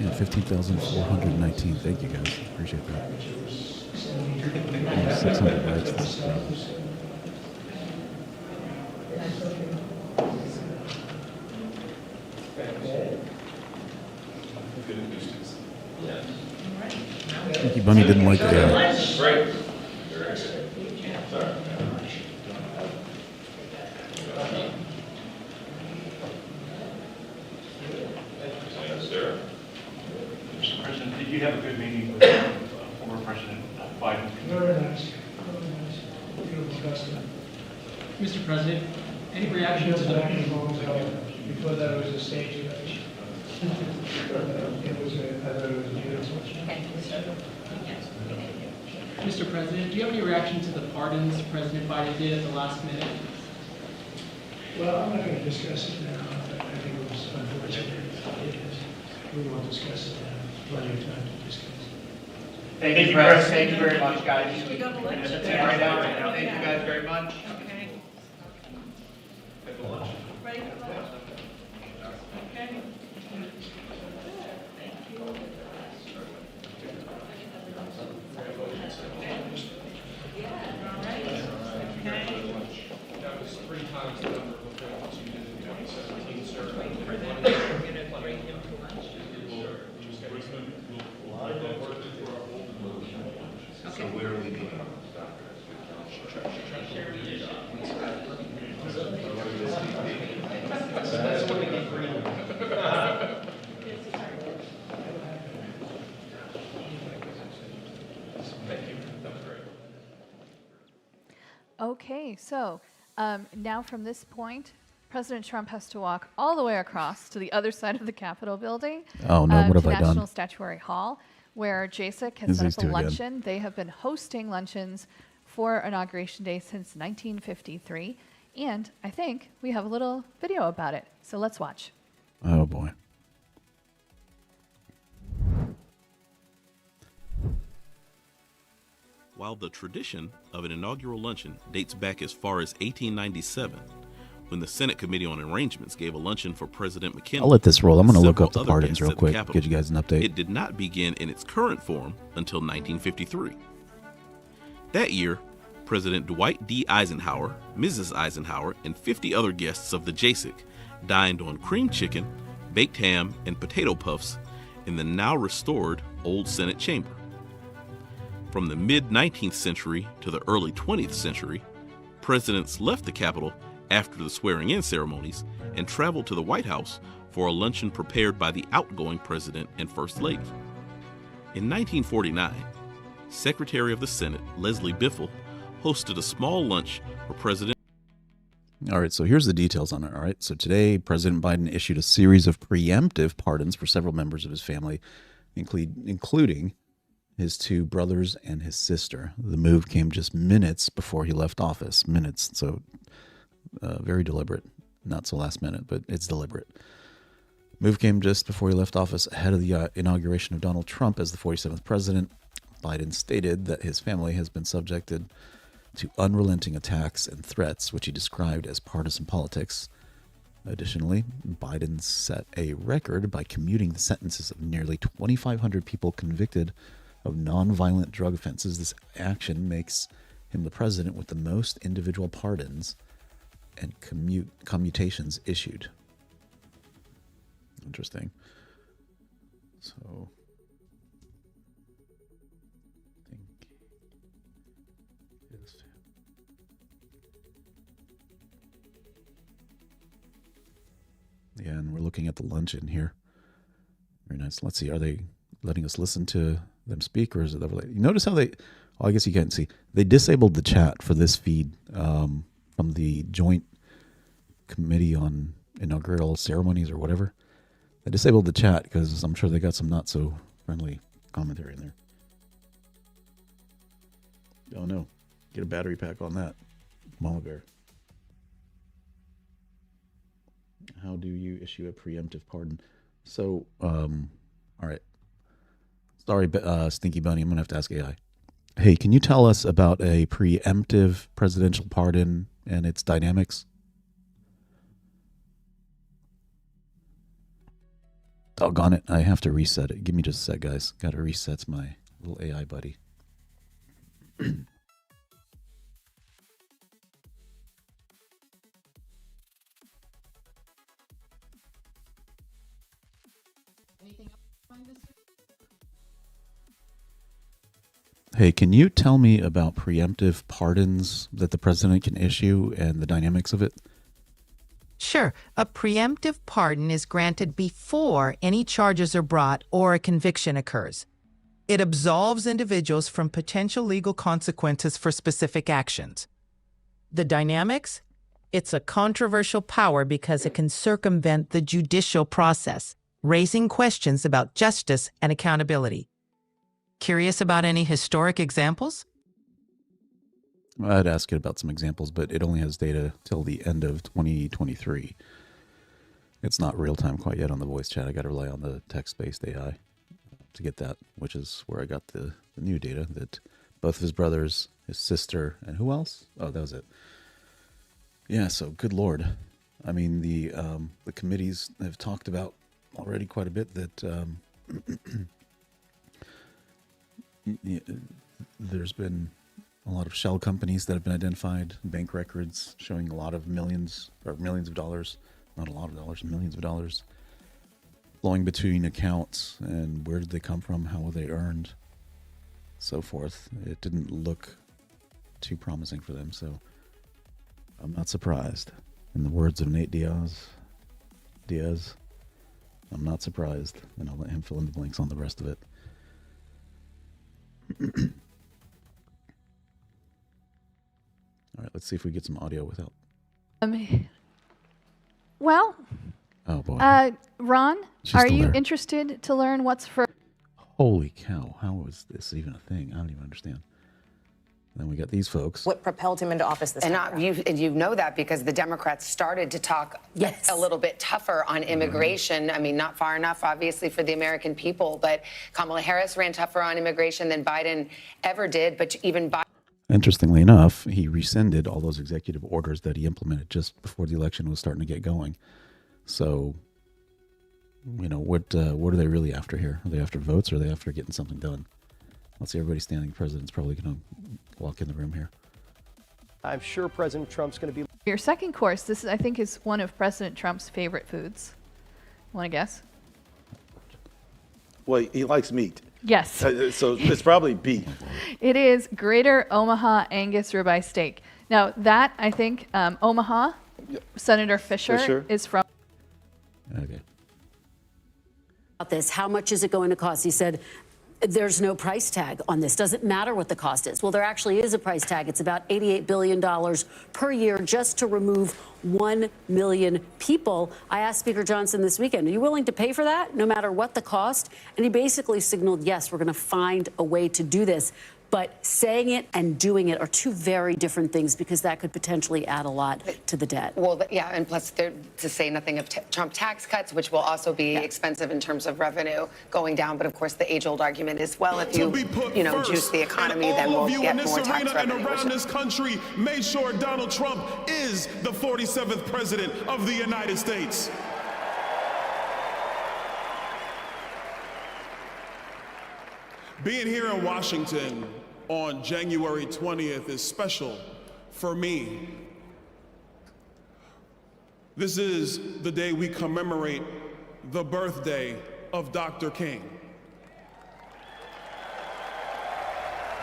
Yeah, 15,419. Thank you guys. Appreciate that. 600 likes. Thank you, Bunny didn't like AI. Mr. President, did you have a good meeting with former President Biden? Very nice. Mr. President, any reaction to the before that it was a stage event? I thought it was a beautiful. Mr. President, do you have any reaction to the pardons President Biden did at the last minute? Well, I'm not going to discuss it now. I think it was unfortunate. We won't discuss it now. Plenty of time to discuss it. Thank you, Press. Thank you very much, guys. Right now. Thank you guys very much. Okay. Ready for lunch? Okay. That was 3 times the number of what you did in 2017, sir. Okay. Where are we going? Okay, so now from this point, President Trump has to walk all the way across to the other side of the Capitol building. Oh, no, what have to I done? National Statuary Hall, where JASIC has set up a luncheon. They have been hosting luncheons for Inauguration Day since 1953. And I think we have a little video about it. So let's watch. Oh, boy. While the tradition of an inaugural luncheon dates back as far as 1897, when the Senate Committee on Arrangements gave a luncheon for President McKinley. I'll let this roll. I'm going to look up the several pardons other real quick, guests at the get you guys an update. It did not begin in its current form until 1953. That year, President Dwight D. Eisenhower, Mrs. Eisenhower, and 50 other guests of the JASIC dined on cream chicken, baked ham, and potato puffs in the now restored Old Senate Chamber. From the mid-19th century to the early 20th century, presidents left the Capitol after the swearing-in ceremonies and traveled to the White House for a luncheon prepared by the outgoing president and First Lady. In 1949, Secretary of the Senate Leslie Biffle hosted a small lunch for President. All right, so here's the details on it. All right, so today President Biden issued a series of preemptive pardons for several members of his family, including his 2 brothers and his sister. The move came just minutes before he left office. Minutes, so very deliberate. Not so last minute, but it's deliberate. Move came just before he left office ahead of the inauguration of Donald Trump as the 47th president. Biden stated that his family has been subjected to unrelenting attacks and threats, which he described as partisan politics. Additionally, Biden set a record by commuting the sentences of nearly 2,500 people convicted of nonviolent drug offenses. This action makes him the president with the most individual pardons and commutations issued. Interesting. So, Yeah, and we're looking at the luncheon here. Very nice. Let's see. Are they letting us listen to them speak, or is it overlay? You notice how they? Oh, I guess you can't see. They disabled the chat for this feed from the Joint Committee on Inaugural Ceremonies or whatever. They disabled the chat because I'm sure they got some not so friendly commentary in there. Oh no! Get a battery pack on that, Mama Bear. How do you issue a preemptive pardon? So, all right. Sorry, Stinky Bunny, I'm going to have to ask AI. Hey, can you tell us about a preemptive presidential pardon and its dynamics? Doggone it, I have to reset it. Give me just a sec, guys. Got to reset my little AI buddy. Hey, can you tell me about preemptive pardons that the president can issue and the dynamics of it? Sure. A preemptive pardon is granted before any charges are brought or a conviction occurs. It absolves individuals from potential legal consequences for specific actions. The dynamics? It's a controversial power because it can circumvent the judicial process, raising questions about justice and accountability. Curious about any historic examples? I'd ask it about some examples, but it only has data till the end of 2023. It's not real time quite yet on the voice chat. I got to rely on the text-based AI to get that, which is where I got the new data that both of his brothers, his sister, and who else? Oh, that was it. Yeah, so good Lord. I mean, the committees have talked about already quite a bit that there's been a lot of shell companies that have been identified, bank records showing a lot of millions of dollars, not a lot of dollars, millions of dollars flowing between accounts, and where did they come from, how were they earned, so forth. It didn't look too promising for them, so I'm not surprised. In the words of Nate Diaz, I'm not surprised, and I'll let him fill in the blanks on the rest of it. All right, let's see if we get some audio without. Well, oh boy. Ron, She's are still you there. interested to learn what's for? Holy cow! How is this even a thing? I don't even understand. Then we got these folks. What propelled him into office this time? You know that because the Democrats started to talk a little bit tougher on immigration. I mean, not far enough, obviously, for the American people. But Kamala Harris ran tougher on immigration than Biden ever did. But even Biden. Interestingly enough, he rescinded all those executive orders that he implemented just before the election was starting to get going. So, you know, what are they really after here? Are they after votes, or are they after getting something done? Let's see, everybody standing. The president's probably going to walk in the room here. I'm sure President Trump's going to be... Your second course, this, I think, is one of President Trump's favorite foods. Want to guess? Well, he likes meat. Yes. So it's probably beef. It is Greater Omaha Angus ribeye steak. Now, that, I think, Omaha, Senator Fisher is from. Okay. About this, how much is it going to cost? He said, there's no price tag on this. Doesn't matter what the cost is. Well, there actually is a price tag. It's about $88 billion per year just to remove 1 million people. I asked Speaker Johnson this weekend, are you willing to pay for that, no matter what the cost? And he basically signaled, yes, we're going to find a way to do this. But saying it and doing it are two very different things, because that could potentially add a lot to the debt. Well, yeah, and plus to say nothing of Trump tax cuts, which will also be expensive in terms of revenue going down. But of course, the age-old argument is, well, if you juice the economy, then we'll get more tax revenue. And around this country made sure Donald Trump is the 47th president of the United States. Being here in Washington on January 20th is special for me. This is the day we commemorate the birthday of Dr. King.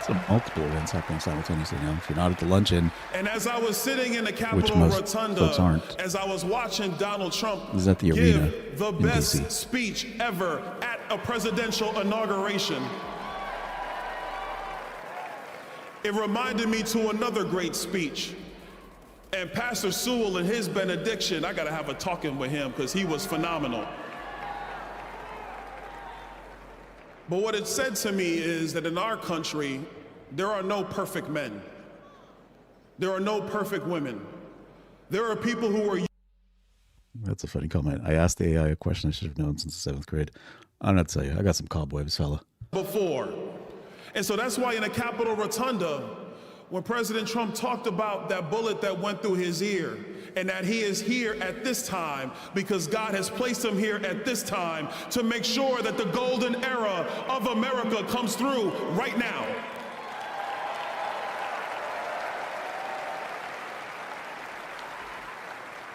So multiple events happening simultaneously now. If you're not at the luncheon, And as I was sitting in the which Capitol most folks Rotunda, aren't, as I was watching Donald Trump is at the arena give the in best DC. speech ever at a presidential inauguration, it reminded me to another great speech. And Pastor Sewell in his benediction, I gotta have a talking with him because he was phenomenal. But what it said to me is that in our country, there are no perfect men. There are no perfect women. There are people who are. That's a funny comment. I asked the AI a question I should have known since the 7th grade. I don't know what to tell you. I got some cobwebs, fella. Before. And so that's why in the Capitol Rotunda, when President Trump talked about that bullet that went through his ear, and that he is here at this time because God has placed him here at this time to make sure that the golden era of America comes through right now.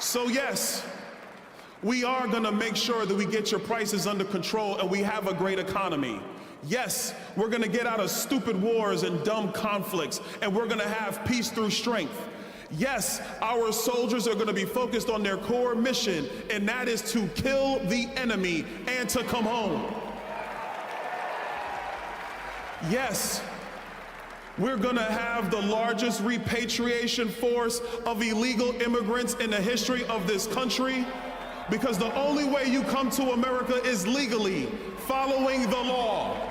So yes, we are gonna make sure that we get your prices under control and we have a great economy. Yes, we're gonna get out of stupid wars and dumb conflicts, and we're gonna have peace through strength. Yes, our soldiers are gonna be focused on their core mission, and that is to kill the enemy and to come home. Yes, we're gonna have the largest repatriation force of illegal immigrants in the history of this country, because the only way you come to America is legally, following the law.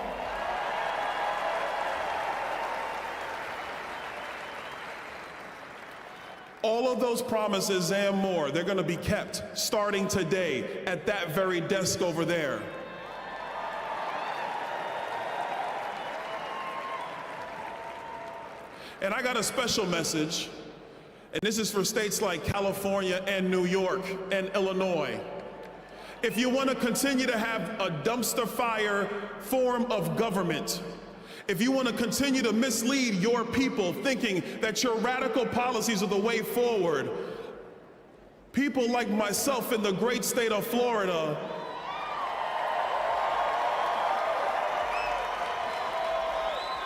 All of those promises and more, they're gonna be kept starting today at that very desk over there. And I got a special message, and this is for states like California and New York and Illinois. If you want to continue to have a dumpster fire form of government, if you want to continue to mislead your people thinking that your radical policies are the way forward, people like myself in the great state of Florida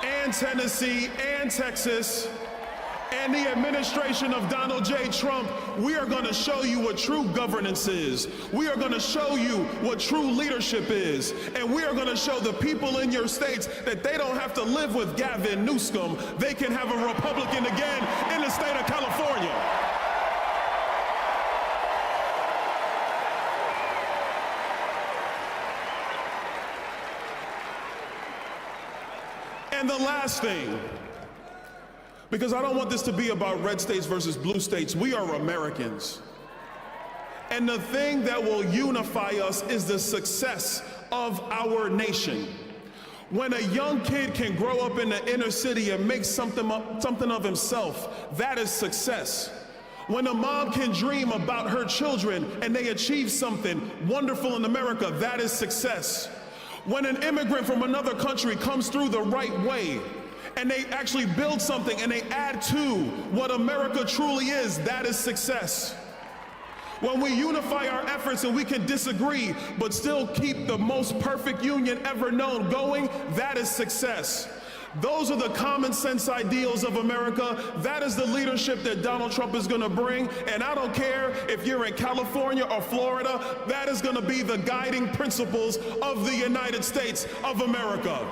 and Tennessee and Texas and the administration of Donald J. Trump, we are going to show you what true governance is. We are going to show you what true leadership is. And we are going to show the people in your states that they don't have to live with Gavin Newsom. They can have a Republican again in the state of California. And the last thing, because I don't want this to be about red states versus blue states. We are Americans. And the thing that will unify us is the success of our nation. When a young kid can grow up in the inner city and make something of himself, that is success. When a mom can dream about her children and they achieve something wonderful in America, that is success. When an immigrant from another country comes through the right way, and they actually build something and they add to what America truly is, that is success. When we unify our efforts and we can disagree, but still keep the most perfect union ever known going, that is success. Those are the common sense ideals of America. That is the leadership that Donald Trump is gonna bring. And I don't care if you're in California or Florida, that is gonna be the guiding principles of the United States of America.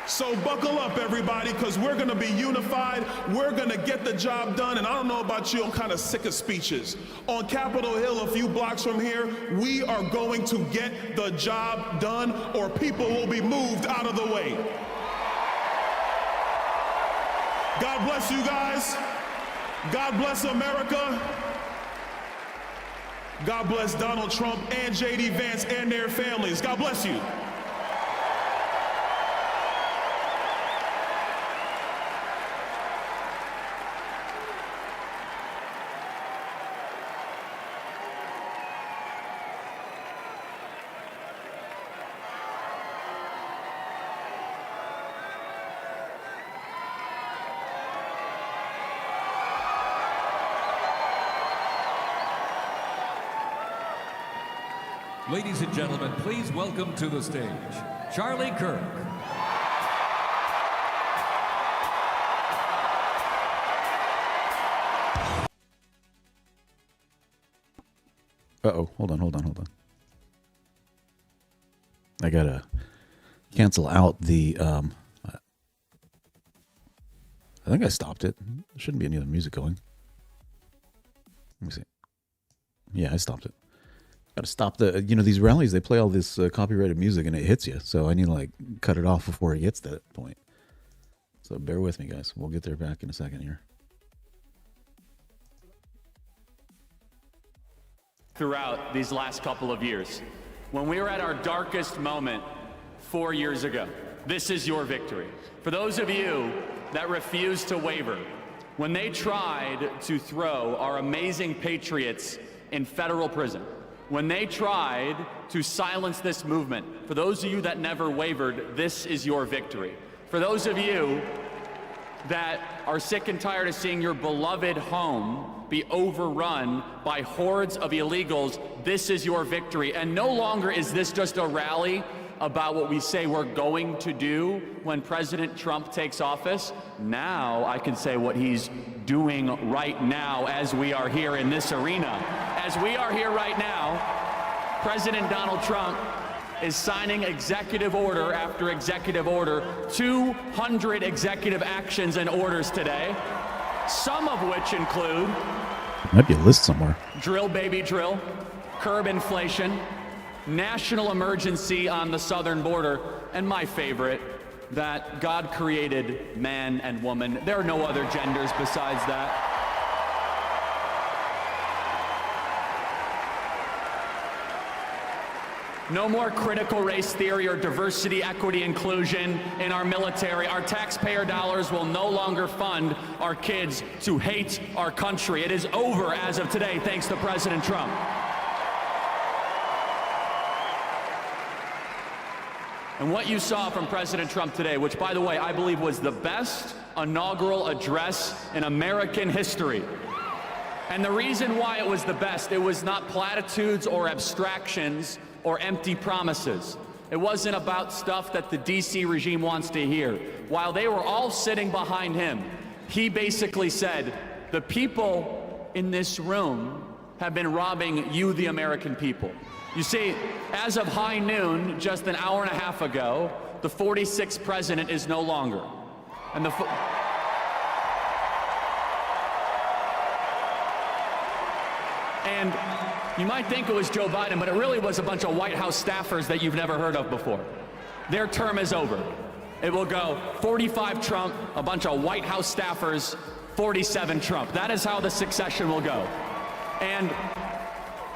So buckle up, everybody, because we're going to be unified. We're going to get the job done. And I don't know about you, I'm kind of sick of speeches. On Capitol Hill, a few blocks from here, we are going to get the job done, or people will be moved out of the way. God bless you guys. God bless America. God bless Donald Trump and J.D. Vance and their families. God bless you. Ladies and gentlemen, please welcome to the stage, Charlie Kirk. Uh-oh, hold on. I gotta cancel out the, I think I stopped it. There shouldn't be any other music going. Let me see. Yeah, I stopped it. Gotta stop the, these rallies, they play all this copyrighted music and it hits you. So I need to cut it off before it gets to that point. So bear with me, guys. We'll get there back in a second here. Throughout these last couple of years, when we were at our darkest moment 4 years ago, this is your victory. For those of you that refuse to waver, when they tried to throw our amazing patriots in federal prison, when they tried to silence this movement, for those of you that never wavered, this is your victory. For those of you that are sick and tired of seeing your beloved home be overrun by hordes of illegals, this is your victory. And no longer is this just a rally about what we say we're going to do when President Trump takes office. Now I can say what he's doing right now as we are here in this arena. As we are here right now, President Donald Trump is signing executive order after executive order, 200 executive actions and orders today, some of which include Might be a list somewhere. drill baby drill, curb inflation, national emergency on the southern border, and my favorite, that God created man and woman. There are no other genders besides that. No more critical race theory or diversity, equity, inclusion in our military. Our taxpayer dollars will no longer fund our kids to hate our country. It is over as of today, thanks to President Trump. And what you saw from President Trump today, which, by the way, I believe was the best inaugural address in American history. And the reason why it was the best, it was not platitudes or abstractions or empty promises. It wasn't about stuff that the DC regime wants to hear. While they were all sitting behind him, he basically said, the people in this room have been robbing you, the American people. You see, as of high noon, just an hour and a half ago, the 46th president is no longer. And you might think it was Joe Biden, but it really was a bunch of White House staffers that you've never heard of before. Their term is over. It will go 45 Trump, a bunch of White House staffers, 47 Trump. That is how the succession will go. And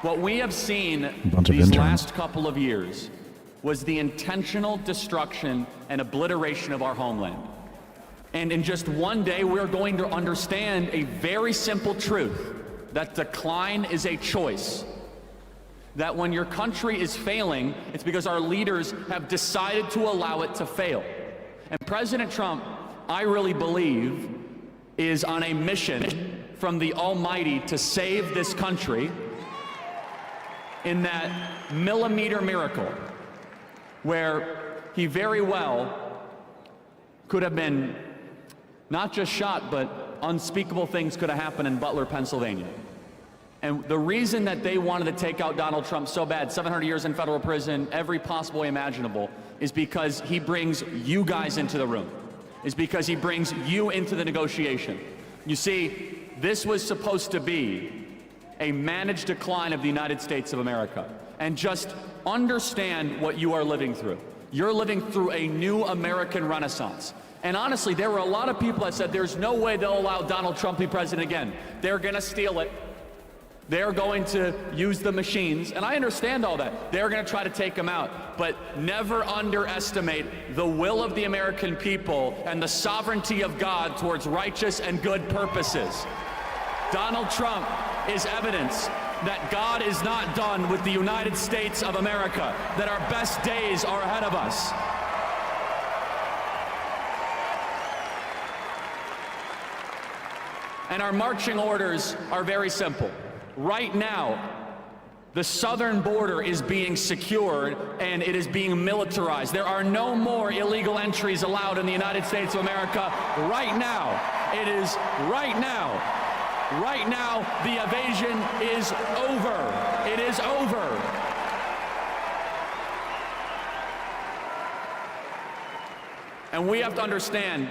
what we have seen these last couple of years was the intentional destruction and obliteration of our homeland. And in just one day, we're going to understand a very simple truth, that decline is a choice. That when your country is failing, it's because our leaders have decided to allow it to fail. And President Trump, I really believe, is on a mission from the Almighty to save this country in that millimeter miracle where he very well could have been not just shot, but unspeakable things could have happened in Butler, Pennsylvania. And the reason that they wanted to take out Donald Trump so bad, 700 years in federal prison, every possible way imaginable, is because he brings you guys into the room. Is because he brings you into the negotiation. You see, this was supposed to be a managed decline of the United States of America. And just understand what you are living through. You're living through a new American renaissance. And honestly, there were a lot of people that said there's no way they'll allow Donald Trump to be president again. They're gonna steal it. They're going to use the machines, and I understand all that. They're gonna try to take him out, but never underestimate the will of the American people and the sovereignty of God towards righteous and good purposes. Donald Trump is evidence that God is not done with the United States of America, that our best days are ahead of us. And our marching orders are very simple. Right now, The southern border is being secured and it is being militarized. There are no more illegal entries allowed in the United States of America right now. It is right now. Right now, the invasion is over. It is over. And we have to understand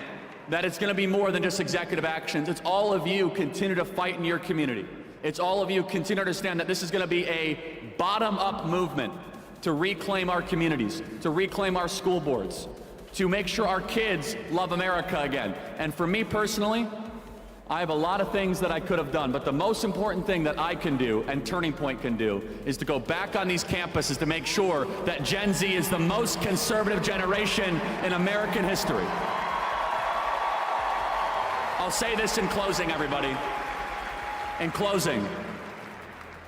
that it's going to be more than just executive actions. It's all of you continue to fight in your community. It's all of you continue to understand that this is going to be a bottom-up movement to reclaim our communities, to reclaim our school boards, to make sure our kids love America again. And for me personally, I have a lot of things that I could have done, but the most important thing that I can do and Turning Point can do is to go back on these campuses to make sure that Gen Z is the most conservative generation in American history. I'll say this in closing, everybody. In closing,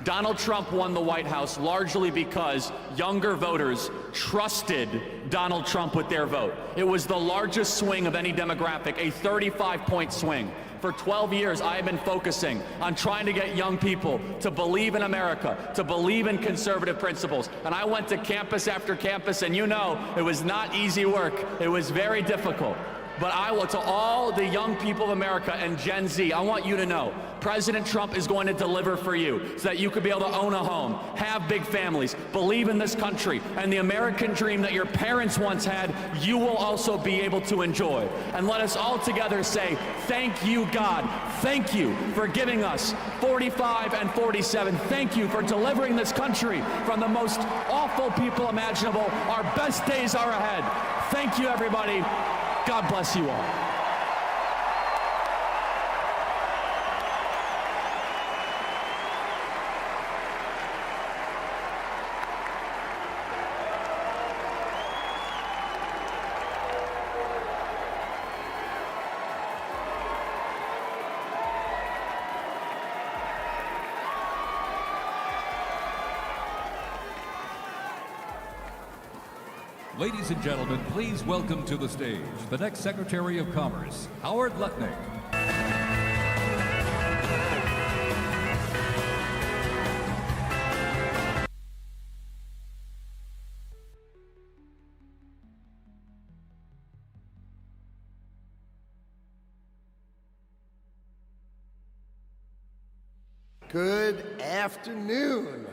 Donald Trump won the White House largely because younger voters trusted Donald Trump with their vote. It was the largest swing of any demographic, a 35-point swing. For 12 years, I have been focusing on trying to get young people to believe in America, to believe in conservative principles. And I went to campus after campus, and you know, it was not easy work. It was very difficult. But I will, to all the young people of America and Gen Z, I want you to know, President Trump is going to deliver for you so that you could be able to own a home, have big families, believe in this country, and the American dream that your parents once had, you will also be able to enjoy. And let us all together say, thank you, God. Thank you for giving us 45 and 47. Thank you for delivering this country from the most awful people imaginable. Our best days are ahead. Thank you, everybody. God bless you all. Ladies and gentlemen, please welcome to the stage the next Secretary of Commerce, Howard Lutnick. Good afternoon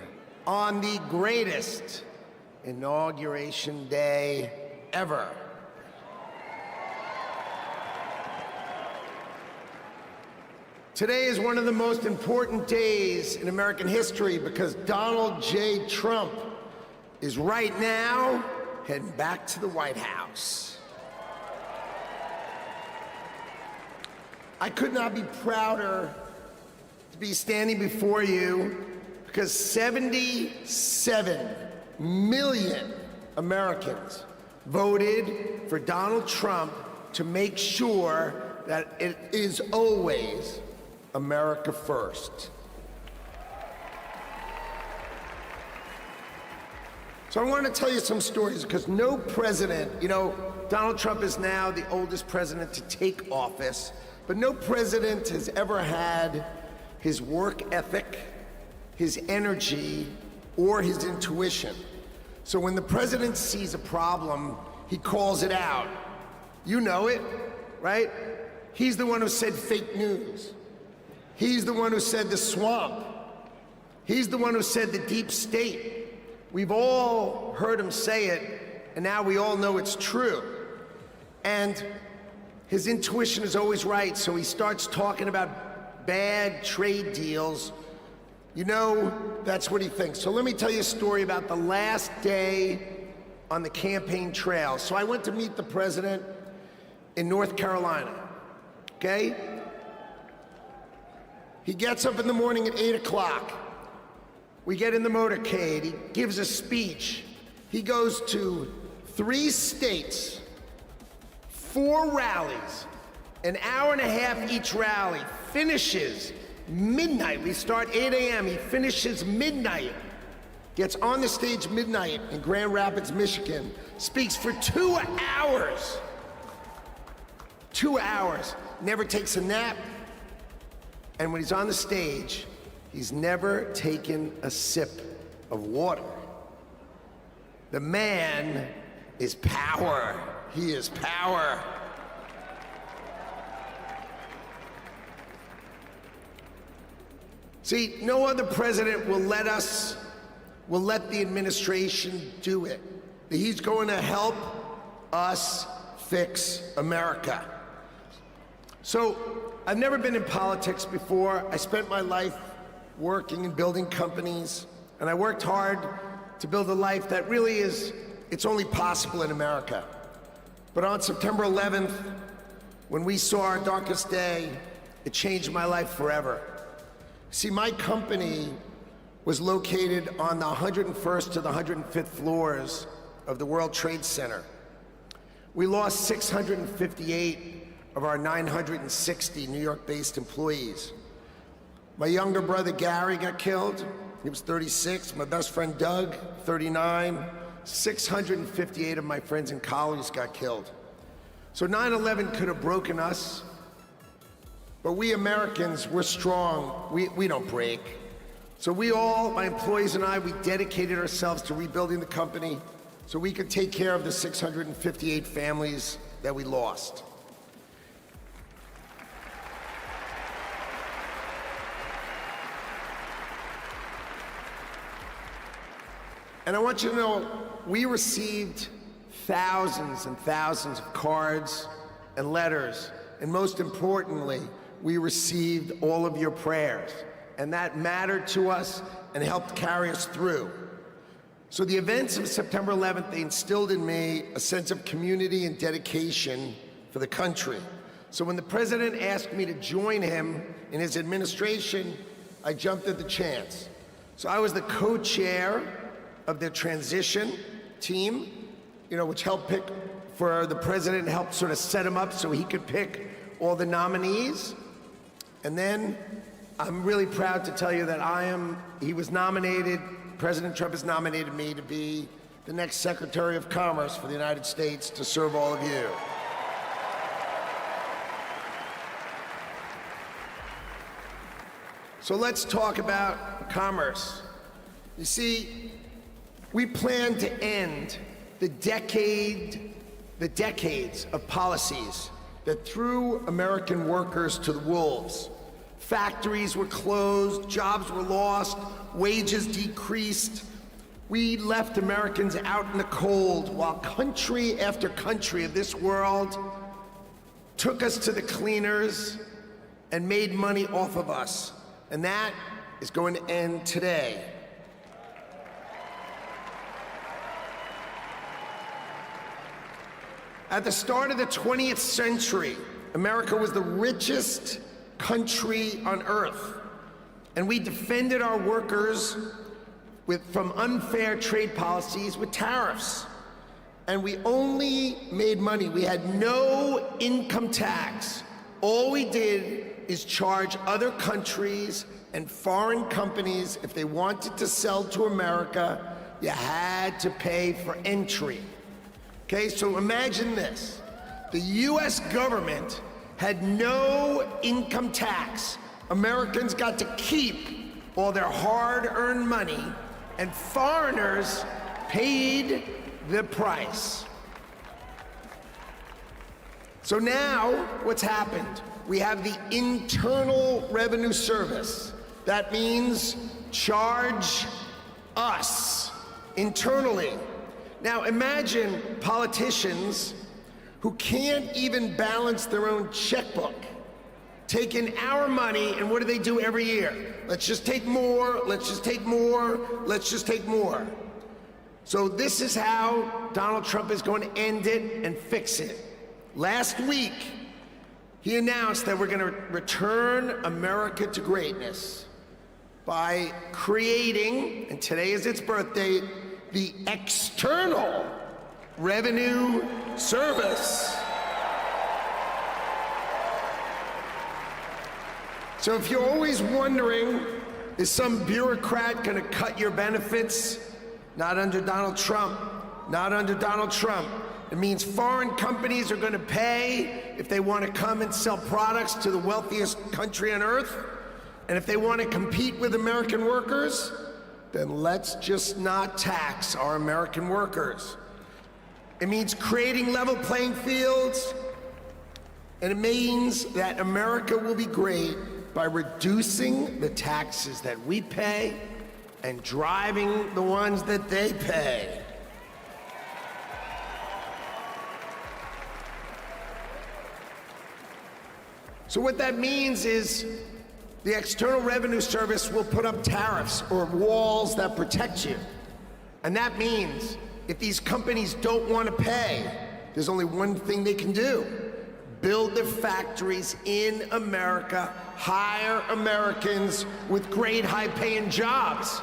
on the greatest Inauguration Day ever. Today is one of the most important days in American history because Donald J. Trump is right now heading back to the White House. I could not be prouder to be standing before you because 77 million Americans voted for Donald Trump to make sure that it is always America first. So I want to tell you some stories because no president, you know, Donald Trump is now the oldest president to take office, but no president has ever had his work ethic, his energy, or his intuition. So when the president sees a problem, he calls it out. You know it, right? He's the one who said fake news. He's the one who said the swamp. He's the one who said the deep state. We've all heard him say it, and now we all know it's true. And his intuition is always right, so he starts talking about bad trade deals. You know, that's what he thinks. So let me tell you a story about the last day on the campaign trail. So I went to meet the president in North Carolina, okay? He gets up in the morning at 8 o'clock. We get in the motorcade. He gives a speech. He goes to 3 states, 4 rallies, an hour and a half each rally, finishes midnight. We start 8 a.m. He finishes midnight, gets on the stage midnight in Grand Rapids, Michigan, speaks for 2 hours. 2 hours, never takes a nap. And when he's on the stage, he's never taken a sip of water. The man is power. He is power. See, no other president will let the administration do it. He's going to help us fix America. So, I've never been in politics before. I spent my life working and building companies, and I worked hard to build a life that really it's only possible in America. But on September 11th, when we saw our darkest day, it changed my life forever. See, my company was located on the 101st to the 105th floors of the World Trade Center. We lost 658 of our 960 New York-based employees. My younger brother Gary got killed. He was 36. My best friend Doug, 39. 658 of my friends and colleagues got killed. So 9/11 could have broken us, but we Americans, we're strong. We don't break. So we all, my employees and I, we dedicated ourselves to rebuilding the company so we could take care of the 658 families that we lost. And I want you to know, we received thousands and thousands of cards and letters, and most importantly, we received all of your prayers, and that mattered to us and helped carry us through. So the events of September 11th, they instilled in me a sense of community and dedication for the country. So when the president asked me to join him in his administration, I jumped at the chance. So I was the co-chair of the transition team, which helped pick for the president and helped sort of set him up so he could pick all the nominees. And then I'm really proud to tell you that he was nominated, President Trump has nominated me to be the next Secretary of Commerce for the United States to serve all of you. So let's talk about commerce. You see, we plan to end the decades of policies that threw American workers to the wolves. Factories were closed, jobs were lost, wages decreased. We left Americans out in the cold while country after country of this world took us to the cleaners and made money off of us. And that is going to end today. At the start of the 20th century, America was the richest country on earth, and we defended our workers from unfair trade policies with tariffs. And we only made money. We had no income tax. All we did is charge other countries and foreign companies, if they wanted to sell to America, you had to pay for entry. Okay, so imagine this. The US government had no income tax. Americans got to keep all their hard-earned money, and foreigners paid the price. So now, what's happened? We have the Internal Revenue Service. That means charge us internally. Now imagine politicians who can't even balance their own checkbook, taking our money, and what do every year? Let's just take more, let's just take more, let's just take more. So this is how Donald Trump is going to end it and fix it. Last week, he announced that we're going to return America to greatness by creating, and today is its birthday, the External Revenue Service. So if you're always wondering, is some bureaucrat going to cut your benefits? Not under Donald Trump. Not under Donald Trump. It means foreign companies are going to pay if they want to come and sell products to the wealthiest country on earth. And if they want to compete with American workers, then let's just not tax our American workers. It means creating level playing fields, and it means that America will be great by reducing the taxes that we pay and driving the ones that they pay. So what that means is the External Revenue Service will put up tariffs or walls that protect you. And that means if these companies don't want to pay, there's only one thing they can do: build their factories in America, hire Americans with great high-paying jobs.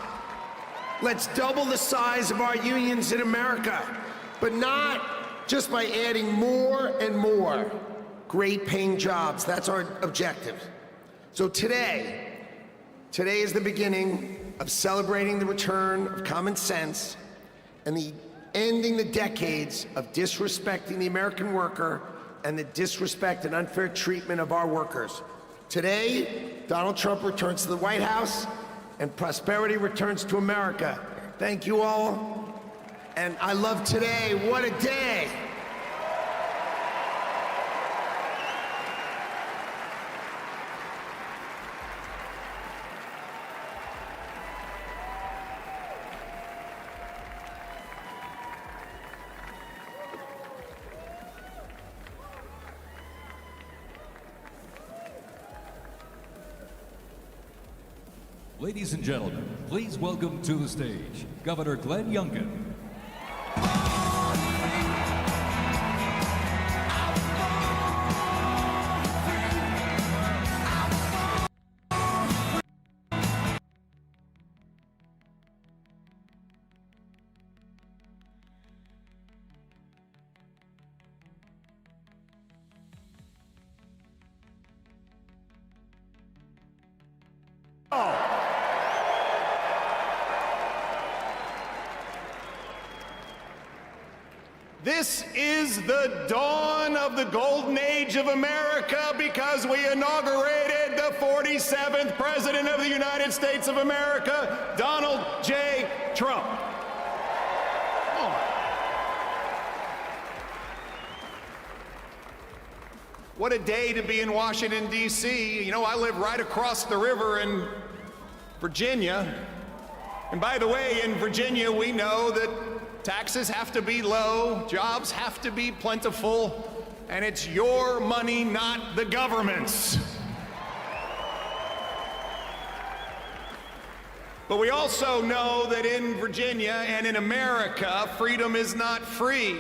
Let's double the size of our unions in America, but not just by adding more and more great-paying jobs. That's our objective. So today is the beginning of celebrating the return of common sense and the ending the decades of disrespecting the American worker and the disrespect and unfair treatment of our workers. Today, Donald Trump returns to the White House and prosperity returns to America. Thank you all. And I love today. What a day. Ladies and gentlemen, please welcome to the stage Governor Glenn Youngkin. This is the dawn of the golden age of America because we inaugurated the 47th President of the United States of America, Donald J. Trump. What a day to be in Washington, D.C. You know, I live right across the river in Virginia. And by the way, in Virginia, we know that taxes have to be low, jobs have to be plentiful, and it's your money, not the government's. But we also know that in Virginia and in America, freedom is not free.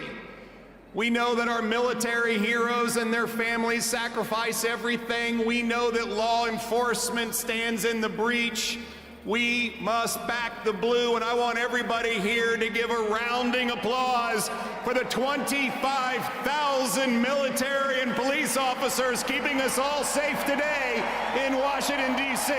We know that our military heroes and their families sacrifice everything. We know that law enforcement stands in the breach. We must back the blue, and I want everybody here to give a rounding applause for the 25,000 military and police officers keeping us all safe today in Washington, D.C.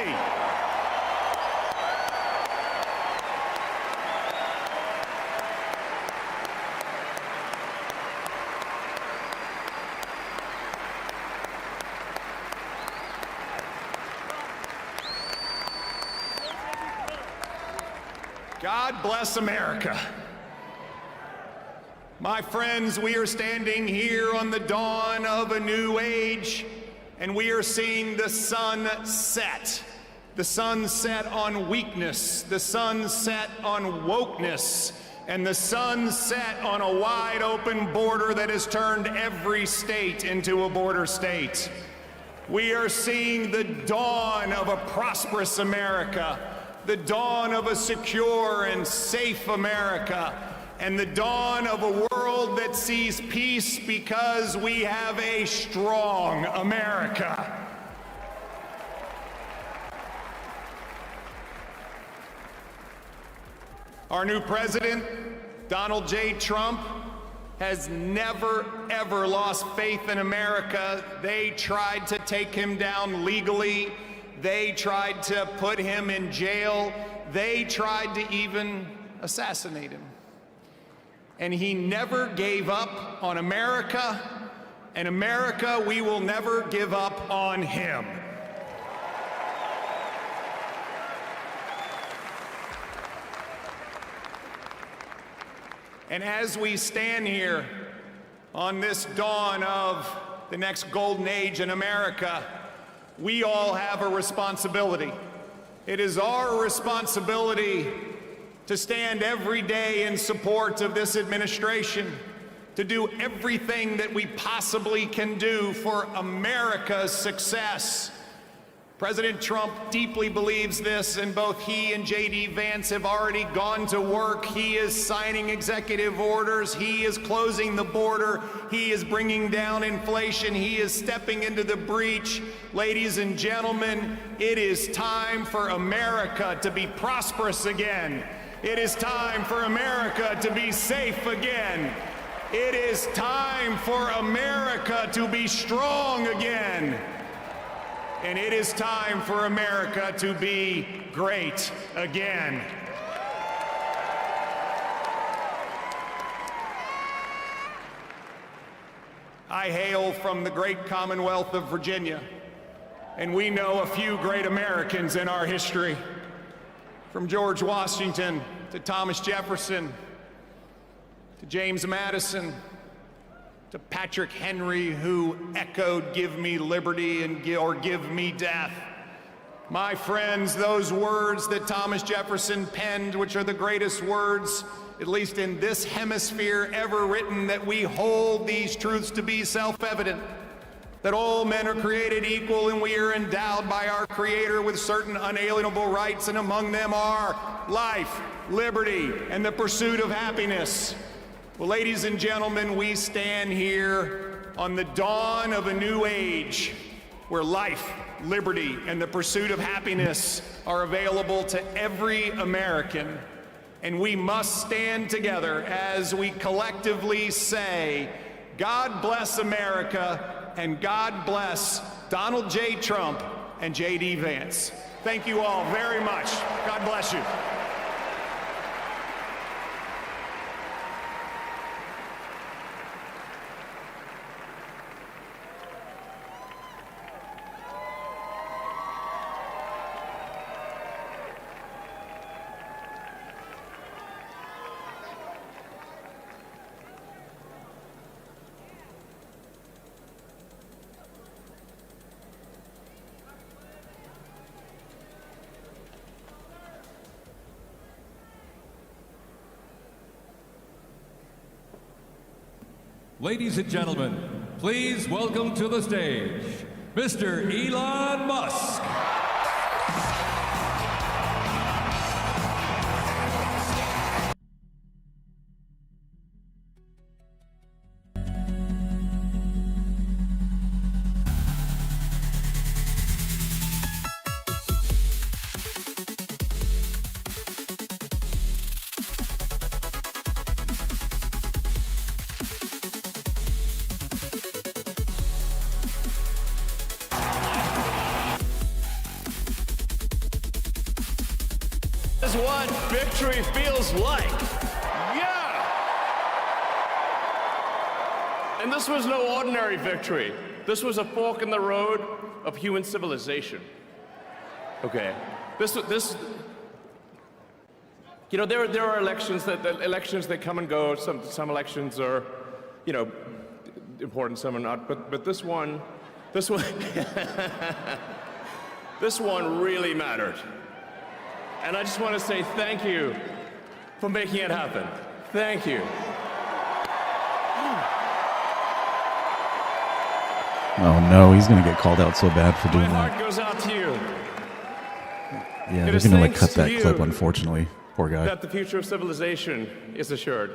God bless America. My friends, we are standing here on the dawn of a new age, and we are seeing the sun set. The sun set on weakness, the sun set on wokeness, and the sun set on a wide open border that has turned every state into a border state. We are seeing the dawn of a prosperous America, the dawn of a secure and safe America, and the dawn of a world that sees peace because we have a strong America. Our new president, Donald J. Trump, has never, ever lost faith in America. They tried to take him down legally. They tried to put him in jail. They tried to even assassinate him. And he never gave up on America, and America, we will never give up on him. And as we stand here on this dawn of the next golden age in America, we all have a responsibility. It is our responsibility to stand every day in support of this administration, to do everything that we possibly can do for America's success. President Trump deeply believes this, and both he and J.D. Vance have already gone to work. He is signing executive orders. He is closing the border. He is bringing down inflation. He is stepping into the breach. Ladies and gentlemen, it is time for America to be prosperous again. It is time for America to be safe again. It is time for America to be strong again. And it is time for America to be great again. I hail from the great Commonwealth of Virginia, and we know a few great Americans in our history, from George Washington to Thomas Jefferson to James Madison to Patrick Henry, who echoed, "Give me liberty or give me death." My friends, those words that Thomas Jefferson penned, which are the greatest words, at least in this hemisphere, ever written, that we hold these truths to be self-evident, that all men are created equal and we are endowed by our Creator with certain unalienable rights, and among them are life, liberty, and the pursuit of happiness. Well, ladies and gentlemen, we stand here on the dawn of a new age where life, liberty, and the pursuit of happiness are available to every American. And we must stand together as we collectively say, God bless America, and God bless Donald J. Trump and J.D. Vance. Thank you all very much. God bless you. Ladies and gentlemen, please welcome to the stage, Mr. Elon Musk. This is what victory feels like. Yeah! And this was no ordinary victory. This was a fork in the road of human civilization. Okay. You know, there are elections that come and go. Some elections are, you know, important, some are not. But this one this one really mattered. And I just want to say thank you for making it happen. Thank you. Oh no, he's gonna get called out so bad for doing My that. heart goes out to you. Yeah, It they're is gonna like thanks cut to that you clip, unfortunately. Poor guy. that the future of civilization is assured.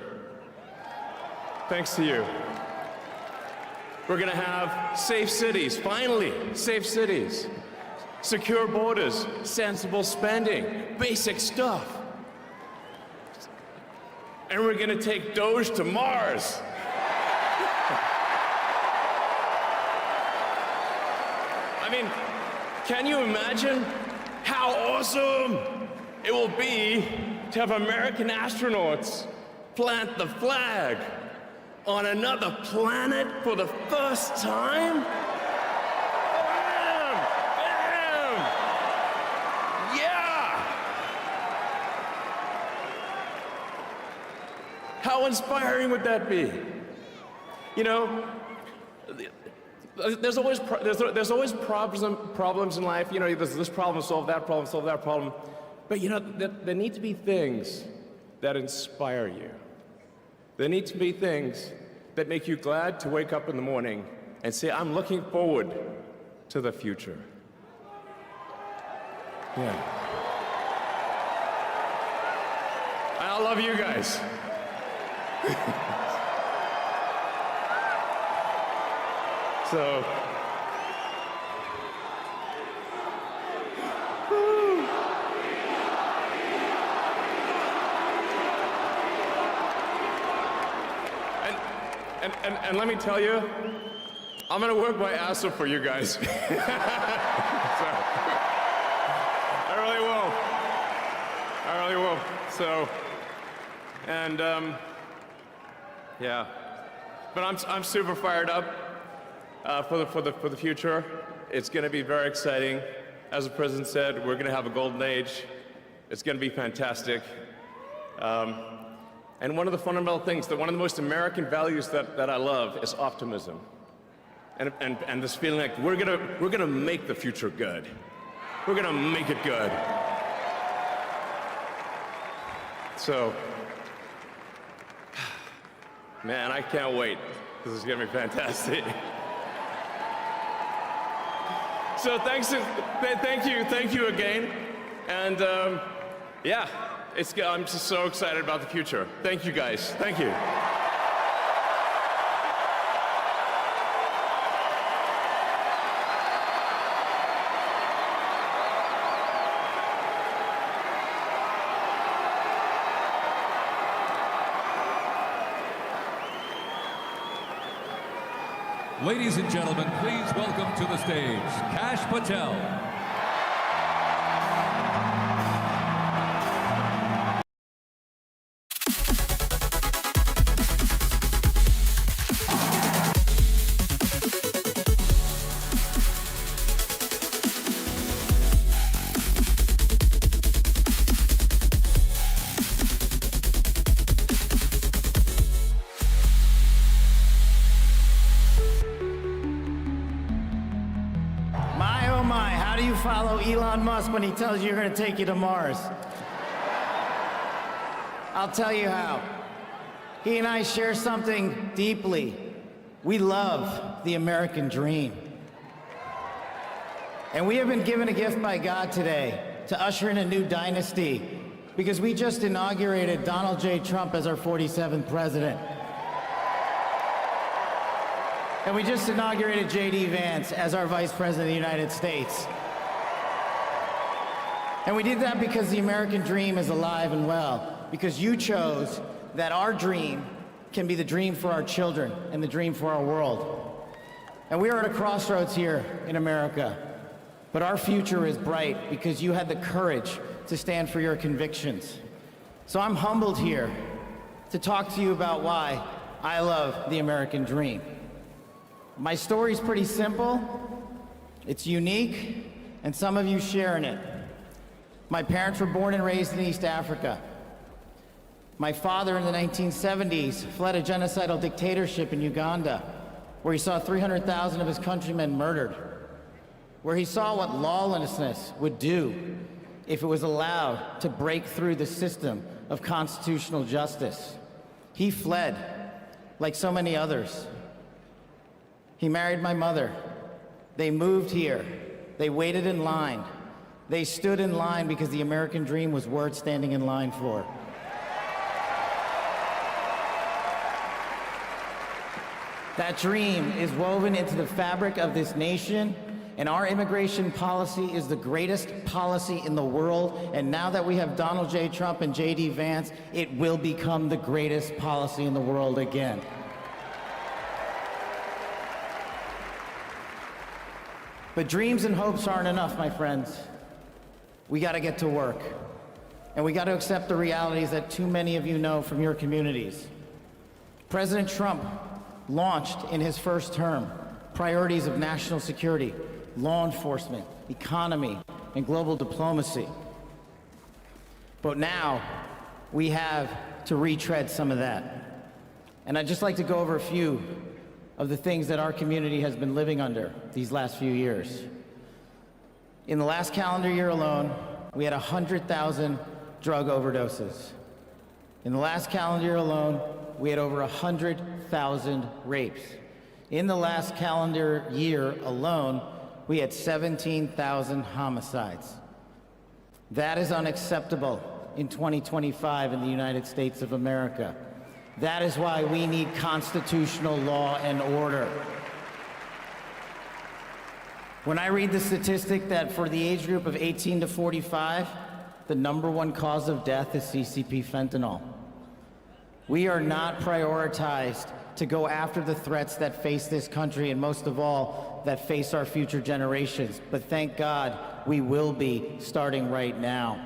Thanks to you. We're gonna have safe cities, finally, safe cities. Secure borders, sensible spending, basic stuff. And we're gonna take Doge to Mars. I mean, can you imagine how awesome it will be to have American astronauts plant the flag on another planet for the first time? Bam! Bam! Yeah! How inspiring would that be? You know, there's always problems in life. You know, there's this problem, solve that problem. But you know, there need to be things that inspire you. There need to be things that make you glad to wake up in the morning and say, I'm looking forward to the future. Yeah. I love you guys. So, and let me tell you, I'm gonna work my ass off for you guys. So, I really will. So, and yeah, but I'm super fired up for the future. It's gonna be very exciting. As the president said, we're gonna have a golden age. It's gonna be fantastic. And one of the fundamental things, one of the most American values that I love is optimism. And this feeling like we're gonna make the future good. We're gonna make it good. So, man, I can't wait. This is gonna be fantastic. So thank you again. And yeah, I'm just so excited about the future. Thank you guys, thank you. Ladies and gentlemen, please welcome to the stage, Kash Patel. Follow Elon Musk when he tells you you're going to take you to Mars. I'll tell you how. He and I share something deeply. We love the American dream. And we have been given a gift by God today to usher in a new dynasty because we just inaugurated Donald J. Trump as our 47th president. And we just inaugurated J.D. Vance as our Vice President of the United States. And we did that because the American dream is alive and well, because you chose that our dream can be the dream for our children and the dream for our world. And we are at a crossroads here in America, but our future is bright because you had the courage to stand for your convictions. So I'm humbled here to talk to you about why I love the American dream. My story's pretty simple, it's unique, and some of you share in it. My parents were born and raised in East Africa. My father in the 1970s fled a genocidal dictatorship in Uganda, where he saw 300,000 of his countrymen murdered, where he saw what lawlessness would do if it was allowed to break through the system of constitutional justice. He fled, like so many others. He married my mother. They moved here. They waited in line. They stood in line because the American dream was worth standing in line for. That dream is woven into the fabric of this nation, and our immigration policy is the greatest policy in the world, and now that we have Donald J. Trump and J.D. Vance, it will become the greatest policy in the world again. But dreams and hopes aren't enough, my friends. We gotta get to work. And we gotta accept the realities that too many of you know from your communities. President Trump launched in his first term priorities of national security, law enforcement, economy, and global diplomacy. But now we have to retread some of that. And I'd just like to go over a few of the things that our community has been living under these last few years. In the last calendar year alone, we had 100,000 drug overdoses. In the last calendar year alone, we had over 100,000 rapes. In the last calendar year alone, we had 17,000 homicides. That is unacceptable in 2025 in the United States of America. That is why we need constitutional law and order. When I read the statistic that for the age group of 18 to 45, the #1 cause of death is CCP fentanyl. We are not prioritized to go after the threats that face this country, and most of all, that face our future generations. But thank God, we will be starting right now.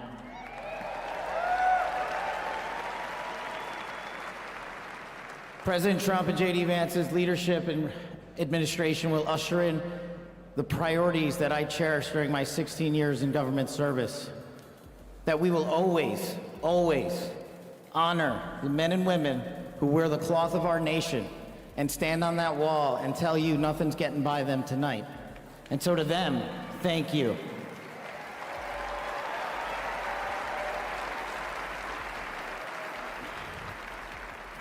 President Trump and J.D. Vance's leadership and administration will usher in the priorities that I cherished during my 16 years in government service. That we will always, always honor the men and women who wear the cloth of our nation and stand on that wall and tell you nothing's getting by them tonight. And so to them, thank you.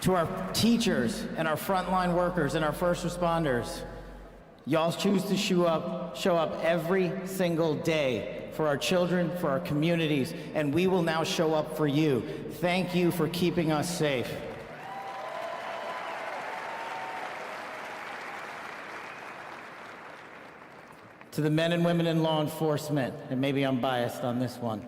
To our teachers and our frontline workers and our first responders, y'all choose to show up every single day for our children, for our communities, and we will now show up for you. Thank you for keeping us safe. To the men and women in law enforcement, and maybe I'm biased on this one.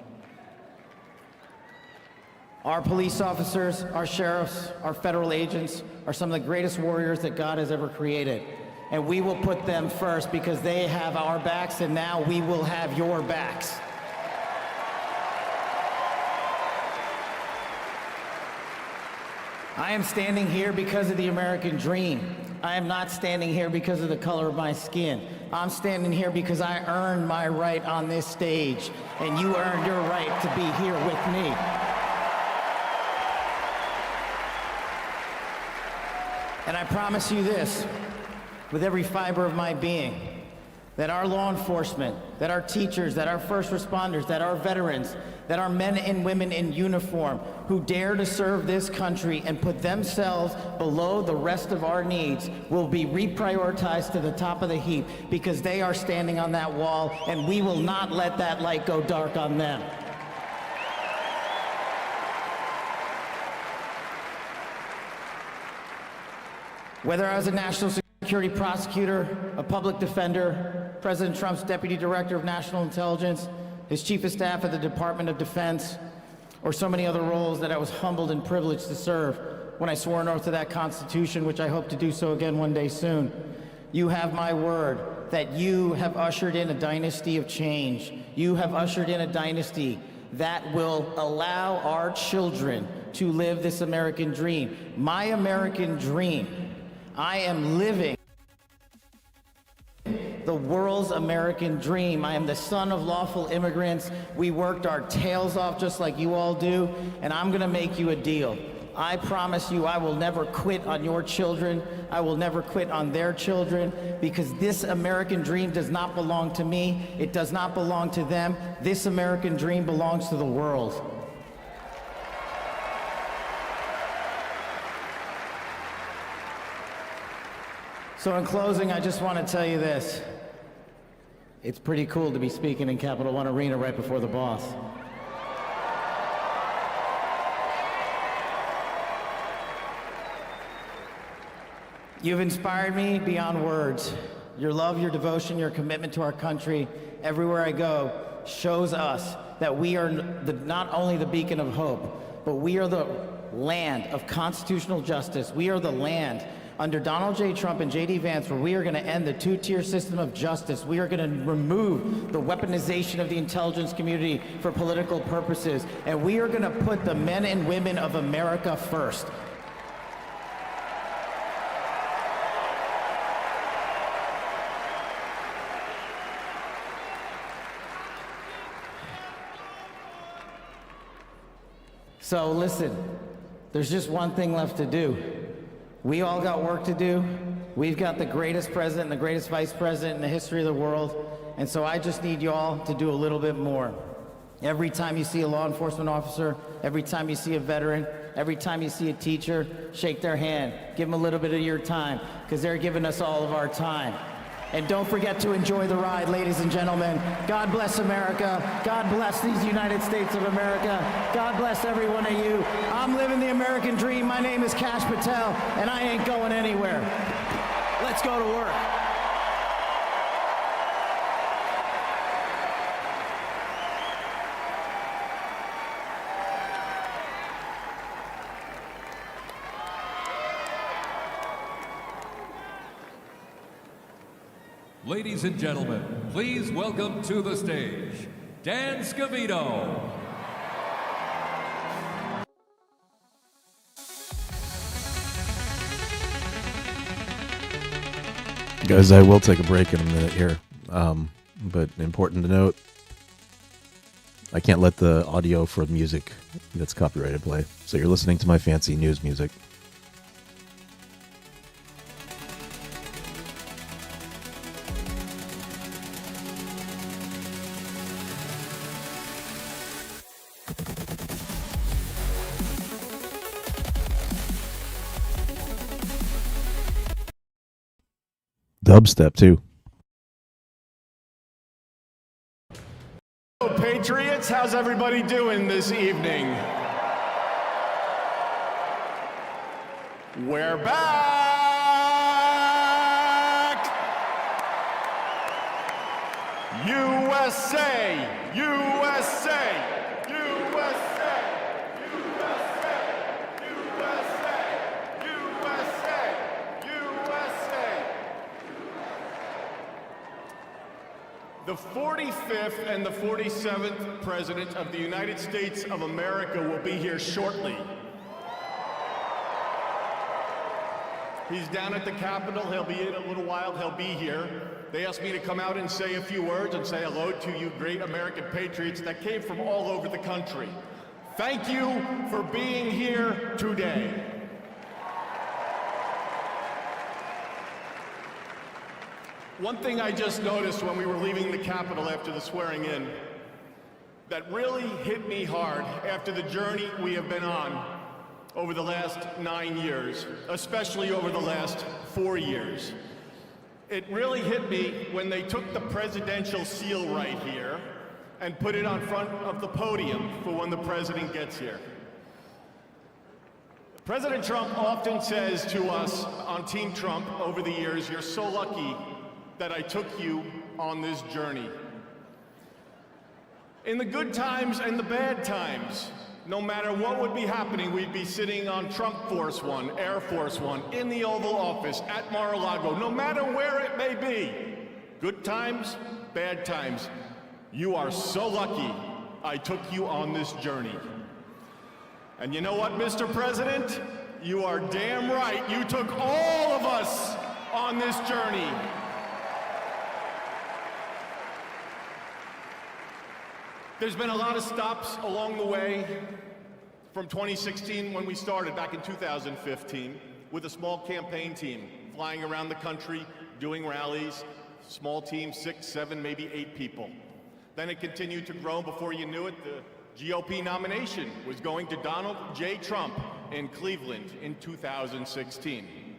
Our police officers, our sheriffs, our federal agents are some of the greatest warriors that God has ever created. And we will put them first because they have our backs, and now we will have your backs. I am standing here because of the American dream. I am not standing here because of the color of my skin. I'm standing here because I earned my right on this stage, and you earned your right to be here with me. And I promise you this, with every fiber of my being, that our law enforcement, that our teachers, that our first responders, that our veterans, that our men and women in uniform who dare to serve this country and put themselves below the rest of our needs will be reprioritized to the top of the heap because they are standing on that wall, and we will not let that light go dark on them. Whether I was a national security prosecutor, a public defender, President Trump's deputy director of national intelligence, his chief of staff at the Department of Defense, or so many other roles that I was humbled and privileged to serve when I swore an oath to that Constitution, which I hope to do so again one day soon. You have my word that you have ushered in a dynasty of change. You have ushered in a dynasty that will allow our children to live this American dream. My American dream. I am living the world's American dream. I am the son of lawful immigrants. We worked our tails off just like you all do, and I'm gonna make you a deal. I promise you I will never quit on your children. I will never quit on their children, because this American dream does not belong to me. It does not belong to them. This American dream belongs to the world. So in closing, I just want to tell you this. It's pretty cool to be speaking in Capital One Arena right before the boss. You've inspired me beyond words. Your love, your devotion, your commitment to our country, everywhere I go, shows us that we are not only the beacon of hope, but we are the land of constitutional justice. We are the land under Donald J. Trump and J.D. Vance, where we are going to end the two-tier system of justice. We are going to remove the weaponization of the intelligence community for political purposes, and we are going to put the men and women of America first. So listen, there's just one thing left to do. We all got work to do. We've got the greatest president and the greatest vice president in the history of the world. And so I just need you all to do a little bit more. Every time you see a law enforcement officer, every time you see a veteran, every time you see a teacher, shake their hand. Give them a little bit of your time, because they're giving us all of our time. And don't forget to enjoy the ride, ladies and gentlemen. God bless America. God bless these United States of America. God bless every one of you. I'm living the American dream. My name is Kash Patel, and I ain't going anywhere. Let's go to work. Ladies and gentlemen, please welcome to the stage, Dan Scavino. Guys, I will take a break in a minute here, but important to note, I can't let the audio for music that's copyrighted play, so you're listening to my fancy news music. Dubstep too. Hello, Patriots. How's everybody doing this evening? We're back! USA! USA! The 45th and the 47th President of the United States of America will be here shortly. He's down at the Capitol. He'll be in a little while. He'll be here. They asked me to come out and say a few words and say hello to you great American patriots that came from all over the country. Thank you for being here today. One thing I just noticed when we were leaving the Capitol after the swearing in that really hit me hard after the journey we have been on over the last 9 years, especially over the last 4 years. It really hit me when they took the presidential seal right here and put it on front of the podium for when the president gets here. President Trump often says to us on Team Trump over the years, "You're so lucky that I took you on this journey." In the good times and the bad times, no matter what would be happening, we'd be sitting on Trump Force One, Air Force One, in the Oval Office, at Mar-a-Lago, no matter where it may be. Good times, bad times. You are so lucky I took you on this journey. And you know what, Mr. President? You are damn right. You took all of us on this journey. There's been a lot of stops along the way from 2016 when we started back in 2015 with a small campaign team flying around the country, doing rallies, small team, 6, 7, maybe 8 people. Then it continued to grow. Before you knew it, the GOP nomination was going to Donald J. Trump in Cleveland in 2016.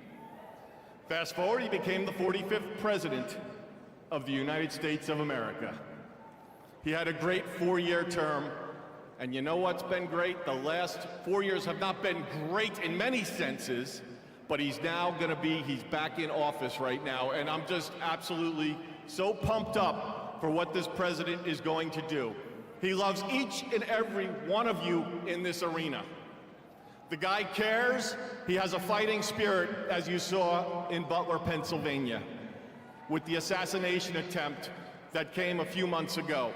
Fast forward, he became the 45th president of the United States of America. He had a great 4-year term, and you know what's been great? The last 4 years have not been great in many senses, but he's back in office right now, and I'm just absolutely so pumped up for what this president is going to do. He loves each and every one of you in this arena. The guy cares. He has a fighting spirit, as you saw in Butler, Pennsylvania, with the assassination attempt that came a few months ago.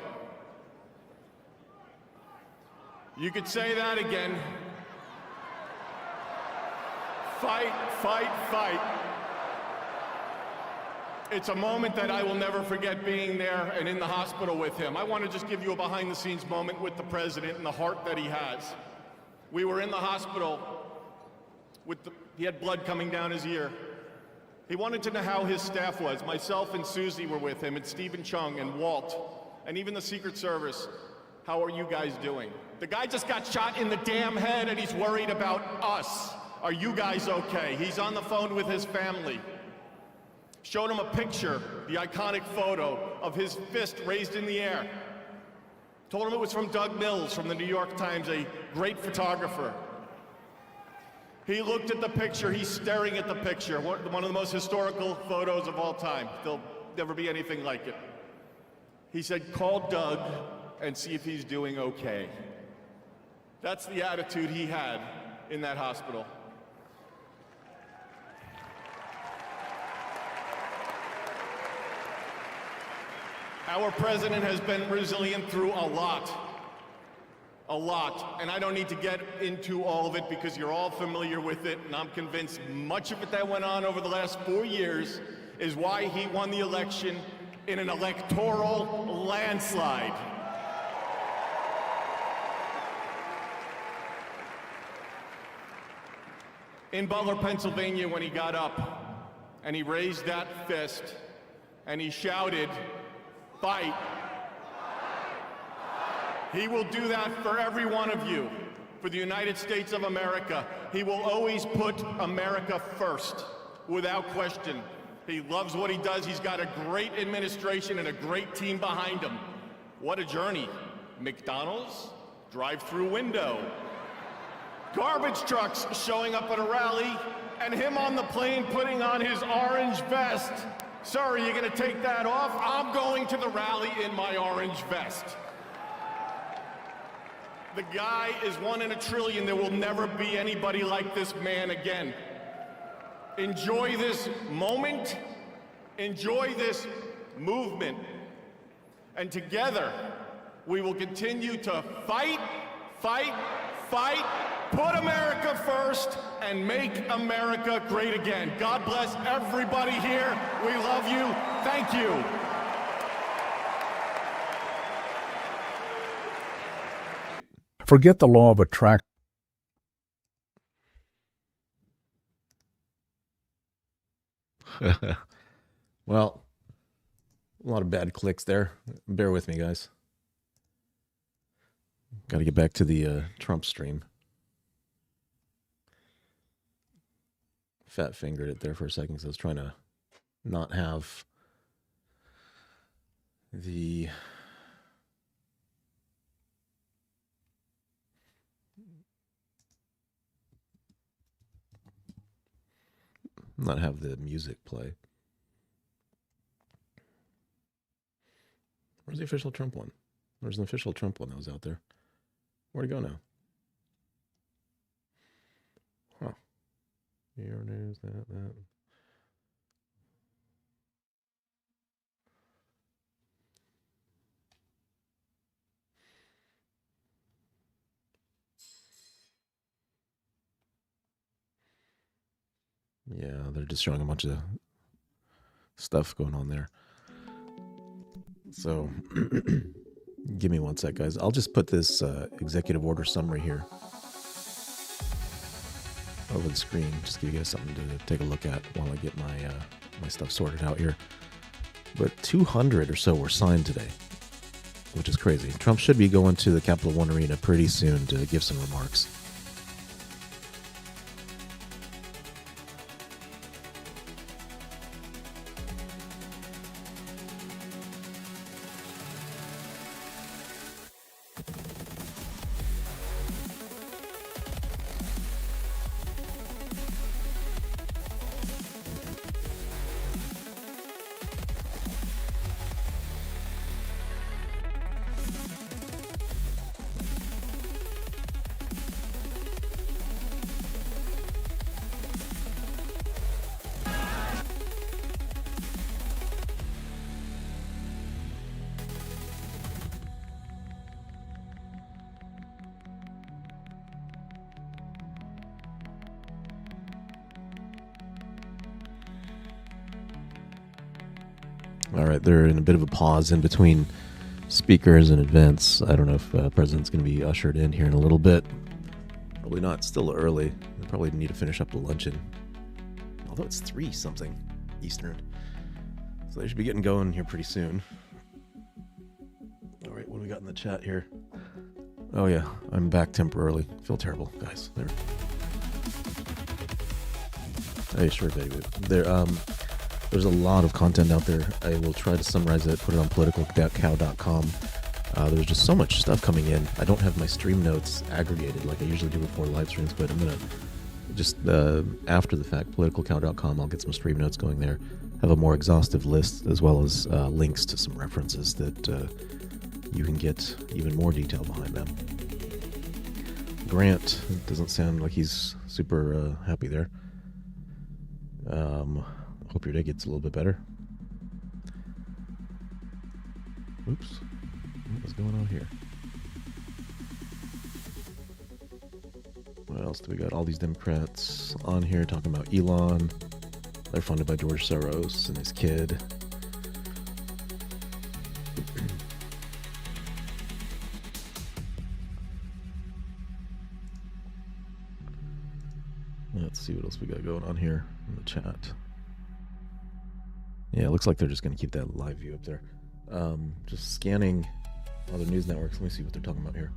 You could say that again. Fight, fight, fight. It's a moment that I will never forget, being there and in the hospital with him. I want to just give you a behind-the-scenes moment with the president and the heart that he has. We were in the hospital he had blood coming down his ear. He wanted to know how his staff was. Myself and Susie were with him, and Stephen Chung and Walt, and even the Secret Service. How are you guys doing? The guy just got shot in the damn head, and he's worried about us. Are you guys okay? He's on the phone with his family. Showed him a picture, the iconic photo of his fist raised in the air. Told him it was from Doug Mills from the New York Times, a great photographer. He looked at the picture, he's staring at the picture, one of the most historical photos of all time. There'll never be anything like it. He said, call Doug and see if he's doing okay. That's the attitude he had in that hospital. Our president has been resilient through a lot, and I don't need to get into all of it because you're all familiar with it, and I'm convinced much of it that went on over the last 4 years is why he won the election in an electoral landslide. In Butler, Pennsylvania, when he got up and he raised that fist and he shouted, "Fight." He will do that for every one of you, for the United States of America. He will always put America first, without question. He loves what he does. He's got a great administration and a great team behind him. What a journey. McDonald's, drive-through window, garbage trucks showing up at a rally, and him on the plane putting on his orange vest. Sir, are you gonna take that off? I'm going to the rally in my orange vest. The guy is 1 in a trillion. There will never be anybody like this man again. Enjoy this moment, enjoy this movement, and together we will continue to fight, fight, fight, put America first, and make America great again. God bless everybody here. We love you. Thank you. Forget the law of attraction. Well, a lot of bad clicks there. Bear with me, guys. Got to get back to the Trump stream. Fat fingered it there for a second because I was trying to not have the music play. Where's the official Trump one? There's an official Trump one that was out there. Where'd it go now? Huh. Your news, that. Yeah, they're just showing a bunch of stuff going on there. So, give me one sec, guys. I'll just put this executive order summary here over the screen, just to give you guys something to take a look at while I get my stuff sorted out here. But 200 or so were signed today, which is crazy. Trump should be going to the Capital One Arena pretty soon to give some remarks. All right, they're in a bit of a pause in between speakers and events. I don't know if the president's going to be ushered in here in a little bit Probably not. Still early. I probably need to finish up the luncheon. Although it's 3 something Eastern. So they should be getting going here pretty soon. All right, what do we got in the chat here? Oh yeah, I'm back temporarily. Feel terrible, guys. There. Hey, sure, baby. There's a lot of content out there. I will try to summarize it, put it on politicalcow.com. There's just so much stuff coming in. I don't have my stream notes aggregated like I usually do before live streams, but I'm going to just, after the fact, politicalcow.com, I'll get some stream notes going there. Have a more exhaustive list, as well as links to some references that you can get even more detail behind them. Grant doesn't sound like he's super happy there. Hope your day gets a little bit better. Oops. What's going on here? What else do we got? All these Democrats on here talking about Elon. They're funded by George Soros and his kid. Let's see what else we got going on here in the chat. Yeah, it looks like they're just going to keep that live view up there. Just scanning other news networks. Let me see what they're talking about here.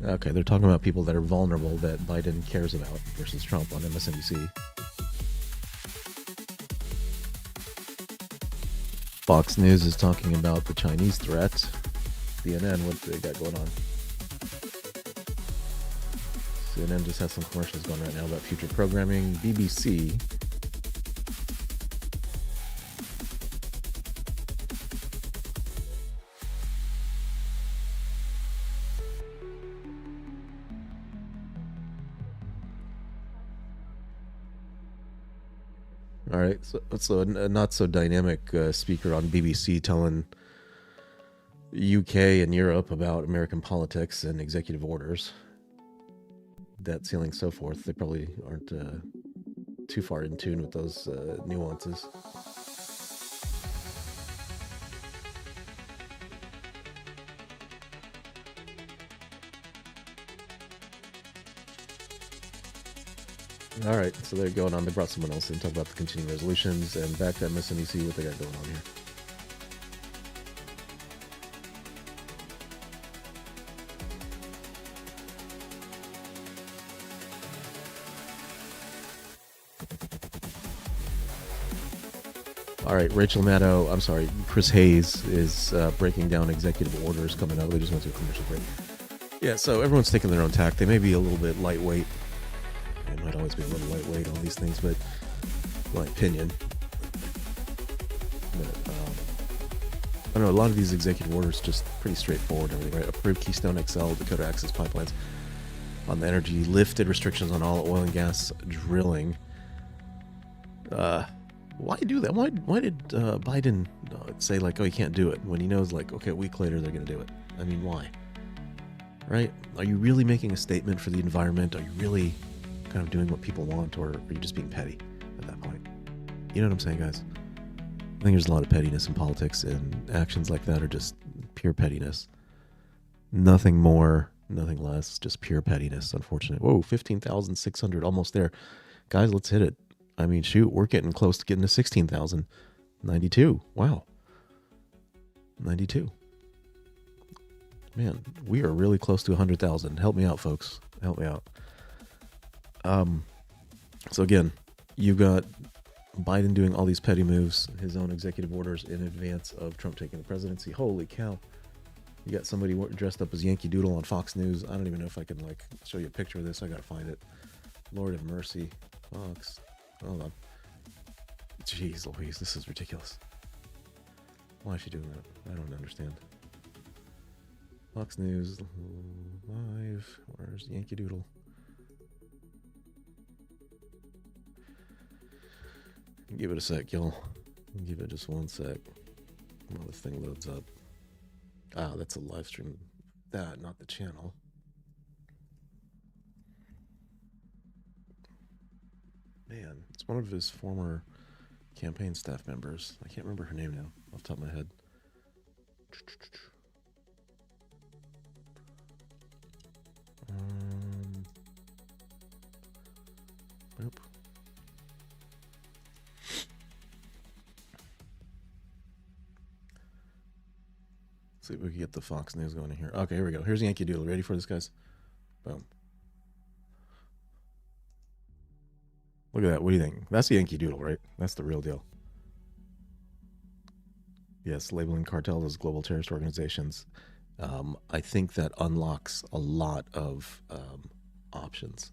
Okay, they're talking about people that are vulnerable that Biden cares about versus Trump on MSNBC. Fox News is talking about the Chinese threat. CNN, what do they got going on? CNN just has some commercials going right now about future programming. BBC. All right, so a not so dynamic speaker on BBC telling UK and Europe about American politics and executive orders, debt ceiling, so forth. They probably aren't too far in tune with those nuances. All right, so they're going on. They brought someone else in, talk about the continuing resolutions, and back to MSNBC, what they got going on here. All right, Rachel Maddow, I'm sorry, Chris Hayes is breaking down executive orders coming up. They just went to a commercial break. Yeah, so everyone's taking their own tack. They may be a little bit lightweight. They might always be a little lightweight on these things, but my opinion. But, I don't know, a lot of these executive orders just pretty straightforward and everything, right? Approved Keystone XL, Dakota Access Pipelines on the energy, lifted restrictions on all oil and gas drilling. Why do that? Why did Biden say, like, oh, you can't do it, when he knows, like, okay, a week later they're going to do it? I mean, why? Right? Are you really making a statement for the environment? Are you really kind of doing what people want, or are you just being petty at that point? You know what I'm saying, guys? I think there's a lot of pettiness in politics, and actions like that are just pure pettiness. Nothing more, nothing less, just pure pettiness, unfortunate. Whoa, 15,600, almost there. Guys, let's hit it. I mean, shoot, we're getting close to getting to 16,000. 92. Wow. 92. Man, we are really close to 100,000. Help me out, folks. Help me out. So again, you've got Biden doing all these petty moves, his own executive orders in advance of Trump taking the presidency. Holy cow. You got somebody dressed up as Yankee Doodle on Fox News. I don't even know if I can, like, show you a picture of this. I gotta find it. Lord have mercy. Fox. Hold on. Jeez Louise, this is ridiculous. Why is she doing that? I don't understand. Fox News Live. Where's Yankee Doodle? Give it a sec, y'all. Give it just one sec while this thing loads up. Ah, that's a live stream. That, not the channel. Man, it's one of his former campaign staff members. I can't remember her name now, off the top of my head. Boop. See if we can get the Fox News going in here. Okay, here we go. Here's Yankee Doodle. Ready for this, guys? Boom. Look at that. What do you think? That's the Yankee Doodle, right? That's the real deal. Yes, labeling cartels as global terrorist organizations. I think that unlocks a lot of options,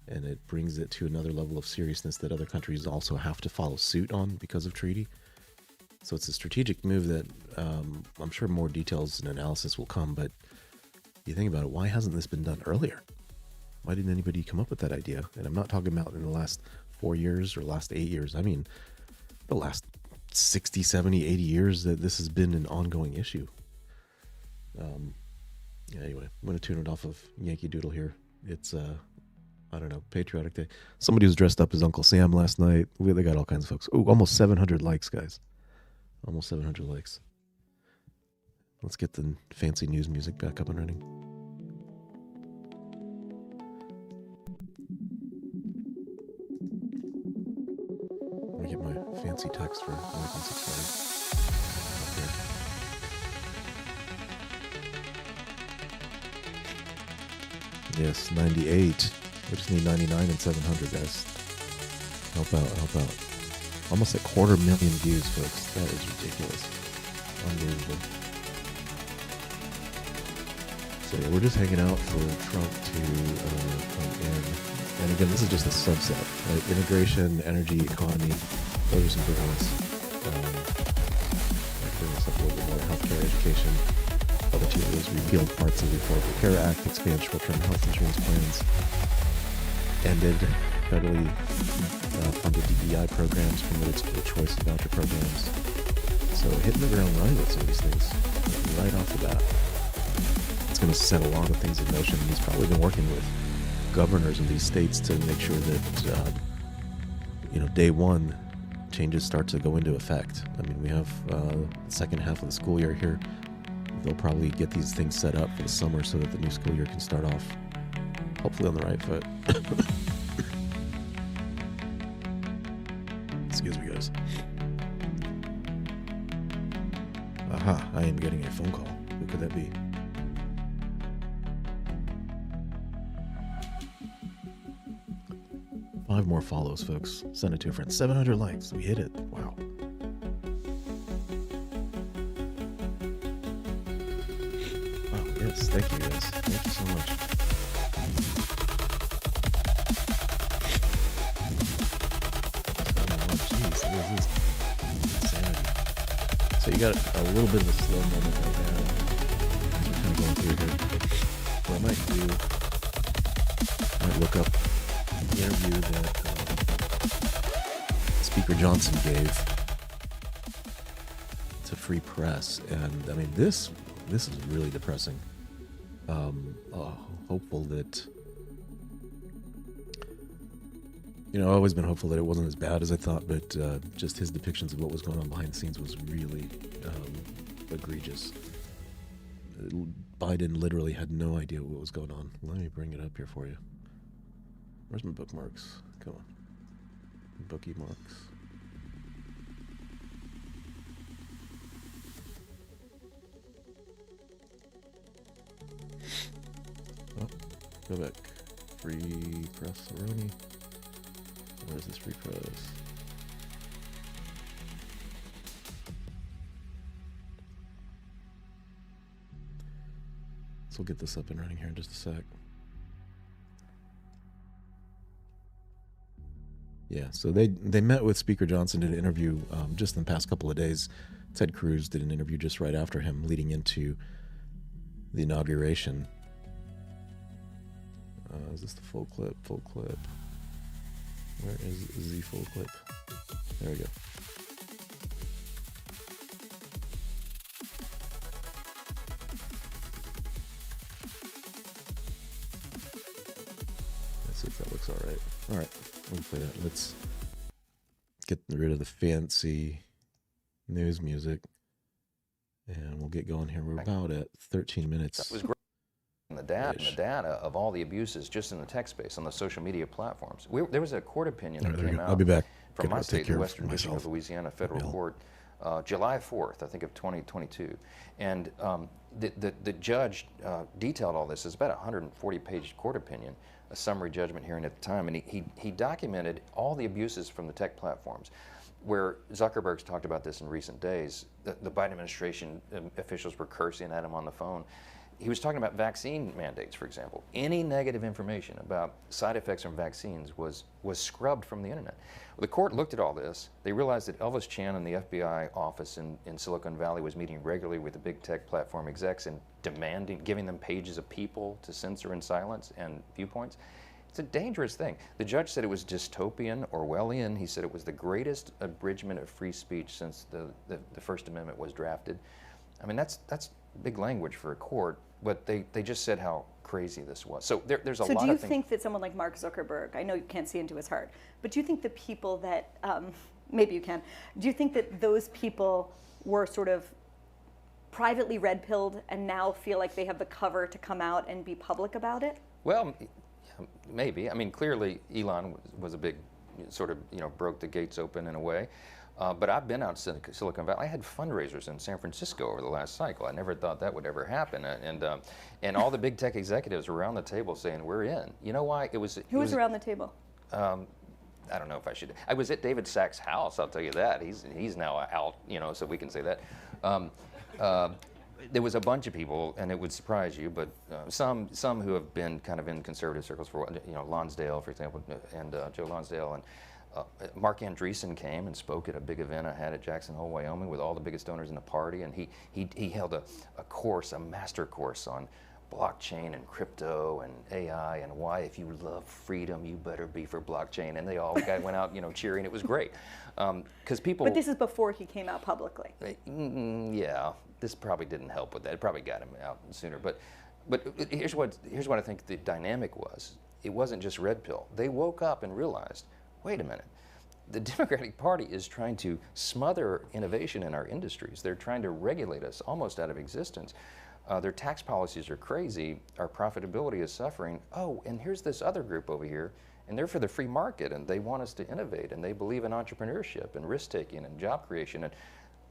and it brings it to another level of seriousness that other countries also have to follow suit on because of treaty. So it's a strategic move that I'm sure more details and analysis will come, but you think about it, why hasn't this been done earlier? Why didn't anybody come up with that idea? And I'm not talking about in the last 4 years or last 8 years. I mean, the last 60, 70, 80 years that this has been an ongoing issue. Yeah, anyway, I'm going to tune it off of Yankee Doodle here. It's, I don't know, Patriotic Day. Somebody was dressed up as Uncle Sam last night. They got all kinds of folks. Oh, almost 700 likes, guys. Almost 700 likes. Let's get the fancy news music back up and running. Let me get my fancy text for American 640 up here. Yes, 98. We just need 99 and 700, guys. Help out, help out. Almost 250,000 views, folks. That is ridiculous. Unbelievable. So yeah, we're just hanging out for Trump to come in. And again, this is just a subset, right? Integration, energy, economy. Those are some big ones. Bring this up a little bit more. Healthcare, education. Other two areas. Repealed parts of the Affordable Care Act. Expand short-term health insurance plans. Ended federally funded DEI programs, promoted school choice and voucher programs. So hitting the ground running with some of these things right off the bat. It's going to set a lot of things in motion. He's probably been working with governors of these states to make sure that, day one, changes start to go into effect. I mean, we have the second half of the school year here. They'll probably get these things set up for the summer so that the new school year can start off hopefully on the right foot. Excuse me, guys. Aha, I am getting a phone call. Who could that be? Five more follows, folks. Send it to a friend. 700 likes. We hit it. Wow. Wow, yes. Thank you, guys. Thank you so much. So you got a little bit of a slow moment right now. We're kind of going through here. What I might do, I might look up the interview that Speaker Johnson gave to Free Press, and I mean this is really depressing. Hopeful that. I've always been hopeful that it wasn't as bad as I thought, but just his depictions of what was going on behind the scenes was really egregious. Biden literally had no idea what was going on. Let me bring it up here for you. Where's my bookmarks? Come on. Bookie marks. Oh, go back. Free Press Aroni. Where's this Free Press? So we'll get this up and running here in just a sec. Yeah, so they met with Speaker Johnson, did an interview just in the past couple of days. Ted Cruz did an interview just right after him, leading into the inauguration. Is this the full clip? Full clip. Where is the full clip? There we go. Let's see if that looks all right. All right, we'll play that. Let's get rid of the fancy news music. And we'll get going here. We're about at 13 minutes. That was great. And the data of all the abuses just in the tech space on the social media platforms. There was a court opinion that came out I'll be back. from my state, the Western District of Louisiana Federal Court, July 4th, I think, of 2022. And the judge detailed all this. It's about a 140-page court opinion, a summary judgment hearing at the time, and he documented all the abuses from the tech platforms. Where Zuckerberg's talked about this in recent days, the Biden administration officials were cursing at him on the phone. He was talking about vaccine mandates, for example. Any negative information about side effects from vaccines was scrubbed from the internet. Well, the court looked at all this. They realized that Elvis Chan and the FBI office in Silicon Valley was meeting regularly with the big tech platform execs and giving them pages of people to censor and silence and viewpoints. It's a dangerous thing. The judge said it was dystopian, Orwellian. He said it was the greatest abridgment of free speech since the First Amendment was drafted. I mean, that's big language for a court, but they just said how crazy this was. So there's a lot of things. So do you think that someone like Mark Zuckerberg, I know you can't see into his heart, but do you think the people that, maybe you can, do you think that those people were sort of privately red-pilled and now feel like they have the cover to come out and be public about it? Well, maybe. I mean, clearly Elon was a big sort of, broke the gates open in a way. But I've been out in Silicon Valley. I had fundraisers in San Francisco over the last cycle. I never thought that would ever happen. And all the big tech executives were around the table saying, we're in. You know why? Who was around the table? I don't know if I should. I was at David Sachs' house, I'll tell you that. He's now out, so we can say that. There was a bunch of people, and it would surprise you, but some who have been kind of in conservative circles for, Lonsdale, for example, and Joe Lonsdale, and Mark Andreessen came and spoke at a big event I had at Jackson Hole, Wyoming, with all the biggest donors in the party, and he held a course, a master course on blockchain and crypto and AI and why, if you love freedom, you better be for blockchain. And they all went out, cheering. It was great, because people. But this is before he came out publicly. Yeah, this probably didn't help with that. It probably got him out sooner. But here's what I think the dynamic was. It wasn't just red pill. They woke up and realized, wait a minute, the Democratic Party is trying to smother innovation in our industries. They're trying to regulate us almost out of existence. Their tax policies are crazy. Our profitability is suffering. Oh, and here's this other group over here, and they're for the free market, and they want us to innovate, and they believe in entrepreneurship and risk-taking and job creation. And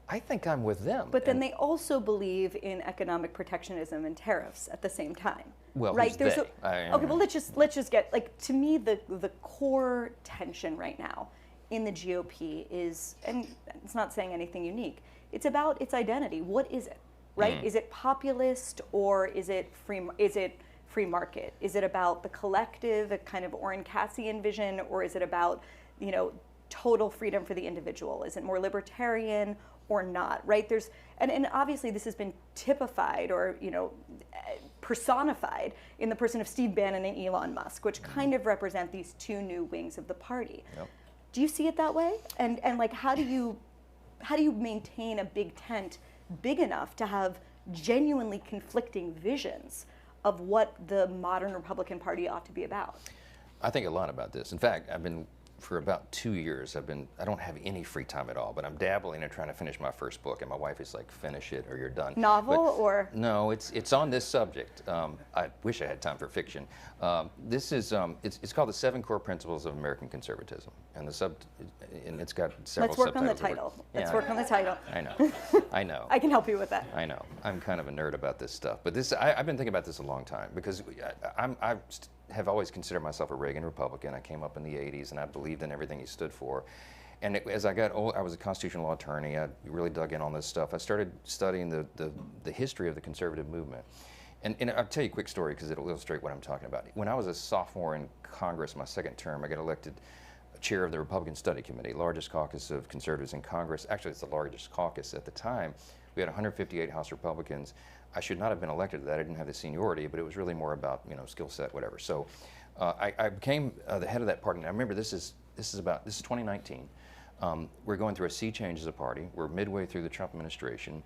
I think I'm with them. But then they also believe in economic protectionism and tariffs at the same time. Well, right? who's There's they? Okay, well, let's just get, to me, the core tension right now in the GOP is, and it's not saying anything unique, it's about its identity. What is it, right? Is it populist, or is it free market? Is it about the collective, a kind of Orrin Cassian vision, or is it about, total freedom for the individual? Is it more libertarian or not, right? And obviously this has been typified or, personified in the person of Steve Bannon and Elon Musk, which kind of represent these two new wings of the party. Yep. Do you see it that way? And like, how do you maintain a big tent big enough to have genuinely conflicting visions of what the modern Republican Party ought to be about? I think a lot about this. In fact, for about 2 years, I don't have any free time at all, but I'm dabbling in trying to finish my first book, and my wife is like, finish it or you're done. Novel or? No, it's on this subject. I wish I had time for fiction. This is, it's called The 7 Core Principles of American Conservatism, and it's got several Let's work on the subtitles. title. Let's work on the title. I know. I can help you with that. I know. I'm kind of a nerd about this stuff, but I've been thinking about this a long time, because I have always considered myself a Reagan Republican. I came up in the 80s, and I believed in everything he stood for. And as I got old, I was a constitutional law attorney. I really dug in on this stuff. I started studying the history of the conservative movement. And I'll tell you a quick story, because it'll illustrate what I'm talking about. When I was a sophomore in Congress, my second term, I got elected chair of the Republican Study Committee, largest caucus of conservatives in Congress. Actually, it's the largest caucus at the time. We had 158 House Republicans. I should not have been elected to that. I didn't have the seniority, but it was really more about skill set, whatever. So I became the head of that party. And I remember this is 2019. We're going through a sea change as a party. We're midway through the Trump administration.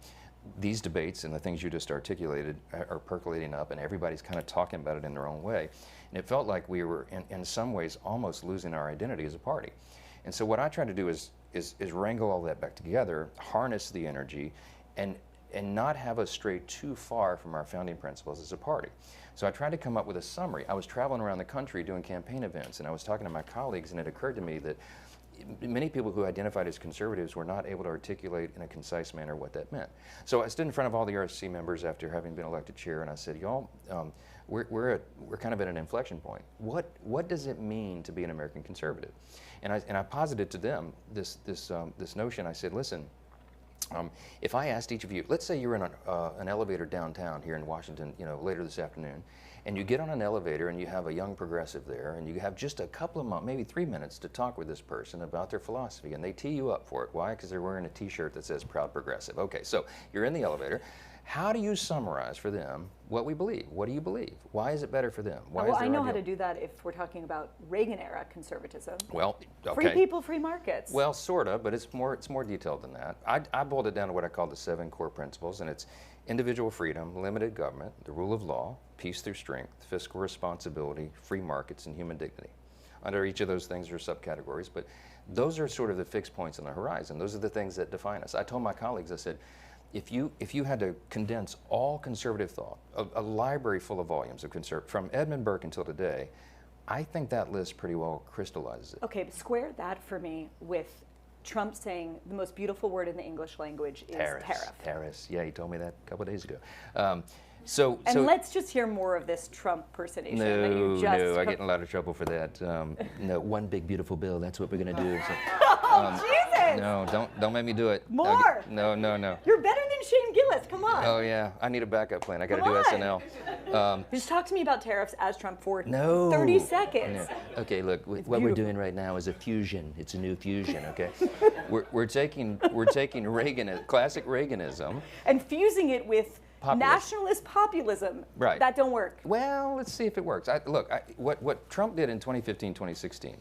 These debates and the things you just articulated are percolating up, and everybody's kind of talking about it in their own way. And it felt like we were, in some ways, almost losing our identity as a party. And so what I tried to do is wrangle all that back together, harness the energy, and and not have us stray too far from our founding principles as a party. So I tried to come up with a summary. I was traveling around the country doing campaign events, and I was talking to my colleagues, and it occurred to me that many people who identified as conservatives were not able to articulate in a concise manner what that meant. So I stood in front of all the RSC members after having been elected chair, and I said, y'all, we're kind of at an inflection point. What does it mean to be an American conservative? And I posited to them this notion. I said, listen, if I asked each of you, let's say you're in an elevator downtown here in Washington, later this afternoon, and you get on an elevator and you have a young progressive there, and you have just a couple of maybe 3 minutes to talk with this person about their philosophy, and they tee you up for it. Why? Because they're wearing a T-shirt that says "Proud Progressive." Okay, so you're in the elevator. How do you summarize for them what we believe? What do you believe? Why is it better for them? Why well, is I know how to do that if we're talking about Reagan-era conservatism. Well, okay. Free people, free markets. Well, sort of, but it's more detailed than that. I boiled it down to what I call the 7 core principles, and it's individual freedom, limited government, the rule of law, peace through strength, fiscal responsibility, free markets, and human dignity. Under each of those things are subcategories, but those are sort of the fixed points on the horizon. Those are the things that define us. I told my colleagues, I said, if you had to condense all conservative thought, a library full of volumes of from Edmund Burke until today, I think that list pretty well crystallizes it. Okay, but square that for me with Trump saying the most beautiful word in the English language is tariff. Tariffs. Yeah, he told me that a couple of days ago. So let's just hear more of this Trump personation that you just... No, I get in a lot of trouble for that. No, one big beautiful bill, that's what we're going to do. So, Jesus! No, don't make me do it. More! No. You're better than Shane Gillis, come on. Oh yeah, I need a backup plan. I got to do SNL. Just talk to me about tariffs as Trump for 30 seconds. No. Okay, look, what we're doing right now is a fusion. It's a new fusion, okay? we're taking Reagan, classic Reaganism, and fusing it with nationalist populism. Right. That don't work. Well, let's see if it works. What Trump did in 2015, 2016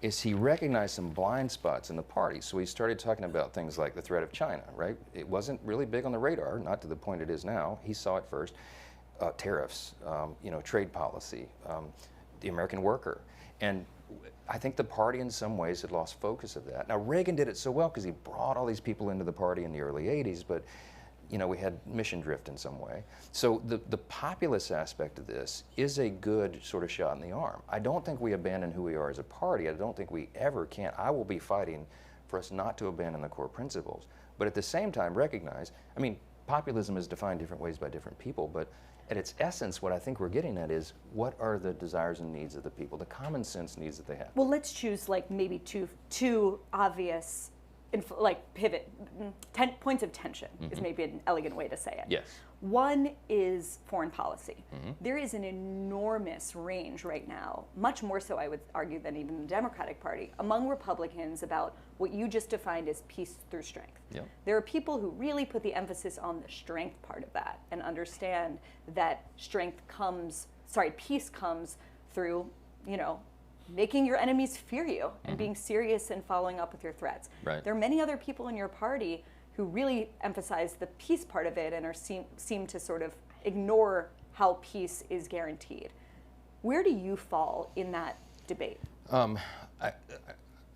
is he recognized some blind spots in the party. So he started talking about things like the threat of China, right? It wasn't really big on the radar, not to the point it is now. He saw it first. Tariffs, trade policy, the American worker. And I think the party in some ways had lost focus of that. Now, Reagan did it so well because he brought all these people into the party in the early 80s, but we had mission drift in some way. So the populist aspect of this is a good sort of shot in the arm. I don't think we abandon who we are as a party. I don't think we ever can. I will be fighting for us not to abandon the core principles, but at the same time recognize, populism is defined different ways by different people, but at its essence, what I think we're getting at is what are the desires and needs of the people, the common sense needs that they have. Well, let's choose maybe two obvious pivot, points of tension is maybe an elegant way to say it. Yes. One is foreign policy. There is an enormous range right now, much more so I would argue than even the Democratic Party, among Republicans about what you just defined as peace through strength. Yep. There are people who really put the emphasis on the strength part of that and understand that peace comes through, making your enemies fear you and being serious and following up with your threats. Right. There are many other people in your party who really emphasize the peace part of it and seem to sort of ignore how peace is guaranteed. Where do you fall in that debate?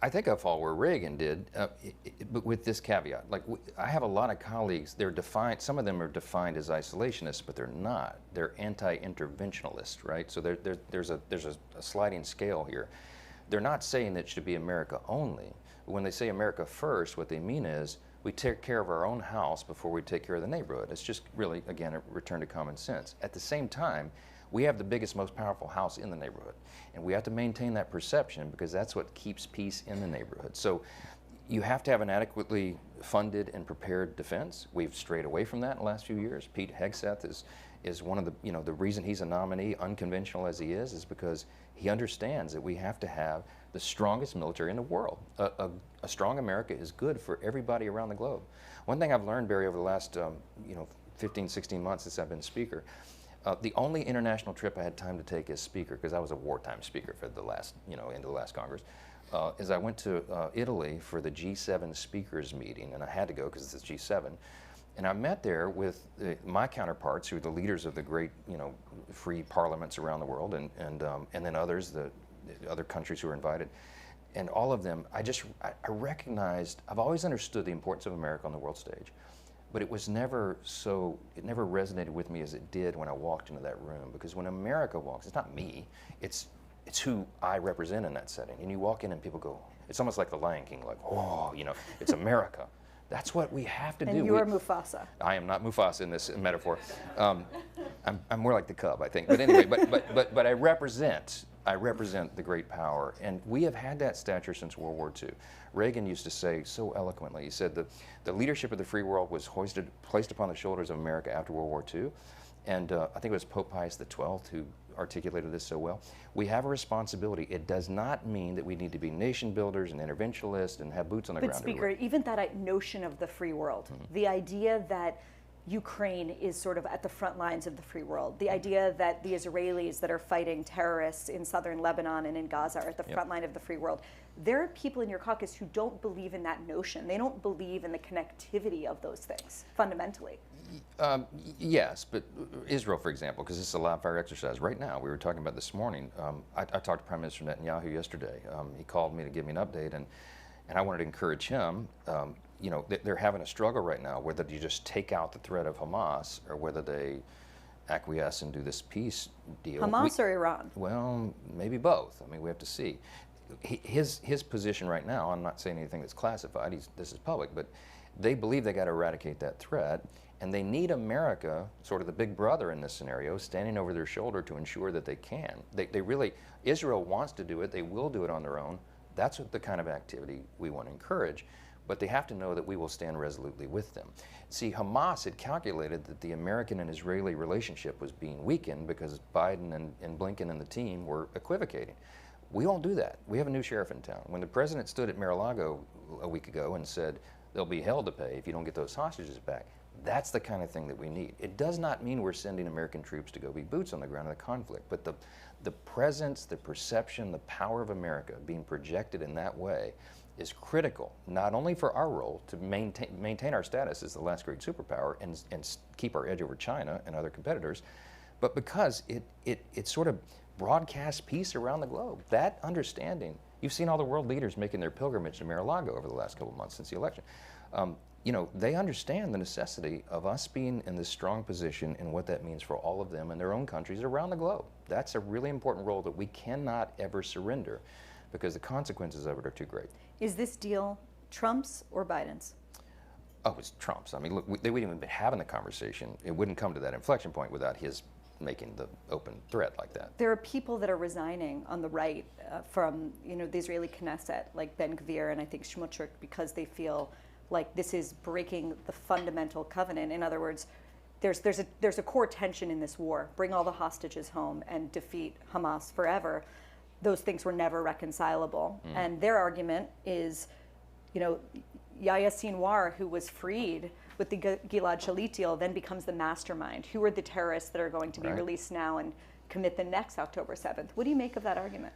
I think I fall where Reagan did, but with this caveat. I have a lot of colleagues, they're defined, some of them are defined as isolationists, but they're not. They're anti-interventionalists, right? So there's a sliding scale here. They're not saying that it should be America only. But when they say America first, what they mean is we take care of our own house before we take care of the neighborhood. It's just really, again, a return to common sense. At the same time, we have the biggest, most powerful house in the neighborhood. And we have to maintain that perception because that's what keeps peace in the neighborhood. So you have to have an adequately funded and prepared defense. We've strayed away from that in the last few years. Pete Hegseth is one of the reason he's a nominee, unconventional as he is because he understands that we have to have the strongest military in the world. A strong America is good for everybody around the globe. One thing I've learned, Barry, over the last 15, 16 months since I've been speaker, the only international trip I had time to take as speaker, because I was a wartime speaker for the last, into the last Congress, is I went to Italy for the G7 speakers meeting, and I had to go because it's G7. And I met there with my counterparts, who are the leaders of the great, free parliaments around the world, and then others, the other countries who were invited. And all of them, I recognized, I've always understood the importance of America on the world stage. but it was never it never resonated with me as it did when I walked into that room. Because when America walks, it's not me, it's who I represent in that setting. And you walk in and people go, it's almost like the Lion King, like, oh, you know, it's America. That's what we have to do. And you are Mufasa. I am not Mufasa in this metaphor. I'm more like the cub, I think. But anyway, but I represent the great power, and we have had that stature since World War II. Reagan used to say so eloquently, he said the leadership of the free world was placed upon the shoulders of America after World War II, and I think it was Pope Pius XII who articulated this so well. We have a responsibility. It does not mean that we need to be nation builders and interventionists and have boots on the ground. But Speaker, even that notion of the free world, the idea that Ukraine is sort of at the front lines of the free world, the idea that the Israelis that are fighting terrorists in southern Lebanon and in Gaza are at the front line of the free world. There are people in your caucus who don't believe in that notion. They don't believe in the connectivity of those things, fundamentally. Yes, but Israel, for example, because this is a live fire exercise. Right now, we were talking about this morning, I talked to Prime Minister Netanyahu yesterday. He called me to give me an update, and I wanted to encourage him. You know, they're having a struggle right now, whether you just take out the threat of Hamas or whether they acquiesce and do this peace deal. Hamas or Iran? Well, maybe both. I mean, we have to see. His position right now, I'm not saying anything that's classified, this is public, but they believe they got to eradicate that threat, and they need America, sort of the big brother in this scenario, standing over their shoulder to ensure that they can. They really, Israel wants to do it, they will do it on their own. That's the kind of activity we want to encourage, but they have to know that we will stand resolutely with them. See, Hamas had calculated that the American and Israeli relationship was being weakened because Biden and Blinken and the team were equivocating. We won't do that. We have a new sheriff in town. When the president stood at Mar-a-Lago a week ago and said, there'll be hell to pay if you don't get those hostages back, that's the kind of thing that we need. It does not mean we're sending American troops to go be boots on the ground in the conflict, but the presence, the perception, the power of America being projected in that way is critical, not only for our role to maintain our status as the last great superpower and keep our edge over China and other competitors, but because it sort of broadcasts peace around the globe. That understanding, you've seen all the world leaders making their pilgrimage to Mar-a-Lago over the last couple of months since the election. You know, they understand the necessity of us being in this strong position and what that means for all of them and their own countries around the globe. That's a really important role that we cannot ever surrender because the consequences of it are too great. Is this deal Trump's or Biden's? Oh, it's Trump's. I mean, look, they wouldn't even been having the conversation. It wouldn't come to that inflection point without his making the open threat like that. There are people that are resigning on the right from, you know, the Israeli Knesset, like Ben Gvir and I think Shmutrik, because they feel like this is breaking the fundamental covenant. In other words, there's a core tension in this war. Bring all the hostages home and defeat Hamas forever. Those things were never reconcilable. And their argument is, you know, Yahya Sinwar, who was freed with the Gilad Shalit deal, then becomes the mastermind. Who are the terrorists that are going to be released now and commit the next October 7th? What do you make of that argument?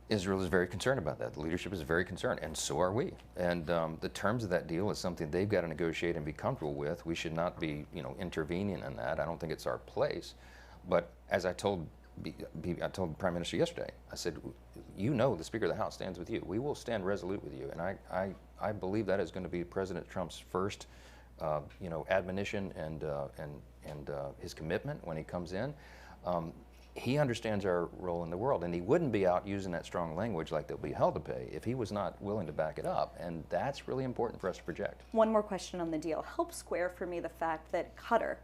Israel is very concerned about that. The leadership is very concerned, and so are we. And the terms of that deal is something they've got to negotiate and be comfortable with. We should not be, you know, intervening in that. I don't think it's our place. But as I told the Prime Minister yesterday, I said, you know, the Speaker of the House stands with you. We will stand resolute with you. And I believe that is going to be President Trump's first, you know, admonition and his commitment when he comes in. He understands our role in the world, and he wouldn't be out using that strong language like there'll be hell to pay if he was not willing to back it up, and that's really important for us to project. One more question on the deal. Help square for me the fact that Qatar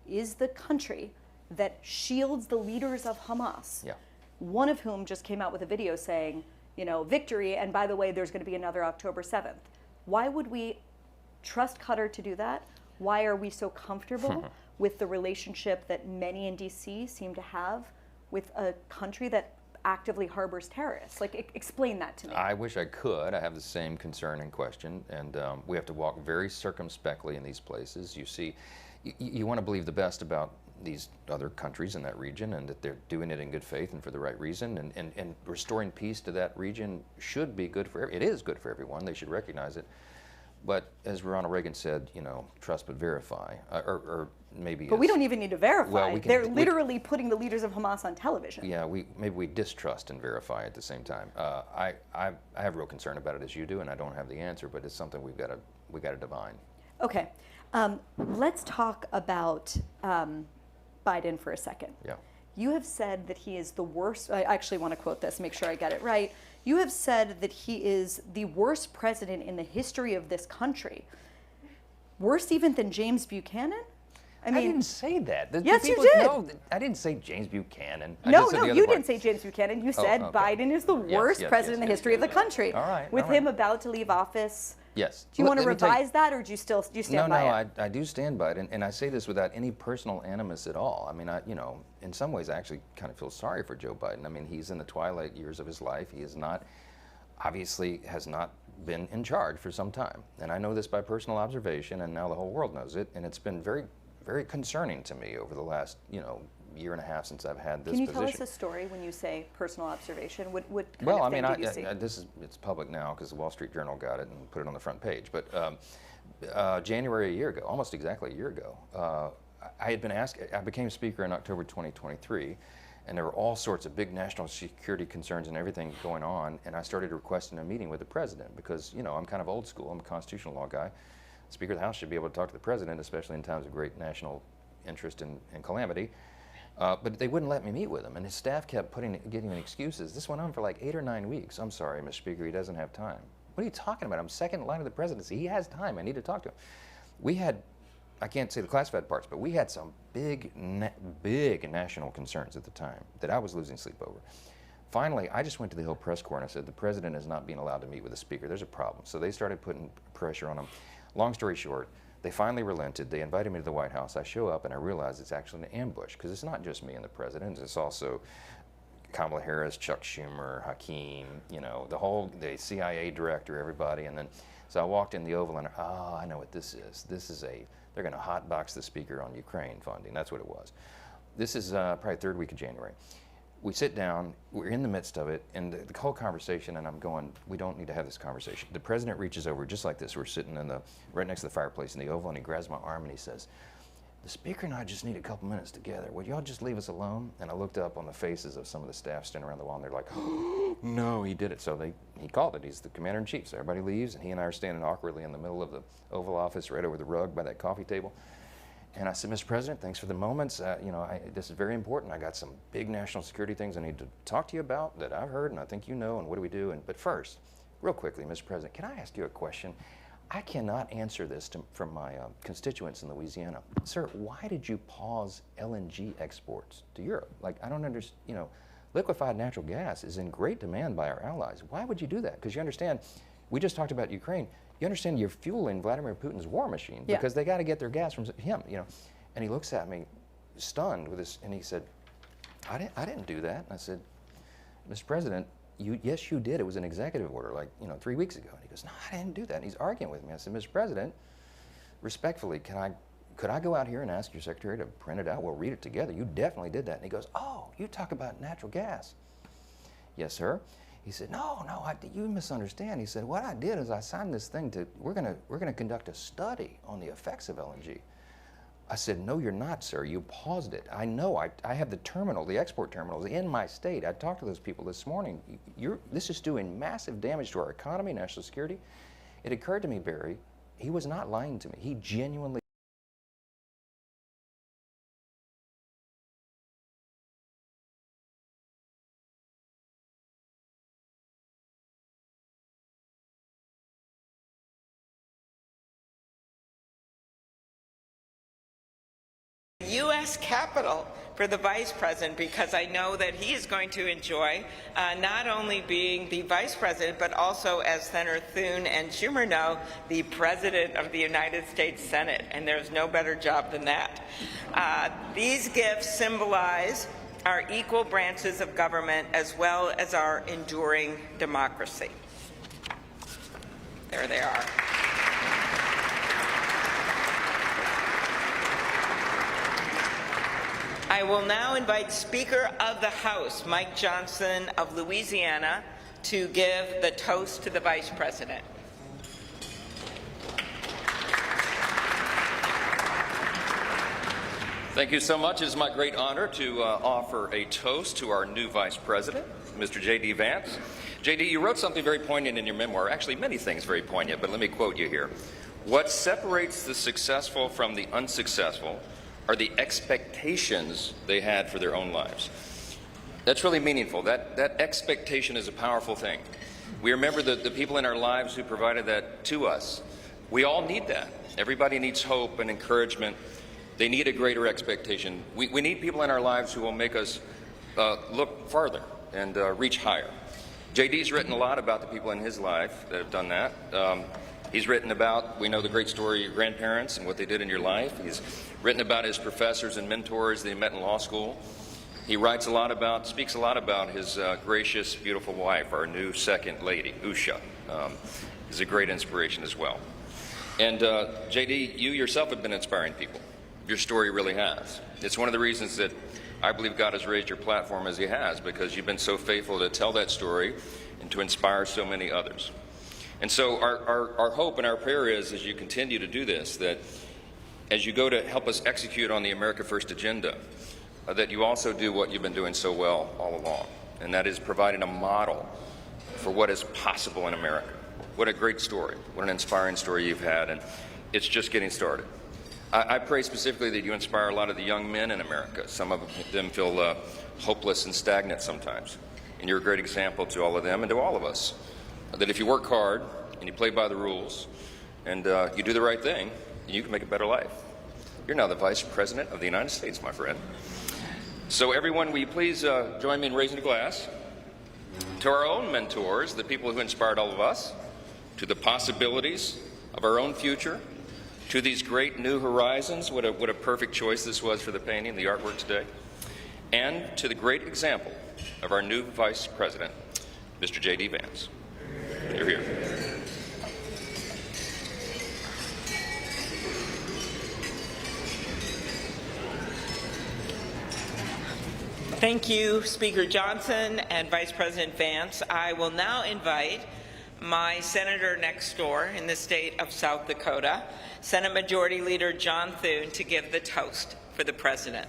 is the country that shields the leaders of Hamas, one of whom just came out with a video saying, you know, victory, and by the way, there's going to be another October 7th. Why would we trust Qatar to do that? Why are we so comfortable with the relationship that many in DC seem to have with a country that actively harbors terrorists? Like, explain that to me. I wish I could. I have the same concern and question, and we have to walk very circumspectly in these places. You see, you want to believe the best about these other countries in that region and that they're doing it in good faith and for the right reason, and restoring peace to that region should be good for it is good for everyone. They should recognize it. But as Ronald Reagan said, you know, trust but verify, or maybe. But we don't even need to verify. Well, they're literally putting the leaders of Hamas on television. Yeah, maybe we distrust and verify at the same time. I have real concern about it as you do, and I don't have the answer, but it's something we've got to divine. Okay, Let's talk about Biden for a second. Yeah. You have said that he is the worst. I actually want to quote this, make sure I get it right. You have said that he is the worst president in the history of this country. Worse even than James Buchanan? I didn't say that. Yes, you people did. know that I didn't say James Buchanan. I No, just said no, the other you part. didn't say James Buchanan. You said okay. Biden is the worst president in the history of the country. All right. With all right. him about to leave office. Yes. Do you want to Let me tell you- revise that, or do you stand no, by it? I do stand by it, and I say this without any personal animus at all. I mean, in some ways, I actually kind of feel sorry for Joe Biden. I mean, he's in the twilight years of his life. He is not, obviously, has not been in charge for some time, and I know this by personal observation, and now the whole world knows it, and it's been very, very concerning to me over the last, year and a half since I've had this Can you position. tell us a story when you say personal observation? What kind Well, of I thing mean, did you see? it's public now because the Wall Street Journal got it and put it on the front page. But January a year ago, almost exactly a year ago, I had been asked. I became Speaker in October 2023, and there were all sorts of big national security concerns and everything going on. And I started requesting a meeting with the president because I'm kind of old school. I'm a constitutional law guy. The Speaker of the House should be able to talk to the president, especially in times of great national interest and calamity. But they wouldn't let me meet with him, and his staff kept giving excuses. This went on for like 8 or 9 weeks. I'm sorry, Mr. Speaker, he doesn't have time. What are you talking about? I'm second in line of the presidency. He has time. I need to talk to him. We had, I can't say the classified parts, but we had some big national concerns at the time that I was losing sleep over. Finally, I just went to the Hill Press Corps and I said, the president is not being allowed to meet with the Speaker. There's a problem. So they started putting pressure on him. Long story short, they finally relented. They invited me to the White House. I show up and I realize it's actually an ambush because it's not just me and the president. It's also Kamala Harris, Chuck Schumer, Hakeem, the CIA director, everybody. And then, so I walked in the Oval and, I know what this is. They're going to hotbox the Speaker on Ukraine funding. That's what it was. This is probably third week of January. We sit down, we're in the midst of it, and the whole conversation, and I'm going, we don't need to have this conversation. The president reaches over just like this. We're sitting right next to the fireplace in the Oval, and he grabs my arm and he says, the Speaker and I just need a couple minutes together. Would y'all just leave us alone? And I looked up on the faces of some of the staff standing around the wall, and they're like, oh, no, he did it. So he called it. He's the commander-in-chief. So everybody leaves, and he and I are standing awkwardly in the middle of the Oval Office right over the rug by that coffee table. And I said, Mr. President, thanks for the moments. This is very important. I got some big national security things I need to talk to you about that I've heard and I think you know, and what do we do? But first, real quickly, Mr. President, can I ask you a question? I cannot answer this from my constituents in Louisiana. Sir, why did you pause LNG exports to Europe? Like, I don't understand, liquefied natural gas is in great demand by our allies. Why would you do that? Because you understand, we just talked about Ukraine. You understand you're fueling Vladimir Putin's war machine because they got to get their gas from him, And he looks at me, stunned with this, and he said, I didn't do that. And I said, Mr. President, yes, you did. It was an executive order, 3 weeks ago. And he goes, no, I didn't do that. And he's arguing with me. I said, Mr. President, respectfully, could I go out here and ask your secretary to print it out? We'll read it together. You definitely did that. And he goes, oh, you talk about natural gas. Yes, sir. He said, no, you misunderstand. He said, what I did is I signed this thing we're gonna conduct a study on the effects of LNG. I said, no, you're not, sir. You paused it. I know. I have the export terminals in my state. I talked to those people this morning. This is doing massive damage to our economy, national security. It occurred to me, Barry, he was not lying to me. He genuinely. U.S. Capitol for the Vice President, because I know that he is going to enjoy not only being the Vice President, but also, as Senator Thune and Schumer know, the President of the United States Senate, and there's no better job than that. These gifts symbolize our equal branches of government as well as our enduring democracy. There they are. I will now invite Speaker of the House, Mike Johnson of Louisiana, to give the toast to the Vice President. Thank you so much. It is my great honor to offer a toast to our new Vice President, Mr. J.D. Vance. J.D., you wrote something very poignant in your memoir, actually many things very poignant, but let me quote you here. What separates the successful from the unsuccessful are the expectations they had for their own lives. That's really meaningful. That expectation is a powerful thing. We remember the people in our lives who provided that to us. We all need that. Everybody needs hope and encouragement. They need a greater expectation. We need people in our lives who will make us look farther and reach higher. JD's written a lot about the people in his life that have done that. He's written about, we know the great story of your grandparents and what they did in your life. He's written about his professors and mentors that he met in law school. He writes speaks a lot about his gracious, beautiful wife, our new second lady, Usha. Is a great inspiration as well. And JD, you yourself have been inspiring people. Your story really has. It's one of the reasons that I believe God has raised your platform as he has, because you've been so faithful to tell that story and to inspire so many others. And so our hope and our prayer is, as you continue to do this, that as you go to help us execute on the America First agenda, that you also do what you've been doing so well all along, and that is providing a model for what is possible in America. What a great story. What an inspiring story you've had, and it's just getting started. I pray specifically that you inspire a lot of the young men in America. Some of them feel hopeless and stagnant sometimes, and you're a great example to all of them and to all of us, that if you work hard and you play by the rules and you do the right thing, you can make a better life. You're now the Vice President of the United States, my friend. So everyone, will you please join me in raising a glass to our own mentors, the people who inspired all of us, to the possibilities of our own future, to these great new horizons. What a perfect choice this was for the painting, the artwork today, and to the great example of our new Vice President, Mr. J.D. Vance. You're here. Thank you, Speaker Johnson and Vice President Vance. I will now invite my senator next door in the state of South Dakota, Senate Majority Leader John Thune, to give the toast for the President.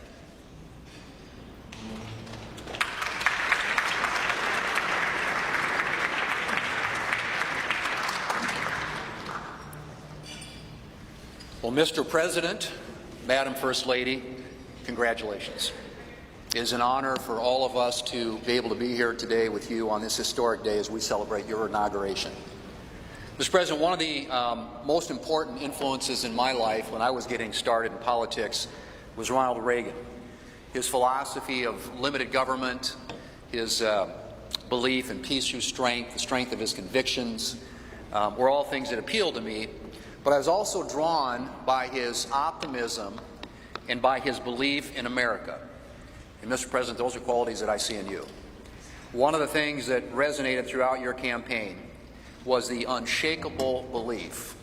Well, Mr. President, Madam First Lady, congratulations. It is an honor for all of us to be able to be here today with you on this historic day as we celebrate your inauguration. Mr. President, one of the most important influences in my life when I was getting started in politics was Ronald Reagan. His philosophy of limited government, his belief in peace through strength, the strength of his convictions, were all things that appealed to me. But I was also drawn by his optimism and by his belief in America. And Mr. President, those are qualities that I see in you. One of the things that resonated throughout your campaign was the unshakable belief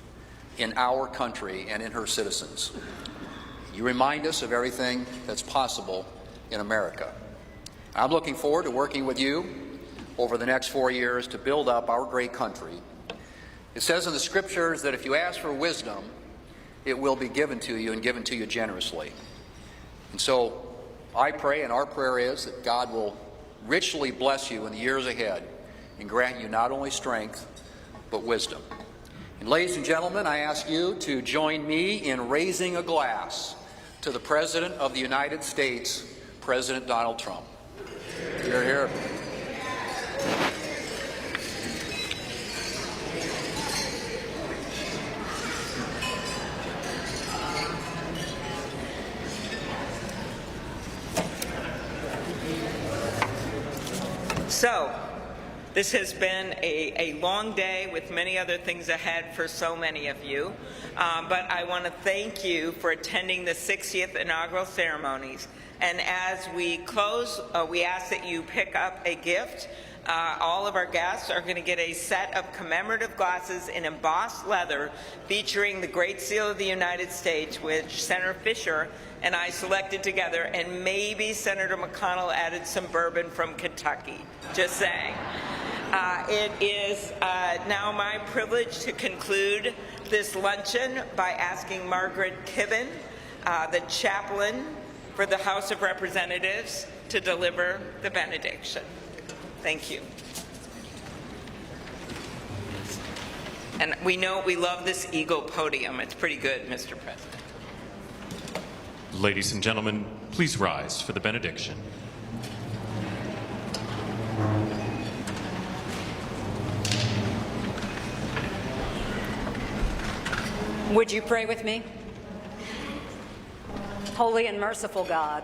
in our country and in her citizens. You remind us of everything that's possible in America. I'm looking forward to working with you over the next 4 years to build up our great country. It says in the scriptures that if you ask for wisdom, it will be given to you and given to you generously. And so I pray, and our prayer is, that God will richly bless you in the years ahead and grant you not only strength, but wisdom. And ladies and gentlemen, I ask you to join me in raising a glass to the President of the United States, President Donald Trump. Hear, hear. So, this has been a long day with many other things ahead for so many of you, but I want to thank you for attending the 60th inaugural ceremonies. And as we close, we ask that you pick up a gift. All of our guests are going to get a set of commemorative glasses in embossed leather featuring the Great Seal of the United States, which Senator Fisher and I selected together, and maybe Senator McConnell added some bourbon from Kentucky. Just saying. It is now my privilege to conclude this luncheon by asking Margaret Kibben, the chaplain for the House of Representatives, to deliver the benediction. Thank you. And we love this eagle podium. It's pretty good, Mr. President. Ladies and gentlemen, please rise for the benediction. Would you pray with me? Holy and merciful God,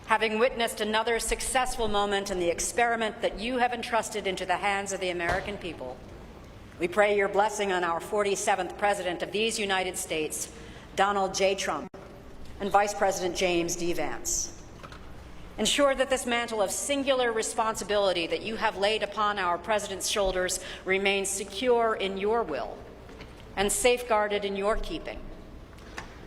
having witnessed another successful moment in the experiment that you have entrusted into the hands of the American people, we pray your blessing on our 47th President of these United States, Donald J. Trump, and Vice President James D. Vance. Ensure that this mantle of singular responsibility that you have laid upon our President's shoulders remains secure in your will and safeguarded in your keeping.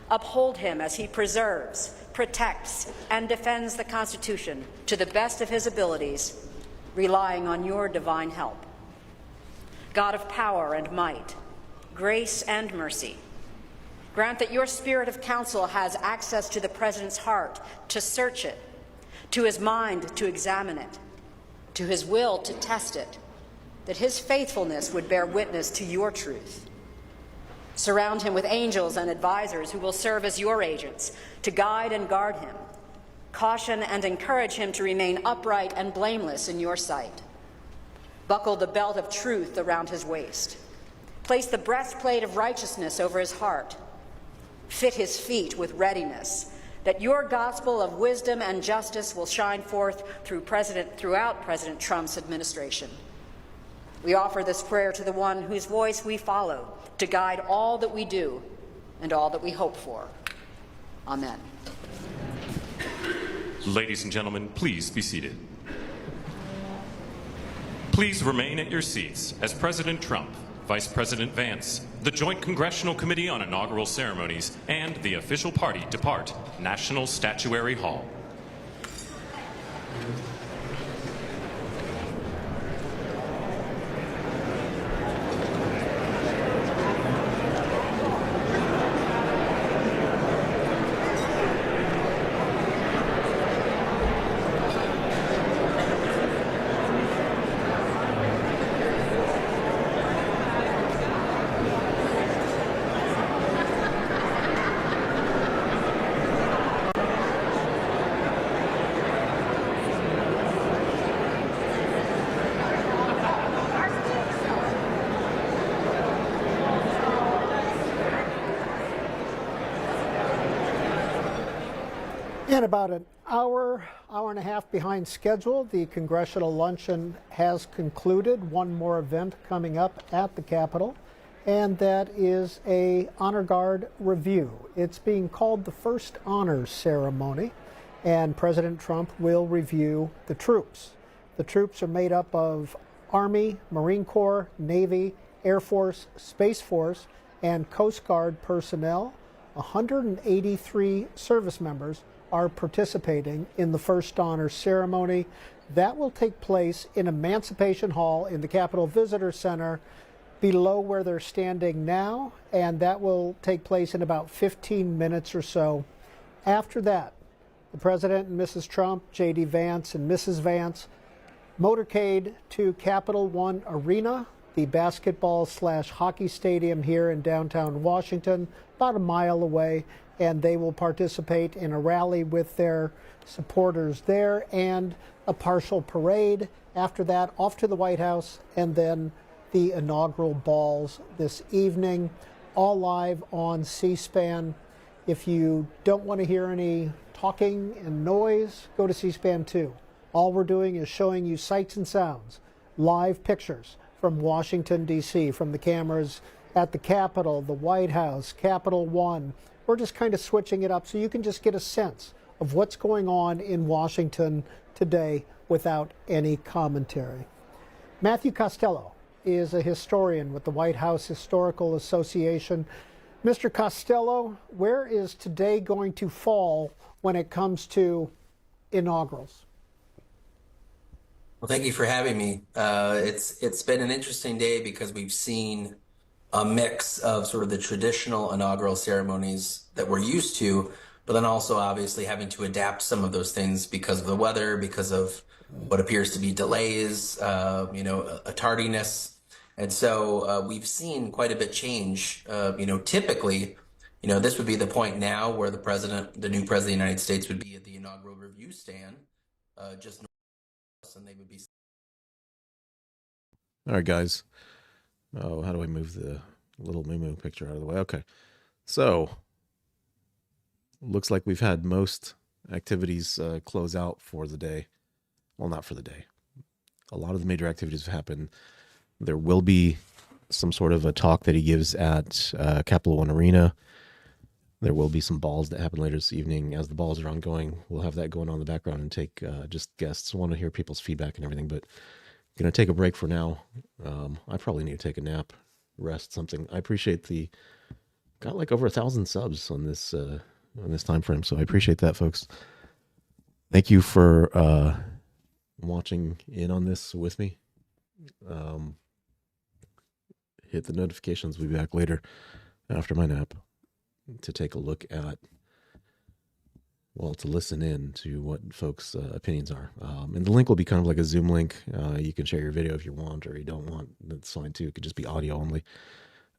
Uphold him as he preserves, protects, and defends the Constitution to the best of his abilities, relying on your divine help. God of power and might, grace and mercy, grant that your spirit of counsel has access to the President's heart to search it, to his mind to examine it, to his will to test it, that his faithfulness would bear witness to your truth. Surround him with angels and advisors who will serve as your agents to guide and guard him, caution and encourage him to remain upright and blameless in your sight. Buckle the belt of truth around his waist. Place the breastplate of righteousness over his heart. Fit his feet with readiness, that your gospel of wisdom and justice will shine forth throughout President Trump's administration. We offer this prayer to the one whose voice we follow to guide all that we do and all that we hope for. Amen. Ladies and gentlemen, please be seated. Please remain at your seats as President Trump, Vice President Vance, the Joint Congressional Committee on Inaugural Ceremonies, and the official party depart National Statuary Hall. And about an hour and a half behind schedule, the Congressional Luncheon has concluded. One more event coming up at the Capitol, and that is a Honor Guard review. It's being called the First Honors Ceremony, and President Trump will review the troops. The troops are made up of Army, Marine Corps, Navy, Air Force, Space Force, and Coast Guard personnel. 183 service members are participating in the First Honors Ceremony. That will take place in Emancipation Hall in the Capitol Visitor Center below where they're standing now, and that will take place in about 15 minutes or so. After that, the President and Mrs. Trump, J.D. Vance and Mrs. Vance, motorcade to Capital One Arena, the basketball/hockey stadium here in downtown Washington, about a mile away, and they will participate in a rally with their supporters there and a partial parade. After that, off to the White House, and then the inaugural balls this evening, all live on C-SPAN. If you don't want to hear any talking and noise, go to C-SPAN 2. All we're doing is showing you sights and sounds, live pictures from Washington, D.C., from the cameras at the Capitol, the White House, Capital One. We're just kind of switching it up so you can just get a sense of what's going on in Washington today without any commentary. Matthew Costello is a historian with the White House Historical Association. Mr. Costello, where is today going to fall when it comes to inaugurals? Well, thank you for having me. It's been an interesting day because we've seen a mix of sort of the traditional inaugural ceremonies that we're used to, but then also obviously having to adapt some of those things because of the weather, because of what appears to be delays, a tardiness. And so we've seen quite a bit change. Typically, this would be the point now where the new president of the United States would be at the inaugural review stand, just and they would be. All right, guys. Oh, how do I move the little moo picture out of the way? Okay. So, looks like we've had most activities close out for the day. Well, not for the day. A lot of the major activities have happened. There will be some sort of a talk that he gives at Capital One Arena. There will be some balls that happen later this evening. As the balls are ongoing, we'll have that going on in the background and take just guests. I want to hear people's feedback and everything, but going to take a break for now. I probably need to take a nap, rest, something. I appreciate got like over 1,000 subs on this time frame, so I appreciate that, folks. Thank you for watching in on this with me. Hit the notifications. We'll be back later after my nap to take a look at, to listen in to what folks' opinions are. And the link will be kind of like a Zoom link. You can share your video if you want, or you don't want. That's fine too. It could just be audio only.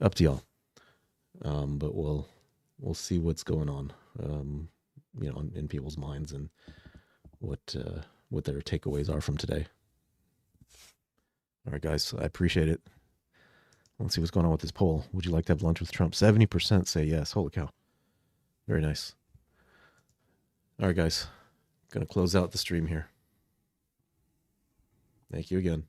Up to y'all. But we'll see what's going on, in people's minds and what their takeaways are from today. All right, guys, I appreciate it. Let's see what's going on with this poll. Would you like to have lunch with Trump? 70% say yes. Holy cow. Very nice. All right, guys. Going to close out the stream here. Thank you again.